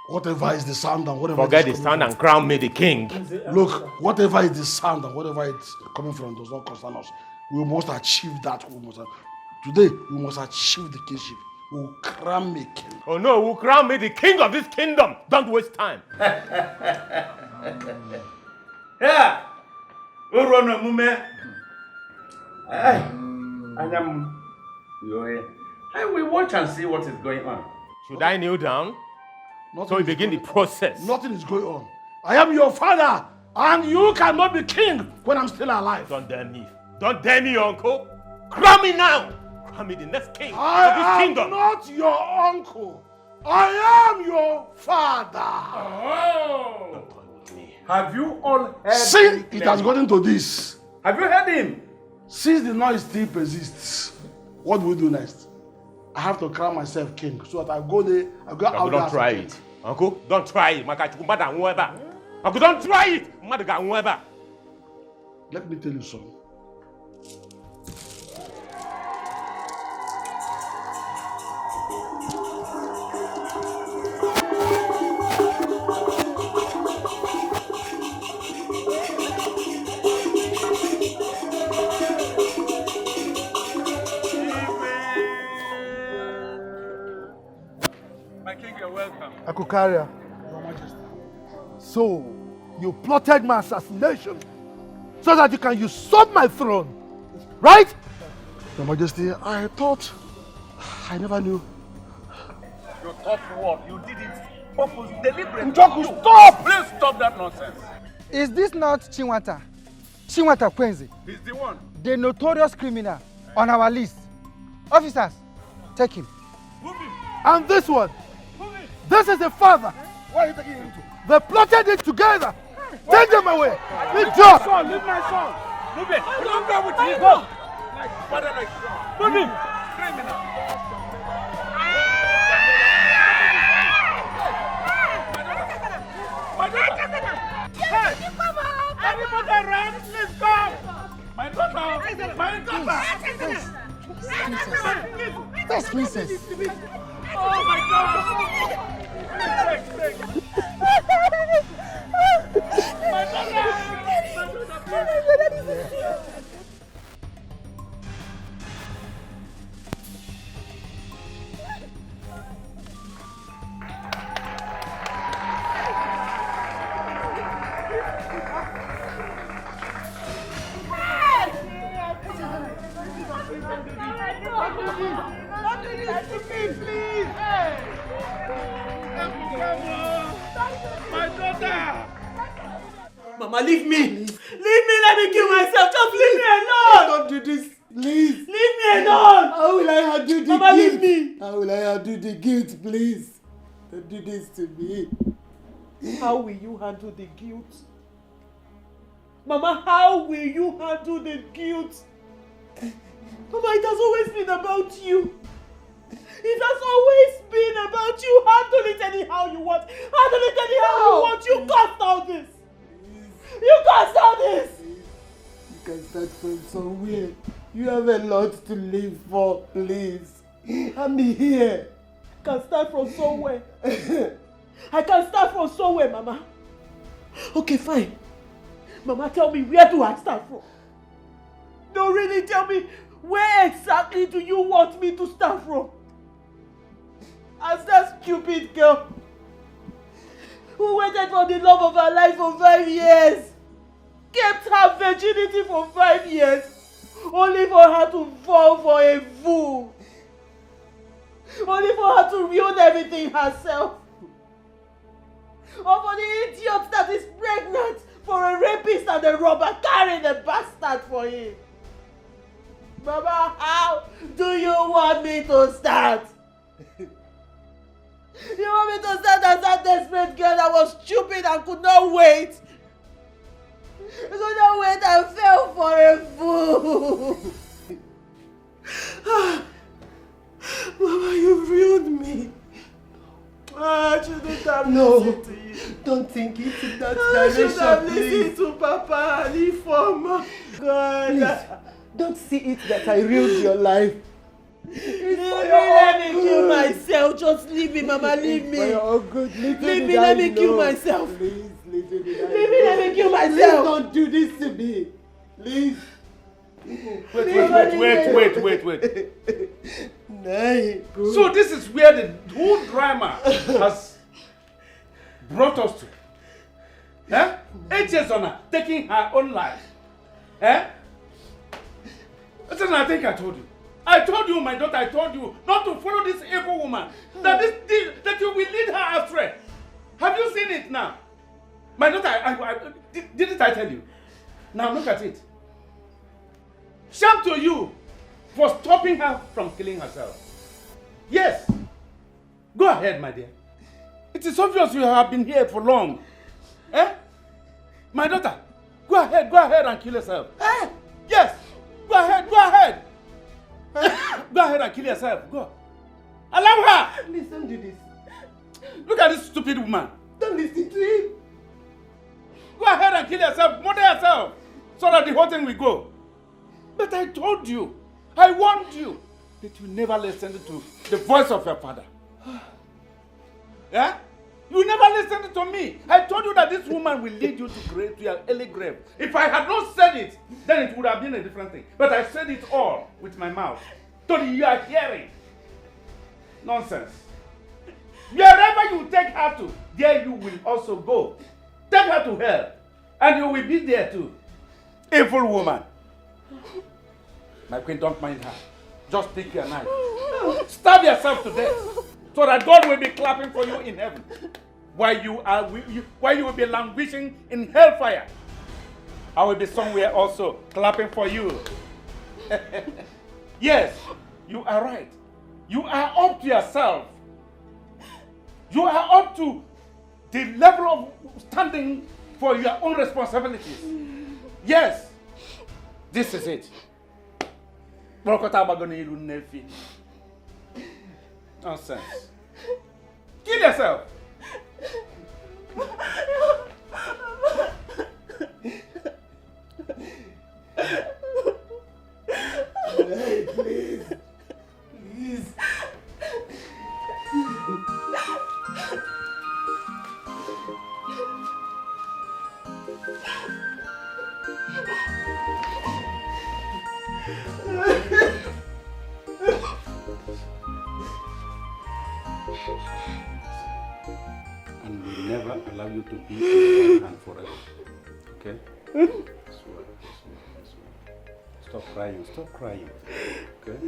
Whatever is the sound and whatever forget the sound and crown me the king. Look, whatever is the sound and whatever it's coming from does not concern us. We must achieve that. Today, we must achieve the kingship. We'll crown me king. Oh no, we'll crown me the king of this kingdom. Don't waste time. Yeah. Urona mume. Hey. I will watch and see what is going on. Should I kneel down? So we begin the process. Nothing is going on. I am your father, and you cannot be king when I'm still alive. Don't dare me. Don't dare me, uncle. Crown me now. Crown me the next king of this kingdom. I am not your uncle. I am your father. Oh. Have you all heard Since it has gotten to this. Have you heard him? Since the noise still persists, what do we do next? I have to crown myself king so that I go there, I go out there. Don't try it. Uncle, don't try it. Uncle, don't try it. Let me tell you something. Akukaria, Your Majesty. So, you plotted my assassination so that you can usurp my throne, right? Your Majesty, I thought, I never knew. You thought what? You did it purpose deliberately. Njoku, stop! Please stop that nonsense. Is this not Chinwata? Chinwata Kwenzi, He's the one. the notorious criminal on our list. Officers, take him. And this one, this is the father. Where are you taking him to? They plotted it together. Take them away. Leave Good job. my son. Leave my son. Move it. Don't go with him. Go. Like father, like son. Move him. Criminal. My daughter. Hey. Everybody run. Please come. My daughter. My daughter. First princess. Oh my God. My daughter. My daughter! Mama, leave me! Leave me, let me kill myself! Just leave me alone! Don't do this, please. Leave me alone! How will I handle the Mama, guilt? leave me! How will I handle the guilt, please? Don't do this to me. How will you handle the guilt? Mama, how will you handle the guilt? Mama, it has always been about you. It has always been about you. Handle it anyhow you want. Handle it anyhow you want. You can't stop this. You can't stop this. You can start from somewhere. You have a lot to live for, please. I'm here. I can start from somewhere. I can start from somewhere, Mama. Okay, fine. Mama, tell me, where do I start from? No, really, tell me, where exactly do you want me to start from? As that stupid girl who waited for the love of her life for 5 years, kept her virginity for 5 years, only for her to fall for a fool, only for her to ruin everything herself, or for the idiot that is pregnant for a rapist and a robber carrying a bastard for him. Mama, how do you want me to start? You want me to stand as that desperate girl that was stupid and could not wait? Could not wait and fell for a fool. Mama, you ruined me. I shouldn't have listened to you. Don't think it in that I direction, should have please. listened to Papa and Ifeoma. God. Please, don't see it that I ruined your life. Let me kill myself. Just leave me, Mama. Leave me. For your own good. Leave me. Let me kill myself. Please, leave me. Let me kill myself. Please don't do this to me. Please. Leave So this is where the whole drama has brought us to. Eh? 8 years on her, taking her own life. Eh? Listen, I think I told you. I told you, my daughter, I told you not to follow this evil woman. That you will lead her astray. Have you seen it now? My daughter, didn't I tell you? Now look at it. Shame to you for stopping her from killing herself. Yes. Go ahead, my dear. It is obvious you have been here for long. Eh? My daughter, go ahead and kill yourself. Eh? Yes. Go ahead. Go ahead and kill yourself. Go. Allow her. Please don't do this. Look at this stupid woman. Don't listen to him. Go ahead and kill yourself. Murder yourself. So that the whole thing will go. But I told you. I warned you. That you never listened to the voice of your father. Yeah? You never listened to me. I told you that this woman will lead you to your early grave. If I had not said it, then it would have been a different thing. But I said it all with my mouth. So you are hearing. Nonsense. Wherever you take her to, there you will also go. Take her to hell. And you will be there too. Evil woman. My queen, don't mind her. Just take your knife. Stab yourself to death. So that God will be clapping for you in heaven. While you will be languishing in hellfire. I will be somewhere also clapping for you. Yes, you are right. You are up to yourself. You are up to the level of standing for your own responsibilities. Yes, this is it. Nonsense. Kill yourself. Hey, please. Please. And we never allow you to be in one hand forever. Okay? Stop crying. Stop crying. Okay?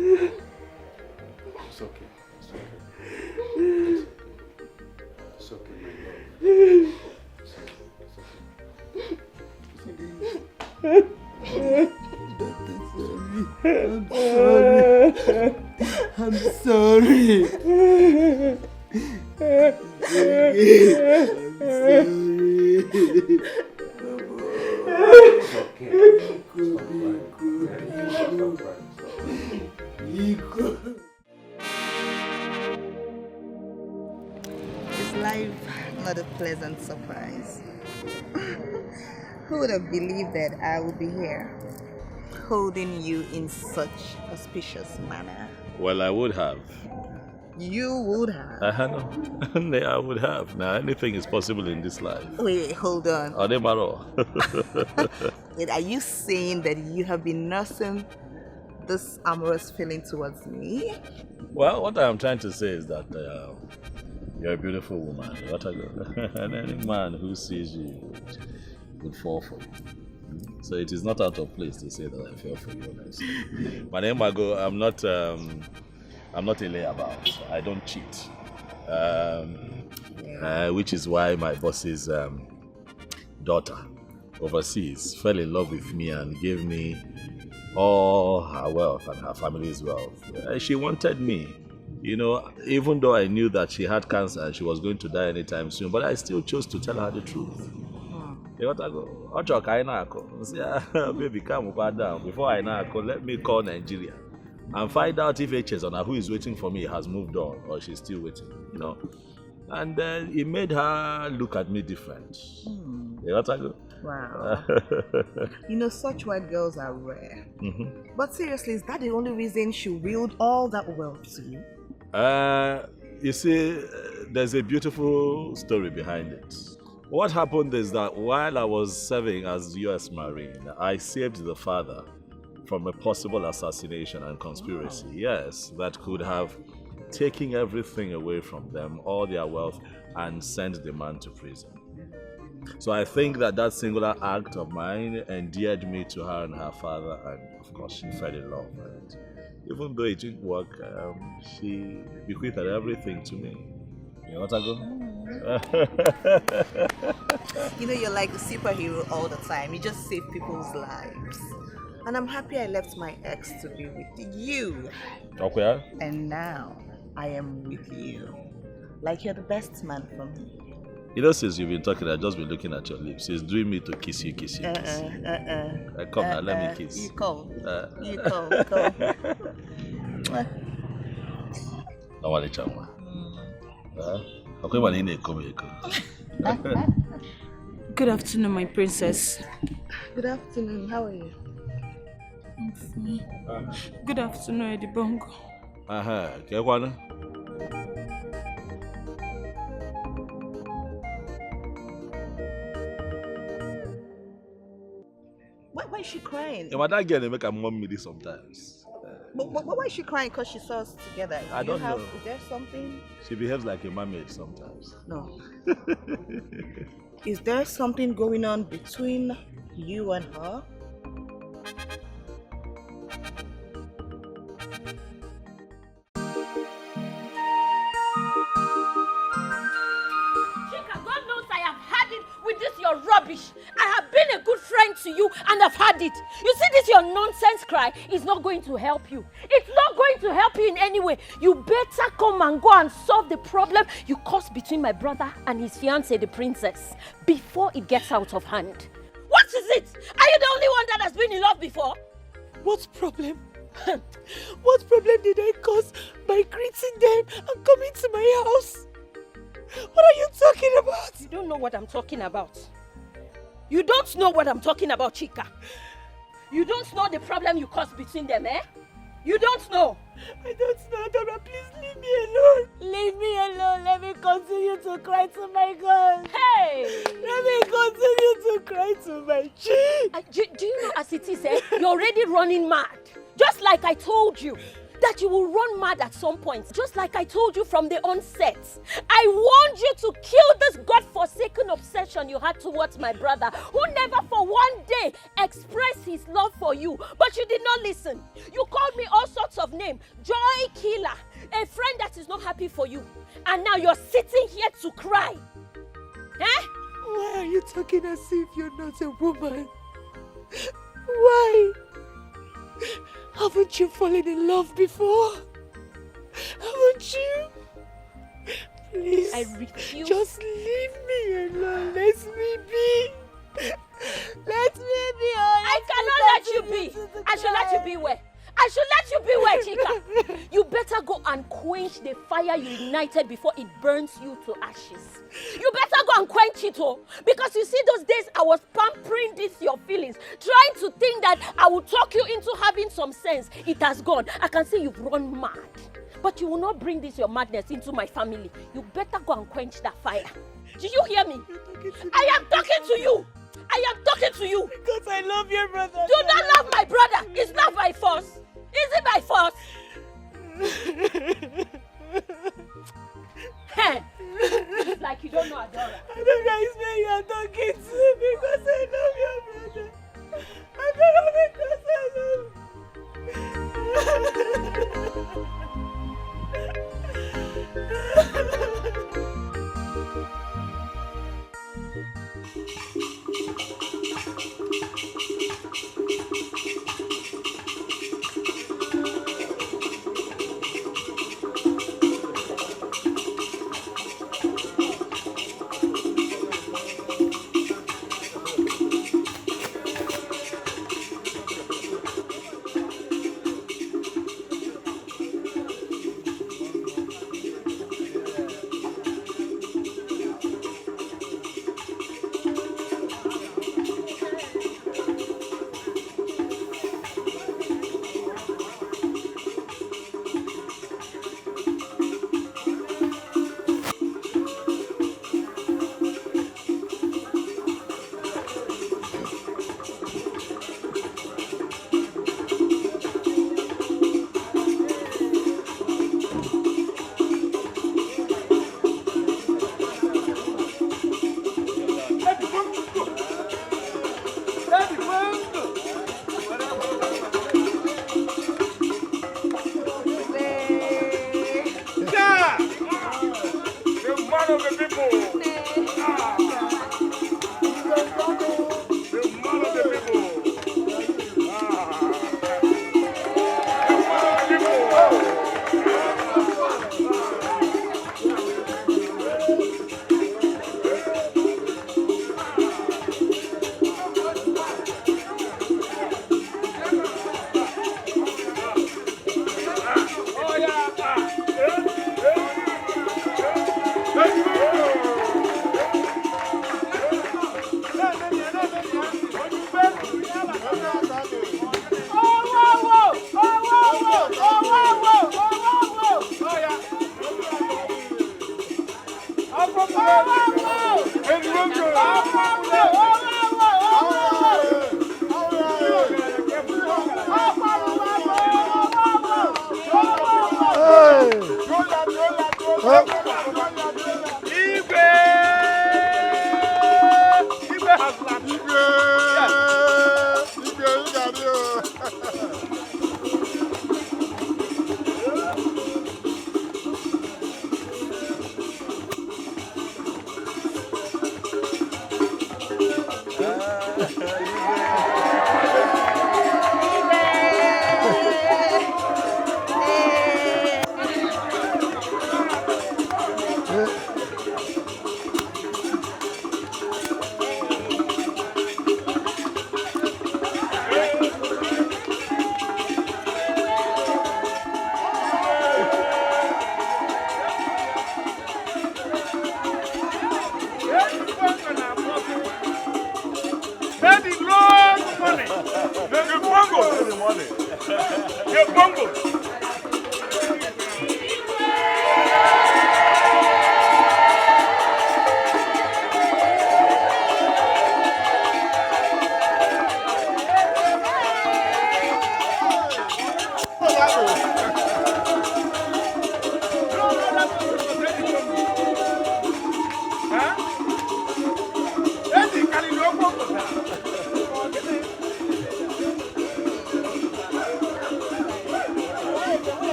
It's okay. It's okay. It's okay, my love. I'm sorry. Is life not a pleasant surprise? Who would have believed that I would be here, holding you in such auspicious manner? Well, I would have. You would have. No, I would have. Now, anything is possible in this life. Wait, hold on. Ademaro. Wait, are you saying that you have been nursing this amorous feeling towards me? Well, what I'm trying to say is that you're a beautiful woman. And any man who sees you would fall for you. So it is not out of place to say that I fell for you, honestly. My name Mago, I'm not a layabout. I don't cheat. Which is why my boss's daughter overseas fell in love with me and gave me all her wealth and her family's wealth. She wanted me. You know, even though I knew that she had cancer and she was going to die anytime soon, but I still chose to tell her the truth. Baby, come down. Before I know, let me call Nigeria and find out if H.S. who is waiting for me has moved on or she's still waiting, you know. And it made her look at me different. Wow. You know, such white girls are rare. Mm-hmm. But seriously, is that the only reason she willed all that wealth to you? You see, there's a beautiful story behind it. What happened is that while I was serving as U.S. Marine, I saved the father from a possible assassination and conspiracy. Yes, that could have taken everything away from them, all their wealth, and sent the man to prison. So I think that singular act of mine endeared me to her and her father, and of course she fell in love. And even though it didn't work, she bequeathed everything to me. You know what I go? You know, you're like a superhero all the time. You just save people's lives. And I'm happy I left my ex to be with you. Okay. And now I am with you. Like you're the best man for me. You know, since you've been talking, I've just been looking at your lips. It's doing me to kiss you. Come now, let me kiss. You come. You come. I want to chama. Okay, one in come. Good afternoon, my princess. Good afternoon. How are you? I'm fine. Good afternoon, Edibongo. Kekwana. Why is she crying? Yeah, but that girl make her mom me this sometimes. But why is she crying? Because she saw us together. I don't know. Is there something? She behaves like a mermaid sometimes. No. Is there something going on between you and her? Your rubbish. I have been a good friend to you and I've had it. You see this your nonsense cry is not going to help you. It's not going to help you in any way. You better come and go and solve the problem you caused between my brother and his fiancée, the princess, before it gets out of hand. What is it? Are you the only one that has been in love before? What problem? What problem did I cause by greeting them and coming to my house? What are you talking about? You don't know what I'm talking about. You don't know what I'm talking about, Chika. You don't know the problem you caused between them, eh? You don't know. I don't know, Dora. Please leave me alone. Leave me alone. Let me continue to cry to my God. Hey! Let me continue to cry to my cheek. Do you know as it is, eh? You're already running mad. Just like I told you. That you will run mad at some point, just like I told you from the onset. I warned you to kill this godforsaken obsession you had towards my brother, who never for one day expressed his love for you. But you did not listen. You called me all sorts of names. Joy killer, a friend that is not happy for you. And now you're sitting here to cry. Eh? Why are you talking as if you're not a woman? Why? Haven't you fallen in love before? Haven't you? Please. I refuse. Just leave me alone. Let me be. Let me be. I cannot let you be. I should let you be where? I should let you be where, Chika? You better go and quench the fire you ignited before it burns you to ashes. You better go and quench it, oh. Because you see those days I was pampering your feelings, trying to think that I would talk you into having some sense. It has gone. I can see you've run mad. But you will not bring your madness into my family. You better go and quench that fire. Do you hear me? I am talking to you. I am talking to you. Because I love your brother. Do not love my brother. It's not by force. Is it by force? Hey, it's like you don't know Adora. Adora is where you are talking to because I love your brother. Adora, because I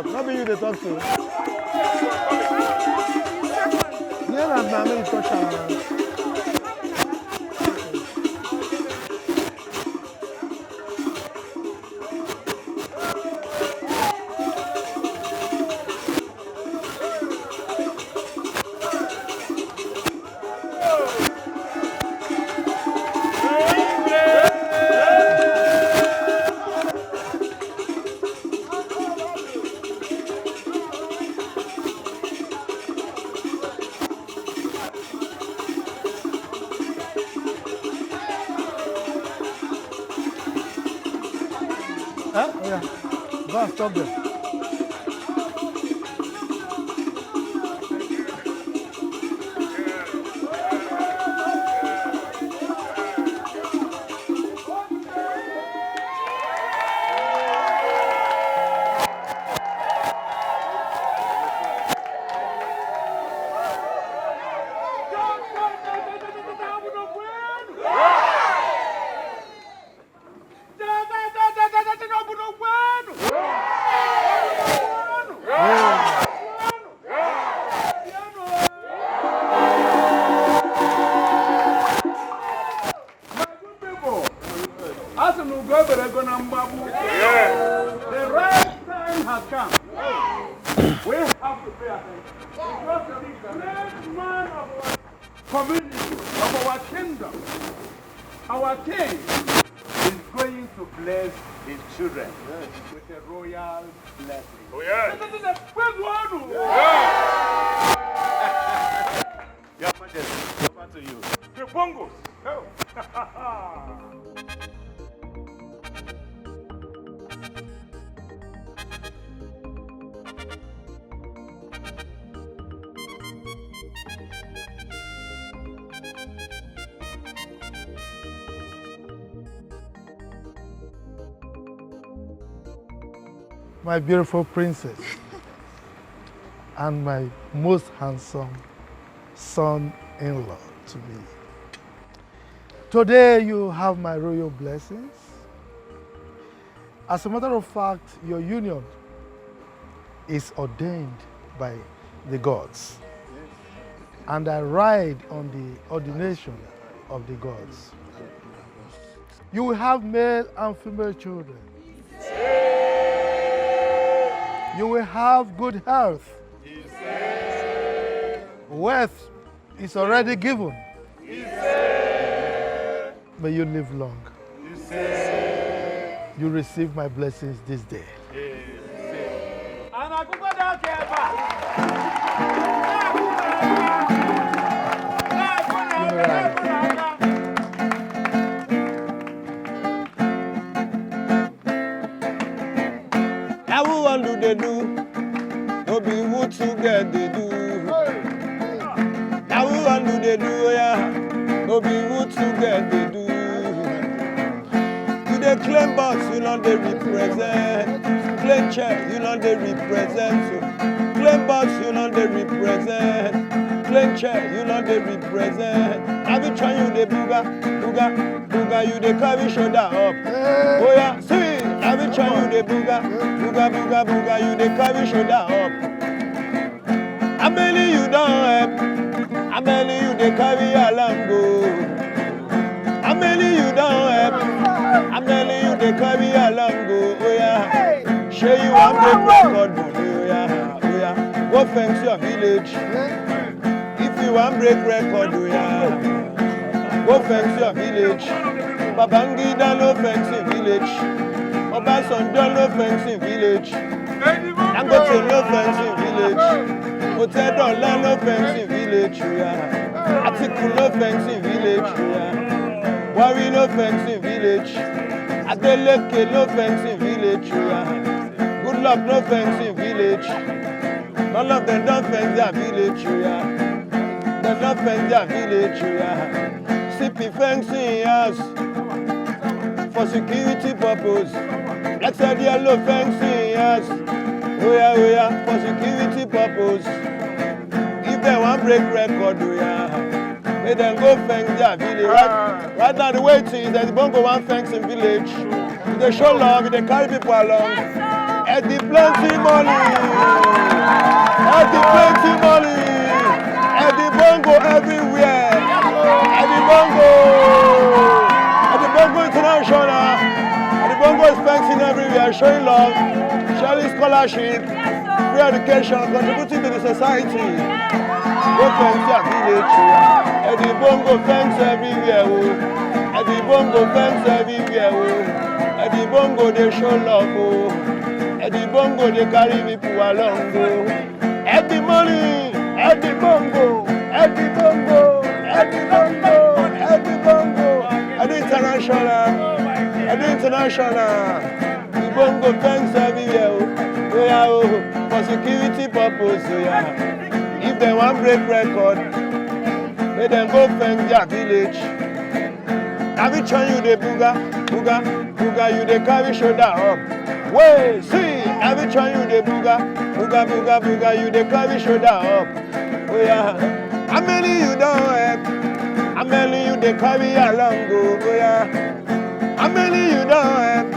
Not be you they talk to. Yeah, I'm not going to touch her. Stop there. My beautiful princess and my most handsome son-in-law to be. Today you have my royal blessings. As a matter of fact, your union is ordained by the gods. And I ride on the ordination of the gods. You will have male and female children. You will have good health. Wealth is already given. May you live long. You receive my blessings this day. Now who want do they do? No be who to get they do. Now who want do they do? Yeah. No be who to get they do. You they claim boss, you know they represent. Claim chair, you know they represent. Claim box, you know they represent. Claim chair, you know they represent. Have you tried you the booga, booga, booga, you the carry shoulder up. Oh yeah, see, have you tried you the booga, booga, booga, booga, you the carry shoulder up. I'm telling you don't help. I'm telling you they carry along go. I'm telling you don't help. I'm telling you they carry along go. Oh yeah, show you one break record. Oh yeah, oh yeah. Go fence your village. If you want break record, oh yeah. Go fence your village. Babangida no fencing village. Obasanjo no fencing village. Dangote no fencing village. Hotel Dollar no fencing village. Atiku no fencing village. Wari no fencing village. Adeleke no fencing village. Good luck no fencing village. None of them don't fence their village. They don't fence their village. CP fencing house for security purpose. Like said yellow fencing house. Oh yeah, for security purpose. If they want break record, oh yeah, may them go fence their village. Right now the way it is, there's bongo one fencing village. If they show love, if they carry people along, at the plenty money, at the plenty money, at the bongo everywhere, at the bongo international, at the bongo is fencing everywhere, showing love, sharing scholarship, free education, contributing to the society. Go fence your village, at the bongo fence everywhere, at the bongo fence everywhere, at the bongo they show love, at the bongo they carry people along, at the money, at the bongo, at the bongo, at the bongo, at the bongo, at the international, at the international, the bongo fence everywhere, oh yeah, for security purpose, oh yeah. If they want break record, may them go fence their village. Have you tried you the booga, booga, booga, you the carry shoulder up. Wait, see, have you tried you the booga, booga, booga, booga, you the carry shoulder up. Oh yeah, how many you don't help? How many you the carry along go? Oh yeah, how many you don't help?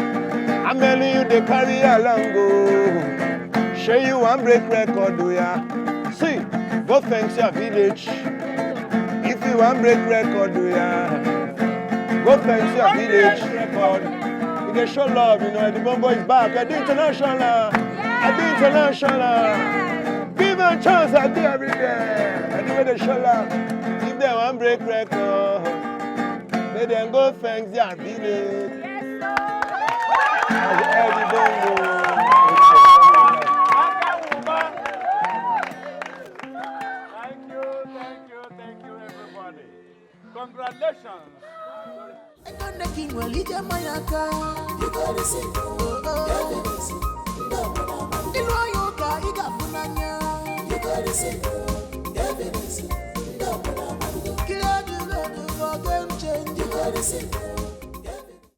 How many you the carry along go? Show you one break record, oh yeah. See, go fence your village. If you want break record, oh yeah. Go fence your village record. You can show love, you know, the bongo is back. At the international, at the international. Give them a chance at the every day. And the way they show love. If they want break record, they then go fence their village. At the bongo. Congratulations. You